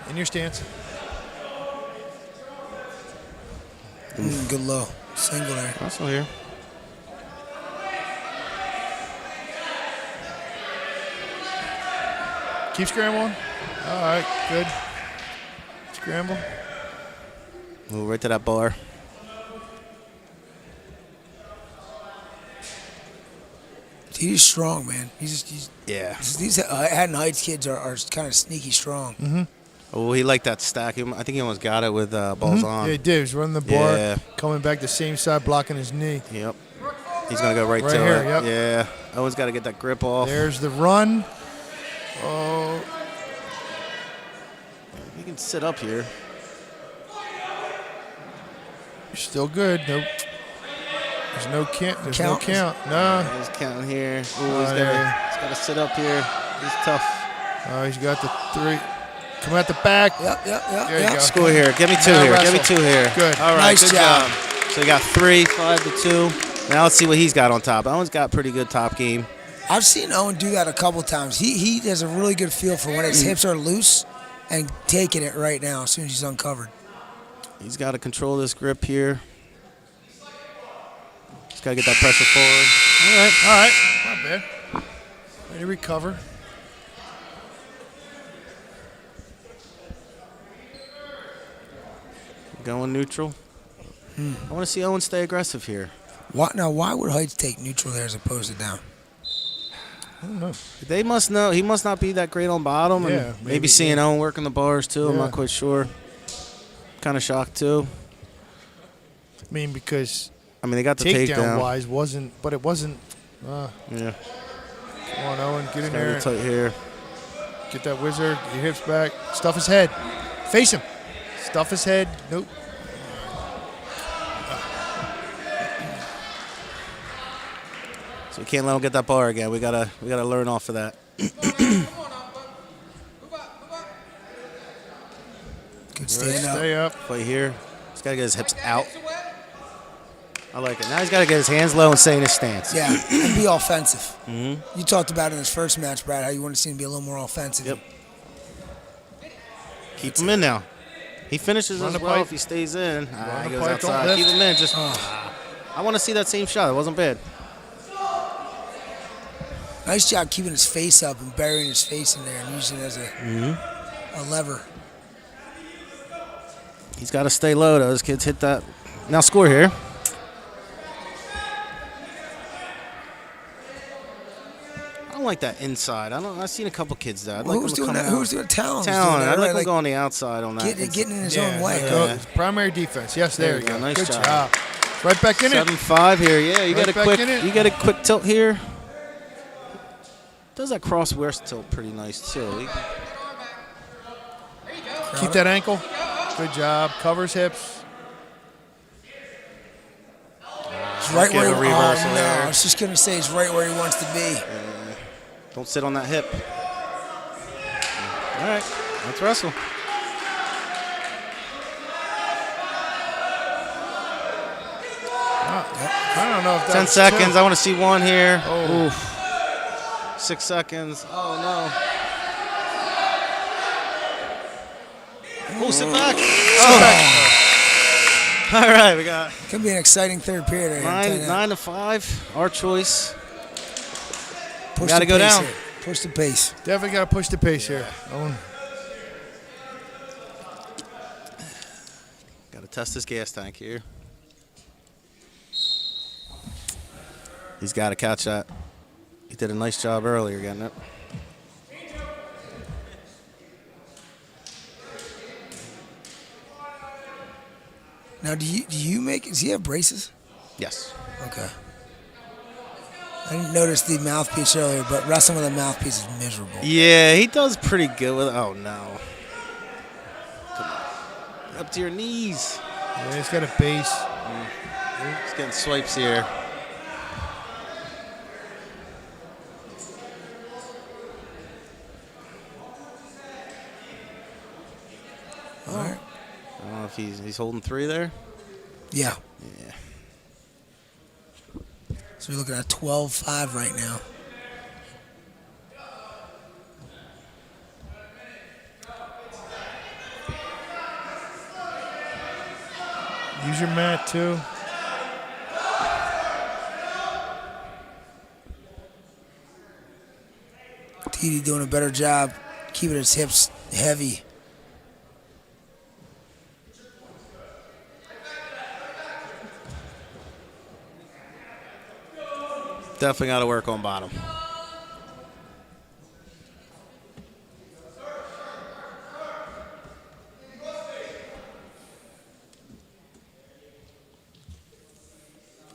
In your stance. Good low. Single there. also here. Keep scrambling. All right, good. Scramble. Move right to that bar. He's strong, man. Yeah. These Haddon Heights kids are kind of sneaky strong. Oh, he liked that stack. I think he almost got it with balls on. Yeah, he did. He's running the bar, Yeah. coming back the same side, blocking his knee. Yep. He's gonna go right Right to here, it. yep. Yeah. Owen's got to get that grip off. There's the run. Oh, You can sit up here. still good. Nope. There's no count. There's Count? no count. No. He's counting here. Ooh, he's yeah. got to sit up here. He's tough. Oh, he's got the 3. Come out the back. Yep. There you go. Score here. Give me 2 Now here. Give me wrestle. 2 here. Good. All right. Nice good job. So you got 3, 5-2. Now let's see what he's got on top. Owen's got pretty good top game. I've seen Owen do that a couple times. He has a really good feel for when his hips are loose and taking it right now as soon as he's uncovered. He's got to control this grip here. He's got to get that pressure forward. All right. Not bad. Ready to recover. Going neutral. I want to see Owen stay aggressive here. Why would Heights take neutral there as opposed to down? I don't know. They must know. He must not be that great on bottom. And Yeah, maybe maybe, seeing Owen working the bars too. I'm Yeah. not quite sure. Kind of shocked too. I mean, because I mean, they got the takedown takedown. wise wasn't, but it wasn't. Yeah. Come on, Owen, get in Gotta there. be tight here. Get that wizard. Get your hips back. Stuff his head. Face him. Stuff his head. Nope. So we can't let him get that bar again. We gotta learn off of that. Good stand up. Stay up. Play here. He's gotta get his hips out. I like it. Now he's gotta get his hands low and stay in his stance. Yeah, and be offensive. You talked about in his first match, Brad, how you want to see him be a little more offensive. Yep. Keep him in now. He finishes Run as the well pipe. if he stays in. Run He the goes pipe, don't outside. lift. Keep him in. Just. I want to see that same shot. It wasn't bad. Nice job keeping his face up and burying his face in there and using it as a lever. He's got to stay low, though. Those kids hit that. Now score here. I don't like that inside. I've seen a couple kids that. Well, who's doing that? Who's doing Talon? Talon. I'd like him Like, go on the outside on that. getting in his Yeah, own way. go- it's primary defense. Yes, there you go. Nice Good job. job. Right back in it. 7-5 here. Yeah, you Right got a back quick. in it. You got a quick tilt here. Does that cross wrist tilt pretty nice too. Keep that ankle. Good job. Covers hips. He's right Give where a he reversal no, there. I was just going to say he's right where he wants to be. Don't sit on that hip. All right, let's wrestle. I don't know if 10 that's seconds. two. I want to see one here. Oh. Oof. 6 seconds. Oh no. Oh, sit back. All right, we got Could be an exciting third period. Right here, I'm telling you. 9-5. Our choice. Push gotta the go pace down. here. Push the pace. Definitely got to push the pace here. Owen. Got to test this gas tank here. He's got to catch that. He did a nice job earlier getting it. Now, do you make? Does he have braces? Yes. Okay. I didn't notice the mouthpiece earlier, but wrestling with a mouthpiece is miserable. Yeah, he does pretty good with. Oh no. Come on. Up to your knees. Yeah, he's got a base. He's getting swipes here. All right. I don't know if he's holding 3 there. Yeah. Yeah. So we're looking at 12-5 right now. Use your mat too. Didi doing a better job keeping his hips heavy. Definitely got to work on bottom.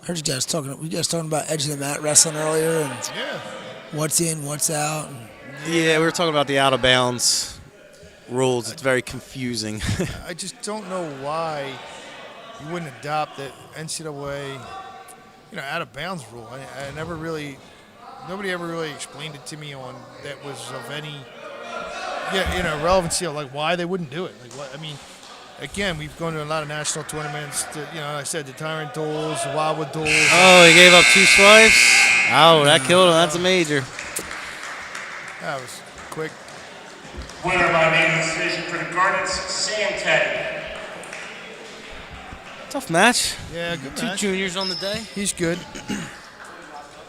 I heard you guys talking. We guys talking about edge of the mat wrestling earlier and Yeah. what's in, what's out. And Yeah, we were talking about the out of bounds rules. It's very confusing. I just don't know why you wouldn't adopt the NCAA, out of bounds rule. I never really, nobody ever really explained it to me on that was of any, relevancy of like why they wouldn't do it. Like what? I mean, again, we've gone to a lot of national tournaments. I said the Tyrant duels, the Wildwood duels. Oh, he gave up 2 swipes. Oh, that killed him. That's a major. That was quick. Winner by main decision for the Gardens, Sam Teddy. Tough match. Yeah, good 2 match. juniors on the day. He's good.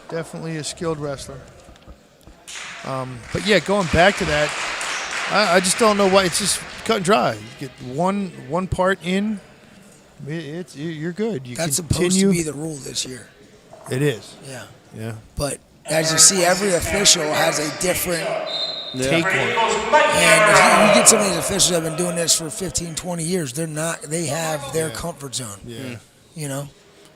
Definitely a skilled wrestler. But yeah, going back to that, I just don't know why. It's just cut and dry. You get one part in, you're good. You that's continue. supposed to be the rule this year. It is. Yeah. Yeah. But as you see, every official has a different Take one. And you get some of these officials that have been doing this for 15, 20 years. They have their comfort zone. Yeah. You know?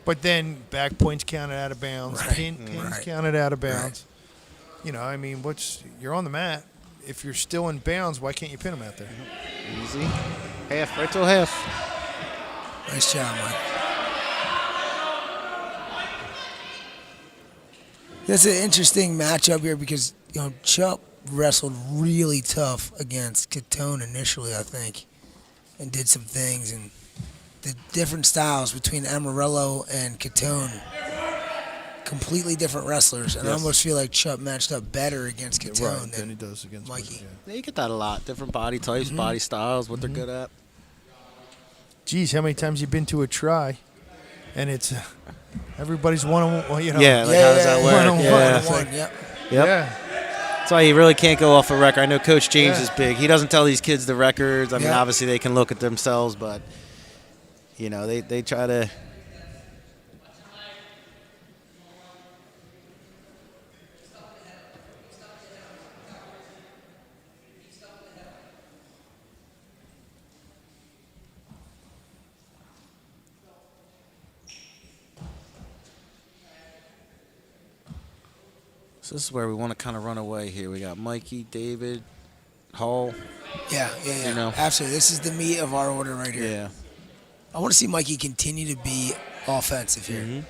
But then back points counted out of bounds, Right. pins counted out of bounds. You know, I mean, you're on the mat. If you're still in bounds, why can't you pin them out there? Easy. Half, right till half. Nice job, Mike. That's an interesting matchup here because, you know, Chuck wrestled really tough against Catone initially, I think, and did some things. And the different styles between Amarello and Catone, completely different wrestlers. And I almost feel like Chuck matched up better against Catone than than he does against Mikey. Yeah, you get that a lot. Different body types, body styles, what they're good at. Geez, how many times you been to a try, and it's everybody's one-on-one, you know. Yeah, like how does that work? One-on-one. Yeah. One, yep. Yep. Yeah. That's why you really can't go off a record. I know Coach James is big. He doesn't tell these kids the records. I mean, Yeah. obviously they can look at themselves, but, you know, they try to. So this is where we want to kind of run away here. We got Mikey, David, Hall. Yeah. You know. Absolutely. This is the meat of our order right here. Yeah. I want to see Mikey continue to be offensive here.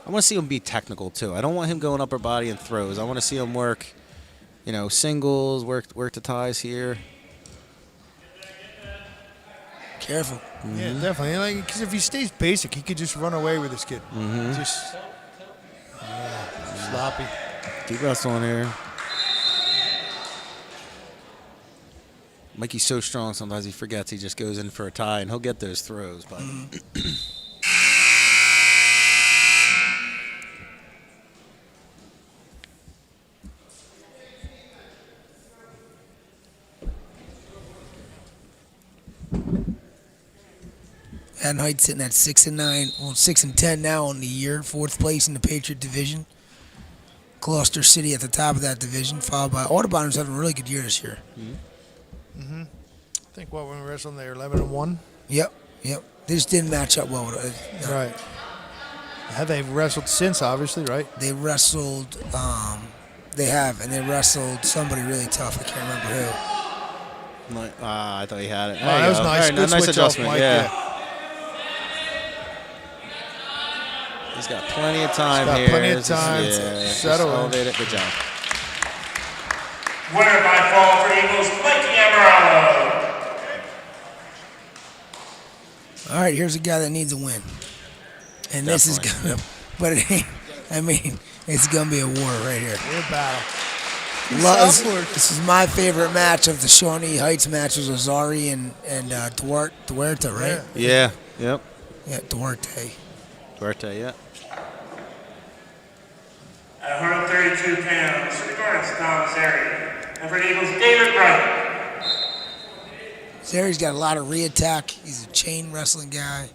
I want to see him be technical too. I don't want him going upper body and throws. I want to see him work, you know, singles, work the ties here. Careful. Yeah, definitely. Like, because if he stays basic, he could just run away with this kid. Just sloppy. Keep wrestling here. Mikey's so strong sometimes he forgets. He just goes in for a tie, and he'll get those throws. But Haddon Heights sitting at 6-9, well 6-10 now on the year, 4th place in the Patriot division. Gloucester City at the top of that division, followed by Audubon's having a really good year this year. I think when we wrestled, they were 11-1. Yep. They just didn't match up well with it. Right. Have they wrestled since? Obviously, right? They wrestled. They have, and they wrestled somebody really tough. I can't remember who. I thought he had it. Oh, that was nice. Very Good nice switch off adjustment. Mike, Yeah. He's got plenty of time got here. plenty of This is- time. Yeah, Settle in. elevate it. Good job. Winner by fall for Eagles, Mikey Amarello. All right, here's a guy that needs a win, and this is gonna. But it ain't. I mean, it's gonna be a war right here. We're battle. This is my favorite match of the Shawnee Heights matches. Azari and Duarte, right? Yeah. Yep. Yeah, Duarte. Duarte, yeah. At 132 pounds, for the Guards, Tom Azari. And for the Eagles, David Bright. Zari's got a lot of re-attack. He's a chain wrestling guy.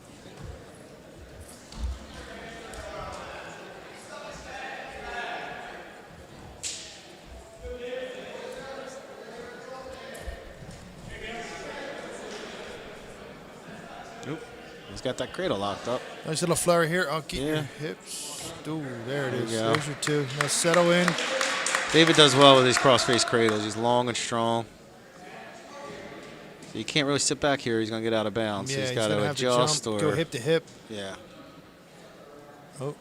Nope. He's got that cradle locked up. Nice little flurry here. I'll keep your Yeah. hips. Ooh, there it is. you go. There's your two. Now settle in. David does well with these cross-face cradles. He's long and strong. So you can't really sit back here. He's going to get out of bounds. Yeah, he's he's got gonna to have to adjust jump, or go hip to hip. Yeah. Oh.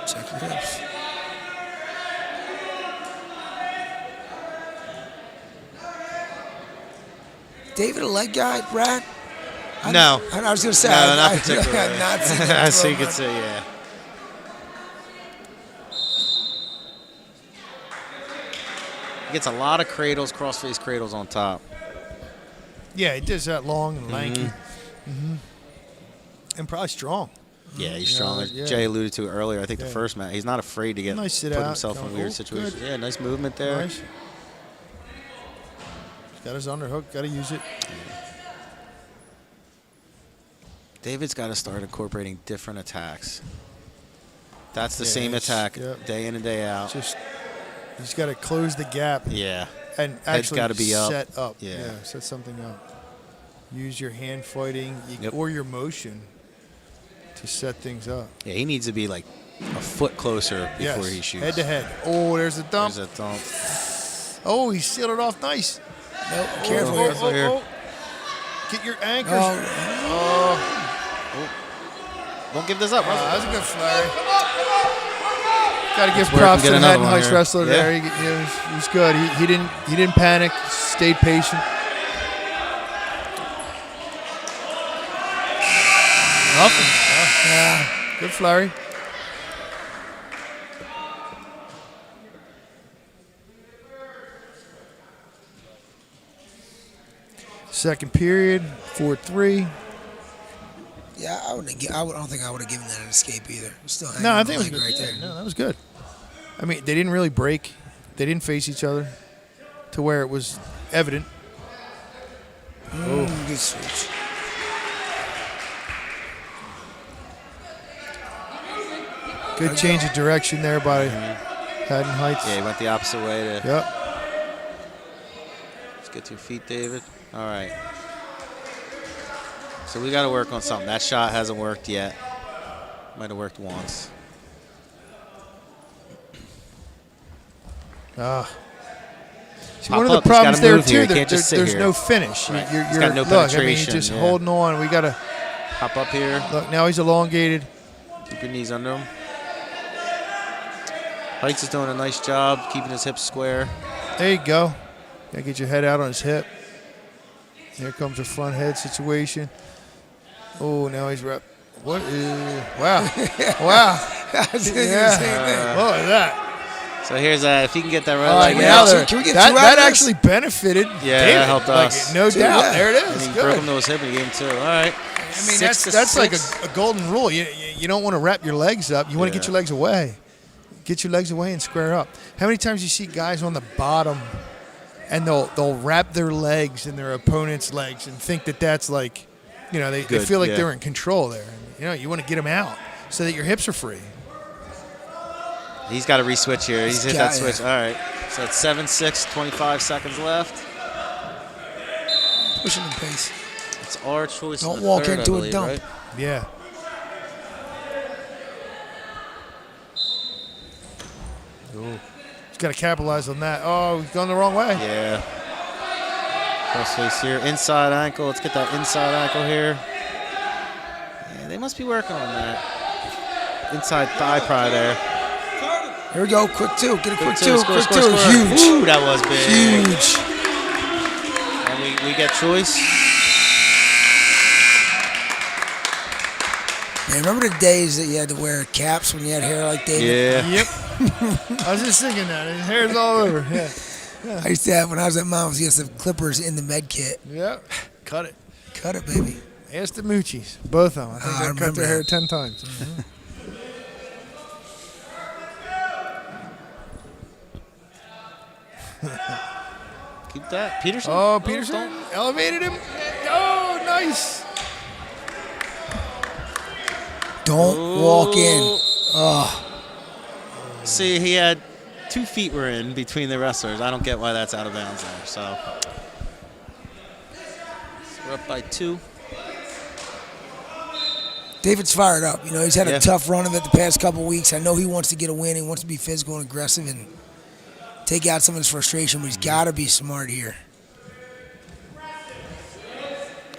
Check your hips. David a leg guy, Brad? No. I was going to say. No, not I particularly. have not seen him So throw you could much. say, yeah. He gets a lot of cradles, cross-face cradles on top. Yeah, he does that long and lanky. And probably strong. Yeah, he's strong. As yeah. Jay alluded to earlier, I think the Yeah. first match, he's not afraid to get Nice sit put out, himself in come- weird oh, situations. good. Yeah, nice movement there. Nice. Got his underhook. Got to use it. David's got to start incorporating different attacks. That's the Yeah, same it's- attack yep. day in and day out. Just he's got to close the gap. Yeah. and Head's actually gotta be up. set up. Yeah. Set something up. Use your hand fighting Yep. or your motion to set things up. Yeah, he needs to be like a foot closer before he shoots. Head to head. Oh, there's a dump. There's a dump. Oh, he sealed it off nice. Nope, careful Oh, here. here. Get your anchors. Don't give this up. That was a good flurry. Got to give where props we to can the get Haddon another one Heights here. wrestler Yeah. there. He was good. He didn't panic. Stayed patient. Nothing. Yeah. Good flurry. Second period, 4-3. Yeah, I don't think I would have given that an escape either. Still hanging No, I on think it the was good. leg right Yeah, there. no, that was good. I mean, they didn't really break. They didn't face each other to where it was evident. Good switch. Good change of direction there by Haddon Heights. Yeah, he went the opposite way to. Yep. Let's get to your feet, David. All right. So we got to work on something. That shot hasn't worked yet. Might have worked once. See, Pop one of the up, he's problems gotta there move here. too, He can't just sit there's here. no finish. Right. You're, He's got no look, I mean, penetration, he's just yeah. holding on. We gotta Hop up here. look. Now he's elongated. Keep your knees under him. Heights is doing a nice job keeping his hips square. There you go. Gotta get your head out on his hip. Here comes a front head situation. Oh, now he's rep. What is? Wow, wow. I was thinking the same thing. What was that? So here's that. If he can get that right All right, leg now out. there- Can we get that, two out that of this? actually benefited. Yeah, David. that helped Like, us. no doubt. yeah. There it And is. he Good. broke him to his hip and he gave him two. All right. I mean, that's like a golden rule. You don't want to wrap your legs up. You want to get your legs away. Get your legs away and square up. How many times you see guys on the bottom and they'll wrap their legs in their opponent's legs and think that that's like, they Good, feel like yeah. they're in control there. And, you want to get them out so that your hips are free. He's got to re-switch here. He's hit got that it. switch. All right. So it's 7-6, 25 seconds left. Pushing the pace. It's our choice. Don't in the walk third, into I a believe, dump. right? Yeah. He's got to capitalize on that. Oh, he's gone the wrong way. Yeah. Cross face here. Inside ankle. Let's get that inside ankle here. Yeah, they must be working on that. Inside thigh pry there. Here we go. Quick two. Get a quick Two, two. score, Quick score, two. score. Huge. Ooh, that was big. Huge. And we get choice. Man, remember the days that you had to wear caps when you had hair like David? Yeah. Yep. I was just thinking that. His hair's all over. Yeah. I used to have, when I was at Mom's, he used to have clippers in the med kit. Yep. Cut it. Cut it, baby. Ask the Moochies. Both of them. I think I they cut remember their hair that. 10 times. Keep that. Peterson. Oh, Peterson elevated him. Oh, nice. Don't walk in. See, he had 2 feet were in between the wrestlers. I don't get why that's out of bounds there. So we're up by 2. David's fired up. He's had Yeah. a tough run of it the past couple weeks. I know he wants to get a win. He wants to be physical and aggressive and take out some of his frustration, but he's got to be smart here.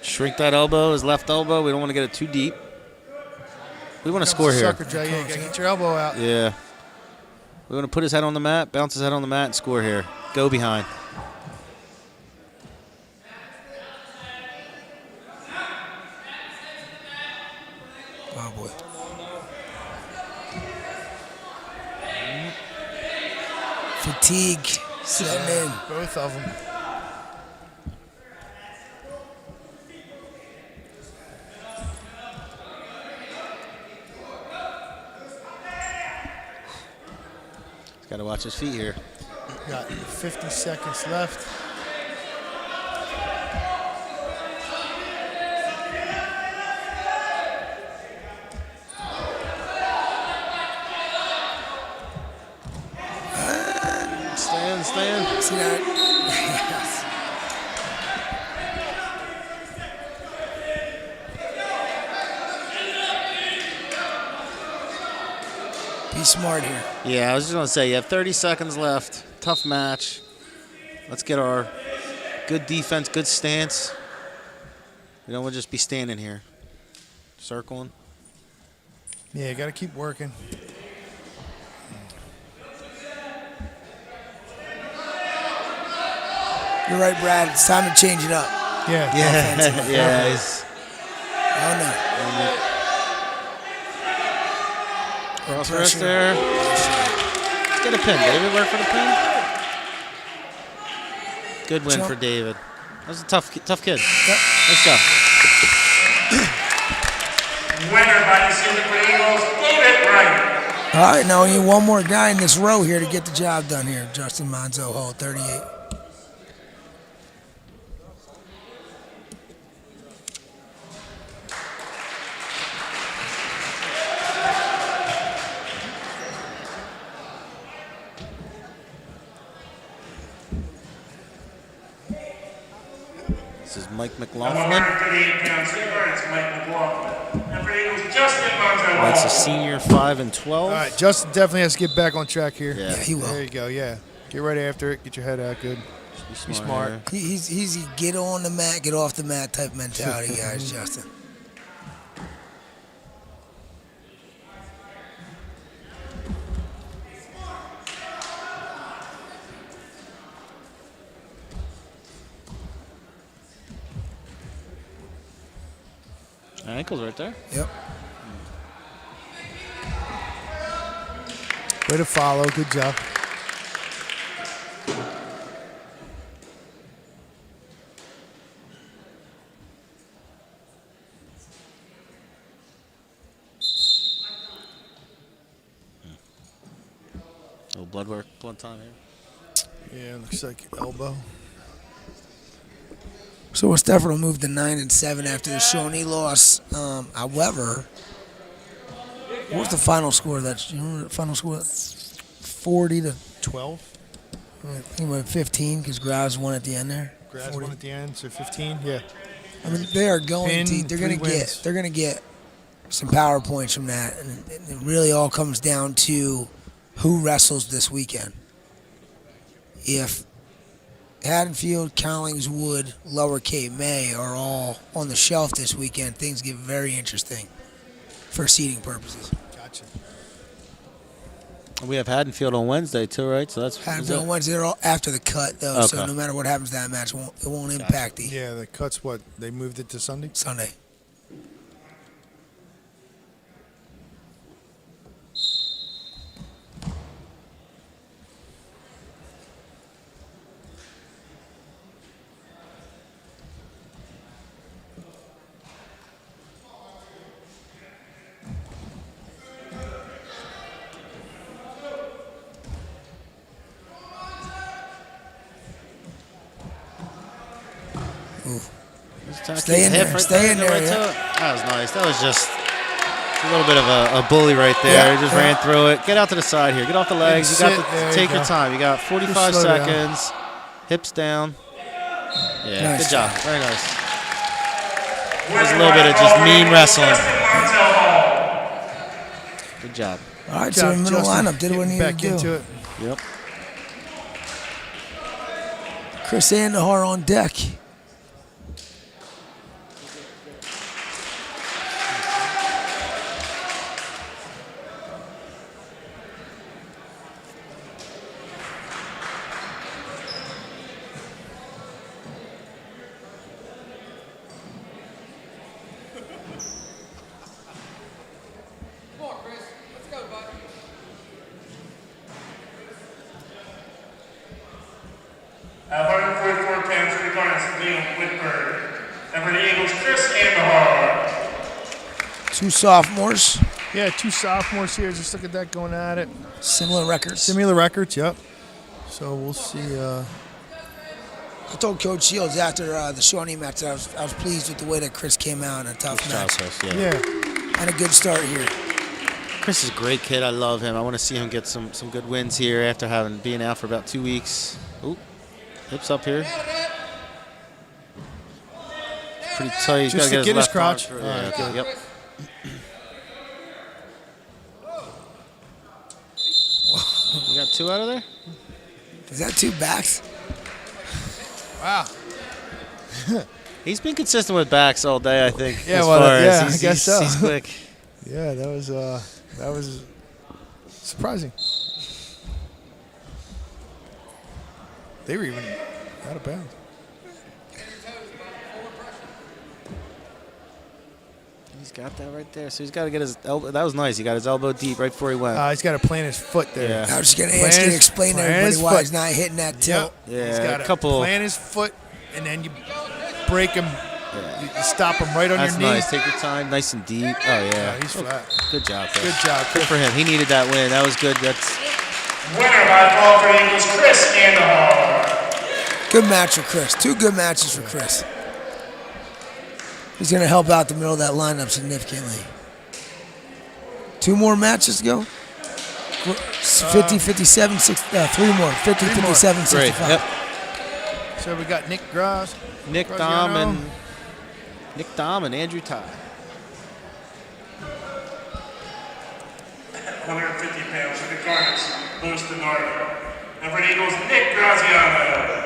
Shrink that elbow, his left elbow. We don't want to get it too deep. We want to score here. Sucker J. Yeah, you gotta get your elbow out. Yeah. We want to put his head on the mat, bounce his head on the mat, and score here. Go behind. Oh, boy. Fatigue setting in. Both of them. He's got to watch his feet here. Got 50 seconds left. Stand. See that? Be smart here. Yeah, I was just going to say, you have 30 seconds left. Tough match. Let's get our good defense, good stance. We don't want to just be standing here. Circling. Yeah, got to keep working. You're right, Brad. It's time to change it up. Yeah. Yeah, yeah. He's Oh, no. cross wrist there. Let's get a pin. David, work for the pin. Good win for David. That was a tough kid. Yep. Nice job. Winner by decision for the Eagles, David Wright. All right, now we need one more guy in this row here to get the job done here. Justin Monzo, hole 38. This is Mike And McLaughlin. 138-pound super, it's Mike McLaughlin. And for the Eagles, Justin Monzo. Mike's a senior, 5 and 12. All right, Justin definitely has to get back on track here. Yeah. Yeah, he will. There you go, yeah. Get right after it. Get your head out good. Be smart. here. He's a get on the mat, get off the mat type mentality, guys, Justin. Ankles right there. Yep. Way to follow. Good job. little blood work, blood time here. Yeah, looks like elbow. So West Stafford will move to 9-7 after the Shawnee loss. However, what was the final score? You remember the final score? 40-12. I think it went 15 because Graz won at the end there. Grass 40. one at the end, so 15. Yeah. I mean, they are going Pin, to. They're going to 3 get. wins. They're going to get some power points from that, and it really all comes down to who wrestles this weekend. If Haddonfield, Collingswood, Lower Cape May are all on the shelf this weekend, things get very interesting for seeding purposes. Gotcha. We have Haddonfield on Wednesday too, right? So that's Haddonfield on Wednesday, they're all after the cut though, so Okay. no matter what happens to that match, it won't impact the Yeah, the cuts, what? They moved it to Sunday? Sunday. Stay in Hip there, right stay in there, right yeah. to it. That was nice. That was just a little bit of a bully right there. Yeah, He just yeah. ran through it. Get out to the side here. Get off the legs. You got sit there, to take you your go. time. You got 45 Just slow down. seconds. Hips down. Yeah, Nice good job. job. Very nice. There's a little bit of just mean wrestling. Good job. All right, Good so job, the middle Justin. lineup did what he Getting needed back to do. into it. Yep. Chris Andahar on deck. Come on, Chris. Let's go, bud. At 144 pounds, 3 points, Liam Whitberg. And for the Eagles, Chris Andahar. Two sophomores, Yeah, 2 sophomores here. Just look at that going at it. similar records. Similar records, yep. So we'll see. I told Coach Shields after the Shawnee match that I was pleased with the way that Chris came out in a tough Job, match. Chris. Yeah. Yeah. And a good start here. Chris is a great kid. I love him. I want to see him get some good wins here after being out for about 2 weeks. Ooh. Hips up here. Pretty tight. He's Just got to to get his left arm crotch. through. All right, good. Yep. You got 2 out of there? Is that 2 backs? Wow. He's been consistent with backs all day, I think. Yeah, as well, far yeah, as I he's, guess so. He's quick. Yeah, that was surprising. They were even out of bounds. He's got that right there. So he's got to get his elbow. That was nice. He got his elbow deep right before he went. He's got to plant his foot there. Yeah. I was just going to ask you to explain to everybody why he's not hitting that tilt. Yeah, He's got a to couple. plant his foot, and then you break him. You stop him right on That's your knee. nice. Take your time. Nice and deep. Oh, yeah. He's flat. Good job. Chris. Good job. Good for him. He needed that win. That was good. That's Winner by fall for Eagles, Chris Andahar. Good match for Chris. 2 good matches for Chris. He's going to help out the middle of that lineup significantly. 2 more matches to go? 50, 57, 3 more. 50, 57, 65. great. Yep. So we got Nick Gross, Nick Graziano. Dom and Andrew Ty. 150 pounds for the Cardinals, Thurston Duarte. And for the Eagles, Nick Graziano.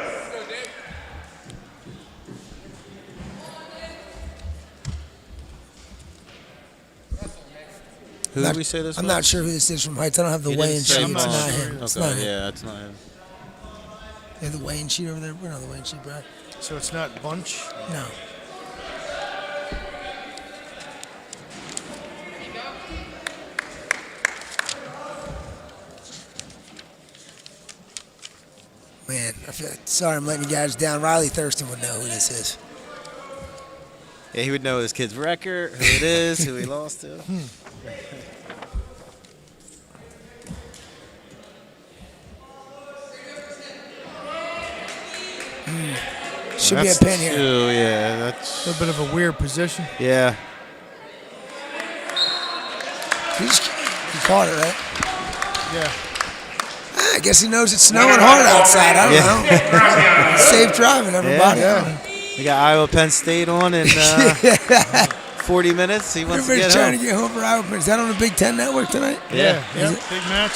Who did we say this I'm was? not sure who this is from Heights. I don't have the He weigh-in didn't say sheet. It's Bob. not him. It's not Okay, him. yeah, that's not him. You have the weigh-in sheet over there? We're not the weigh-in sheet, Brad. So it's not Bunch. No. Man, sorry I'm letting you guys down. Riley Thurston would know who this is. Yeah, he would know his kid's record, who it is, who he lost to. Should be a pin here. Oh, yeah, that's A little bit of a weird position. yeah. He caught it, right? Yeah. I guess he knows it's snowing hard outside. I don't know. Safe driving, everybody. Yeah. We got Iowa Penn State on in 40 minutes. He wants to Everybody's get trying home. to get home for Iowa Penn. Is that on the Big Ten Network tonight? Yeah. Big match.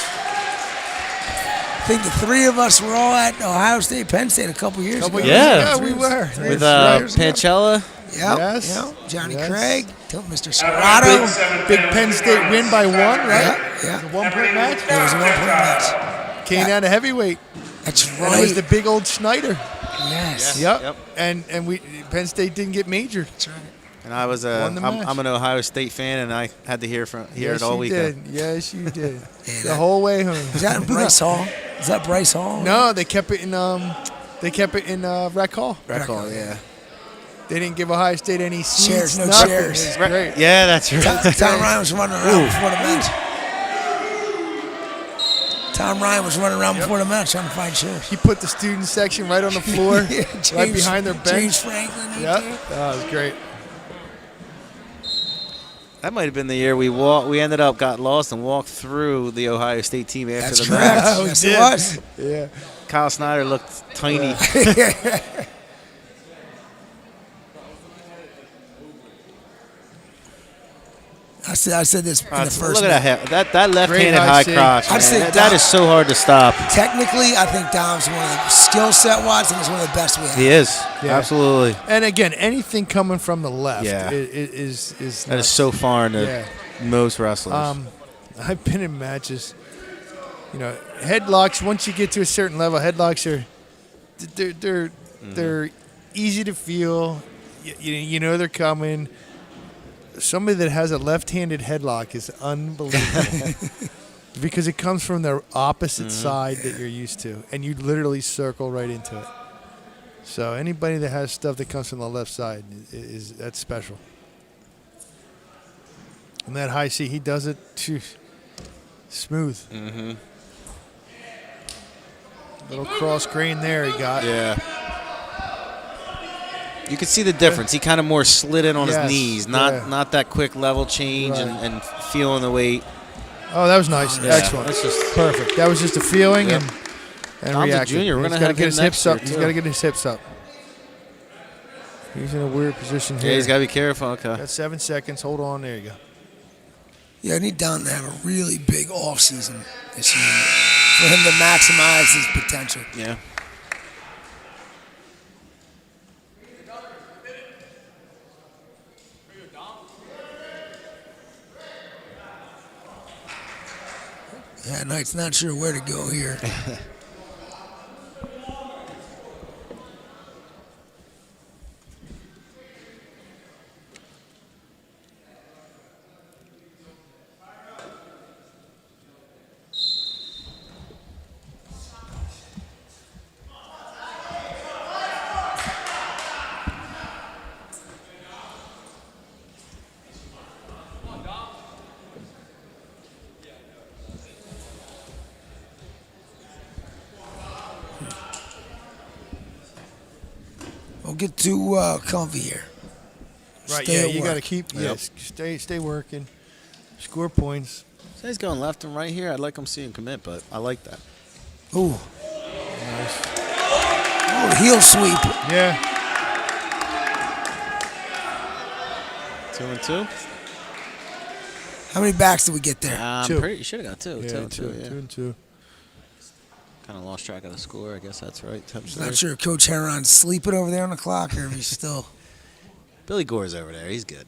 I think the 3 of us were all at Ohio State, Penn State a couple years ago. Yeah. we were. With years ago. Pancella. Yep. Yes. Yep. Johnny Yes. Craig, Mr. Scorado. Big Penn State win by 1, right? Yeah. A 1-point match. It was a 1-point match. Came down to heavyweight. That's And right. it was the big old Schneider. Yes. Yep. And we Penn State didn't get majored. That's right. And I was Won the match. I'm an Ohio State fan, and I had to hear it Yes, all you weekend. did. Yes, you did. Yeah, The whole way home. Is that in Bryce Hall? Is that Bryce Hall? No, they kept it in Rec Hall. Rec Hall, yeah. They didn't give Ohio State any seats. Chairs, no nothing. chairs. It was great. Yeah, that's right. Tom Ryan was running around before the match. Tom Ryan was running around before the match trying to find chairs. He put the student section right on the floor, Yeah, right behind their bench. James Franklin. right Yep. there. That was great. That might have been the year we ended up got lost and walked through the Ohio State team after That's the correct. match. We Yes, did. it was. Yeah. Kyle Snyder looked tiny. I said this in the first Look at minute. that left-handed high high C. crotch. I'd say Man. That Dom- is so hard to stop. Technically, I think Dom's one of the skill set wise, and is one of the best we have. He is Yeah. absolutely. And again, anything coming from the left Yeah. is That is so foreign to Yeah. most wrestlers. I've been in matches. You know, headlocks. Once you get to a certain level, headlocks are they're easy to feel. You know they're coming. Somebody that has a left-handed headlock is unbelievable because it comes from the opposite side that you're used to, and you literally circle right into it. So anybody that has stuff that comes from the left side that's special. And that high C, he does it too smooth. Little cross grain there he got. yeah. You can see the difference. He kind of more slid in on Yes, his knees, yeah. not that quick level change Right. and feeling the weight. Oh, that was nice. Yeah, Excellent. that's just- Perfect. That was just a feeling, Yep. And Tom's a reacting. junior. We're He's gonna got to have get him his next hips up. year, He's too. got to get his hips up. He's in a weird position here. Yeah, he's got to be careful. Okay. Got 7 seconds. Hold on. There you go. Yeah, I need Don to have a really big off season this year for him to maximize his potential. Yeah. Yeah, Knight's not sure where to go here. We'll get too comfy here. Right. Stay Yeah. at You got to work. keep. Yes. Stay working. Score points. So he's going left and right here. I'd like him to see him commit, but I like that. Ooh. Nice. Oh, heel sweep. Yeah. 2-2. How many backs did we get there? Two. You should have got two. Yeah. 2-2. Yeah. 2 and 2. Kind of lost track of the score. I guess that's right. Not sure if Coach Heron's sleeping over there on the clock or if he's still. Billy Gore's over there. He's good.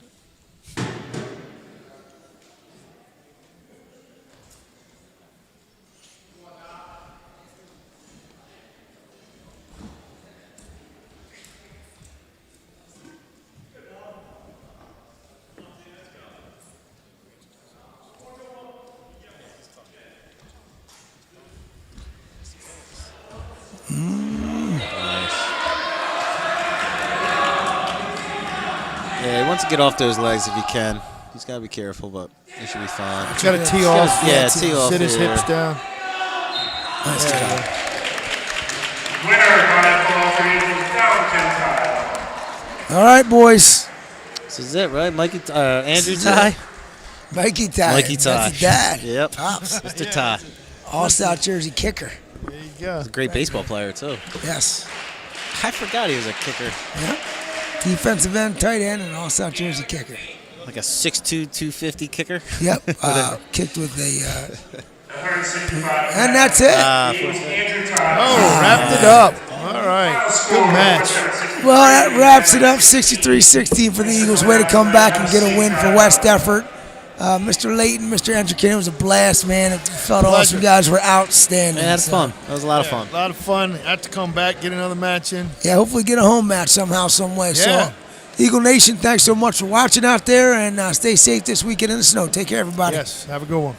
Yeah, he wants to get off those legs if he can. He's got to be careful, but he should be fine. He's got to tee off. Yeah, tee off. Sit his here. hips down. Nice job. Winner by ball for Eagles down Gentil. All right, boys. This is it, right? Andrew Ty? Mikey Ty. Mikey Ty. That's his dad. Yep. Pops. Mr. Ty. All South Jersey kicker. There you go. He's a great baseball player, too. Yes. I forgot he was a kicker. Yep. Defensive end, tight end, and all South Jersey kicker. Like a 6'2", 250 kicker. Yep. Kicked with a. 165. And that's it. Eagles Andrew Ty. Oh, wrapped it up. All right. Good match. Well, that wraps it up. 63-16 for the Eagles. Way to come back and get a win for West Effort. Mr. Layton, Mr. Entrekin, it was a blast, man. It felt awesome. You guys were outstanding. Yeah, that's fun. That was a lot of fun. A lot of fun. Had to come back, get another match in. Yeah, hopefully get a home match somehow, some way. Yeah. So, Eagle Nation, thanks so much for watching out there, and stay safe this weekend in the snow. Take care, everybody. Yes. Have a good one.